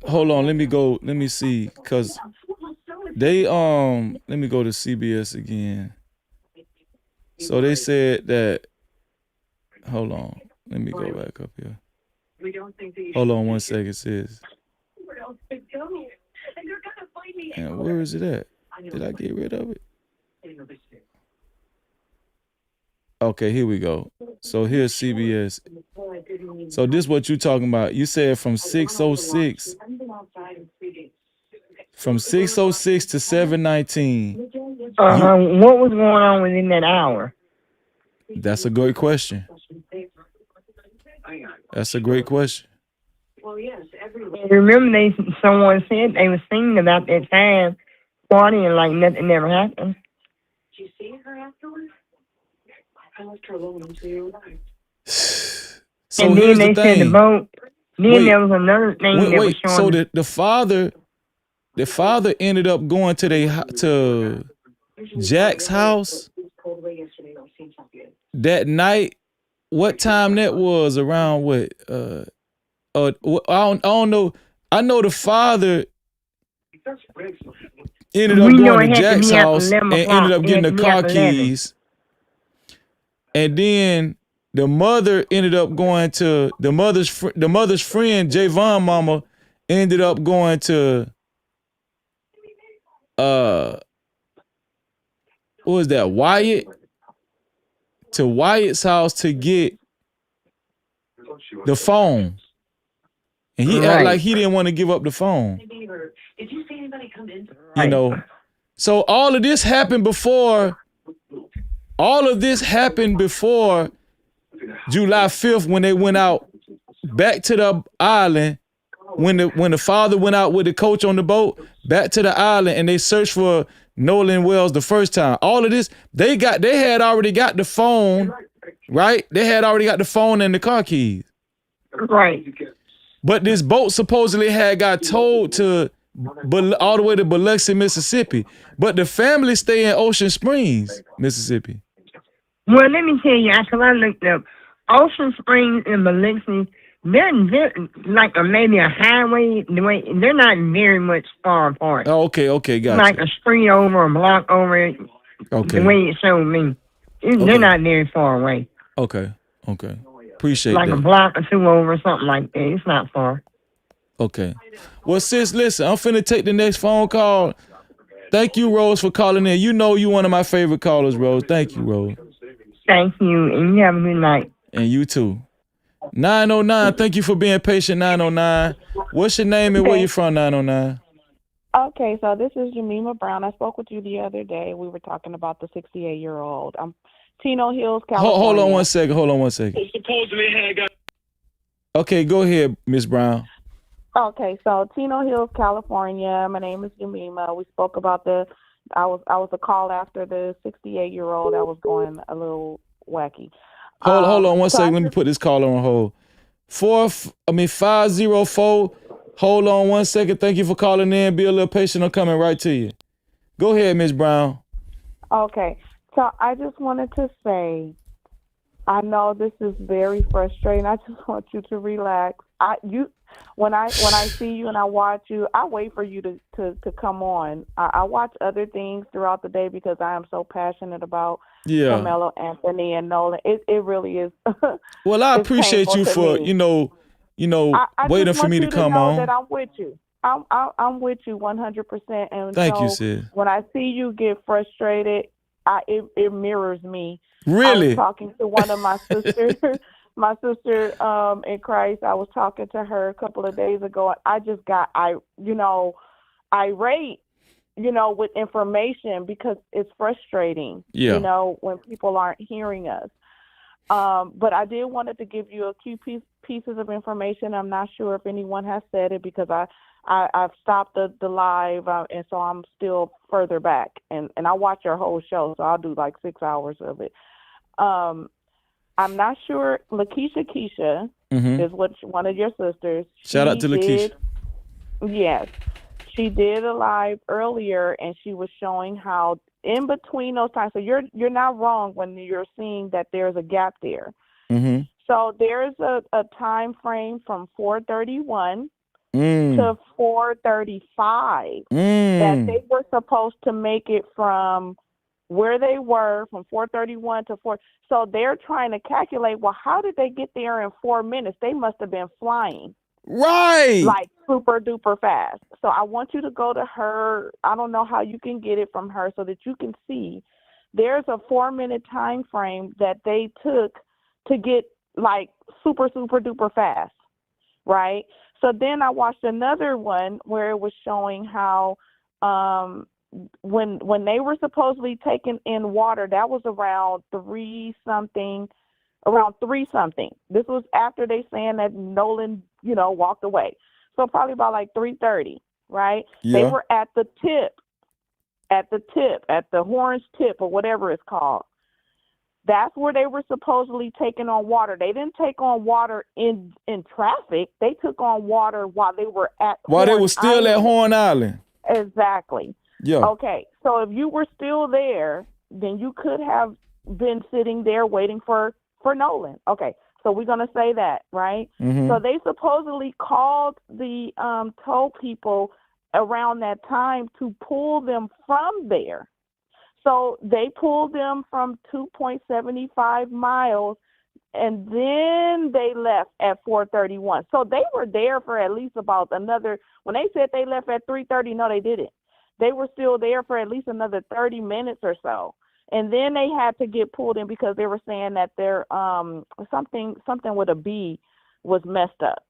hold on, let me see, cause they let me go to CBS again. So they said that, hold on, let me go back up here. Hold on one second, sis. And where is it at? Did I get rid of it? Okay, here we go. So here's CBS. So this is what you're talking about. You said from 6:06. From 6:06 to 7:19. What was going on within that hour? That's a great question. That's a great question. Remember, someone said they were singing about that time partying like nothing never happened. So and then here's they the said the thing. boat. Then Wait, there was another thing that was showing. So the father ended up going to Jack's house that night. What time that was? Around what? I don't know. I know the father ended up going to Jack's house and ended up getting the car keys. And then the mother ended up going to the mother's friend, Javon mama, ended up going to what was that, Wyatt? To Wyatt's house to get the phone. And he acted like he didn't want to give up the phone. You know. So all of this happened before July 5th when they went out back to the island, when the father went out with the coach on the boat back to the island and they searched for Nolan Wells the first time. All of this, they had already got the phone, right? They had already got the phone and the car keys. Right. But this boat supposedly had got towed all the way to Biloxi, Mississippi. But the family stay in Ocean Springs, Mississippi. Well, let me tell you, after I looked up, Ocean Springs and Biloxi, they're like maybe a highway. They're not very much far apart. Oh, okay, gotcha. Like a street over, a block over. Okay. The way it showed me, they're not very far away. Okay. Appreciate like that. Like a block or two over, something like that. It's not far. Okay. Well, sis, listen, I'm finna take the next phone call. Thank you, Rose, for calling in. You know you one of my favorite callers, Rose. Thank you, Rose. Thank you, and you have a good night. And you too. 909, thank you for being patient, 909. What's your name and where you from, 909? Okay, so this is Jemima Brown. I spoke with you the other day. We were talking about the 68-year-old. I'm Tino Hills, California. Hold on one second. Okay, go ahead, Miss Brown. Okay, so Tino Hills, California. My name is Jemima. We spoke about I was a call after the 68-year-old that was going a little wacky. Hold on one second. Let me put this caller on hold. 504. Hold on one second. Thank you for calling in. Be a little patient. I'm coming right to you. Go ahead, Miss Brown. Okay, so I just wanted to say, I know this is very frustrating. I just want you to relax. When I see you and I watch you, I wait for you to come on. I watch other things throughout the day because I am so passionate about Carmelo Anthony and Nolan. It really is. Well, I appreciate you for I waiting for me to come on. That I'm with you. I'm with you 100%. And thank you, sis. When I see you get frustrated, it mirrors me. Really? I was talking to one of my sisters. My sister in Christ, I was talking to her a couple of days ago, and I just got irate, with information because it's frustrating, Yeah. when people aren't hearing us. But I did wanted to give you a few pieces of information. I'm not sure if anyone has said it because I've stopped the live, and so I'm still further back. And I watch your whole show, so I'll do like 6 hours of it. I'm not sure. Keisha is one of your sisters. Shout out to Lakeisha. Yes. She did a live earlier, and she was showing how in between those times. So you're not wrong when you're seeing that there's a gap there. Mm-hmm. So there's a time frame from 4:31 to 4:35 that they were supposed to make it from where they were from 4:31 to 4. So they're trying to calculate, well, how did they get there in 4 minutes? They must have been flying. Right. Like super duper fast. So I want you to go to her. I don't know how you can get it from her so that you can see. There's a 4-minute time frame that they took to get like super duper fast. Right. So then I watched another one where it was showing how when they were supposedly taking in water, that was around 3 something. This was after they saying that Nolan, walked away. So probably about like 3:30, right? Yeah. They were at the horn's tip or whatever it's called. That's where they were supposedly taking on water. They didn't take on water in traffic. They took on water while they were at they were still at Horn Island. Exactly. Yeah. Okay. So if you were still there, then you could have been sitting there waiting for Nolan. Okay. So we're going to say that, right? Mm-hmm. So they supposedly called the tow people around that time to pull them from there. So they pulled them from 2.75 miles, and then they left at 4:31. So they were there for at least about another, when they said they left at 3:30, no, they didn't. They were still there for at least another 30 minutes or so. And then they had to get pulled in because they were saying that their something with a B was messed up.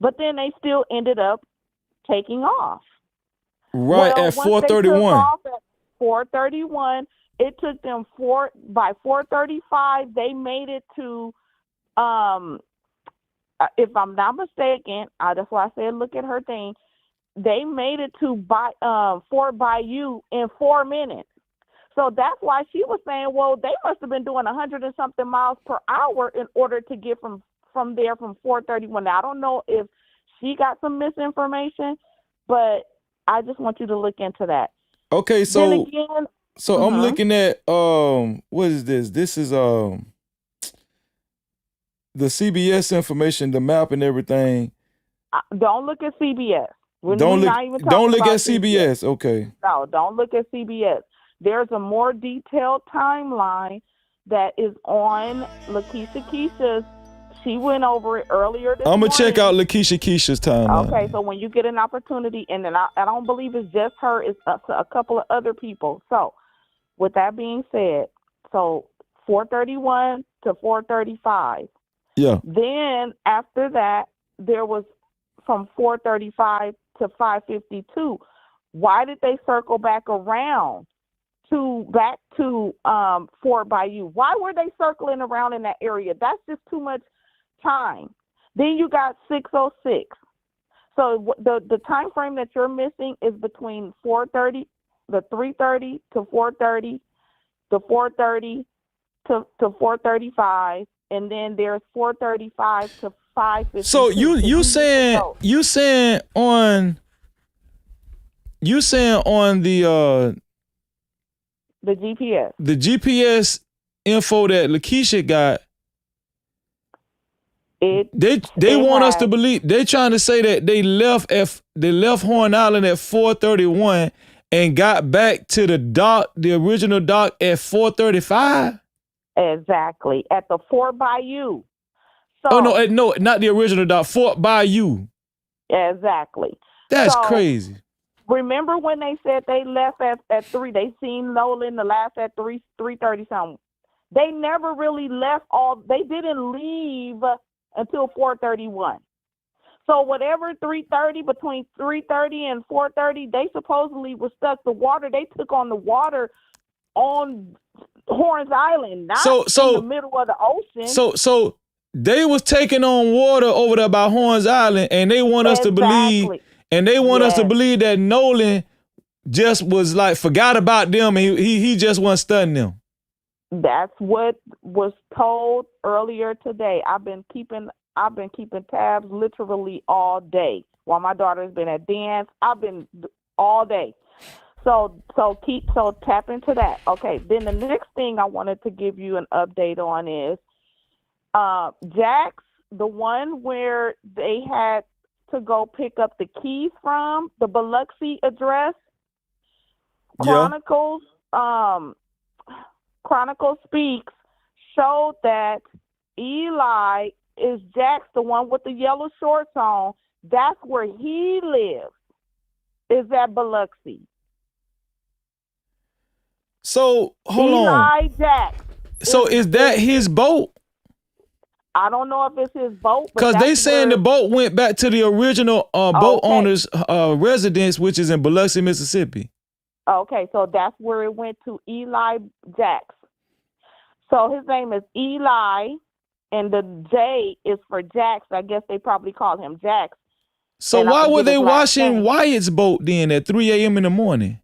But then they still ended up taking off. Right, at 4:31. 4:31. It took them by 4:35. They made it to, if I'm not mistaken, that's why I said look at her thing. They made it to Fort Bayou in 4 minutes. So that's why she was saying, well, they must have been doing 100 and something miles per hour in order to get from there from 4:31. Now, I don't know if she got some misinformation, but I just want you to look into that. Okay, so then again, I'm looking at what is this? This is the CBS information, the map and everything. Don't look at CBS. Don't look at CBS. Okay. No, don't look at CBS. There's a more detailed timeline that is on Keisha's. She went over it earlier this morning. I'm going to check out Keisha's timeline. Okay, so when you get an opportunity, and then I don't believe it's just her, it's a couple of other people. So with that being said, so 4:31 to 4:35. Yeah. Then after that, there was from 4:35 to 5:52. Why did they circle back around back to Fort Bayou? Why were they circling around in that area? That's just too much time. Then you got 6:06. So the time frame that you're missing is between 3:30 to 4:30, to 4:30 to 4:35, and then there's 4:35 to 5:52. So you saying on the GPS. The GPS info that Lakeisha got, they want us to believe, they trying to say that they left Horn Island at 4:31 and got back to the original dock at 4:35. Exactly, at the Fort Bayou. So, no, not the original dock, Fort Bayou. Exactly. That's crazy. Remember when they said they left at 3? They seen Nolan the last at 3:30 something. They never really left they didn't leave until 4:31. So whatever 3:30, between 3:30 and 4:30, they supposedly were stuck. The water, they took on the water on Horns Island, not in the middle of the ocean. So they was taking on water over there by Horns Island, and they want us to believe, that Nolan just was like forgot about them, and he just wasn't studying them. That's what was told earlier today. I've been keeping tabs literally all day while my daughter's been at dance. I've been all day. So tap into that. Okay. Then the next thing I wanted to give you an update on is Jax, the one where they had to go pick up the keys from, the Biloxi address. Chronicles Speaks showed that Eli is Jax, the one with the yellow shorts on. That's where he lives, is at Biloxi. So hold on. Eli Jax. So is that his boat? I don't know if it's his boat. Because they saying the boat went back to the original boat owner's residence, which is in Biloxi, Mississippi. Okay, so that's where it went to, Eli Jax. So his name is Eli, and the J is for Jax. I guess they probably call him Jax. So why were they washing Wyatt's boat then at 3 a.m. in the morning?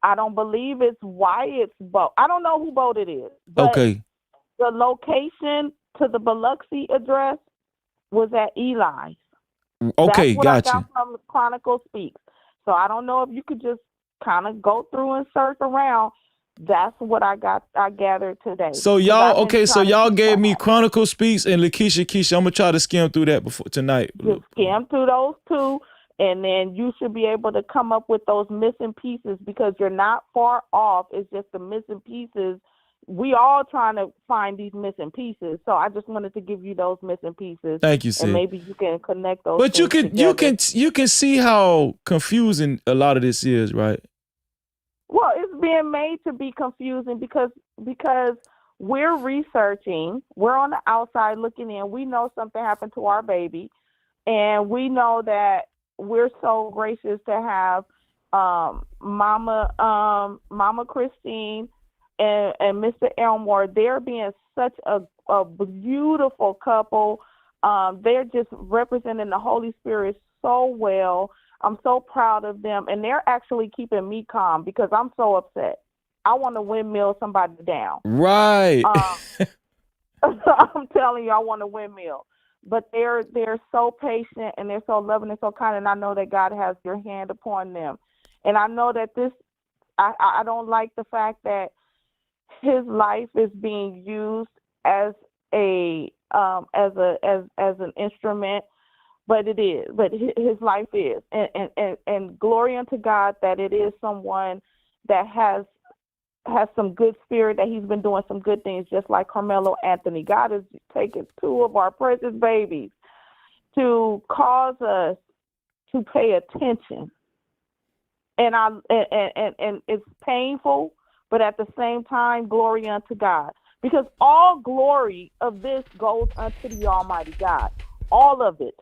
I don't believe it's Wyatt's boat. I don't know who boat it is. But the location to the Biloxi address was at Eli's. Okay, That's what gotcha. I got from Chronicle Speaks. So I don't know if you could just kind of go through and search around. That's what I gathered today. So y'all, gave me Chronicle Speaks and Lakeisha Keisha. I'm gonna try to skim through that before tonight. Just skim through those two, and then you should be able to come up with those missing pieces, because you're not far off. It's just the missing pieces. We all trying to find these missing pieces. So I just wanted to give you those missing pieces. Thank you, sis. And maybe you can connect those. But you together. you can see how confusing a lot of this is, right? Well, it's being made to be confusing because we're researching, we're on the outside looking in. We know something happened to our baby, and we know that we're so gracious to have Mama Christine and Mr. Elmore. They're being such a beautiful couple. They're just representing the Holy Spirit so well. I'm so proud of them, and they're actually keeping me calm because I'm so upset. I want to windmill somebody down. Right. I'm telling you, I want to windmill. But they're so patient, and they're so loving and so kind, and I know that God has your hand upon them. And I know that I don't like the fact that his life is being used as an instrument. But it is. But his life is, and glory unto God that it is someone that has some good spirit, that he's been doing some good things, just like Carmelo Anthony. God has taken two of our precious babies to cause us to pay attention, and it's painful, but at the same time, glory unto God, because all glory of this goes unto the Almighty God, all of it.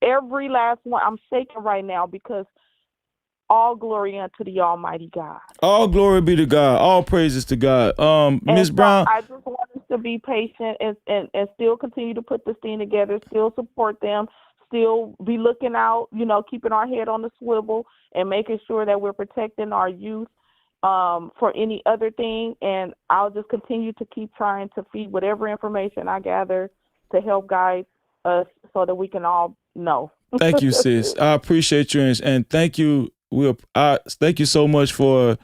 Every last one. I'm shaking right now because all glory unto the Almighty God. All glory be to God. All praises to God. Ms. Brown. I just want us to be patient and still continue to put this thing together, still support them, still be looking out, keeping our head on the swivel and making sure that we're protecting our youth for any other thing. And I'll just continue to keep trying to feed whatever information I gather to help guide us so that we can all know. Thank you, sis. I appreciate you, and thank you. Thank you so much for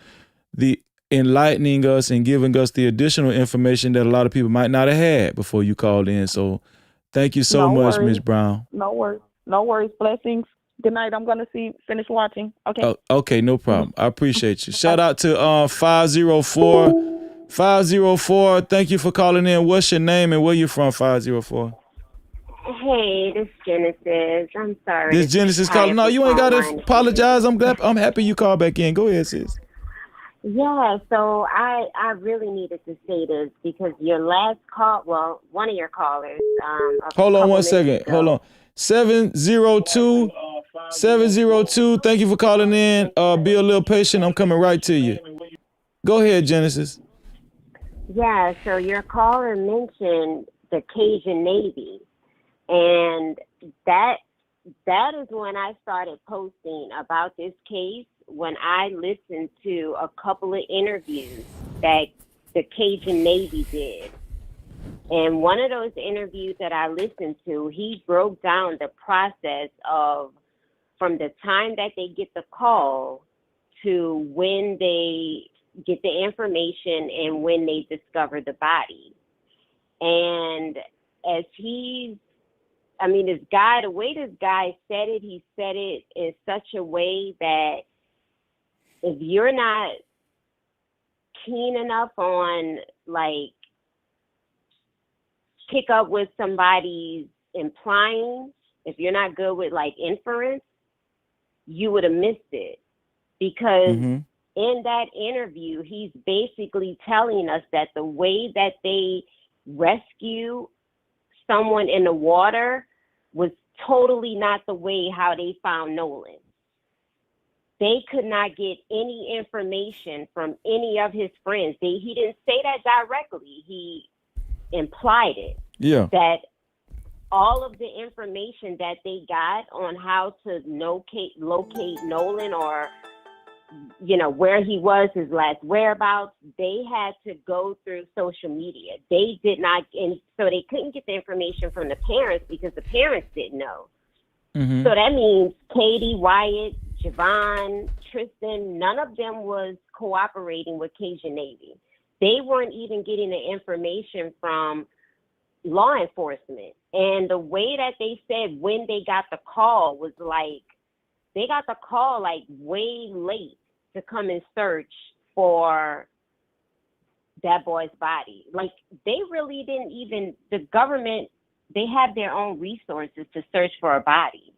the enlightening us and giving us the additional information that a lot of people might not have had before you called in. So thank you so much, Ms. Brown. No worries. Blessings. Good night. I'm going to finish watching. Okay. Okay, no problem. I appreciate you. Shout out to 504. 504, thank you for calling in. What's your name and where you from, 504? Hey, this is Genesis. I'm sorry. This Genesis calling. No, you ain't got to apologize. I'm happy you called back in. Go ahead, sis. Yeah, so I really needed to say this because your last call, well, one of your callers, a Hold on couple one minutes second. ago. Hold on. 702 702. Thank you for calling in. Be a little patient. I'm coming right to you. Go ahead, Genesis. Yeah, so your caller mentioned the Cajun Navy, and that is when I started posting about this case, when I listened to a couple of interviews that the Cajun Navy did. And one of those interviews that I listened to, he broke down the process of from the time that they get the call to when they get the information and when they discover the body. And as the way this guy said it, he said it in such a way that if you're not keen enough on like pick up what somebody's implying, if you're not good with like inference, you would have missed it. Because in that interview, he's basically telling us that the way that they rescue someone in the water was totally not the way how they found Nolan. They could not get any information from any of his friends. He didn't say that directly. He implied it. Yeah. That all of the information that they got on how to locate Nolan, or where he was, his last whereabouts, they had to go through social media. They did not, and so they couldn't get the information from the parents because the parents didn't know. Mm-hmm. So that means Katie, Wyatt, Javon, Tristan, none of them was cooperating with Cajun Navy. They weren't even getting the information from law enforcement. And the way that they said when they got the call was like, they got the call like way late to come and search for that boy's body. Like they really didn't even, the government, they have their own resources to search for a body.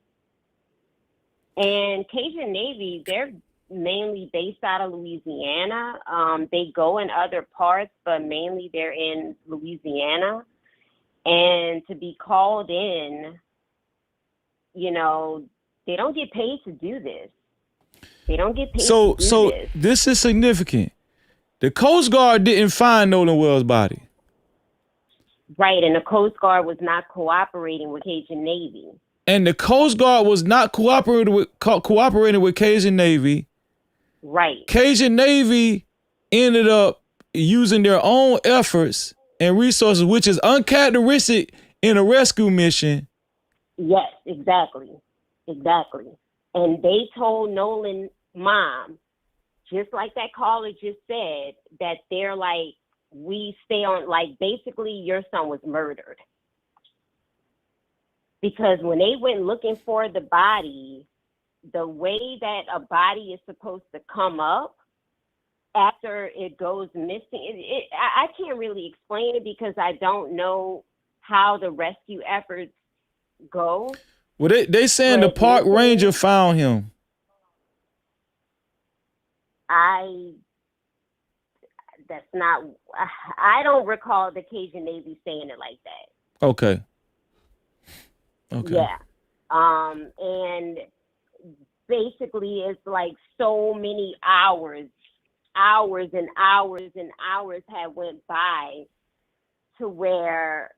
And Cajun Navy, they're mainly based out of Louisiana. They go in other parts, but mainly they're in Louisiana. And to be called in, they don't get paid to do this. They don't get paid to do this. This is significant. The Coast Guard didn't find Nolan Wells' body. Right, and the Coast Guard was not cooperating with Cajun Navy. And the Coast Guard was not cooperating with Cajun Navy. Right. Cajun Navy ended up using their own efforts and resources, which is uncharacteristic in a rescue mission. Yes, exactly. And they told Nolan's mom, just like that caller just said, that they're like, we stay on, like, basically your son was murdered. Because when they went looking for the body, the way that a body is supposed to come up after it goes missing, I can't really explain it because I don't know how the rescue efforts go. Well, they saying the park ranger found him. I don't recall the Cajun Navy saying it like that. Okay. Yeah. And basically it's like so many hours and hours and hours had went by to where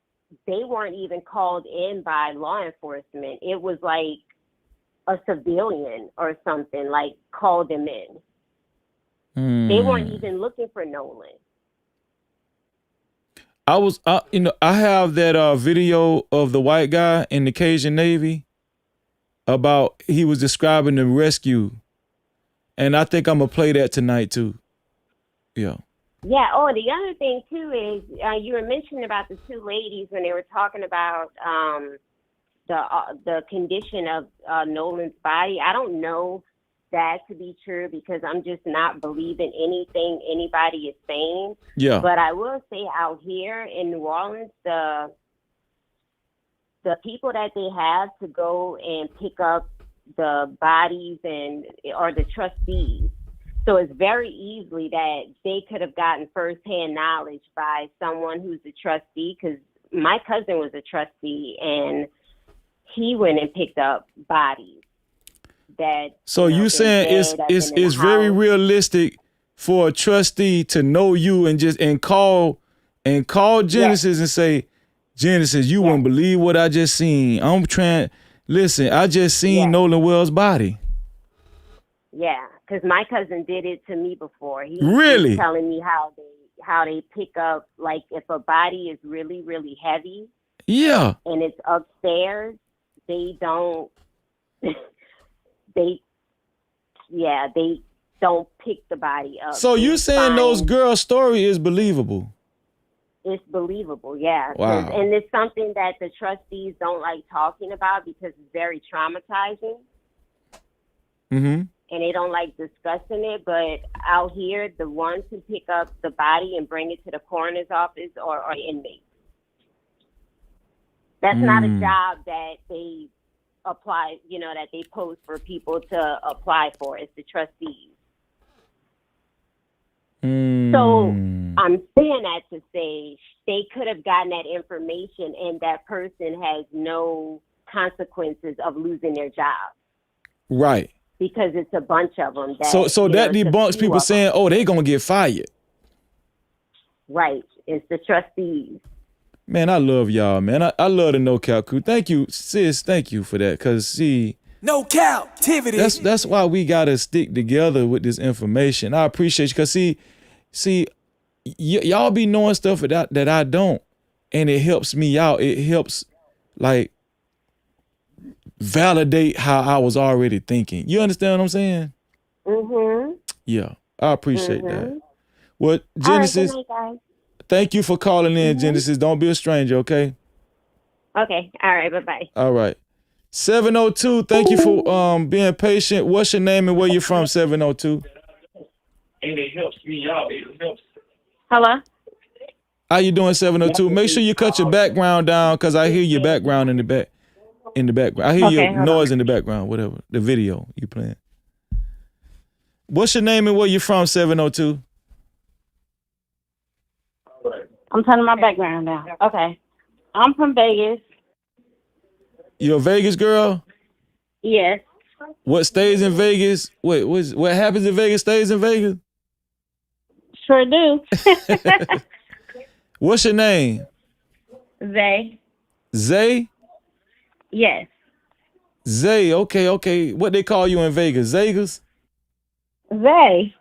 they weren't even called in by law enforcement. It was like a civilian or something like called them in. They weren't even looking for Nolan. I have that video of the white guy in the Cajun Navy about he was describing the rescue, and I think I'm gonna play that tonight too. Yeah. Yeah. Oh, the other thing too is you were mentioning about the two ladies when they were talking about the condition of Nolan's body. I don't know that to be true because I'm just not believing anything anybody is saying. Yeah. But I will say out here in New Orleans, the people that they have to go and pick up the bodies or the trustees, So it's very easily that they could have gotten firsthand knowledge by someone who's a trustee, because my cousin was a trustee and he went and picked up bodies that. So you saying it's very realistic for a trustee to know you and call Genesis and say, Genesis, you wouldn't believe what I just seen. Listen, I just seen Nolan Wells' body. Yeah, because my cousin did it to me before. He Really? was telling me how they pick up, like, if a body is really, really heavy. Yeah. And it's upstairs, they don't they don't pick the body up. So you saying those girls' story is believable? It's believable, yeah. Wow. And it's something that the trustees don't like talking about because it's very traumatizing. Mm-hmm. And they don't like discussing it, but out here, the ones who pick up the body and bring it to the coroner's office are inmates. That's not a job that they apply, that they post for people to apply for. It's the trustees. So I'm saying that to say they could have gotten that information and that person has no consequences of losing their job. Right. Because it's a bunch of them. So that debunks people saying, oh, they going to get fired. Right. It's the trustees. Man, I love y'all, man. I love the No Cap crew. Thank you, sis. Thank you for that. Because, see, No Cap-tivity. That's why we got to stick together with this information. I appreciate you. Because, see, y'all be knowing stuff that I don't. And it helps me out. It helps, like, validate how I was already thinking. You understand what I'm saying? Mm-hmm. Yeah, I appreciate that. Well, Genesis, all right, good night, guys. Thank you for calling in, Genesis. Don't be a stranger, okay? Okay. All right. Bye-bye. All right. 702, thank you for being patient. What's your name and where you from, 702? And it helps me out. It helps. Hello? How you doing, 702? Make sure you cut your background down because I hear your background in the background. I hear your noise in the background, whatever. The video you playing. What's your name and where you from, 702? I'm turning my background down. Okay. I'm from Vegas. You a Vegas girl? Yes. What stays in Vegas? Wait, what happens in Vegas stays in Vegas? Sure do. What's your name? Zay. Zay? Yes. Zay, okay. What they call you in Vegas? Zagas? Zay.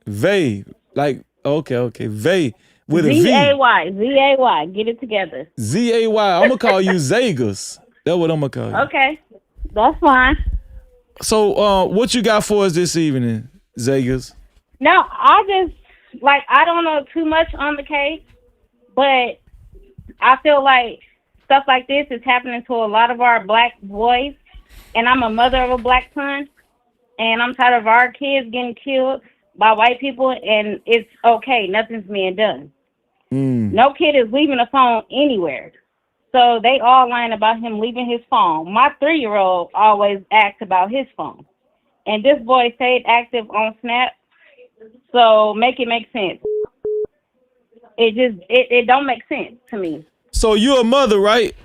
Vay. Like, okay. Vay. With a V. Z-A-Y. Z-A-Y. Get it together. Z-A-Y. I'm going to call you Zagas. That's what I'm going to call you. Okay. That's fine. So, what you got for us this evening, Zagas? No, I don't know too much on the case, but I feel like stuff like this is happening to a lot of our black boys, and I'm a mother of a black son, and I'm tired of our kids getting killed by white people, and it's okay. Nothing's being done. No kid is leaving a phone anywhere. So they all lying about him leaving his phone. My 3-year-old always asks about his phone. And this boy stayed active on Snap. So make it make sense. It don't make sense to me. So you're a mother, right?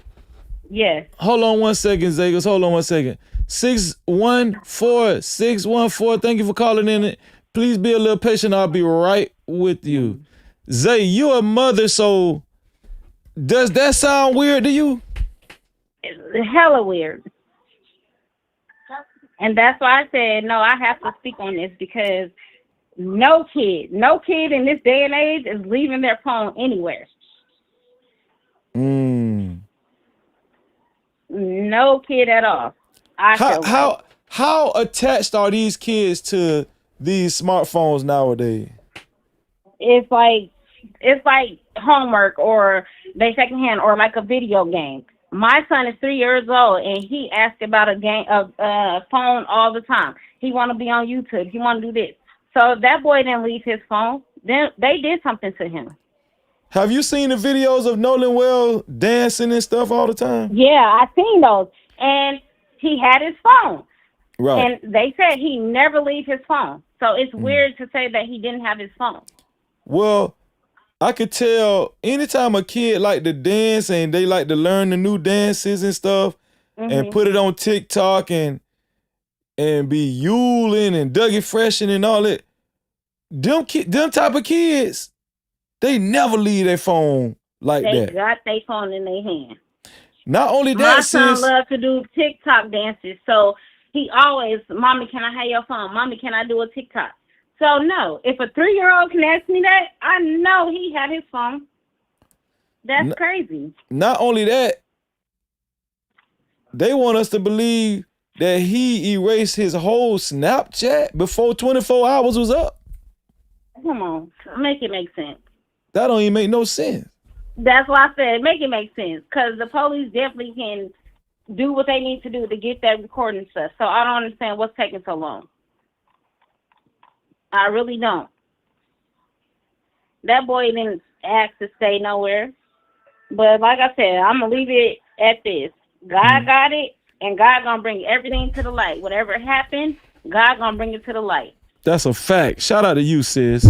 Yes. Hold on 1 second, Zagas. Hold on 1 second. 614. Thank you for calling in. Please be a little patient. I'll be right with you. Zay, you're a mother, so does that sound weird to you? It's hella weird. And that's why I said, no, I have to speak on this because no kid in this day and age is leaving their phone anywhere. No kid at all. How attached are these kids to these smartphones nowadays? It's like homework or they secondhand or like a video game. My son is 3 years old and he asks about a phone all the time. He want to be on YouTube. He want to do this. So that boy didn't leave his phone. Then they did something to him. Have you seen the videos of Nolan Wells dancing and stuff all the time? Yeah, I seen those. And he had his phone. Right. And they said he never leave his phone. So it's weird to say that he didn't have his phone. Well, I could tell anytime a kid like to dance and they like to learn the new dances and stuff and put it on TikTok and be Yuling and Dougie Freshen and all that, them type of kids, they never leave their phone like They that. got their phone in their hand. Not only that, My son sis. loves to do TikTok dances, so he always, Mommy, can I have your phone? Mommy, can I do a TikTok? So no, if a 3-year-old can ask me that, I know he had his phone. That's crazy. Not only that, they want us to believe that he erased his whole Snapchat before 24 hours was up. Come on, make it make sense. That don't even make no sense. That's why I said make it make sense, because the police definitely can do what they need to do to get that recording stuff. So I don't understand what's taking so long. I really don't. That boy didn't ask to stay nowhere. But like I said, I'm going to leave it at this. God got it, and God going to bring everything to the light. Whatever happened, God going to bring it to the light. That's a fact. Shout out to you, sis.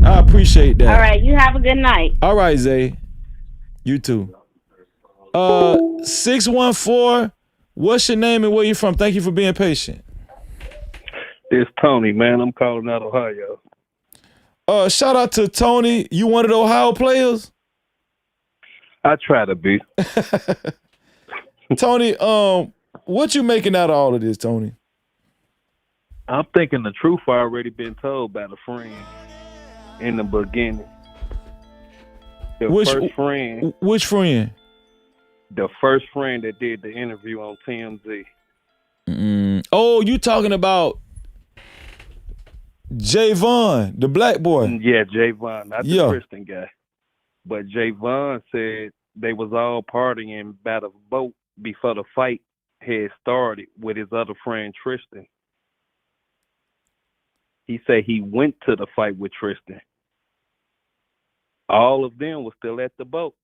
I appreciate that. All right, you have a good night. All right, Zay. You too. 614, what's your name and where you from? Thank you for being patient. It's Tony, man. I'm calling out Ohio. Shout out to Tony. You one of the Ohio players? I try to be. Tony, what you making out of all of this, Tony? I'm thinking the truth already been told by the friend in the beginning. Which friend? The first friend that did the interview on TMZ. Oh, you talking about Javon, the black boy? Yeah, Javon, not the Christian guy. But Javon said they was all partying by the boat before the fight had started with his other friend Tristan. He said he went to the fight with Tristan. All of them were still at the boat.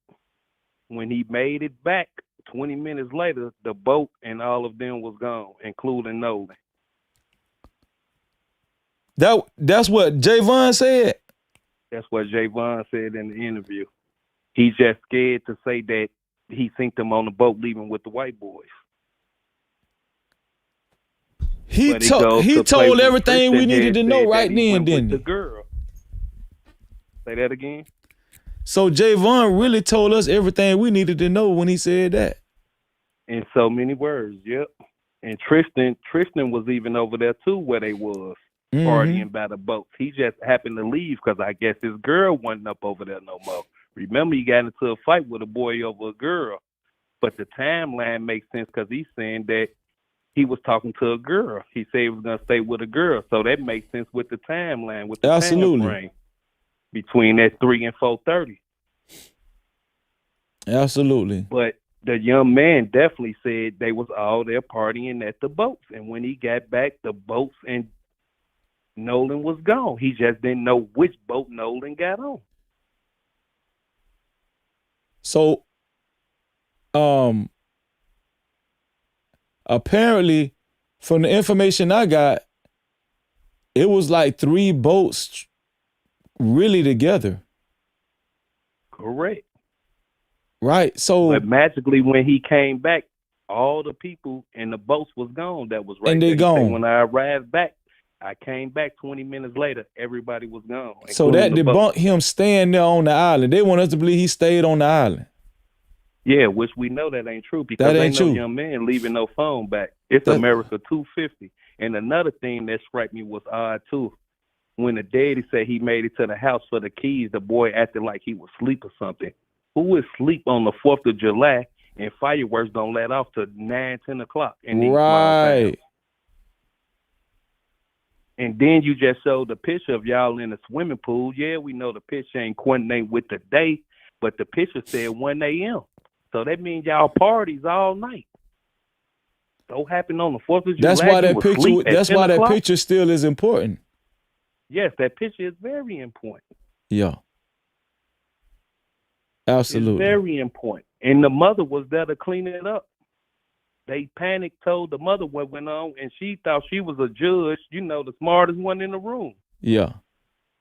When he made it back, 20 minutes later, the boat and all of them was gone, including Nolan. That's what Javon said? That's what Javon said in the interview. He's just scared to say that he seen them on the boat leaving with the white boys. He told everything we needed to know right then, didn't he? The girl. Say that again? So Javon really told us everything we needed to know when he said that. In so many words, yep. And Tristan was even over there too, where they was partying by the boats. He just happened to leave because I guess his girl wasn't up over there no more. Remember, he got into a fight with a boy over a girl. But the timeline makes sense because he's saying that he was talking to a girl. He said he was going to stay with a girl. So that makes sense with the timeline, with the time frame between that 3 and 4:30. Absolutely. But the young man definitely said they was all there partying at the boats. And when he got back, the boats and Nolan was gone. He just didn't know which boat Nolan got on. So, apparently, from the information I got, it was like 3 boats really together. Correct. Right. So, but magically, when he came back, all the people and the boats was gone. That was right. And they there. gone. When I arrived back, I came back 20 minutes later. Everybody was gone. So that debunked him staying there on the island. They want us to believe he stayed on the island. Yeah, which we know that ain't true because that ain't no true. Young man leaving no phone back. It's America 250. And another thing that struck me was odd too. When the daddy said he made it to the house for the keys, the boy acted like he was asleep or something. Who would sleep on the 4th of July and fireworks don't let off till 9, 10 o'clock in these small towns? And then you just showed the picture of y'all in the swimming pool. Yeah, we know the picture ain't coordinated with the day, but the picture said 1 a.m. So that means y'all parties all night. So happened on the 4th of July. That's why that picture still is important. Yes, that picture is very important. Yeah. Absolutely. It's very important. And the mother was there to clean it up. they panicked, told the mother what went on, and she thought she was a judge, the smartest one in the room. Yeah.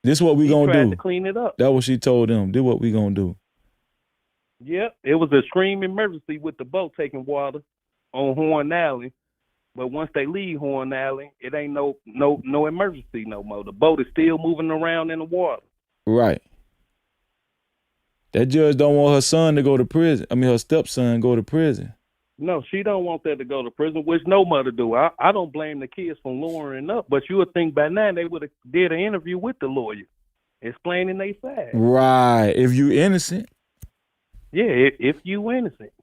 This is what we gonna tried do. to clean it up. That's what she told them. Do what we gonna do. Yep, it was a extreme emergency with the boat taking water on Horn Alley. But once they leave Horn Alley, it ain't no emergency no more. The boat is still moving around in the water. Right. That judge don't want her son to go to prison. I mean, her stepson go to prison. No, she don't want that to go to prison, which no mother do. I don't blame the kids for lowering up, but you would think by now they would have did an interview with the lawyer, explaining their side. Right. If you innocent. Yeah, if you innocent.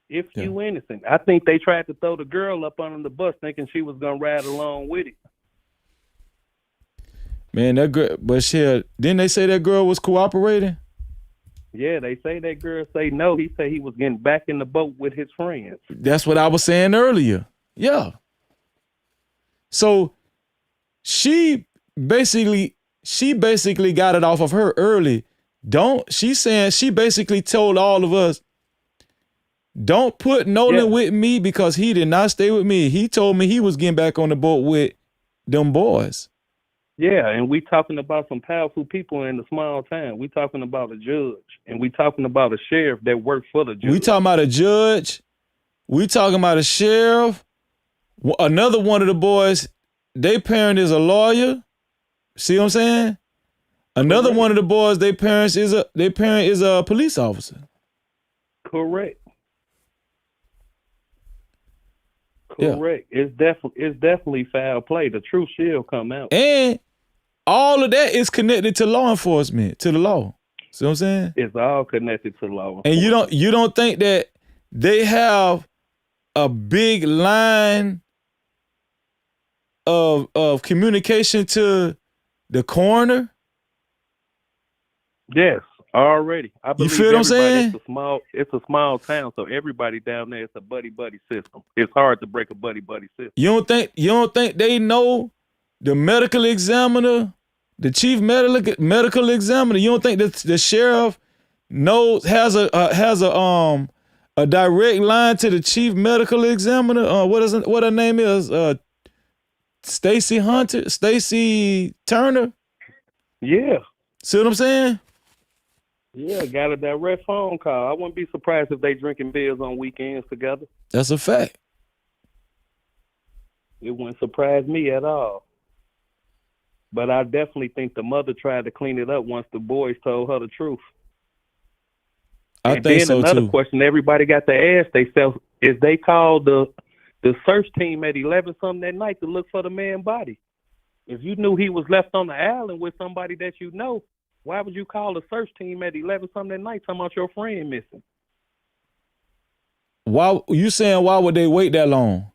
If you innocent. I think they tried to throw the girl up under the bus thinking she was going to ride along with it. Man, that girl, but shit, didn't they say that girl was cooperating? Yeah, they say that girl say no. He said he was getting back in the boat with his friends. That's what I was saying earlier. Yeah. So she basically got it off of her early. She's saying she basically told all of us, don't put Nolan with me because he did not stay with me. He told me he was getting back on the boat with them boys. Yeah, and we talking about some powerful people in the small town. We talking about a judge, and we talking about a sheriff that worked for the judge. We talking about a judge. We talking about a sheriff. Another one of the boys, their parent is a lawyer. See what I'm saying? Another one of the boys, their parent is a police officer. Correct. Correct. Yeah. It's definitely foul play. The truth shall come out. And all of that is connected to law enforcement, to the law. See what I'm saying? It's all connected to law enforcement. And you don't think that they have a big line of communication to the coroner? Yes, already. I believe you feel what I'm saying? It's a small town, so everybody down there is a buddy system. It's hard to break a buddy system. You don't think they know the medical examiner, the chief medical examiner? You don't think that the sheriff has a direct line to the chief medical examiner? What her name is? Stacy Turner? Yeah. See what I'm saying? Yeah, got a direct phone call. I wouldn't be surprised if they drinking beers on weekends together. That's a fact. It wouldn't surprise me at all. But I definitely think the mother tried to clean it up once the boys told her the truth. I think so too. Another question everybody got to ask themselves is they called the search team at 11-something that night to look for the man's body. If you knew he was left on the island with somebody that you know, why would you call the search team at 11-something that night talking about your friend missing? Why would they wait that long?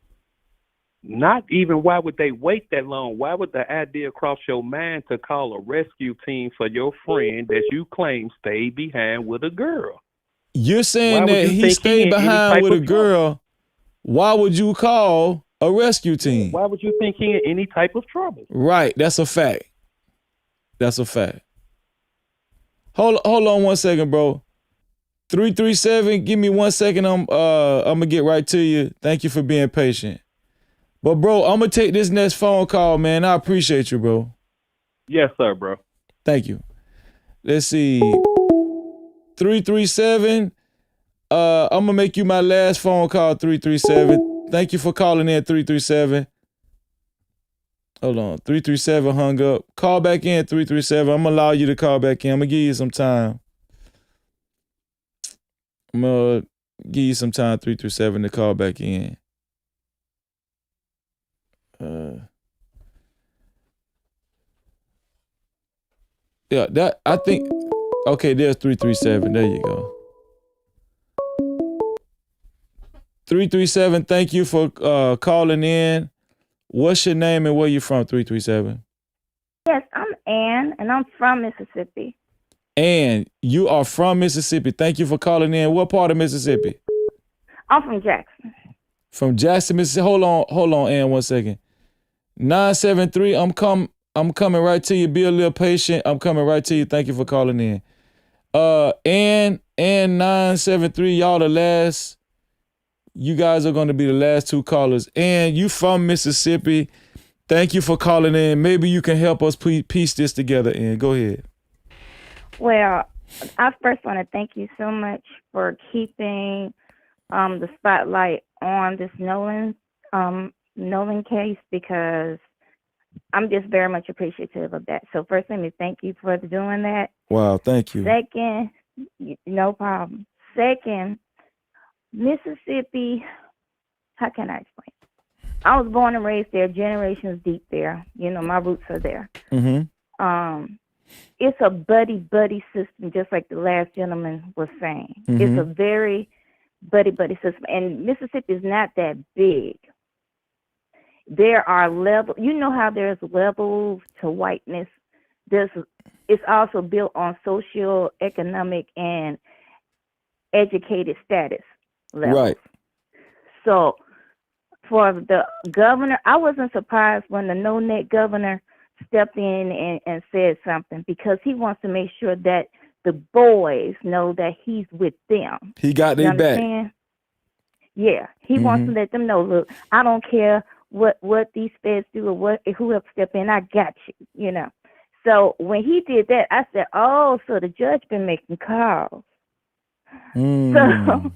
Not even why would they wait that long? Why would the idea cross your mind to call a rescue team for your friend that you claim stayed behind with a girl? You're saying that he stayed behind with a girl. Why would you call a rescue team? Why would you think he in any type of trouble? Right, that's a fact. That's a fact. Hold on 1 second, bro. 337, give me 1 second. I'm gonna get right to you. Thank you for being patient. But bro, I'm gonna take this next phone call, man. I appreciate you, bro. Yes, sir, bro. Thank you. Let's see. 337. I'm gonna make you my last phone call, 337. Thank you for calling in, 337. Hold on, 337 hung up. Call back in, 337. I'm gonna allow you to call back in. I'm gonna give you some time. I'm gonna give you some time, 337, to call back in. Yeah, that I think. Okay, there's 337. There you go. 337. Thank you for calling in. What's your name and where you from, 337? Yes, I'm Ann, and I'm from Mississippi. Ann, you are from Mississippi. Thank you for calling in. What part of Mississippi? I'm from Jackson. From Jackson, Mississippi. Hold on, Ann, 1 second. 973. I'm coming right to you. Be a little patient. I'm coming right to you. Thank you for calling in. Ann 973. Y'all the last You guys are going to be the last two callers. And you from Mississippi. Thank you for calling in. Maybe you can help us piece this together. And go ahead. Well, I first want to thank you so much for keeping the spotlight on this Nolan case, because I'm just very much appreciative of that. So first, let me thank you for doing that. Wow, thank you. Second, no problem. Second, Mississippi, how can I explain? I was born and raised there, generations deep there. You know, my roots are there. Mm-hmm. It's a buddy system, just like the last gentleman was saying. Mm-hmm. It's a very buddy system. And Mississippi is not that big. There are levels. You know how there's levels to whiteness? It's also built on social, economic, and educated status levels. Right. So for the governor, I wasn't surprised when the no-net governor stepped in and said something, because he wants to make sure that the boys know that he's with them. He got their back. Yeah. He wants to let them know, look, I don't care what these feds do or whoever step in, I got you, you know. So when he did that, I said, oh, so the judge been making calls. So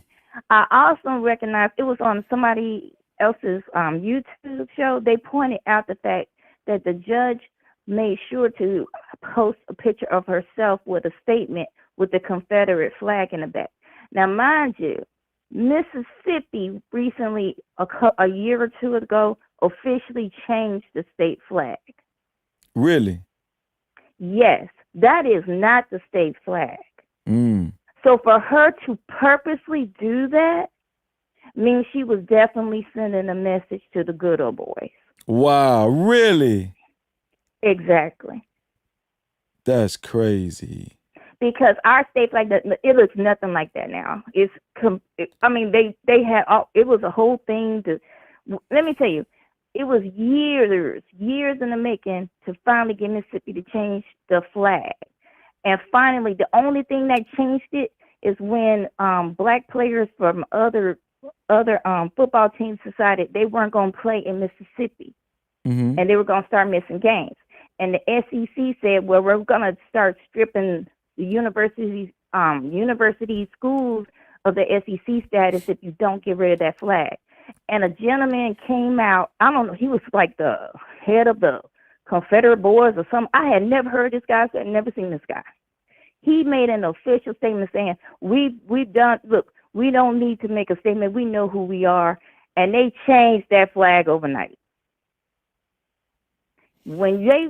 I also recognized it was on somebody else's YouTube show. They pointed out the fact that the judge made sure to post a picture of herself with a statement with the Confederate flag in the back. Now, mind you, Mississippi recently, a year or two ago, officially changed the state flag. Really? Yes, that is not the state flag. So for her to purposely do that means she was definitely sending a message to the good old boys. Wow, really? Exactly. That's crazy. Because our state flag, it looks nothing like that now. They had it was a whole thing let me tell you, it was years in the making to finally get Mississippi to change the flag. And finally, the only thing that changed it is when black players from other football teams decided they weren't going to play in Mississippi. Mm-hmm. And they were going to start missing games. And the SEC said, well, we're going to start stripping the university schools of the SEC status if you don't get rid of that flag. And a gentleman came out, I don't know, he was like the head of the Confederate Boys or something. I had never heard this guy, so I'd never seen this guy. He made an official statement saying, we don't need to make a statement. We know who we are. And they changed that flag overnight. When they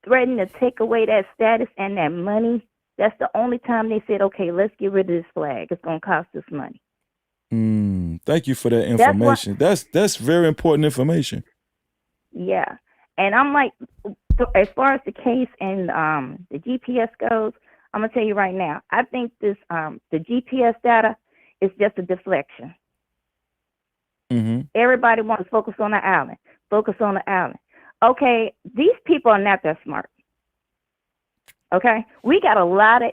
threatened to take away that status and that money, that's the only time they said, okay, let's get rid of this flag. It's going to cost us money. Thank you for that information. That's very important information. Yeah. And I'm like, as far as the case and the GPS goes, I'm going to tell you right now, I think this the GPS data is just a deflection. Mm-hmm. Everybody wants to focus on the island. Okay, these people are not that smart. Okay? We got a lot of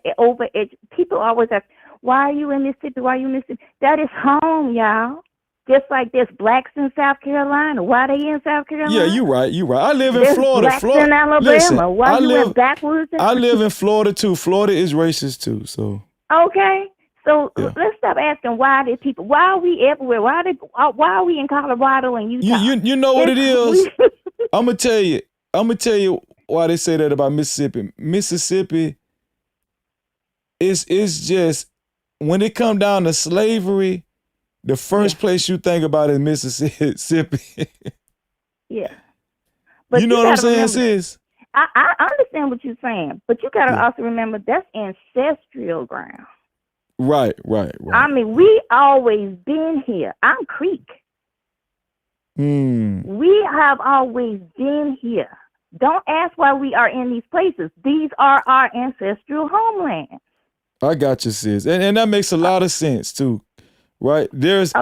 people always ask, why are you in Mississippi? That is home, y'all. Just like there's blacks in South Carolina. Why they in South Carolina? Yeah, you're right. I live in there's Florida. Blacks in Alabama. Listen, why you in backwoods? I live in Florida too. Florida is racist too. So okay. So let's stop asking why these people. Why are we everywhere? Why are we in Colorado and Utah? You know what it is? I'm gonna tell you why they say that about Mississippi. Mississippi is just, when it come down to slavery, the first place you think about is Mississippi. Yeah. But you know what I'm saying, sis? I understand what you're saying, but you got to also remember that's ancestral ground. Right. I mean, we always been here. I'm Creek. We have always been here. Don't ask why we are in these places. These are our ancestral homelands. I got you, sis. And that makes a lot of sense too. Right? There's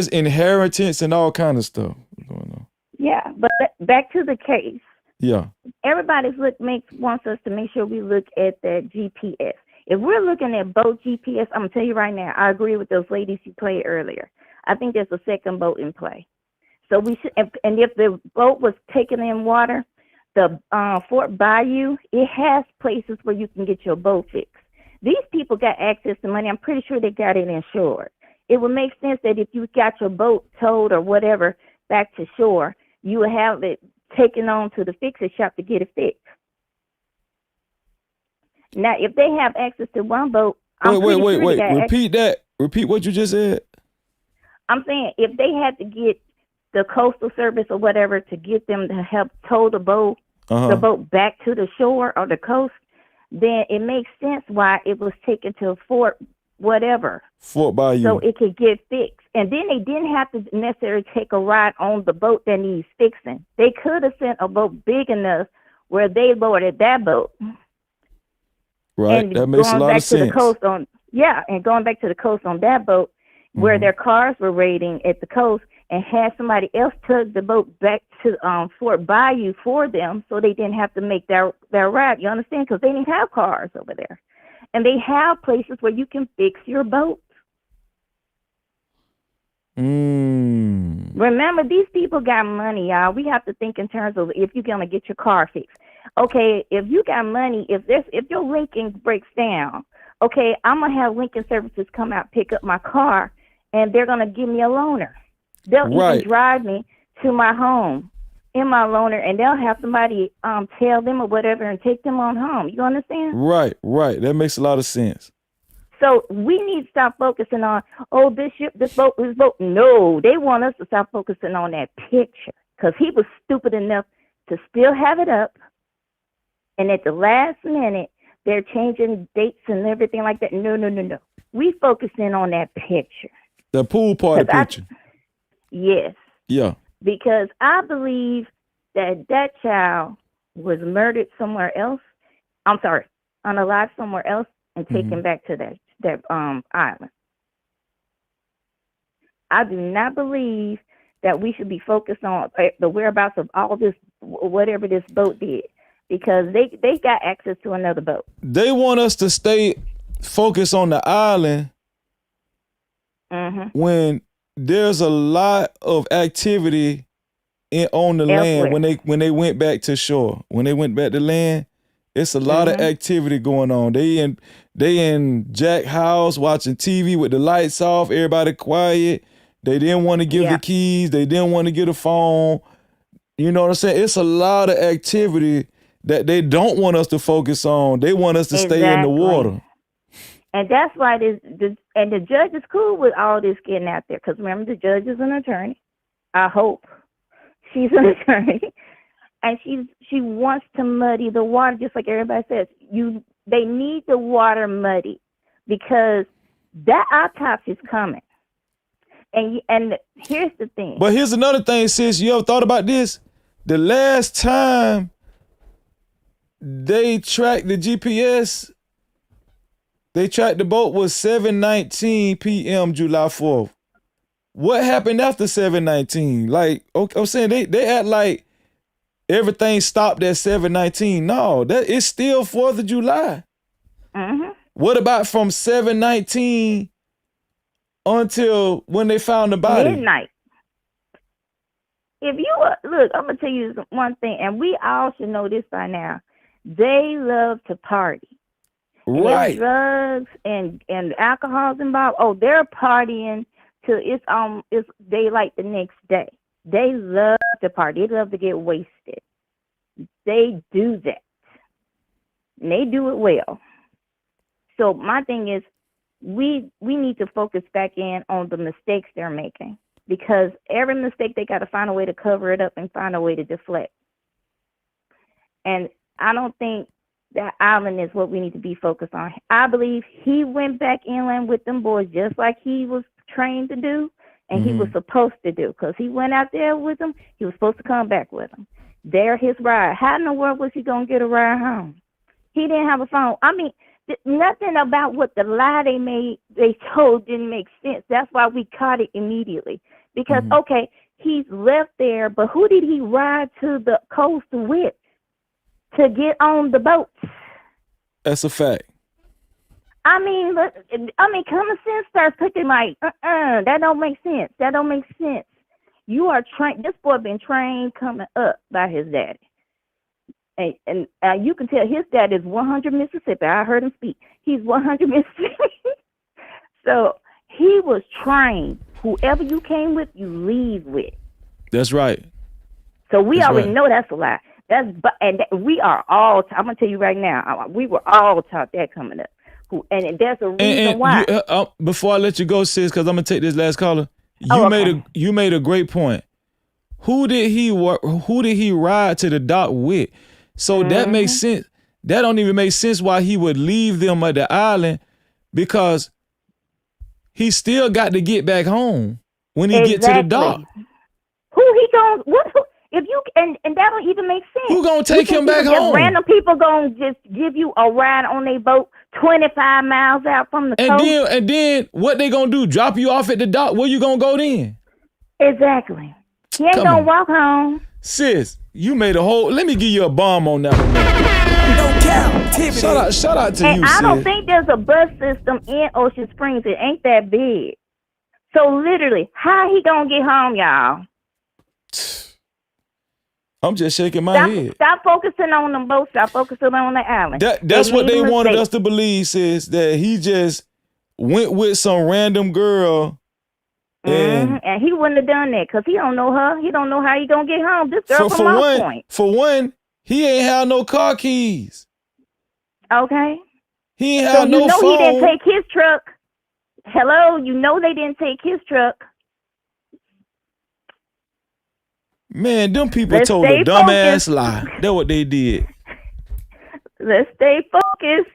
inheritance and all kind of stuff going on. Yeah, but back to the case. Yeah. Everybody wants us to make sure we look at that GPS. If we're looking at both GPS, I'm gonna tell you right now, I agree with those ladies you played earlier. I think there's a second boat in play. So we should, and if the boat was taken in water, the Fort Bayou, it has places where you can get your boat fixed. These people got access to money. I'm pretty sure they got it insured. It would make sense that if you got your boat towed or whatever back to shore, you would have it taken on to the fixer shop to get it fixed. Now, if they have access to one boat, wait. Repeat that. Repeat what you just said. I'm saying if they had to get the coastal service or whatever to get them to help tow the boat back to the shore or the coast, then it makes sense why it was taken to Fort whatever. Fort Bayou. So it could get fixed. And then they didn't have to necessarily take a ride on the boat that needs fixing. They could have sent a boat big enough where they loaded that boat. Right, and that makes a lot of sense. And going back to the coast on that boat where their cars were waiting at the coast, and had somebody else tug the boat back to Fort Bayou for them so they didn't have to make their ride. You understand? Because they didn't have cars over there. And they have places where you can fix your boat. Remember, these people got money, y'all. We have to think in terms of if you're going to get your car fixed. Okay, if you got money, if your Lincoln breaks down, okay, I'm going to have Lincoln Services come out, pick up my car, and they're going to give me a loaner. They'll even drive me to my home in my loaner, and they'll have somebody tell them or whatever and take them on home. You understand? Right. That makes a lot of sense. So we need to stop focusing on, this ship, this boat. No, they want us to stop focusing on that picture because he was stupid enough to still have it up, and at the last minute, they're changing dates and everything like that. No. We focusing on that picture. The pool party picture. Yes. Yeah. Because I believe that child was murdered somewhere else. I'm sorry, unalived somewhere else and taken back to that island. I do not believe that we should be focused on the whereabouts of all this, whatever this boat did, because they got access to another boat. They want us to stay focused on the island when there's a lot of activity on the land when they went back to shore. When they went back to land, it's a lot of activity going on. They in Jack house watching TV with the lights off, everybody quiet. They didn't want to give the keys. They didn't want to get a phone. You know what I'm saying? It's a lot of activity that they don't want us to focus on. They want us to stay in the water. And that's why the judge is cool with all this getting out there. Because remember, the judge is an attorney. I hope she's an attorney, and she wants to muddy the water, just like everybody says. They need the water muddy because that autopsy is coming. And here's the thing. But here's another thing, sis. You ever thought about this? The last time they tracked the GPS, they tracked the boat was 7:19 p.m. July 4th. What happened after 7:19? Like, okay, I'm saying they act like everything stopped at 7:19. No, that it's still 4th of July. What about from 7:19 until when they found the body? Midnight. If you look, I'm gonna tell you one thing, and we all should know this by now. They love to party. Right. Drugs and alcohol's involved. Oh, they're partying till it's daylight the next day. They love to party. They love to get wasted. They do that. And they do it well. So my thing is, we need to focus back in on the mistakes they're making, because every mistake they got to find a way to cover it up and find a way to deflect. And I don't think that island is what we need to be focused on. I believe he went back inland with them boys just like he was trained to do, and he was supposed to do, because he went out there with them. He was supposed to come back with them. They're his ride. How in the world was he going to get a ride home? He didn't have a phone. I mean, nothing about what the lie they told didn't make sense. That's why we caught it immediately. Because, okay, he's left there, but who did he ride to the coast with to get on the boat? That's a fact. I mean, look, common sense starts clicking like, that don't make sense. That don't make sense. You are trained. This boy been trained coming up by his daddy. And you can tell his dad is 100 Mississippi. I heard him speak. He's 100 Mississippi. So he was trained. Whoever you came with, you leave with. That's right. So we That's already right. know that's a lie. We are all. I'm gonna tell you right now. We were all taught that coming up. And there's a reason why. Before I let you go, sis, because I'm gonna take this last caller. You made a great point. Who did he ride to the dock with? So that makes sense. That don't even make sense why he would leave them at the island, because he still got to get back home when he get to the dock. Who he going? If you and that don't even make sense. Who gonna take him back home? Random people gonna just give you a ride on their boat 25 miles out from the coast. And then what they gonna do? Drop you off at the dock? Where you gonna go then? Exactly. He ain't gonna walk home. Sis, you made a whole. Let me give you a bomb on that one. Shout out to you, sis. I don't think there's a bus system in Ocean Springs. It ain't that big. So literally, how he gonna get home, y'all? I'm just shaking my head. Stop focusing on them boats. Stop focusing on the island. That's what they wanted us to believe, sis, that he just went with some random girl. And he wouldn't have done that because he don't know her. He don't know how he gonna get home. This girl from Lost Point. For one, he ain't have no car keys. Okay. He ain't have no phone. He didn't take his truck. Hello, you know they didn't take his truck. Man, them people told a dumbass lie. That's what they did. Let's stay focused.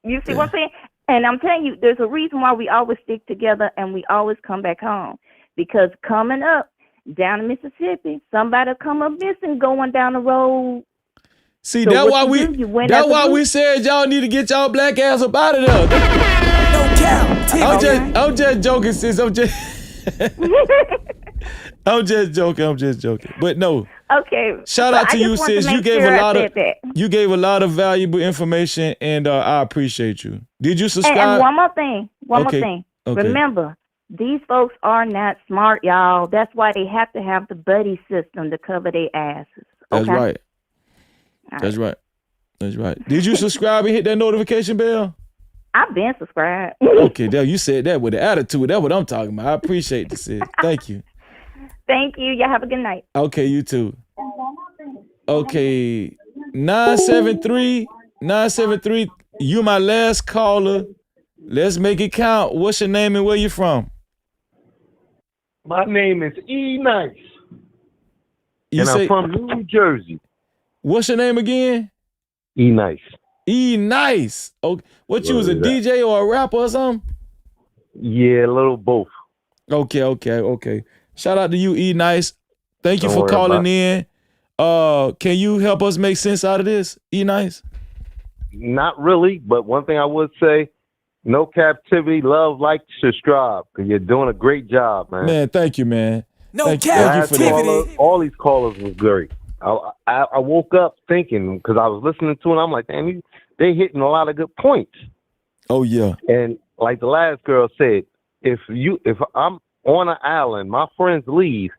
You see what I'm saying? And I'm telling you, there's a reason why we always stick together and we always come back home. Because coming up down in Mississippi, somebody come up missing going down the road. See, that's why we said y'all need to get y'all black ass up out of there. No cap. I'm just joking, sis. I'm just joking. But no. Okay. Shout out to you, sis. You gave a lot of valuable information, and I appreciate you. Did you subscribe? And one more thing. One more thing. Okay. Remember, these folks are not smart, y'all. That's why they have to have the buddy system to cover their asses. Okay? That's right. That's right. Did you subscribe and hit that notification bell? I've been subscribed. Okay, there you said that with an attitude. That's what I'm talking about. I appreciate this, sis. Thank you. Thank you. Y'all have a good night. Okay, you too. Okay, 973, you my last caller. Let's make it count. What's your name and where you from? My name is E Nice. I'm from New Jersey. What's your name again? E Nice. E Nice. Okay. What, you was a DJ or a rapper or something? Yeah, a little both. Okay. Shout out to you, E Nice. Thank you for calling in. Can you help us make sense out of this, E Nice? Not really, but one thing I would say, no captivity, love, like, subscribe, because you're doing a great job, man. Man, thank you, man. No captivity. All these callers was great. I woke up thinking, because I was listening to it, I'm like, damn, they hitting a lot of good points. Oh, yeah. And like the last girl said, if I'm on an island, my friends leave,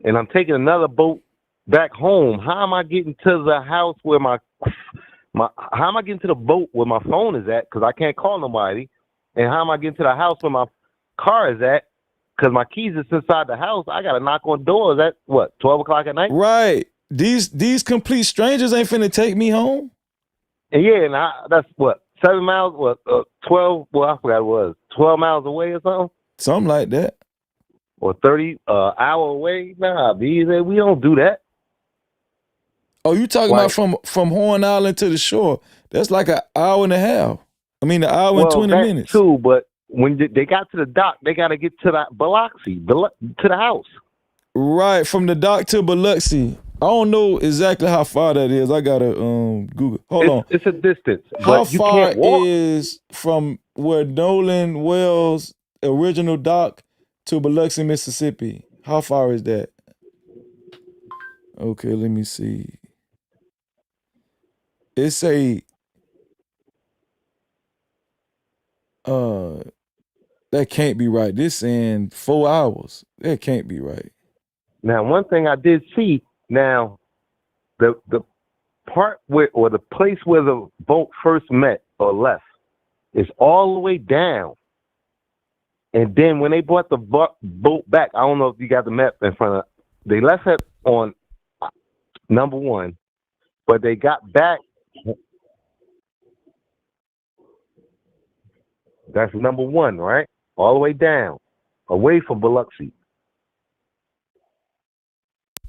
and I'm taking another boat back home, how am I getting to the house where how am I getting to the boat where my phone is at? Because I can't call nobody. And how am I getting to the house where my car is at? Because my keys is inside the house. I got to knock on doors at, 12 o'clock at night? Right. These complete strangers ain't finna take me home. And yeah, and that's 7 miles, 12, I forgot it was, 12 miles away or something? Something like that. Or 30 hour away? Nah, we don't do that. Oh, you talking about from Horn Island to the shore? That's like an hour and a half. I mean, an hour and 20 minutes. Too, but when they got to the dock, they got to get to the Biloxi, to the house. Right, from the dock to Biloxi. I don't know exactly how far that is. I gotta Google. Hold on. It's a distance. How far is from where Nolan Wells original dock to Biloxi, Mississippi? How far is that? Okay, let me see. It's That can't be right. This in 4 hours. That can't be right. Now, one thing I did see. Now, the part where, or the place where the boat first met or left is all the way down. And then when they brought the boat back, I don't know if you got the map in front of. They left it on number 1, but they got back. That's number 1, right? All the way down, away from Biloxi.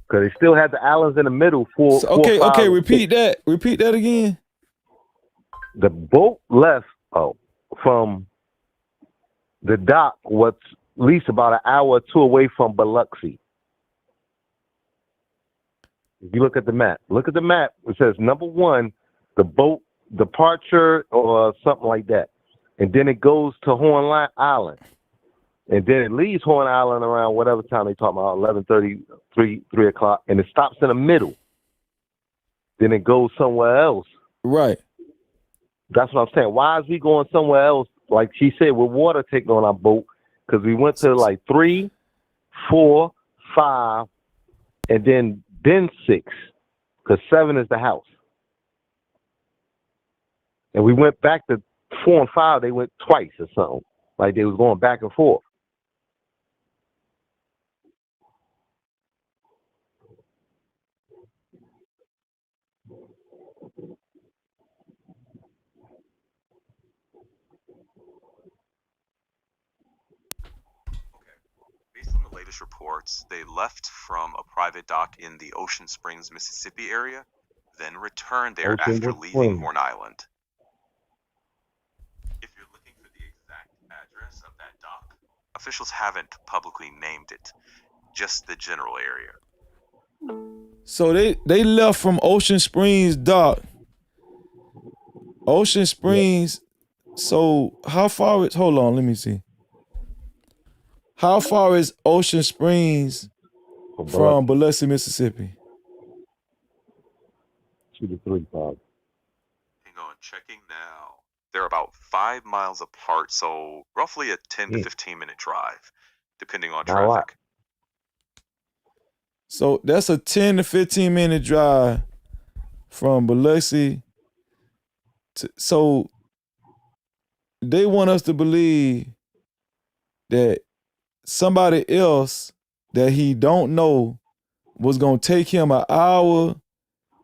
Because they still had the islands in the middle. Okay. Repeat that. Repeat that again. The boat left from the dock was at least about an hour or 2 away from Biloxi. If you look at the map, it says number 1, the boat departure or something like that. And then it goes to Horn Island. And then it leaves Horn Island around whatever time they talk about, 11:30, 3 o'clock, and it stops in the middle. Then it goes somewhere else. Right. That's what I'm saying. Why is we going somewhere else? Like she said, with water taking on our boat, because we went to like 3, 4, 5, and then 6, because 7 is the house. And we went back to 4 and 5. They went twice or something. Like they was going back and forth. Based on the latest reports, they left from a private dock in the Ocean Springs, Mississippi area, then returned there after leaving Horn Island. If you're looking for the exact address of that dock, officials haven't publicly named it, just the general area. So they left from Ocean Springs dock. Ocean Springs. So how far is? Hold on, let me see. How far is Ocean Springs from Biloxi, Mississippi? 2 to 3 miles. Hang on, checking now. They're about 5 miles apart, so roughly a 10 to 15 minute drive, depending on traffic. So that's a 10 to 15 minute drive from Biloxi. So they want us to believe that somebody else that he don't know was gonna take him an hour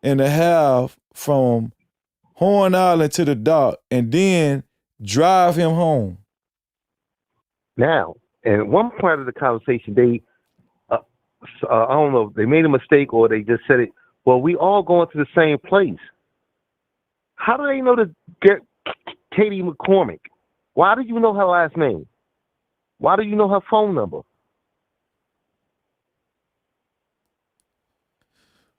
and a half from Horn Island to the dock and then drive him home. Now, in one part of the conversation, they, I don't know, they made a mistake or they just said it. Well, we all going to the same place. How do they know to get Katie McCormick? Why do you know her last name? Why do you know her phone number?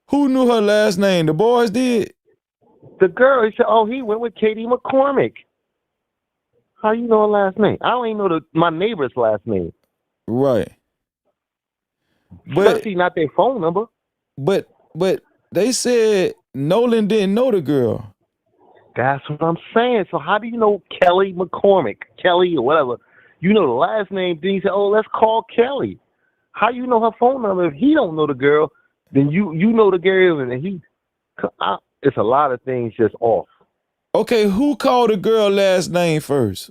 Who knew her last name? The boys did? The girl, he said, oh, he went with Katie McCormick. How you know her last name? I don't even know my neighbor's last name. Right. Especially not their phone number. But they said Nolan didn't know the girl. That's what I'm saying. So how do you know Kelly McCormick? Kelly or whatever. You know the last name. Then you say, oh, let's call Kelly. How you know her phone number? If he don't know the girl, then you know the girl, and it's a lot of things just off. Okay, who called the girl last name first?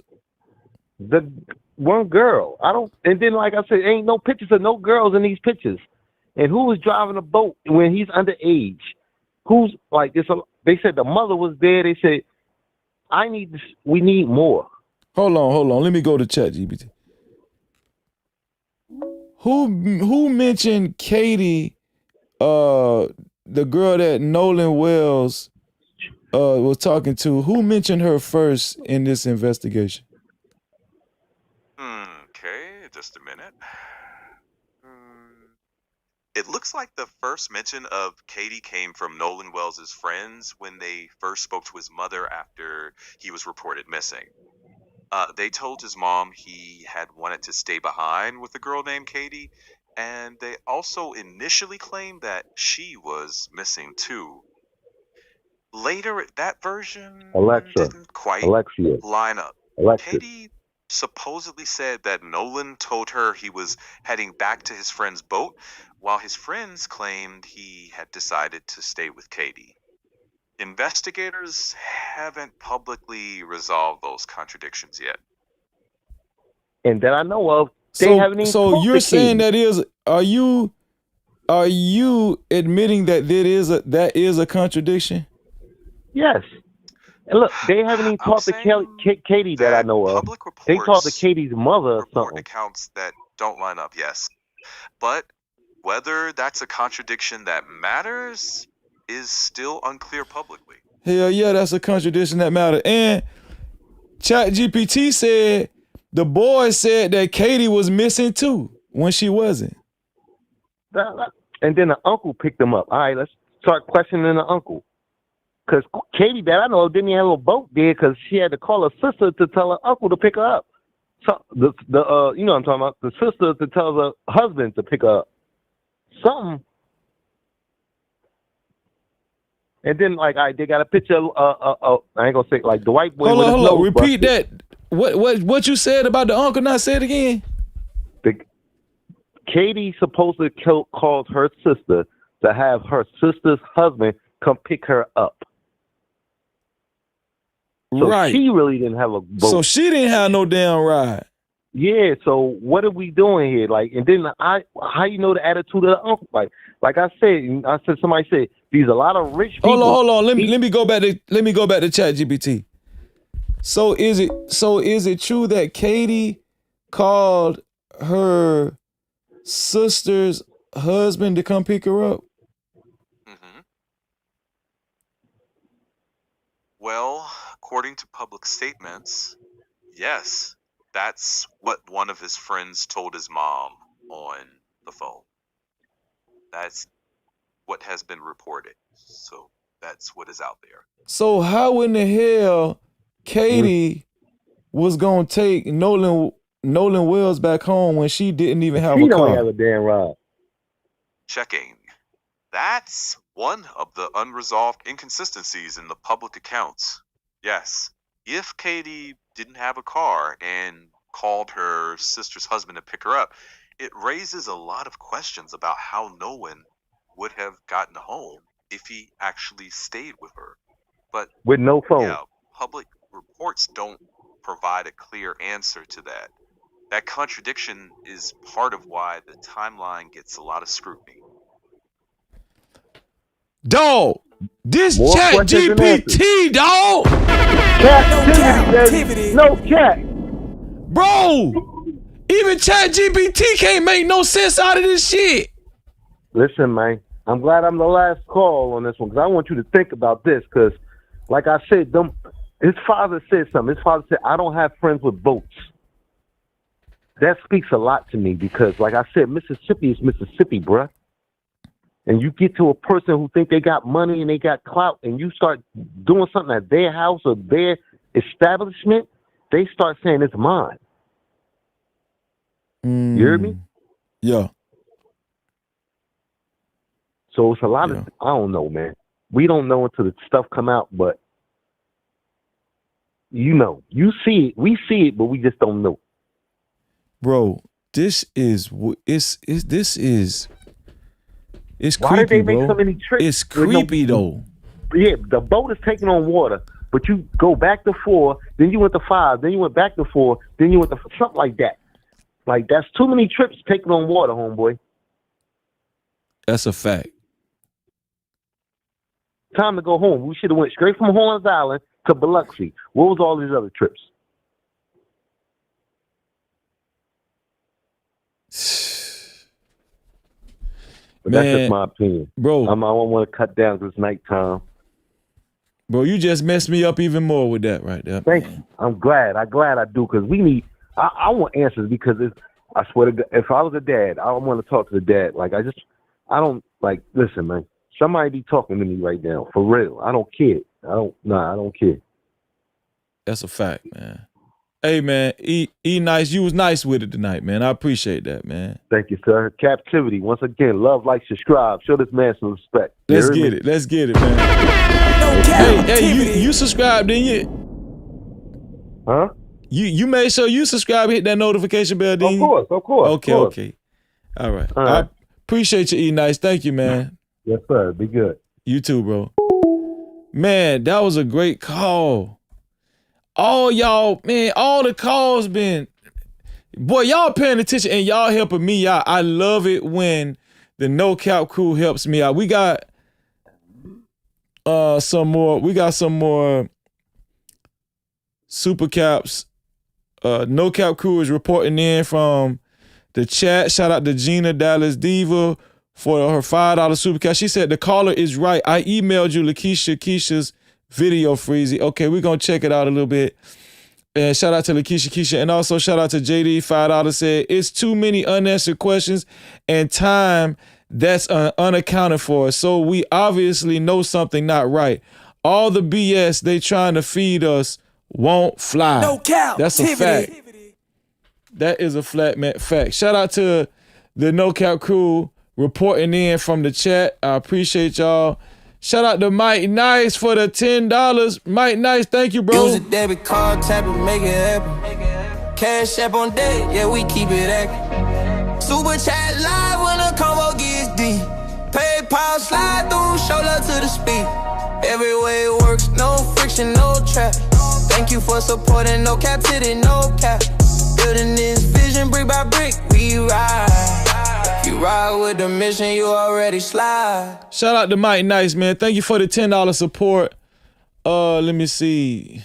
The one girl. And then like I said, ain't no pictures of no girls in these pictures. And who was driving the boat when he's underage? Who's like this? They said the mother was there. They said, we need more. Hold on. Let me go to ChatGPT. Who mentioned Katie, the girl that Nolan Wells was talking to? Who mentioned her first in this investigation? Okay, just a minute. It looks like the first mention of Katie came from Nolan Wells' friends when they first spoke to his mother after he was reported missing. They told his mom he had wanted to stay behind with a girl named Katie, and they also initially claimed that she was missing too. Later, that version didn't quite line up. Katie supposedly said that Nolan told her he was heading back to his friend's boat, while his friends claimed he had decided to stay with Katie. Investigators haven't publicly resolved those contradictions yet. And that I know of, they haven't even So spoke you're to saying Katie. are you admitting that that is a contradiction? Yes. And look, they haven't even talked to Katie that I know of. They talked to Katie's mother or something. Accounts that don't line up, yes. But whether that's a contradiction that matters is still unclear publicly. Hell yeah, that's a contradiction that matters. And ChatGPT said the boy said that Katie was missing too when she wasn't. And then the uncle picked him up. All right, let's start questioning the uncle. Because Katie, that I know of, didn't even have a boat there because she had to call her sister to tell her uncle to pick her up. So the you know what I'm talking about, the sister to tell her husband to pick her up. Something. And then like, all right, they got a picture of I ain't gonna say like the white boy. Hold on. nose Repeat busted. that. What you said about the uncle? Not say it again. Katie supposedly called her sister to have her sister's husband come pick her up. So right. She really didn't have a boat. So she didn't have no damn ride. Yeah. So what are we doing here? Like, and then how you know the attitude of the uncle? Like I said, somebody said these a lot of rich people. Hold on. Let me go back to ChatGPT. So is it true that Katie called her sister's husband to come pick her up? Mm-hmm. Well, according to public statements, yes, that's what one of his friends told his mom on the phone. That's what has been reported. So that's what is out there. So how in the hell Katie was gonna take Nolan Wells back home when she didn't even have a car? She don't have a damn ride. Checking. That's one of the unresolved inconsistencies in the public accounts. Yes, if Katie didn't have a car and called her sister's husband to pick her up, it raises a lot of questions about how Nolan would have gotten home if he actually stayed with her. But with no phone. Yeah, public reports don't provide a clear answer to that. That contradiction is part of why the timeline gets a lot of scrutiny. Dog, this ChatGPT, dog. Cap-tivity. No cap. Bro, even ChatGPT can't make no sense out of this shit. Listen, man, I'm glad I'm the last call on this one because I want you to think about this because, like I said, his father said something. His father said, I don't have friends with boats. That speaks a lot to me because, like I said, Mississippi is Mississippi, bruh. And you get to a person who think they got money and they got clout and you start doing something at their house or their establishment, they start saying it's mine. You hear me? Yeah. So it's a lot of, I don't know, man. We don't know until the stuff come out, but you know, you see it, we see it, but we just don't know. Bro, this is it's Why creepy, did they make bro. so many trips? It's creepy though. Yeah, the boat is taking on water, but you go back to 4, then you went to 5, then you went back to 4, then you went to something like that. Like that's too many trips taking on water, homeboy. That's a fact. Time to go home. We should have went straight from Horns Island to Biloxi. What was all these other trips? But Man, that's just my opinion, bro. I don't want to cut down because it's nighttime. Bro, you just messed me up even more with that right there. Thank you. I'm glad I do because we need. I want answers because I swear to God, if I was a dad, I don't want to talk to the dad. Like I don't like. Listen, man. Somebody be talking to me right now for real. I don't care. I don't care. That's a fact, man. Hey, man, E nice. You was nice with it tonight, man. I appreciate that, man. Thank you, sir. Cap-tivity. Once again, love, like, subscribe. Show this man some respect. Let's get it, man. Hey, you subscribed, didn't you? Huh? You made sure you subscribe, hit that notification bell, didn't you? Of course. Okay. All right. All right. I appreciate you, E-Nice. Thank you, man. Yes, sir. Be good. You too, bro. Man, that was a great call. All y'all, man, all the calls been, boy, y'all paying attention and y'all helping me out. I love it when the No Cap crew helps me out. We got some more super caps. No Cap crew is reporting in from the chat. Shout out to Gina Dallas Diva for her $5 super cap. She said the caller is right. I emailed you Keisha's video, Freezy. Okay, we're gonna check it out a little bit. And shout out to Keisha. And also shout out to JD, $5 said, it's too many unanswered questions and time that's unaccounted for. So we obviously know something not right. All the BS they trying to feed us won't fly. No cap. That's a fact. That is a flat fact. Shout out to the No Cap crew reporting in from the chat. I appreciate y'all. Shout out to Mike Nice for the $10. Mike Nice, thank you, bro. Use a debit card, tap it, make it happen. Cash app on deck, yeah, we keep it active. Super chat live when the combo gets deep. PayPal slide through, show love to the speed. Every way it works, no friction, no trap. Thank you for supporting, no Cap-tivity, no cap. Building this vision brick by brick, we ride. You ride with the mission, you already slide. Shout out to Mike Nice, man. Thank you for the $10 support. Let me see.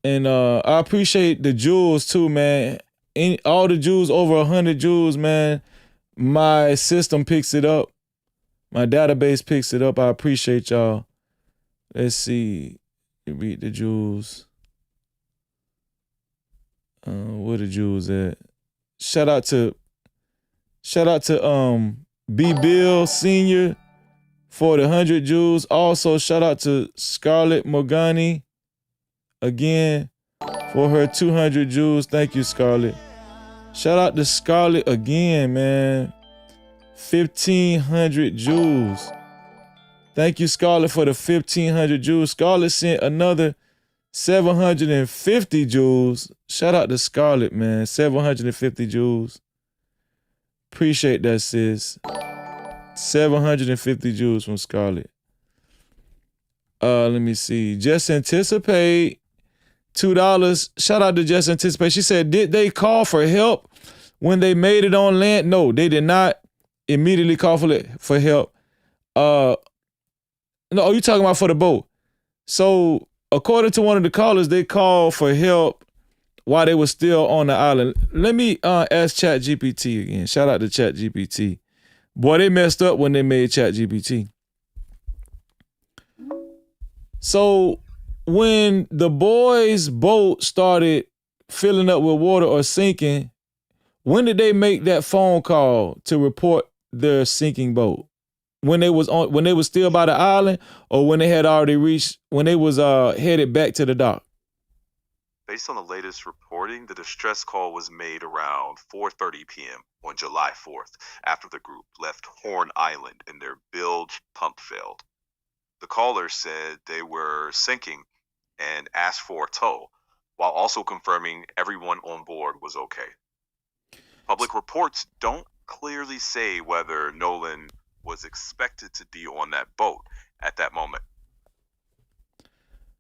And I appreciate the jewels too, man. All the jewels, over 100 jewels, man. My system picks it up. My database picks it up. I appreciate y'all. Let's see. Read the jewels. Where the jewels at? Shout out to B Bill Senior for the 100 jewels. Also shout out to Scarlett Morgani again for her 200 jewels. Thank you, Scarlett. Shout out to Scarlett again, man. 1,500 jewels. Thank you, Scarlett, for the 1,500 jewels. Scarlett sent another 750 jewels. Shout out to Scarlett, man. 750 jewels. Appreciate that, sis. 750 jewels from Scarlett. Let me see. Just Anticipate, $2. Shout out to Just Anticipate. She said, did they call for help when they made it on land? No, they did not immediately call for help. No, you talking about for the boat. So according to one of the callers, they called for help while they were still on the island. Let me ask ChatGPT again. Shout out to ChatGPT. Boy, they messed up when they made ChatGPT. So when the boys' boat started filling up with water or sinking, when did they make that phone call to report their sinking boat? When they was still by the island, or when they had already reached, when they was headed back to the dock? Based on the latest reporting, the distress call was made around 4:30 p.m. on July 4th after the group left Horn Island and their bilge pump failed. The caller said they were sinking and asked for a tow, while also confirming everyone on board was okay. Public reports don't clearly say whether Nolan was expected to be on that boat at that moment.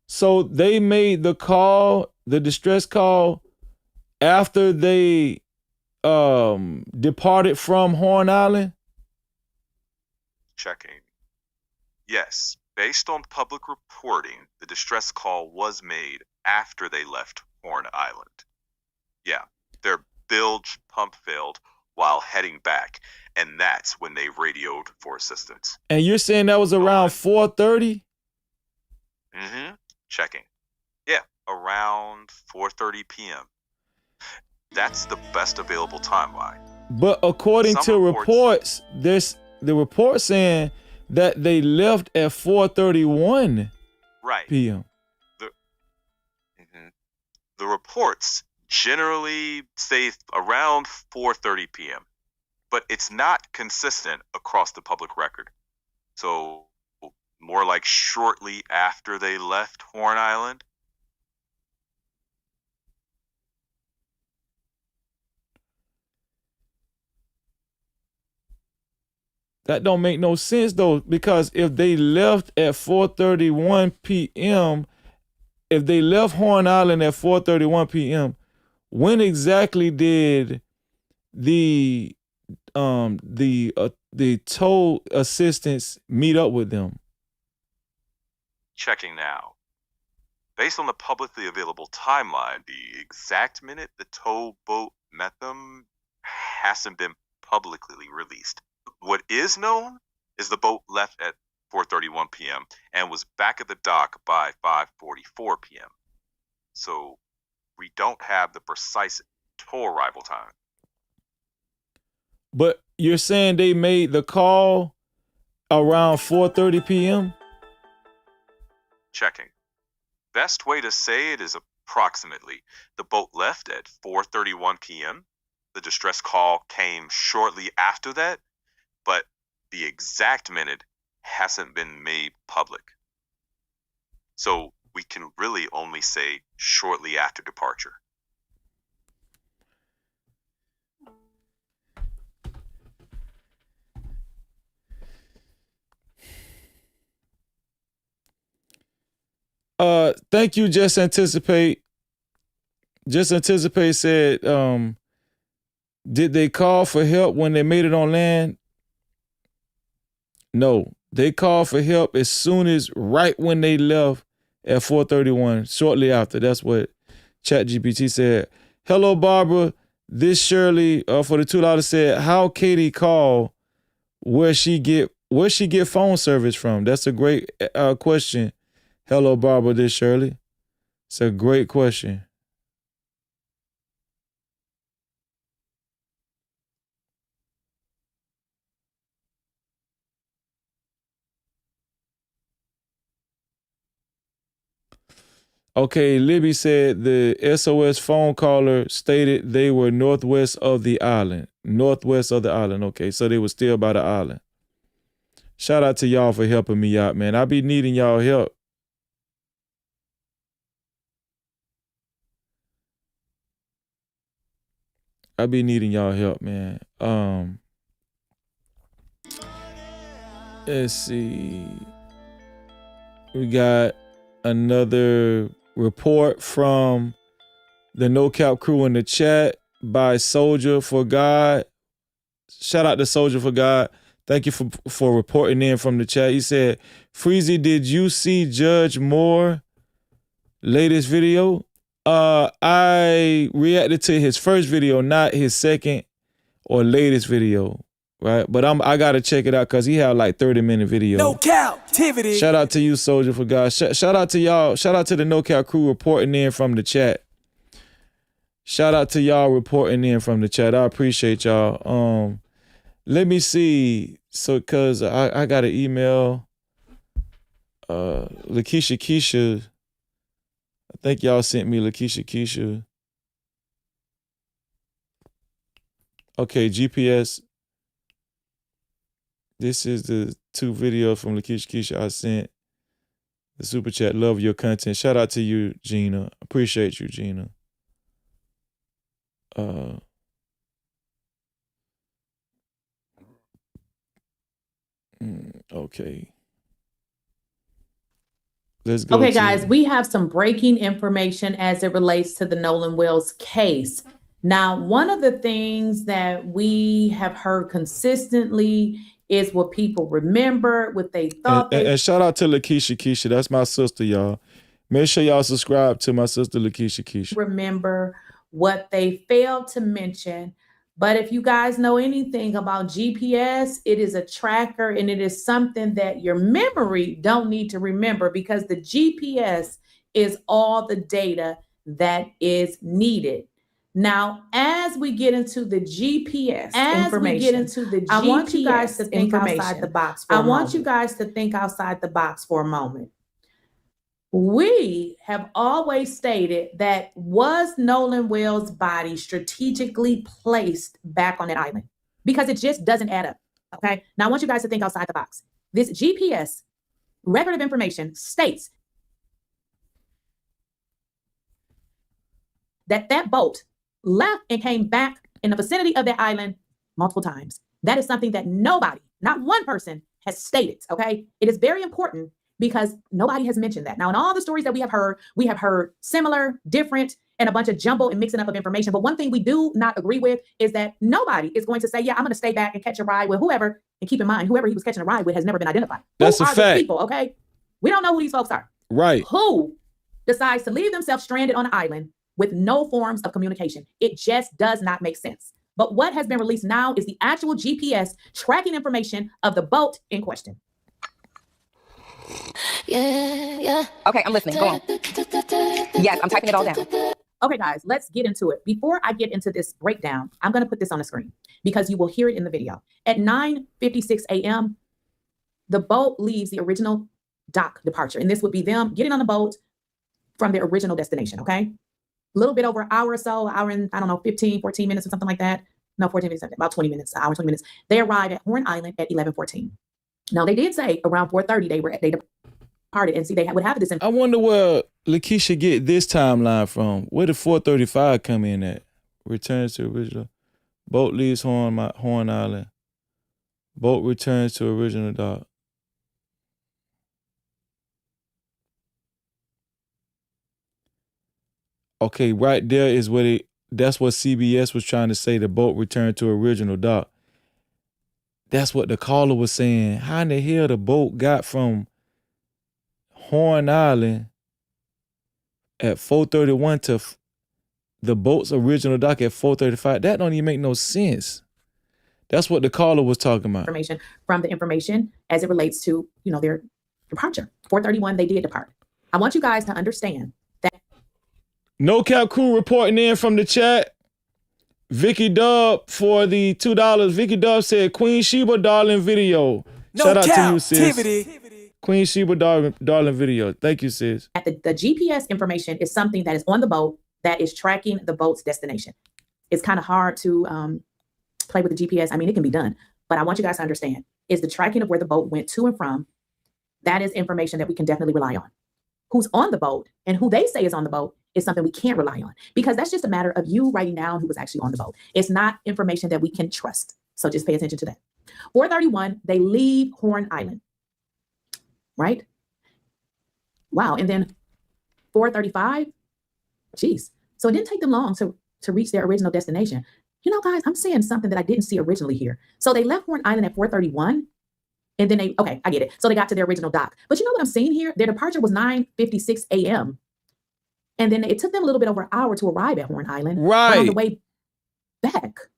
So they made the call, the distress call, after they departed from Horn Island? Checking. Yes, based on public reporting, the distress call was made after they left Horn Island. Yeah, their bilge pump failed while heading back, and that's when they radioed for assistance. And you're saying that was around 4:30? Mm-hmm. Checking. Yeah, around 4:30 p.m. That's the best available timeline. But according to reports, the report saying that they left at 4:31 p.m. The reports generally say around 4:30 p.m., but it's not consistent across the public record. So more like shortly after they left Horn Island. That don't make no sense though, because if they left at 4:31 p.m., if they left Horn Island at 4:31 p.m., when exactly did the tow assistants meet up with them? Checking now. Based on the publicly available timeline, the exact minute the tow boat met them hasn't been publicly released. What is known is the boat left at 4:31 p.m. and was back at the dock by 5:44 p.m. So we don't have the precise tow arrival time. But you're saying they made the call around 4:30 p.m.? Checking. Best way to say it is approximately. The boat left at 4:31 p.m. The distress call came shortly after that, but the exact minute hasn't been made public. So we can really only say shortly after departure. Thank you, Just Anticipate. Just Anticipate said, did they call for help when they made it on land? No, they called for help as soon as right when they left at 4:31, shortly after. That's what ChatGPT said. Hello, Barbara. This Shirley for the $2 said, how Katie call, where she get phone service from? That's a great question. Hello, Barbara. This Shirley. It's a great question. Okay, Libby said the SOS phone caller stated they were northwest of the island. Northwest of the island. Okay, so they were still by the island. Shout out to y'all for helping me out, man. I be needing y'all help. I be needing y'all help, man. Let's see. We got another report from the No Cap crew in the chat by Soldier for God. Shout out to Soldier for God. Thank you for reporting in from the chat. He said, Freezy, did you see Judge Moore latest video? I reacted to his first video, not his second or latest video, right? But I gotta check it out because he had like 30-minute video. No Cap-tivity. Shout out to you, Soldier for God. Shout out to y'all. Shout out to the No Cap crew reporting in from the chat. Shout out to y'all reporting in from the chat. I appreciate y'all. Let me see. So, cause I got an email. Lakeisha Keisha. I think y'all sent me Lakeisha Keisha. Okay, GPS. This is the 2 videos from Lakeisha Keisha I sent. The super chat. Love your content. Shout out to you, Gina. Appreciate you, Gina. Okay. Let's go. Okay, guys, we have some breaking information as it relates to the Nolan Wells case. Now, one of the things that we have heard consistently is what people remember, what they thought. And shout out to Lakeisha Keisha. That's my sister, y'all. Make sure y'all subscribe to my sister Lakeisha Keisha. Remember what they failed to mention. But if you guys know anything about GPS, it is a tracker and it is something that your memory don't need to remember, because the GPS is all the data that is needed. Now, as we get into the GPS information, I want you guys to think outside the box for a moment. We have always stated that was Nolan Wells' body strategically placed back on that island? Because it just doesn't add up, okay? Now, I want you guys to think outside the box. This GPS record of information states that that boat left and came back in the vicinity of that island multiple times. That is something that nobody Not one person has stated, okay? It is very important because nobody has mentioned that. Now, in all the stories that we have heard similar, different, and a bunch of jumble and mixing up of information. But one thing we do not agree with is that nobody is going to say, yeah, I'm going to stay back and catch a ride with whoever. And keep in mind, whoever he was catching a ride with has never been identified. That's who a are fact. These people, okay? We don't know who these folks are. Right. Who decides to leave themselves stranded on an island with no forms of communication? It just does not make sense. But what has been released now is the actual GPS tracking information of the boat in question. Yeah. Okay, I'm listening. Go on. Yes, I'm typing it all down. Okay, guys, let's get into it. Before I get into this breakdown, I'm going to put this on the screen because you will hear it in the video. At 9:56 a.m., the boat leaves the original dock departure. And this would be them getting on the boat from their original destination, okay? A little bit over an hour or so, hour and, 15, 14 minutes or something like that. No, 14 minutes, about 20 minutes, an hour, 20 minutes. They arrived at Horn Island at 11:14. Now, they did say around 4:30 they departed, and see, they would have this. I wonder where Lakeisha get this timeline from. Where did 4:35 come in at? Returns to original. Boat leaves Horn Island. Boat returns to original dock. Okay, right there is where that's what CBS was trying to say. The boat returned to original dock. That's what the caller was saying. How in the hell the boat got from Horn Island at 4:31 to the boat's original dock at 4:35? That don't even make no sense. That's what the caller was talking about. Information from the information as it relates to, their departure. 4:31, they did depart. I want you guys to understand that. No Cap Crew reporting in from the chat. Vicky Dub for the $2. Vicky Dub said, Queen Sheba darling video. Shout out to you, sis. Queen Sheba darling video. Thank you, sis. The GPS information is something that is on the boat that is tracking the boat's destination. It's kind of hard to play with the GPS. I mean, it can be done, but I want you guys to understand is the tracking of where the boat went to and from. That is information that we can definitely rely on. Who's on the boat and who they say is on the boat is something we can't rely on because that's just a matter of you writing down who was actually on the boat. It's not information that we can trust. So just pay attention to that. 4:31, they leave Horn Island, right? Wow. And then 4:35, geez. So it didn't take them long to reach their original destination. Guys, I'm saying something that I didn't see originally here. So they left Horn Island at 4:31. And then okay, I get it. So they got to their original dock. But you know what I'm saying here? Their departure was 9:56 a.m. And then it took them a little bit over an hour to arrive at Horn Island. Right. But on the way back,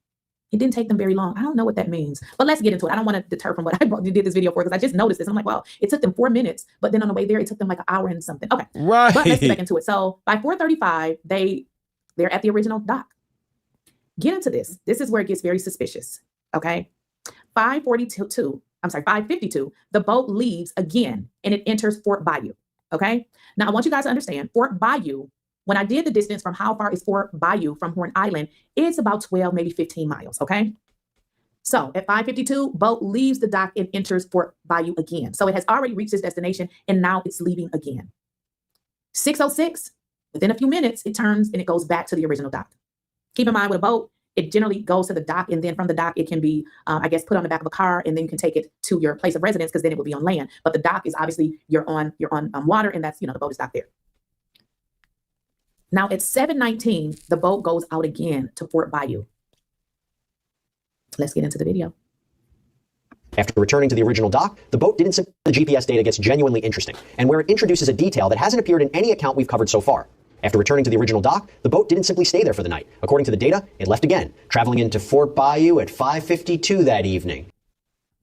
it didn't take them very long. I don't know what that means. But let's get into it. I don't want to deter from what I did this video for because I just noticed this. I'm like, wow, it took them 4 minutes. But then on the way there, it took them like an hour and something. Okay. Right. But let's get back into it. So by 4:35, they're at the original dock. Get into this. This is where it gets very suspicious. Okay. 5:52, the boat leaves again and it enters Fort Bayou. Okay. Now I want you guys to understand Fort Bayou. When I did the distance from how far is Fort Bayou from Horn Island, it's about 12, maybe 15 miles. Okay. So at 5:52, boat leaves the dock and enters Fort Bayou again. So it has already reached its destination and now it's leaving again. 6:06, within a few minutes, it turns and it goes back to the original dock. Keep in mind with a boat, it generally goes to the dock, and then from the dock, it can be, put on the back of a car, and then you can take it to your place of residence because then it will be on land. But the dock is obviously you're on water, and that's the boat is docked there. Now at 7:19, the boat goes out again to Fort Bayou. Let's get into the video. After returning to the original dock, the boat didn't simply. The GPS data gets genuinely interesting, and where it introduces a detail that hasn't appeared in any account we've covered so far. After returning to the original dock, the boat didn't simply stay there for the night. According to the data, it left again, traveling into Fort Bayou at 5:52 that evening.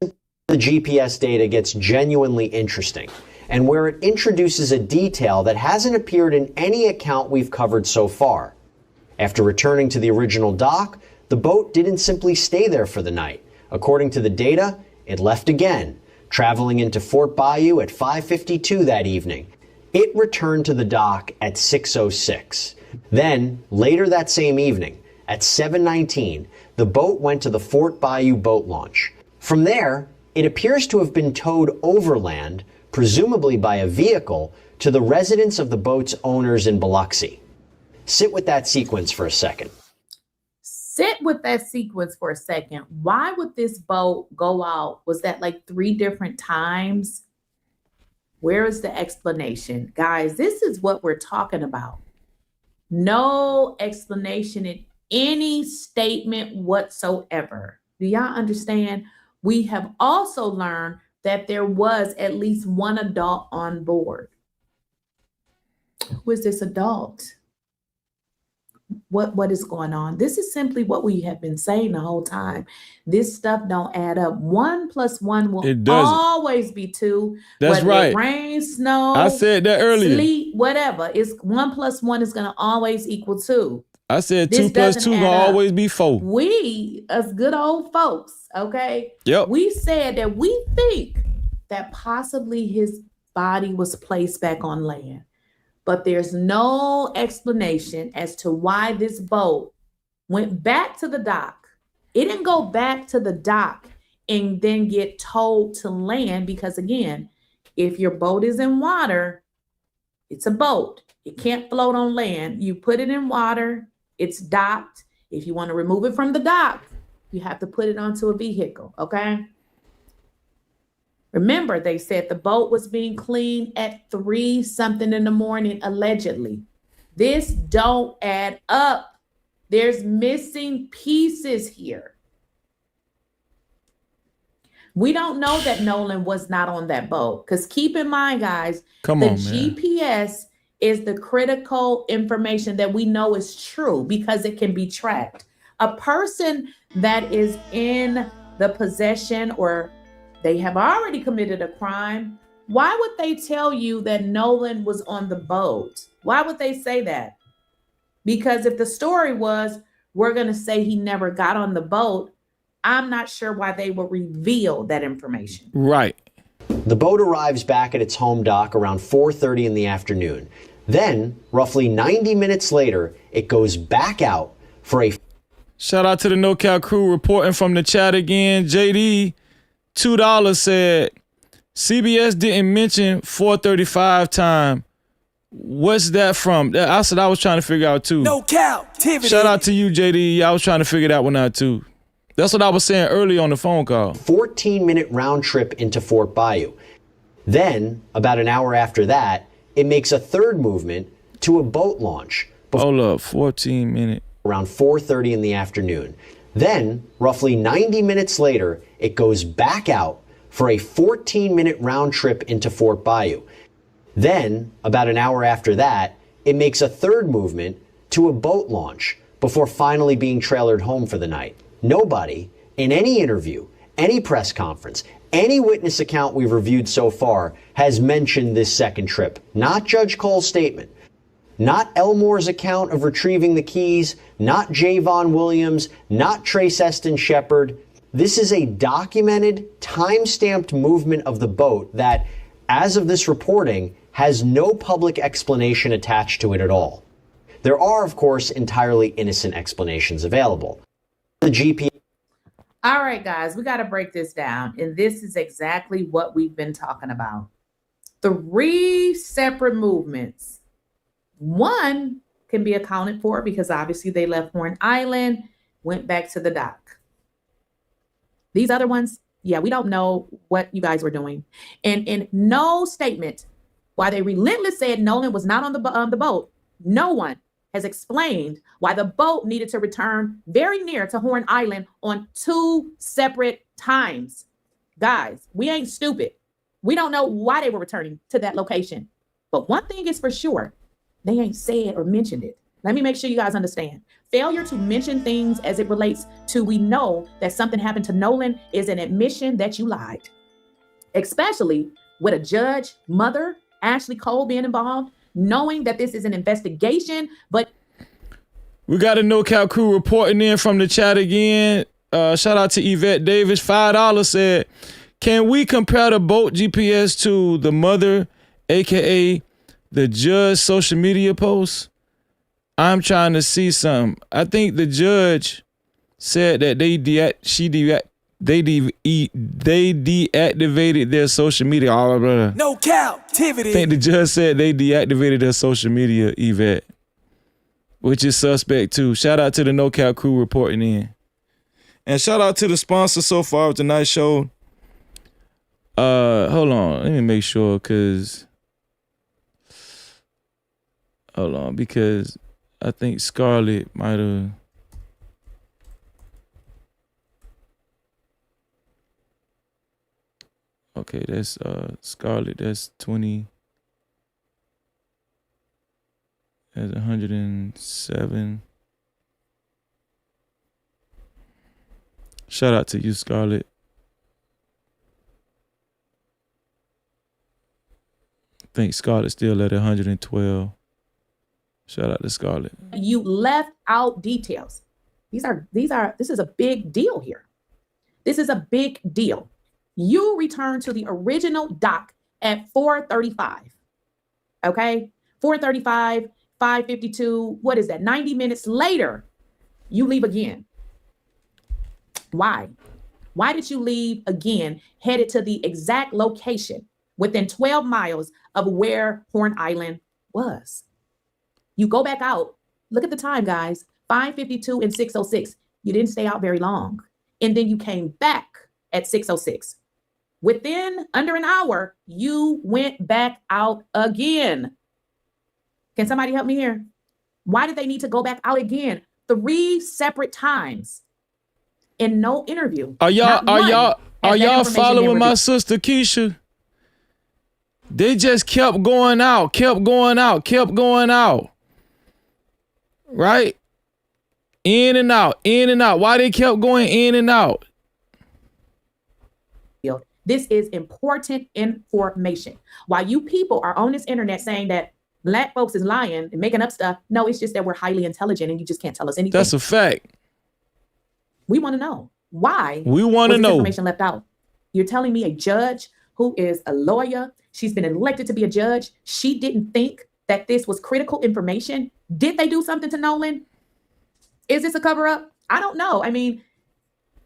The GPS data gets genuinely interesting, and where it introduces a detail that hasn't appeared in any account we've covered so far. After returning to the original dock, the boat didn't simply stay there for the night. According to the data, it left again, traveling into Fort Bayou at 5:52 that evening. It returned to the dock at 6:06. Then, later that same evening, at 7:19, the boat went to the Fort Bayou boat launch. From there, it appears to have been towed overland, presumably by a vehicle, to the residence of the boat's owners in Biloxi. Sit with that sequence for a second. Sit with that sequence for a second. Why would this boat go out? Was that like 3 different times? Where is the explanation? Guys, this is what we're talking about. No explanation in any statement whatsoever. Do y'all understand? We have also learned that there was at least one adult on board. Who is this adult? What is going on? This is simply what we have been saying the whole time. This stuff don't add up. 1 + 1 will always be 2. That's whether right. It rain, snow, I said that earlier. Sleet, whatever. It's 1 + 1 is gonna always equal 2. I said This 2 + 2 doesn't gonna add up. always be 4. We, as good old folks, okay? Yep. We said that we think that possibly his body was placed back on land. But there's no explanation as to why this boat went back to the dock. It didn't go back to the dock and then get towed to land because, again, if your boat is in water, it's a boat. It can't float on land. You put it in water, it's docked. If you want to remove it from the dock, you have to put it onto a vehicle, okay? Remember, they said the boat was being cleaned at 3-something in the morning, allegedly. This don't add up. There's missing pieces here. We don't know that Nolan was not on that boat. Because keep in mind, guys, the GPS is the critical information that we know is true because it can be tracked. A person that is in the possession or they have already committed a crime, why would they tell you that Nolan was on the boat? Why would they say that? Because if the story was, we're going to say he never got on the boat, I'm not sure why they would reveal that information. Right. The boat arrives back at its home dock around 4:30 in the afternoon. Then, roughly 90 minutes later, it goes back out for a... Shout out to the No Cap crew reporting from the chat again. JD, $2 said, CBS didn't mention 4:35 time. What's that from? I said I was trying to figure out too. No Cap-tivity. Shout out to you, JD. I was trying to figure that one out too. That's what I was saying earlier on the phone call. 14-minute round trip into Fort Bayou. Then, about an hour after that, it makes a third movement to a boat launch. Hold up, 14 minutes. Around 4:30 in the afternoon. Then, roughly 90 minutes later, it goes back out for a 14-minute round trip into Fort Bayou. Then, about an hour after that, it makes a third movement to a boat launch before finally being trailered home for the night. Nobody, in any interview, any press conference, any witness account we've reviewed so far, has mentioned this second trip. Not Judge Cole's statement. Not Elmore's account of retrieving the keys, not Javon Williams, not Trace Eston Shepard. This is a documented, time-stamped movement of the boat that, as of this reporting, has no public explanation attached to it at all. There are, of course, entirely innocent explanations available. The GPS. All right, guys, we got to break this down. And this is exactly what we've been talking about. 3 separate movements. One can be accounted for because obviously they left Horn Island, went back to the dock. These other ones, yeah, we don't know what you guys were doing. And in no statement, while they relentlessly said Nolan was not on the boat, no one has explained why the boat needed to return very near to Horn Island on 2 separate times. Guys, we ain't stupid. We don't know why they were returning to that location. But one thing is for sure, they ain't said or mentioned it. Let me make sure you guys understand. Failure to mention things as it relates to we know that something happened to Nolan is an admission that you lied. Especially with a judge, mother, Ashley Cole being involved, knowing that this is an investigation, but... We got a No Cap crew reporting in from the chat again. Shout out to Yvette Davis. $5 said, can we compare the boat GPS to the mother, a.k.a. the judge social media post? I'm trying to see something. I think the judge said that they deactivated their social media. No Cap-tivity. I think the judge said they deactivated their social media, Yvette. which is suspect too. Shout out to the No Cap crew reporting in. And shout out to the sponsor so far of tonight's show. Hold on. Let me make sure because I think Scarlett might have. Okay, that's Scarlett. That's 20. That's 107. Shout out to you, Scarlett. I think Scarlett's still at 112. Shout out to Scarlett. You left out details. This is a big deal here. This is a big deal. You return to the original dock at 4:35. Okay? 4:35, 5:52. What is that? 90 minutes later, you leave again. Why? Why did you leave again, headed to the exact location within 12 miles of where Horn Island was? You go back out. Look at the time, guys. 5:52 and 6:06. You didn't stay out very long. And then you came back at 6:06. Within under an hour, you went back out again. Can somebody help me here? Why did they need to go back out again? 3 separate times in no interview. Are y'all following my sister Keisha? They just kept going out. Right? In and out. Why they kept going in and out? This is important information. While you people are on this internet saying that Black folks is lying and making up stuff, no, it's just that we're highly intelligent and you just can't tell us anything. That's a fact. We want to know why. We want to know. Information left out. You're telling me a judge who is a lawyer, she's been elected to be a judge, she didn't think that this was critical information? Did they do something to Nolan? Is this a cover up? I don't know. I mean,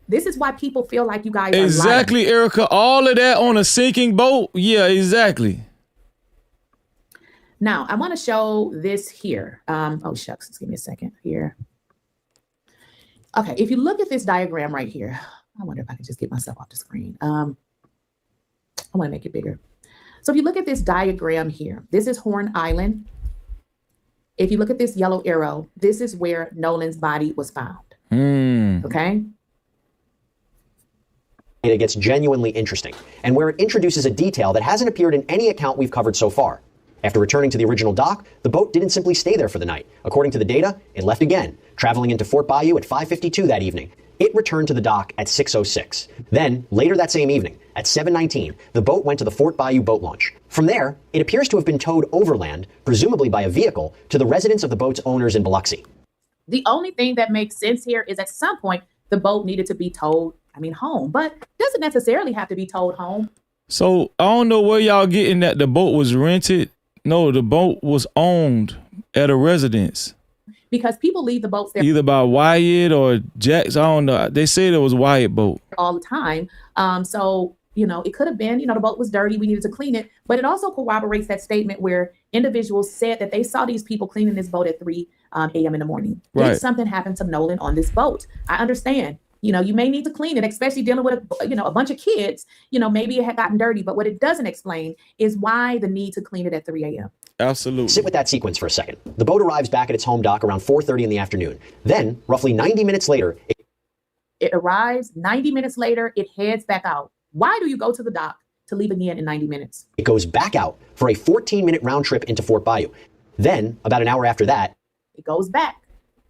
this is why people feel like you guys exactly, are lying. Erica. All of that on a sinking boat. Yeah, exactly. Now, I want to show this here. Oh, shucks. Just give me a second here. Okay, if you look at this diagram right here, I wonder if I can just get myself off the screen. I want to make it bigger. So if you look at this diagram here, this is Horn Island. If you look at this yellow arrow, this is where Nolan's body was found. Okay? It gets genuinely interesting, and where it introduces a detail that hasn't appeared in any account we've covered so far. After returning to the original dock, the boat didn't simply stay there for the night. According to the data, it left again, traveling into Fort Bayou at 5:52 that evening. It returned to the dock at 6:06. Then, later that same evening, at 7:19, the boat went to the Fort Bayou boat launch. From there, it appears to have been towed overland, presumably by a vehicle, to the residence of the boat's owners in Biloxi. The only thing that makes sense here is at some point, the boat needed to be towed, home, but doesn't necessarily have to be towed home. So I don't know where y'all getting that the boat was rented. No, the boat was owned at a residence. Because people leave the boats there either by Wyatt or Jax. I don't know. They said it was Wyatt boat all the time. So, it could have been, the boat was dirty. We needed to clean it. But it also corroborates that statement where individuals said that they saw these people cleaning this boat at 3 a.m. in the morning. Right. Did something happen to Nolan on this boat? I understand. You may need to clean it, especially dealing with, a bunch of kids. Maybe it had gotten dirty. But what it doesn't explain is why the need to clean it at 3 a.m. Absolutely. Sit with that sequence for a second. The boat arrives back at its home dock around 4:30 in the afternoon. Then, roughly 90 minutes later, it arrives. 90 minutes later, it heads back out. Why do you go to the dock to leave again in 90 minutes? It goes back out for a 14-minute round trip into Fort Bayou. Then, about an hour after that, it goes back.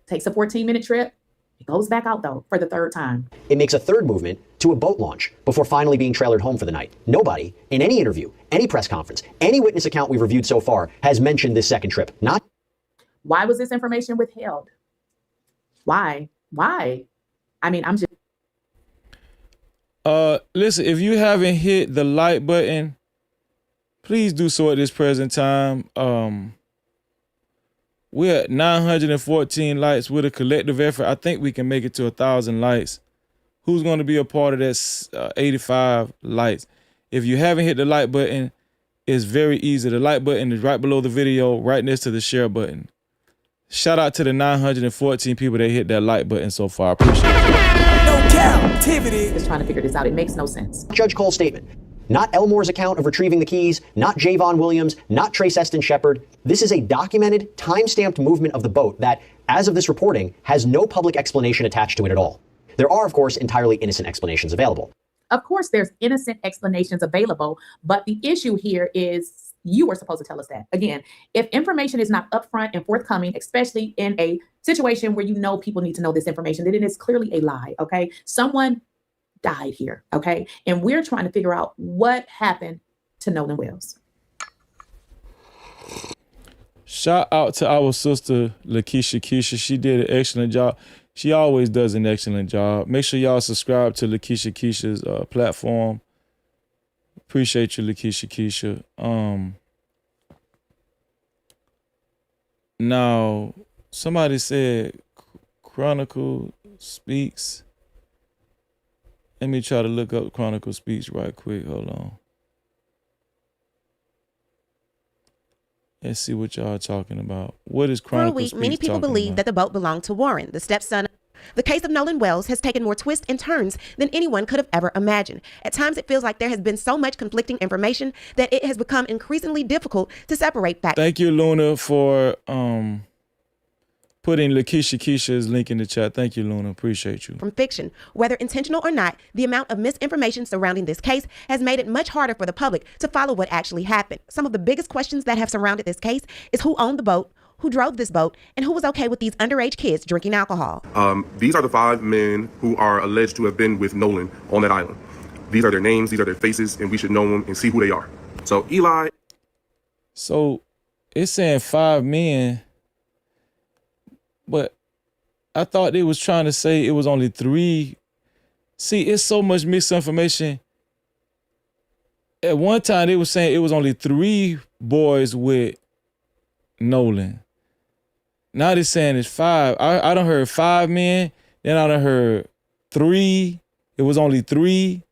Takes a 14-minute trip. It goes back out, though, for the third time. It makes a third movement to a boat launch before finally being trailered home for the night. Nobody, in any interview, any press conference, any witness account we've reviewed so far, has mentioned this second trip. Why was this information withheld? Why? I'm just... Listen, if you haven't hit the like button, please do so at this present time. We're at 914 likes with a collective effort. I think we can make it to 1,000 likes. Who's going to be a part of that 85 likes? If you haven't hit the like button, it's very easy. The like button is right below the video, right next to the share button. Shout out to the 914 people that hit that like button so far. I appreciate it. No captivity. Just trying to figure this out. It makes no sense. Judge Cole's statement. Not Elmore's account of retrieving the keys, not Javon Williams, not Trace Eston Shepard. This is a documented, time-stamped movement of the boat that, as of this reporting, has no public explanation attached to it at all. There are, of course, entirely innocent explanations available. Of course, there's innocent explanations available, but the issue here is you were supposed to tell us that. Again, if information is not upfront and forthcoming, especially in a situation where you know people need to know this information, then it is clearly a lie, okay? Someone died here, okay? And we're trying to figure out what happened to Nolan Wells. Shout out to our sister, Lakeisha Keisha. She did an excellent job. She always does an excellent job. Make sure y'all subscribe to Lakeisha Keisha's platform. Appreciate you, Lakeisha Keisha. Now, somebody said Chronicle Speaks. Let me try to look up Chronicle Speaks right quick. Hold on. Let's see what y'all are talking about. What is Chronicle For a week, Speaks many people talking believe about? that the boat belonged to Warren, the stepson. The case of Nolan Wells has taken more twists and turns than anyone could have ever imagined. At times, it feels like there has been so much conflicting information that it has become increasingly difficult to separate facts. Thank you, Luna, for putting Lakeisha Keisha's link in the chat. Thank you, Luna. Appreciate you. From fiction. Whether intentional or not, the amount of misinformation surrounding this case has made it much harder for the public to follow what actually happened. Some of the biggest questions that have surrounded this case is who owned the boat, who drove this boat, and who was okay with these underage kids drinking alcohol. These are the 5 men who are alleged to have been with Nolan on that island. These are their names, these are their faces, and we should know them and see who they are. So Eli. So it's saying 5 men, but I thought they was trying to say it was only 3. See, it's so much misinformation. At one time, they were saying it was only 3 boys with Nolan. Now they're saying it's 5. I done heard 5 men. Then I done heard 3. It was only 3.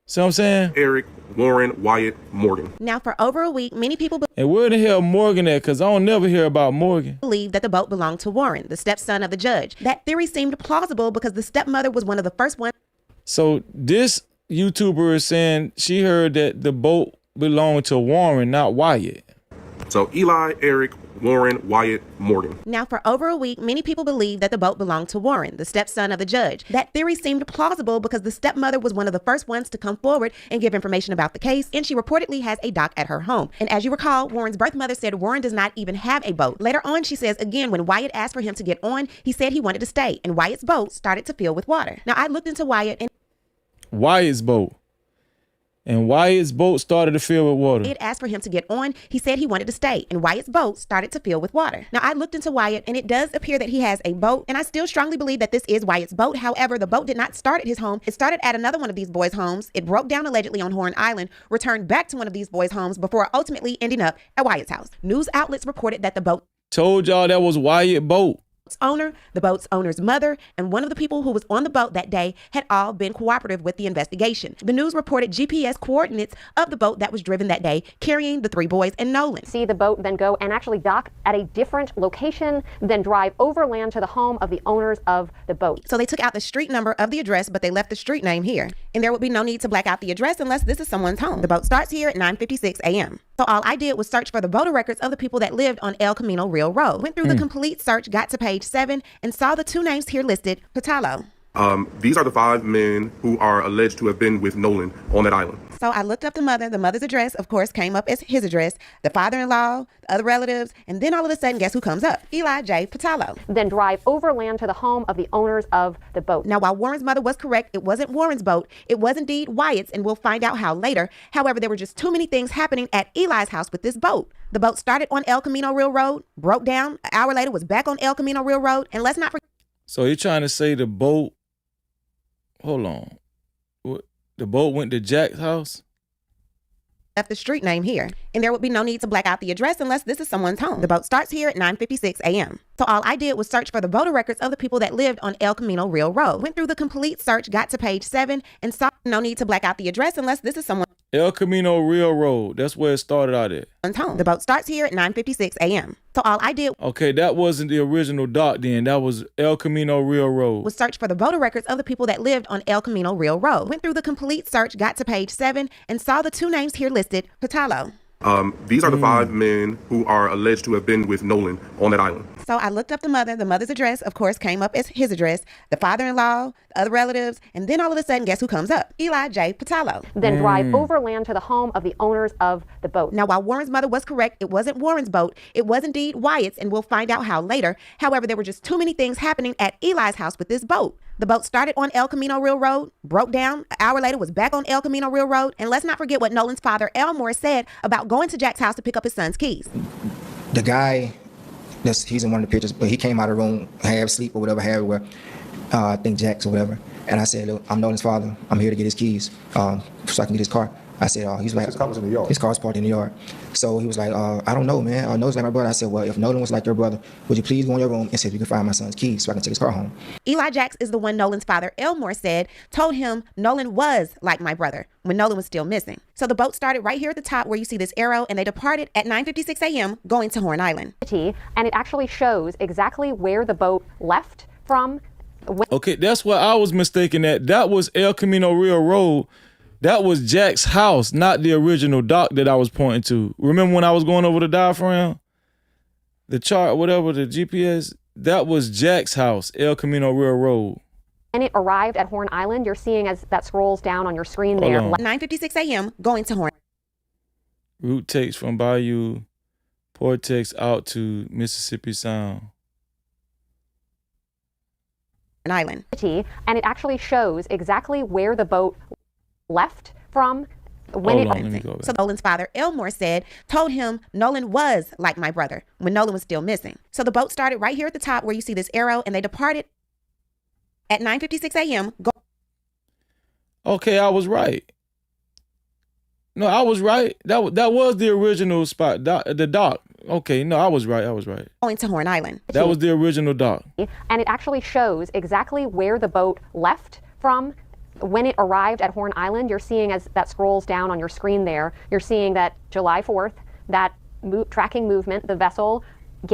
See what I'm saying? Eric, Warren, Wyatt, Morgan. Now, for over a week, many people And where the hell Morgan at? Because I don't never hear about Morgan. believe that the boat belonged to Warren, the stepson of the judge. That theory seemed plausible because the stepmother was one of the first ones. So this YouTuber is saying she heard that the boat belonged to Warren, not Wyatt. So Eli, Eric, Warren, Wyatt, Morgan. Now, for over a week, many people believe that the boat belonged to Warren, the stepson of the judge. That theory seemed plausible because the stepmother was one of the first ones to come forward and give information about the case, and she reportedly has a dock at her home. And as you recall, Warren's birth mother said Warren does not even have a boat. Later on, she says, again, when Wyatt asked for him to get on, he said he wanted to stay, and Wyatt's boat started to fill with water. Now, I looked into Wyatt and Wyatt's boat. And Wyatt's boat started to fill with water. It asked for him to get on. He said he wanted to stay, and Wyatt's boat started to fill with water. Now, I looked into Wyatt, and it does appear that he has a boat, and I still strongly believe that this is Wyatt's boat. However, the boat did not start at his home. It started at another one of these boys' homes. It broke down allegedly on Horn Island, returned back to one of these boys' homes before ultimately ending up at Wyatt's house. News outlets reported that the boat Told y'all that was Wyatt's boat. owner, the boat's owner's mother, and one of the people who was on the boat that day had all been cooperative with the investigation. The news reported GPS coordinates of the boat that was driven that day, carrying the 3 boys and Nolan. See the boat then go and actually dock at a different location, then drive overland to the home of the owners of the boat. So they took out the street number of the address, but they left the street name here. And there would be no need to black out the address unless this is someone's home. The boat starts here at 9:56 a.m. So all I did was search for the voter records of the people that lived on El Camino Real Road. Went through the complete search, got to page 7, and saw the 2 names here listed, Patalo. These are the 5 men who are alleged to have been with Nolan on that island. So I looked up the mother. The mother's address, of course, came up as his address, the father-in-law, the other relatives, and then all of a sudden, guess who comes up? Eli J. Patalo. Then drive overland to the home of the owners of the boat. Now, while Warren's mother was correct, it wasn't Warren's boat. It was indeed Wyatt's, and we'll find out how later. However, there were just too many things happening at Eli's house with this boat. The boat started on El Camino Real Road, broke down, an hour later was back on El Camino Real Road, and let's not forget. So you're trying to say the boat, hold on, the boat went to Jack's house? Left the street name here, and there would be no need to black out the address unless this is someone's home. The boat starts here at 9:56 a.m. So all I did was search for the voter records of the people that lived on El Camino Real Road. Went through the complete search, got to page 7, and saw no need to black out the address unless this is someone. El Camino Railroad. That's where it started out at. Home. The boat starts here at 9:56 a.m. So all I did Okay, that wasn't the original dock then. That was El Camino Railroad. was search for the voter records of the people that lived on El Camino Railroad. Went through the complete search, got to page 7, and saw the 2 names here listed. Patalo. These are the 5 men who are alleged to have been with Nolan on that island. So I looked up the mother. The mother's address, of course, came up as his address, the father-in-law, the other relatives, and then all of a sudden, guess who comes up? Eli J. Patalo. Then drive overland to the home of the owners of the boat. Now, while Warren's mother was correct, it wasn't Warren's boat. It was indeed Wyatt's, and we'll find out how later. However, there were just too many things happening at Eli's house with this boat. The boat started on El Camino Railroad, broke down, an hour later was back on El Camino Railroad, and let's not forget what Nolan's father, Elmore, said about going to Jack's house to pick up his son's keys. The guy, he's in one of the pictures, but he came out of the room, half asleep or whatever, I think Jack's or whatever, and I said, look, I'm Nolan's father, I'm here to get his keys so I can get his car. I said, he's like, his car was in the yard. His car's parked in the yard. So he was like, I don't know, man. Nolan's like my brother. I said, well, if Nolan was like your brother, would you please go in your room and see if you can find my son's keys so I can take his car home? Eli Jacks is the one Nolan's father, Elmore, told him Nolan was like my brother when Nolan was still missing. So the boat started right here at the top where you see this arrow, and they departed at 9:56 a.m. going to Horn Island. And it actually shows exactly where the boat left from. Okay, that's what I was mistaken at. That was El Camino Railroad. That was Jack's house, not the original dock that I was pointing to. Remember when I was going over the diaphragm? The chart, whatever, the GPS? That was Jack's house, El Camino Railroad. And it arrived at Horn Island. You're seeing as that scrolls down on your screen there. 9:56 a.m. going to Horn. Route takes from Bayou Portex out to Mississippi Sound. Island. And it actually shows exactly where the boat left from when So Nolan's father, Elmore, told him Nolan was like my brother when Nolan was still missing. So the boat started right here at the top where you see this arrow, and they departed at 9:56 a.m. Okay, I was right. No, I was right. That was the original spot, the dock. Okay, no, I was right. Going to Horn Island. That was the original dock. And it actually shows exactly where the boat left from when it arrived at Horn Island. You're seeing as that scrolls down on your screen there, you're seeing that July 4th, that tracking movement, the vessel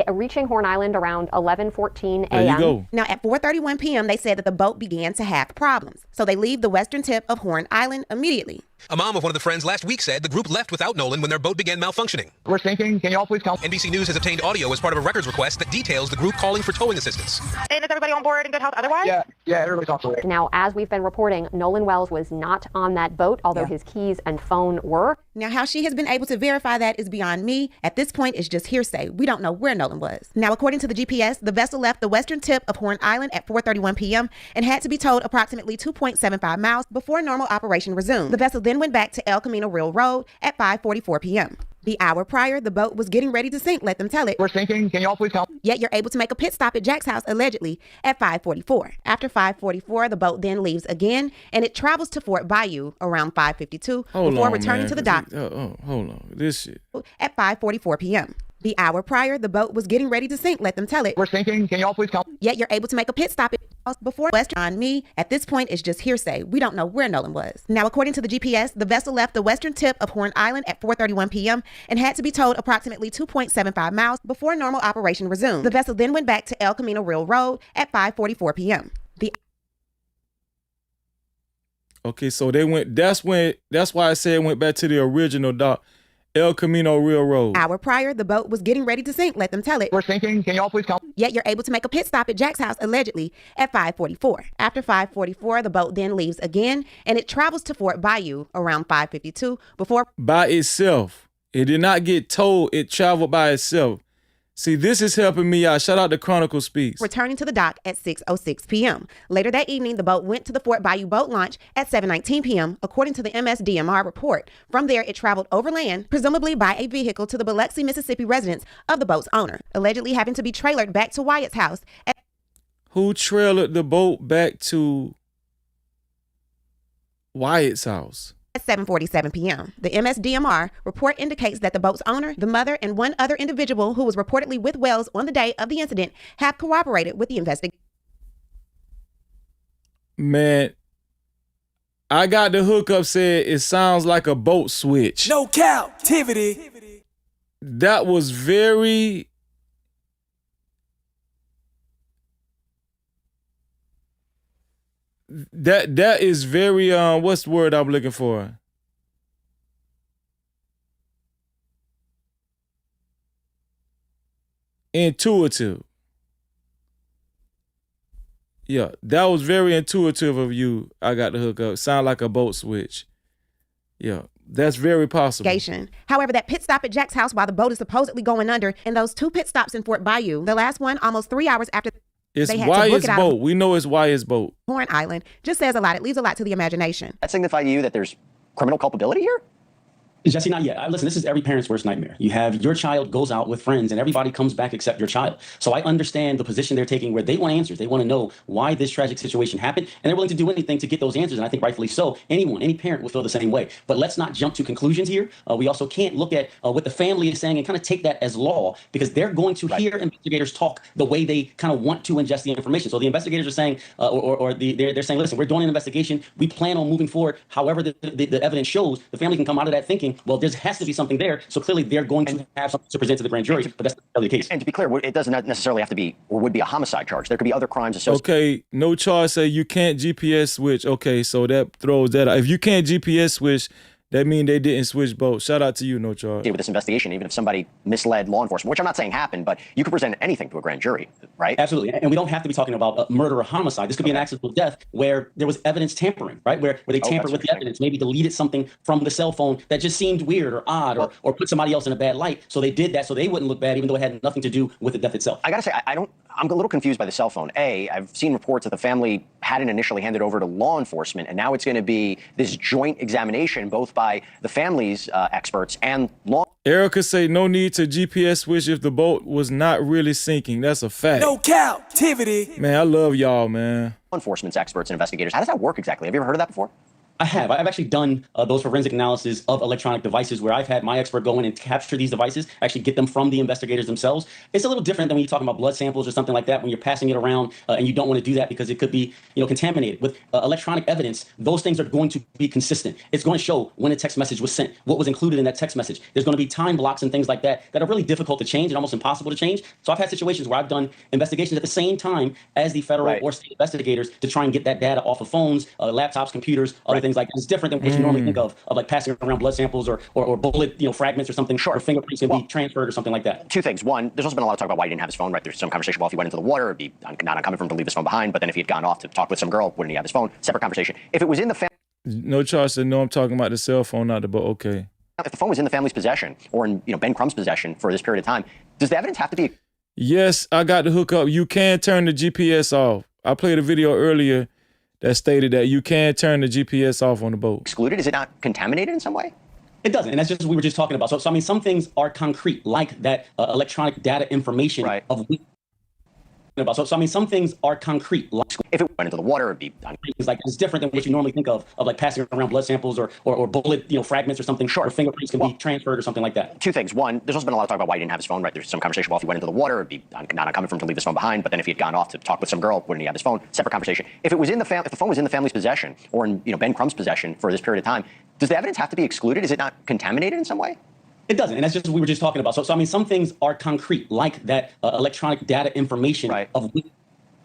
reaching Horn Island around 11:14 a.m. There you go. Now at 4:31 p.m. they said that the boat began to have problems. So they leave the western tip of Horn Island immediately. A mom of one of the friends last week said the group left without Nolan when their boat began malfunctioning. We're sinking. Can y'all please come? NBC News has obtained audio as part of a records request that details the group calling for towing assistance. And is everybody on board in good health otherwise? Yeah, everybody's on board. Now, as we've been reporting, Nolan Wells was not on that boat, although his keys and phone were. Now, how she has been able to verify that is beyond me. At this point, it's just hearsay. We don't know where Nolan was. Now, according to the GPS, the vessel left the western tip of Horn Island at 4:31 p.m. and had to be towed approximately 2.75 miles before normal operation resumed. The vessel then went back to El Camino Railroad at 5:44 p.m. The hour prior, the boat was getting ready to sink, let them tell it. We're sinking. Can y'all please come? Yet you're able to make a pit stop at Jack's house, allegedly, at 5:44. After 5:44, the boat then leaves again, and it travels to Fort Bayou around 5:52 before returning to the dock. Hold on. This shit. At 5:44 p.m. The hour prior, the boat was getting ready to sink, let them tell it. We're sinking. Can y'all please come? Yet you're able to make a pit stop before Western. On me, at this point, it's just hearsay. We don't know where Nolan was. Now, according to the GPS, the vessel left the western tip of Horn Island at 4:31 p.m. and had to be towed approximately 2.75 miles before normal operation resumed. The vessel then went back to El Camino Railroad at 5:44 p.m. Okay, so they went. That's why I said it went back to the original dock. El Camino Railroad. Hour prior, the boat was getting ready to sink, let them tell it. We're sinking. Can y'all please come? Yet you're able to make a pit stop at Jack's house, allegedly, at 5:44. After 5:44, the boat then leaves again, and it travels to Fort Bayou around 5:52 before... By itself. It did not get towed. It traveled by itself. See, this is helping me out. Shout out to Chronicle Speaks. Returning to the dock at 6:06 p.m. Later that evening, the boat went to the Fort Bayou boat launch at 7:19 p.m., according to the MSDMR report. From there, it traveled overland, presumably by a vehicle, to the Biloxi, Mississippi residence of the boat's owner, allegedly having to be trailered back to Wyatt's house. Who trailered the boat back to Wyatt's house? At 7:47 p.m. The MSDMR report indicates that the boat's owner, the mother, and one other individual who was reportedly with Wells on the day of the incident have cooperated with the investigation. Man, I got the hookup said it sounds like a boat switch. No captivity. That was very... That is very, what's the word I'm looking for? Intuitive. Yeah, that was very intuitive of you. I got the hookup. Sound like a boat switch. Yeah, that's very possible. However, that pit stop at Jack's house while the boat is supposedly going under, and those 2 pit stops in Fort Bayou, the last one almost 3 hours after It's they had to book Wyatt's it out boat. of We know it's Wyatt's boat. Horn Island, just says a lot. It leaves a lot to the imagination. That signify to you that there's criminal culpability here? Jesse, not yet. Listen, this is every parent's worst nightmare. You have your child goes out with friends and everybody comes back except your child. So I understand the position they're taking where they want answers. They want to know why this tragic situation happened, and they're willing to do anything to get those answers. And I think rightfully so. Any parent will feel the same way. But let's not jump to conclusions here. We also can't look at what the family is saying and kind of take that as law, because they're going to hear investigators talk the way they kind of want to ingest the information. So the investigators are saying, they're saying, listen, we're doing an investigation. We plan on moving forward. However, the evidence shows, the family can come out of that thinking, well, there has to be something there. So clearly they're going to have something to present to the grand jury, but that's not really the case. And to be clear, it doesn't necessarily have to be, or would be a homicide charge. There could be other crimes associated. Okay, no charge say you can't GPS switch. Okay, so that throws that out. If you can't GPS switch, that means they didn't switch boats. Shout out to you, no charge. With this investigation, even if somebody misled law enforcement, which I'm not saying happened, but you could present anything to a grand jury, right? Absolutely. And we don't have to be talking about murder or homicide. This could be an accidental death where there was evidence tampering, right? Where they tampered with the evidence, maybe deleted something from the cell phone that just seemed weird or odd, or put somebody else in a bad light. So they did that so they wouldn't look bad, even though it had nothing to do with the death itself. I gotta say, I'm a little confused by the cell phone. I've seen reports that the family hadn't initially handed over to law enforcement, and now it's going to be this joint examination, both by the family's experts and law. Erica say no need to GPS switch if the boat was not really sinking. That's a fact. No captivity. Man, I love y'all, man. Law enforcement's experts and investigators. How does that work exactly? Have you ever heard of that before? I have. I've actually done those forensic analysis of electronic devices where I've had my expert go in and capture these devices, actually get them from the investigators themselves. It's a little different than when you're talking about blood samples or something like that, when you're passing it around and you don't want to do that because it could be, contaminated. With electronic evidence, those things are going to be consistent. It's going to show when a text message was sent, what was included in that text message. There's going to be time blocks and things like that that are really difficult to change and almost impossible to change. So I've had situations where I've done investigations at the same time as the federal or state investigators to try and get that data off of phones, laptops, computers, other things like that. It's different than what you normally think of like passing around blood samples or bullet fragments or something, or fingerprints can be transferred or something like that. Two things. One, there's also been a lot of talk about why he didn't have his phone, right? There's some conversation, well, if he went into the water, it'd be not uncommon for him to leave his phone behind, but then if he had gone off to talk with some girl, wouldn't he have his phone? Separate conversation. If it was in the family... No charge said, no, I'm talking about the cell phone, not the boat. Okay. If the phone was in the family's possession or in Ben Crumb's possession for this period of time, does the evidence have to be... Yes, I got the hookup. You can turn the GPS off. I played a video earlier that stated that you can turn the GPS off on the boat. Excluded? Is it not contaminated in some way? It doesn't, and that's just what we were just talking about. So I mean, some things are concrete, like that electronic data information of about. So I mean, some things are concrete. Like if it went into the water, it'd be things like it's different than what you normally think of like passing around blood samples or bullet fragments or something. Or fingerprints can be transferred or something like that. Two things. One, there's also been a lot of talk about why he didn't have his phone. Right? There's some conversation. Well, if he went into the water, it'd be not uncommon for him to leave his phone behind. But then if he had gone off to talk with some girl, wouldn't he have his phone? Separate conversation. If it was in the if the phone was in the family's possession or in Ben Crumb's possession for this period of time, does the evidence have to be excluded? Is it not contaminated in some way? It doesn't, and that's just what we were just talking about. So I mean, some things are concrete, like that electronic data information of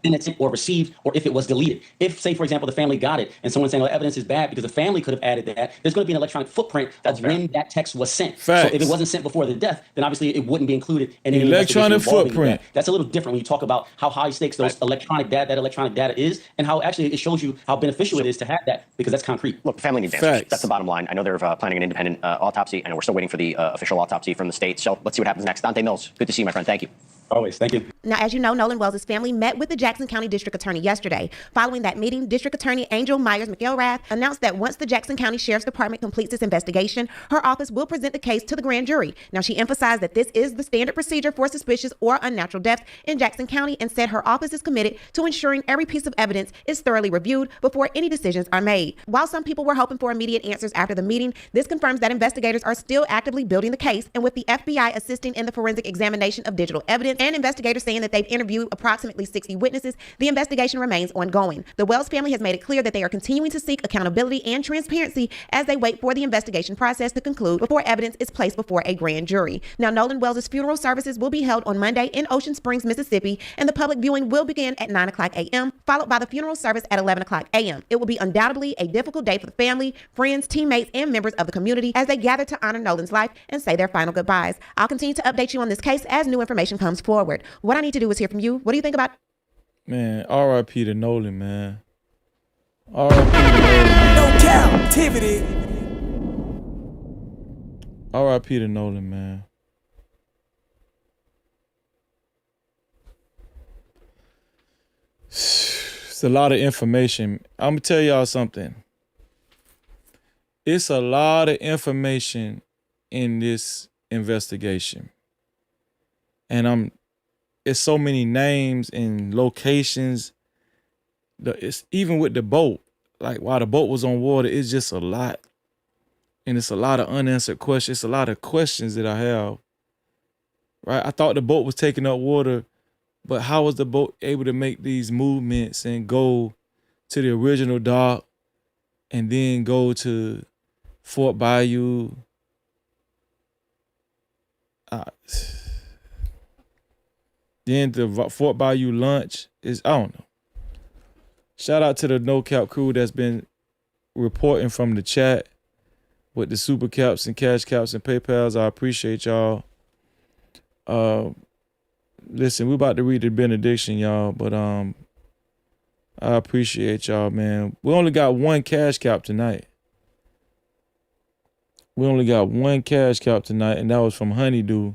it's or received, or if it was deleted. If, say, for example, the family got it and someone's saying, evidence is bad because the family could have added that, there's going to be an electronic footprint of when that text was sent. Facts. So if it wasn't sent before the death, then obviously it wouldn't be included in any electronic footprint. That's a little different when you talk about how high stakes those electronic data is, and how actually it shows you how beneficial it is to have that, because that's concrete. Look, the family needs answers. That's the bottom line. I know they're planning an independent autopsy. I know we're still waiting for the official autopsy from the state. So let's see what happens next. Dante Mills, good to see you, my friend. Thank you. Always. Thank you. Now, as you know, Nolan Wells' family met with the Jackson County District Attorney yesterday. Following that meeting, District Attorney Angel Myers-McElrath announced that once the Jackson County Sheriff's Department completes its investigation, her office will present the case to the grand jury. Now, she emphasized that this is the standard procedure for suspicious or unnatural deaths in Jackson County, and said her office is committed to ensuring every piece of evidence is thoroughly reviewed before any decisions are made. While some people were hoping for immediate answers after the meeting, this confirms that investigators are still actively building the case, and with the FBI assisting in the forensic examination of digital evidence, and investigators saying saying that they've interviewed approximately 60 witnesses. The investigation remains ongoing. The Wells family has made it clear that they are continuing to seek accountability and transparency as they wait for the investigation process to conclude before evidence is placed before a grand jury. Now, Nolan Wells' funeral services will be held on Monday in Ocean Springs, Mississippi, and the public viewing will begin at 9 o'clock a.m., followed by the funeral service at 11 o'clock a.m. It will be undoubtedly a difficult day for the family, friends, teammates, and members of the community as they gather to honor Nolan's life and say their final goodbyes. I'll continue to update you on this case as new information comes forward. What I need to do is hear from you. What do you think about? Man, R.I.P. to Nolan, man. R.I.P. to Nolan, man. No Cap-tivity. R.I.P. to Nolan, man. It's a lot of information. I'm going to tell y'all something. It's a lot of information in this investigation. And it's so many names and locations. It's even with the boat. Like while the boat was on water, it's just a lot. And it's a lot of unanswered questions. It's a lot of questions that I have. Right? I thought the boat was taking up water, but how was the boat able to make these movements and go to the original dock and then go to Fort Bayou? Then the Fort Bayou lunch is, I don't know. Shout out to the No Cap crew that's been reporting from the chat with the super caps and cash caps and PayPals. I appreciate y'all. Listen, we're about to read the benediction, y'all, but I appreciate y'all, man. We only got one cash cap tonight. We only got one cash cap tonight, and that was from Honeydew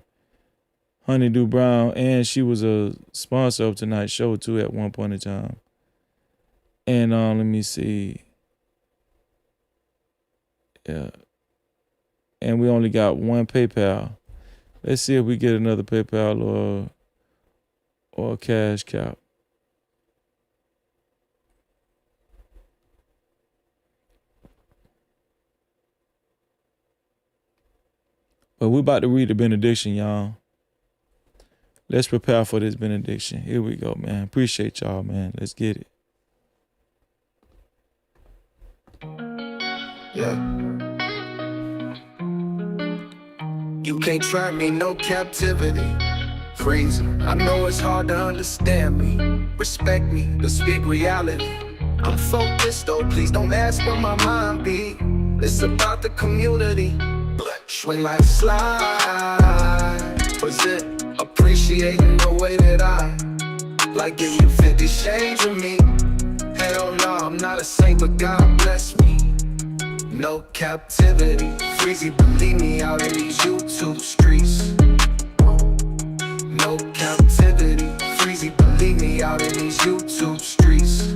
Brown, and she was a sponsor of tonight's show too at one point in time. And let me see. Yeah. And we only got one PayPal. Let's see if we get another PayPal or a cash cap. But we're about to read the benediction, y'all. Let's prepare for this benediction. Here we go, man. Appreciate y'all, man. Let's get it. Yeah. You can't try me, no captivity. Freezing. I know it's hard to understand me. Respect me, to speak reality. I'm focused though, please don't ask where my mind be. It's about the community. Swing like slide. Was it appreciating the way that I like give you 50 shades of me? Hell no, I'm not a saint, but God bless me. No captivity. Freezy, believe me, out in these YouTube streets. No captivity. Freezy, believe me, out in these YouTube streets.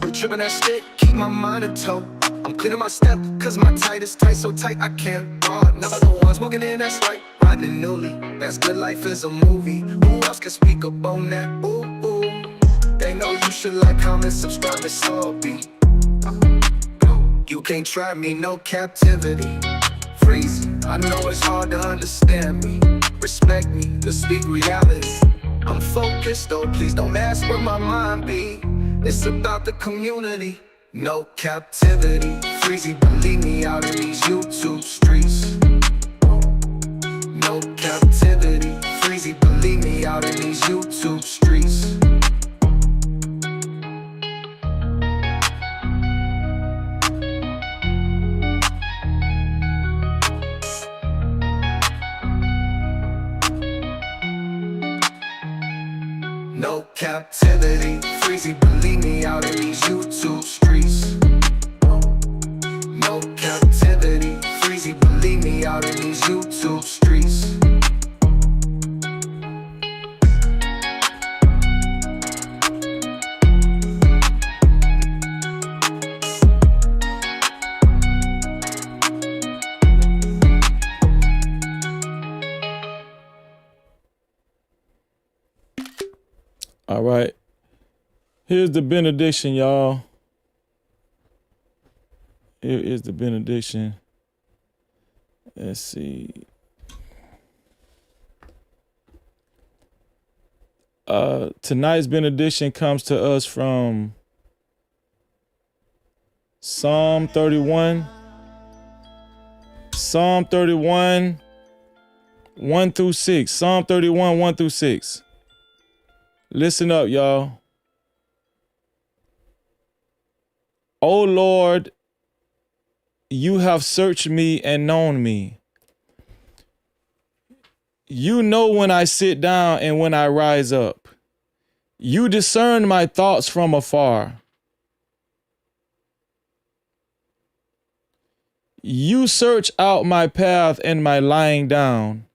I'm tripping that stick, keep my mind in tow. I'm cleaning my step, cause my tight is tight, so tight I can't ride. Never the one smoking in, that's right, riding newly. That's good, life is a movie. Who else can speak up on that? Ooh, ooh. They know you should like, comment, subscribe, it's all be. You can't try me, no captivity. Freezing, I know it's hard to understand me. Respect me, to speak reality. I'm focused though, please don't ask where my mind be. It's about the community. No captivity. Freezy, believe me, out in these YouTube streets. No captivity. Freezy, believe me, out in these YouTube streets. No captivity. Freezy, believe me, out in these YouTube streets. No captivity. Freezy, believe me, out in these YouTube streets. All right. Here's the benediction, y'all. Here is the benediction. Let's see. Tonight's benediction comes to us from Psalm 31. Psalm 31, 1 through 6. Psalm 31, 1 through 6. Listen up, y'all. O Lord, you have searched me and known me. You know when I sit down and when I rise up. You discern my thoughts from afar. You search out my path and my lying down,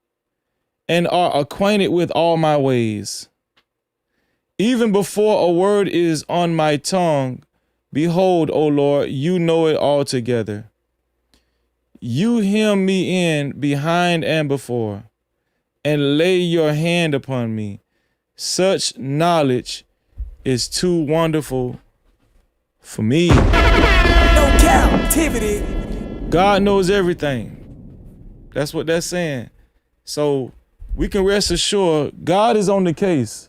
and are acquainted with all my ways. Even before a word is on my tongue, behold, O Lord, you know it altogether. You hem me in behind and before, and lay your hand upon me. Such knowledge is too wonderful for me. No captivity. God knows everything. That's what that's saying. So we can rest assured God is on the case.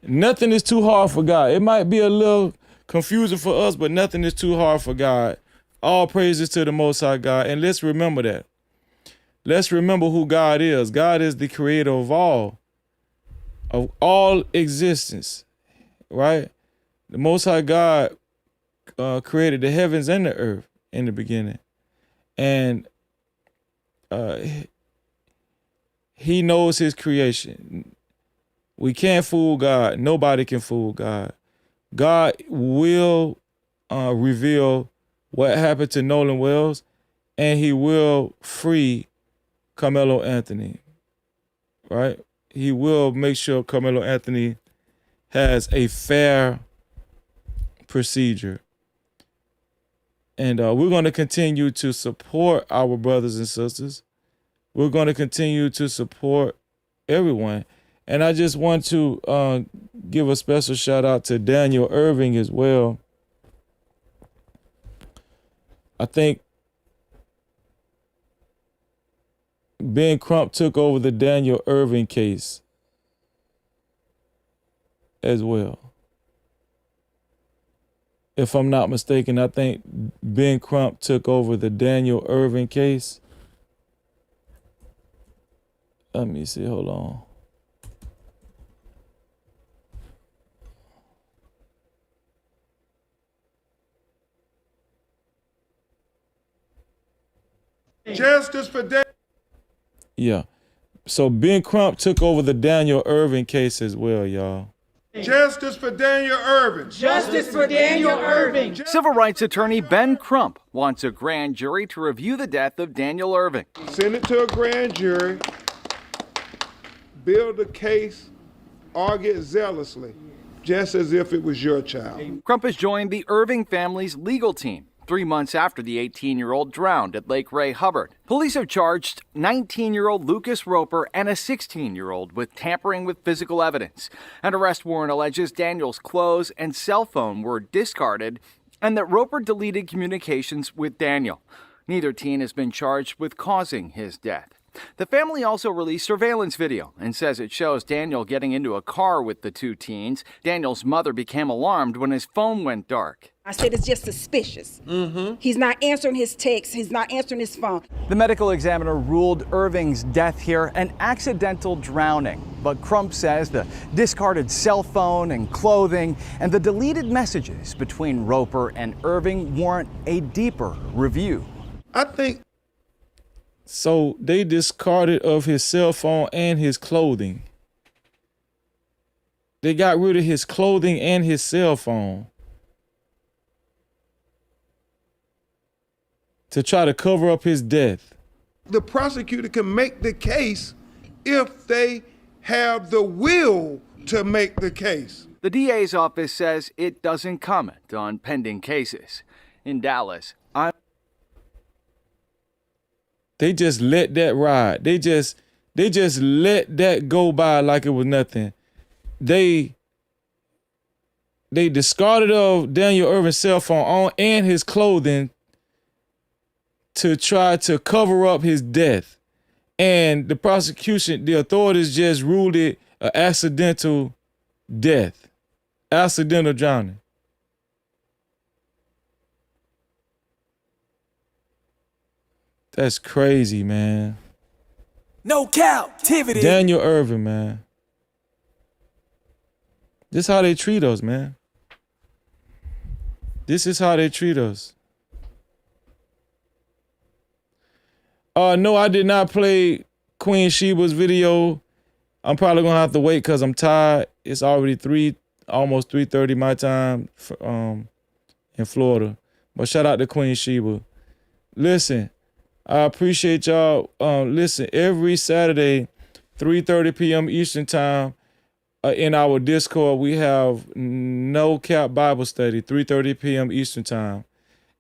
Nothing is too hard for God. It might be a little confusing for us, but nothing is too hard for God. All praises to the Most High God. And let's remember that. Let's remember who God is. God is the creator of all existence, right? The Most High God created the heavens and the earth in the beginning. And he knows his creation. We can't fool God. Nobody can fool God. God will reveal what happened to Nolan Wells, and he will free Carmelo Anthony, right? He will make sure Carmelo Anthony has a fair procedure. And we're going to continue to support our brothers and sisters. We're going to continue to support everyone. And I just want to give a special shout out to Daniel Irving as well. I think Ben Crump took over the Daniel Irving case as well. If I'm not mistaken, I think Ben Crump took over the Daniel Irving case. Let me see, hold on. Justice for Daniel. Yeah. So Ben Crump took over the Daniel Irving case as well, y'all. Justice for Daniel Irving. Justice for Daniel Irving. Civil rights attorney Ben Crump wants a grand jury to review the death of Daniel Irving. Send it to a grand jury, build a case, argue it zealously, just as if it was your child. Crump has joined the Irving family's legal team 3 months after the 18-year-old drowned at Lake Ray Hubbard. Police have charged 19-year-old Lucas Roper and a 16-year-old with tampering with physical evidence. An arrest warrant alleges Daniel's clothes and cell phone were discarded and that Roper deleted communications with Daniel. Neither teen has been charged with causing his death. The family also released surveillance video and says it shows Daniel getting into a car with the two teens. Daniel's mother became alarmed when his phone went dark. I said it's just suspicious. He's not answering his texts. He's not answering his phone. The medical examiner ruled Irving's death here an accidental drowning. But Crump says the discarded cell phone and clothing and the deleted messages between Roper and Irving warrant a deeper review. I think so. They discarded of his cell phone and his clothing. They got rid of his clothing and his cell phone to try to cover up his death. The prosecutor can make the case if they have the will to make the case. The DA's office says it doesn't comment on pending cases. In Dallas, They just let that ride. They just let that go by like it was nothing. They discarded of Daniel Irving's cell phone on and his clothing to try to cover up his death. And the prosecution, the authorities just ruled it an accidental death, accidental drowning. That's crazy, man. No Cap-tivity. Daniel Irvin, man. This is how they treat us, man. This is how they treat us. No, I did not play Queen Sheba's video. I'm probably gonna have to wait because I'm tired. It's already almost 3:30 my time in Florida. But shout out to Queen Sheba. Listen, I appreciate y'all. Listen, every Saturday, 3:30 p.m. Eastern time, in our Discord, we have No Cap Bible Study, 3:30 p.m. Eastern time.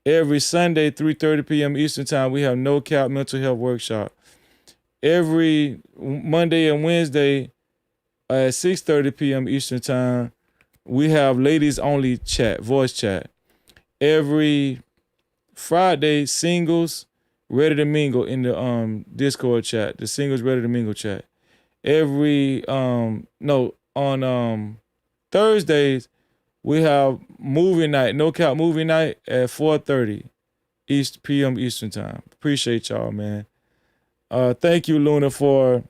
Every Sunday, 3:30 p.m. Eastern time, we have No Cap Mental Health Workshop. Every Monday and Wednesday at 6:30 p.m. Eastern time, we have ladies only chat, voice chat. Every Friday, singles ready to mingle in the Discord chat, the singles ready to mingle chat. Every on Thursdays, we have movie night, No Cap movie night at 4:30 p.m. Eastern time. Appreciate y'all, man. Thank you, Luna, for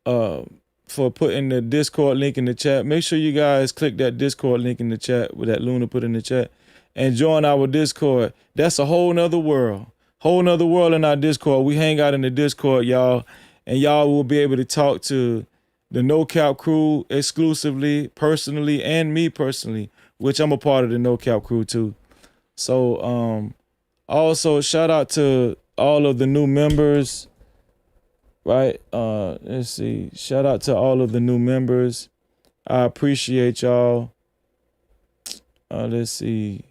putting the Discord link in the chat. Make sure you guys click that Discord link in the chat with that Luna put in the chat and join our Discord. That's a whole nother world. Whole nother world in our Discord. We hang out in the Discord, y'all, and y'all will be able to talk to the No Cap crew exclusively, personally, and me personally, which I'm a part of the No Cap crew too. So also shout out to all of the new members, right? Let's see. Shout out to all of the new members. I appreciate y'all. Let's see.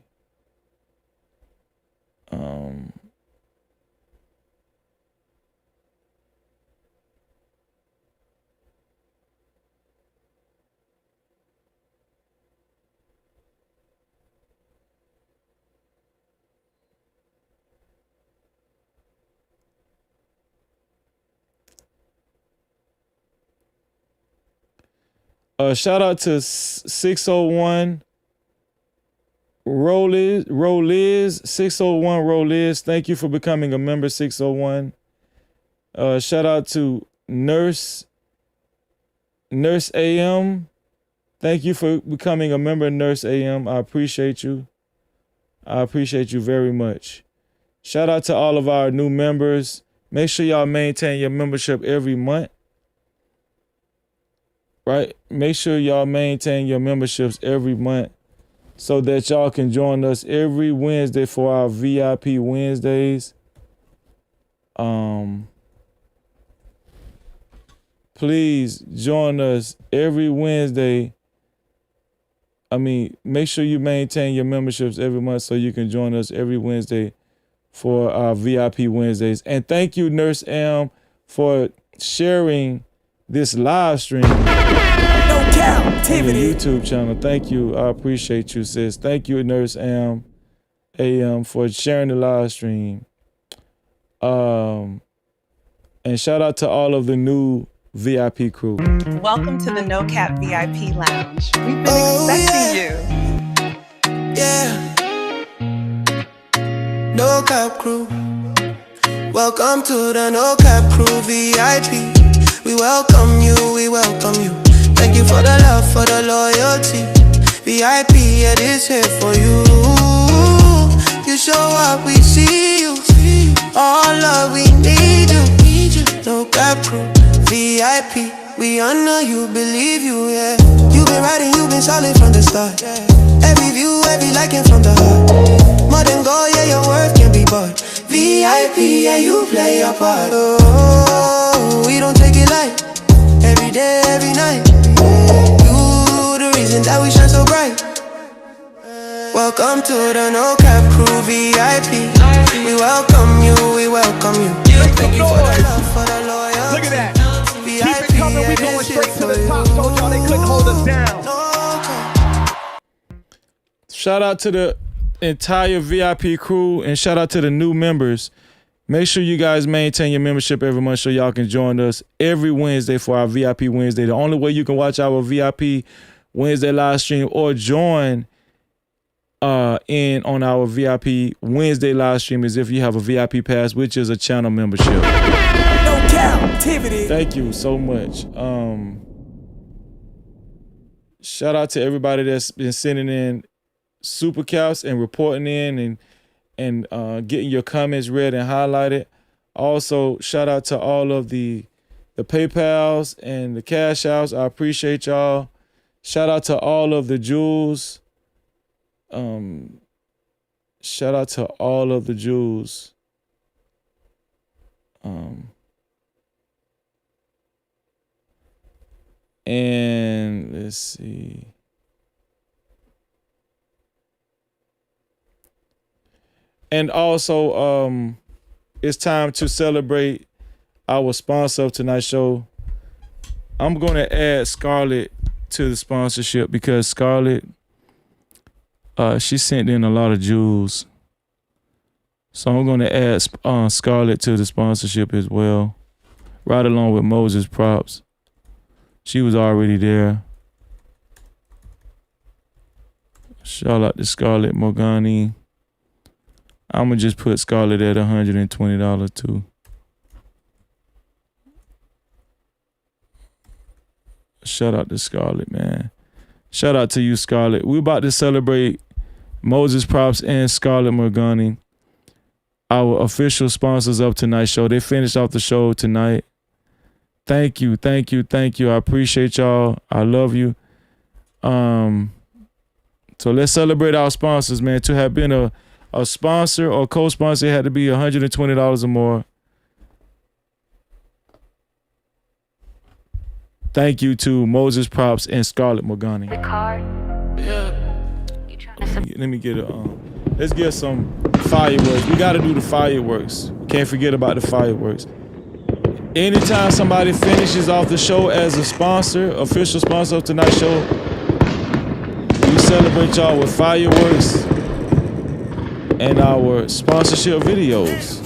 Shout out to 601 Rolliz, 601 Rolliz. Thank you for becoming a member, 601. Shout out to Nurse AM. Thank you for becoming a member, Nurse AM. I appreciate you. I appreciate you very much. Shout out to all of our new members. Make sure y'all maintain your membership every month. Right? Make sure y'all maintain your memberships every month so that y'all can join us every Wednesday for our VIP Wednesdays. Please join us every Wednesday. Make sure you maintain your memberships every month so you can join us every Wednesday for our VIP Wednesdays. And thank you, Nurse M, for sharing this live stream on your YouTube channel. Thank you. I appreciate you, sis. Thank you, Nurse AM, for sharing the live stream. And shout out to all of the new VIP crew. Welcome to the No Cap VIP Lounge. We've been expecting you. Yeah. No Cap crew. Welcome to the No Cap crew VIP. We welcome you, we welcome you. Thank you for the love, for the loyalty. VIP, it is here for you. You show up, we see you. All love, we need you. No Cap crew, VIP. We honor you, believe you, yeah. You've been riding, you've been solid from the start. Every view, every liking from the heart. More than gold, yeah, your worth can be bought. VIP, yeah, you play your part. Oh, we don't take it light. Every day, every night. You the reason that we shine so bright. Welcome to the No Cap crew VIP. We welcome you, we welcome you. Thank you for the love, for the loyalty. Look at that. Keep it coming, we going straight to the top. Told y'all they couldn't hold us down. Shout out to the entire VIP crew and shout out to the new members. Make sure you guys maintain your membership every month so y'all can join us every Wednesday for our VIP Wednesday. The only way you can watch our VIP Wednesday live stream or join in on our VIP Wednesday live stream is if you have a VIP pass, which is a channel membership. No Cap-tivity. Thank you so much. Shout out to everybody that's been sending in super caps and reporting in and getting your comments read and highlighted. Also, shout out to all of the PayPals and the cash outs. I appreciate y'all. Shout out to all of the jewels. Shout out to all of the jewels. And let's see. And also, it's time to celebrate our sponsor of tonight's show. I'm going to add Scarlett to the sponsorship because Scarlett, she sent in a lot of jewels. So I'm going to add Scarlett to the sponsorship as well, right along with Moses Props. She was already there. Shout out to Scarlett Morgani. I'm going to just put Scarlett at $120 too. Shout out to Scarlett, man. Shout out to you, Scarlett. We're about to celebrate Moses Props and Scarlett Morgani, our official sponsors of tonight's show. They finished off the show tonight. Thank you, thank you, thank you. I appreciate y'all. I love you. So let's celebrate our sponsors, man. To have been a sponsor or co-sponsor, it had to be $120 or more. Thank you to Moses Props and Scarlett Morgani. Let me get let's get some fireworks. We got to do the fireworks. Can't forget about the fireworks. Anytime somebody finishes off the show as a sponsor, official sponsor of tonight's show, we celebrate y'all with fireworks and our sponsorship videos.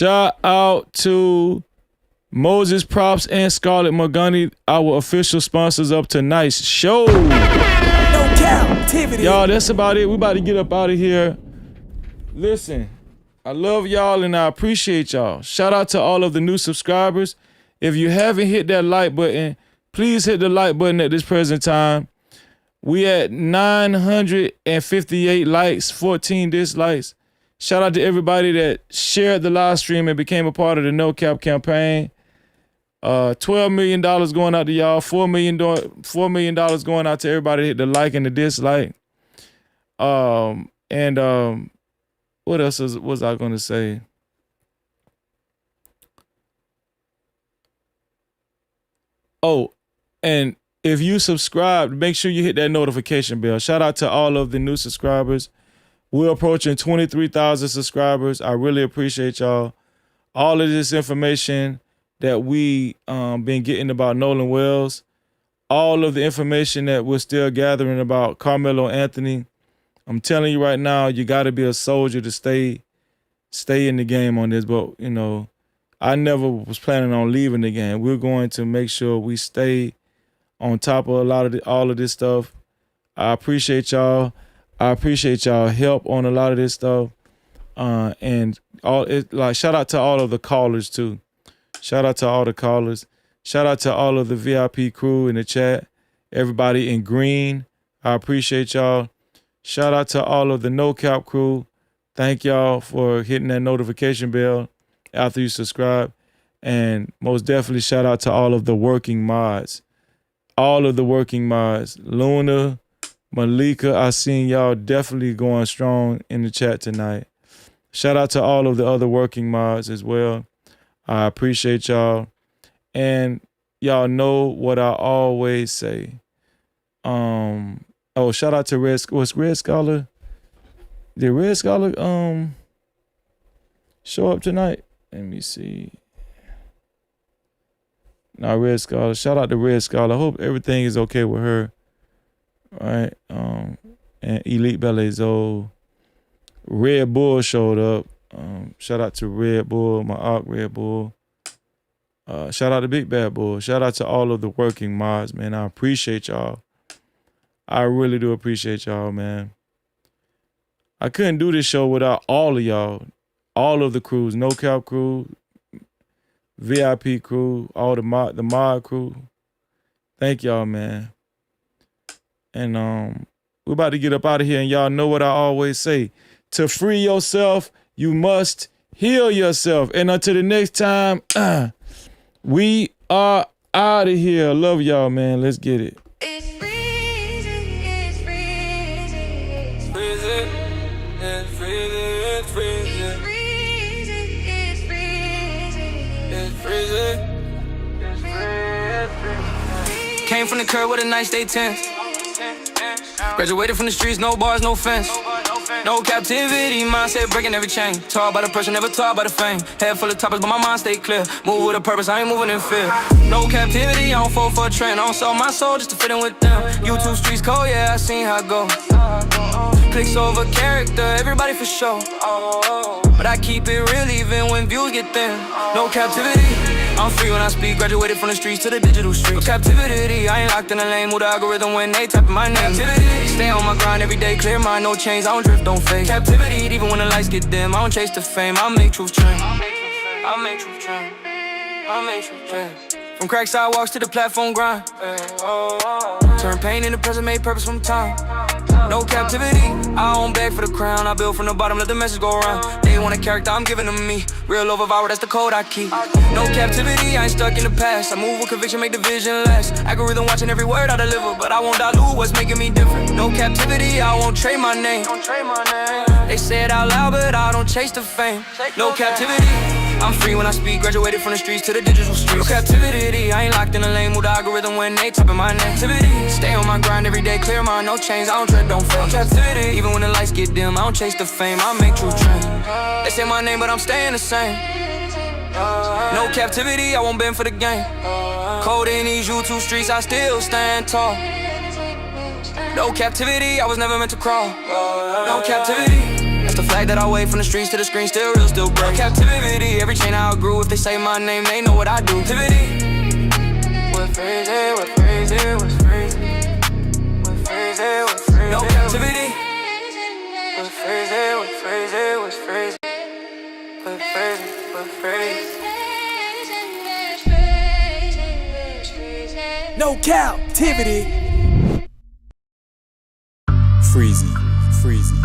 Shout out to Moses Props and Scarlett Morgani, our official sponsors of tonight's show. No Cap-tivity. Y'all, that's about it. We about to get up out of here. Listen, I love y'all and I appreciate y'all. Shout out to all of the new subscribers. If you haven't hit that like button, please hit the like button at this present time. We at 958 likes, 14 dislikes. Shout out to everybody that shared the live stream and became a part of the No Cap campaign. $12 million going out to y'all. $4 million going out to everybody that hit the like and the dislike. What else was I going to say? Oh, and if you subscribe, make sure you hit that notification bell. Shout out to all of the new subscribers. We're approaching 23,000 subscribers. I really appreciate y'all. All of this information that we been getting about Nolan Wells, all of the information that we're still gathering about Carmelo Anthony. I'm telling you right now, you got to be a soldier to stay in the game on this. But, you know, I never was planning on leaving the game. We're going to make sure we stay on top of all of this stuff. I appreciate y'all. I appreciate y'all help on a lot of this stuff. And shout out to all of the callers too. Shout out to all the callers. Shout out to all of the VIP crew in the chat. Everybody in green, I appreciate y'all. Shout out to all of the No Cap crew. Thank y'all for hitting that notification bell after you subscribe. And most definitely shout out to all of the working mods. All of the working mods. Luna, Malika, I seen y'all definitely going strong in the chat tonight. Shout out to all of the other working mods as well. I appreciate y'all. And y'all know what I always say. Shout out to Red Scholar. Did Red Scholar show up tonight? Let me see. Now Red Scholar. Shout out to Red Scholar. I hope everything is okay with her. All right. And Elite Ballet Zoe. Red Bull showed up. Shout out to Red Bull, my Arc Red Bull. Shout out to Big Bad Bull. Shout out to all of the working mods, man. I appreciate y'all. I really do appreciate y'all, man. I couldn't do this show without all of y'all. All of the crews. No Cap crew, VIP crew, all the mod crew. Thank y'all, man. And we're about to get up out of here, and y'all know what I always say. To free yourself, you must heal yourself. And until the next time, we are out of here. Love y'all, man. Let's get it. Came from the curb with a nice day 10. Graduated from the streets, no bars, no fence. No captivity, mindset breaking every chain. Taught by the pressure, never taught by the fame. Head full of topics, but my mind stay clear. Move with a purpose, I ain't moving in fear. No captivity, I don't fall for a trend. I don't sell my soul just to fit in with them. YouTube streets cold, yeah, I seen how it go. Clicks over character, everybody for sure. But I keep it real even when views get thin. No captivity, I'm free when I speak. Graduated from the streets to the digital streets. No captivity, I ain't locked in a lane with the algorithm when they typing my name. Captivity, stay on my grind every day, clear mind, no chains. I don't drift, don't fake. Captivity, even when the lights get dim, I don't chase the fame. I make truth trend. I make truth trend. I make truth trend. From crack sidewalks to the platform grind. Turn pain into present, made purpose from time. No captivity, I don't beg for the crown. I build from the bottom, let the message go around. They want a character, I'm giving them me. Real love of hour, that's the code I keep. No captivity, I ain't stuck in the past. I move with conviction, make the vision last. Algorithm watching every word I deliver, but I won't dilute what's making me different. No captivity, I won't trade my name. They say it out loud, but I don't chase the fame. No captivity, I'm free when I speak. Graduated from the streets to the digital streets. No captivity, I ain't locked in a lane with the algorithm when they typing my name. Captivity, stay on my grind every day, clear mind, no chains. I don't tread, don't fail. Captivity, even when the lights get dim, I don't chase the fame. I make true trend. They say my name, but I'm staying the same. No captivity, I won't bend for the game. Cold in these YouTube streets, I still stand tall. No captivity, I was never meant to crawl. No captivity. That's the flag that I wave from the streets to the screen, still real, still break. Captivity, every chain I outgrew. If they say my name, they know what I do. Captivity. What crazy, what crazy, what's crazy? What crazy, what's crazy? No captivity. What's crazy, what's crazy, what's crazy? What's crazy, what's crazy? No captivity. Freezy, freezy.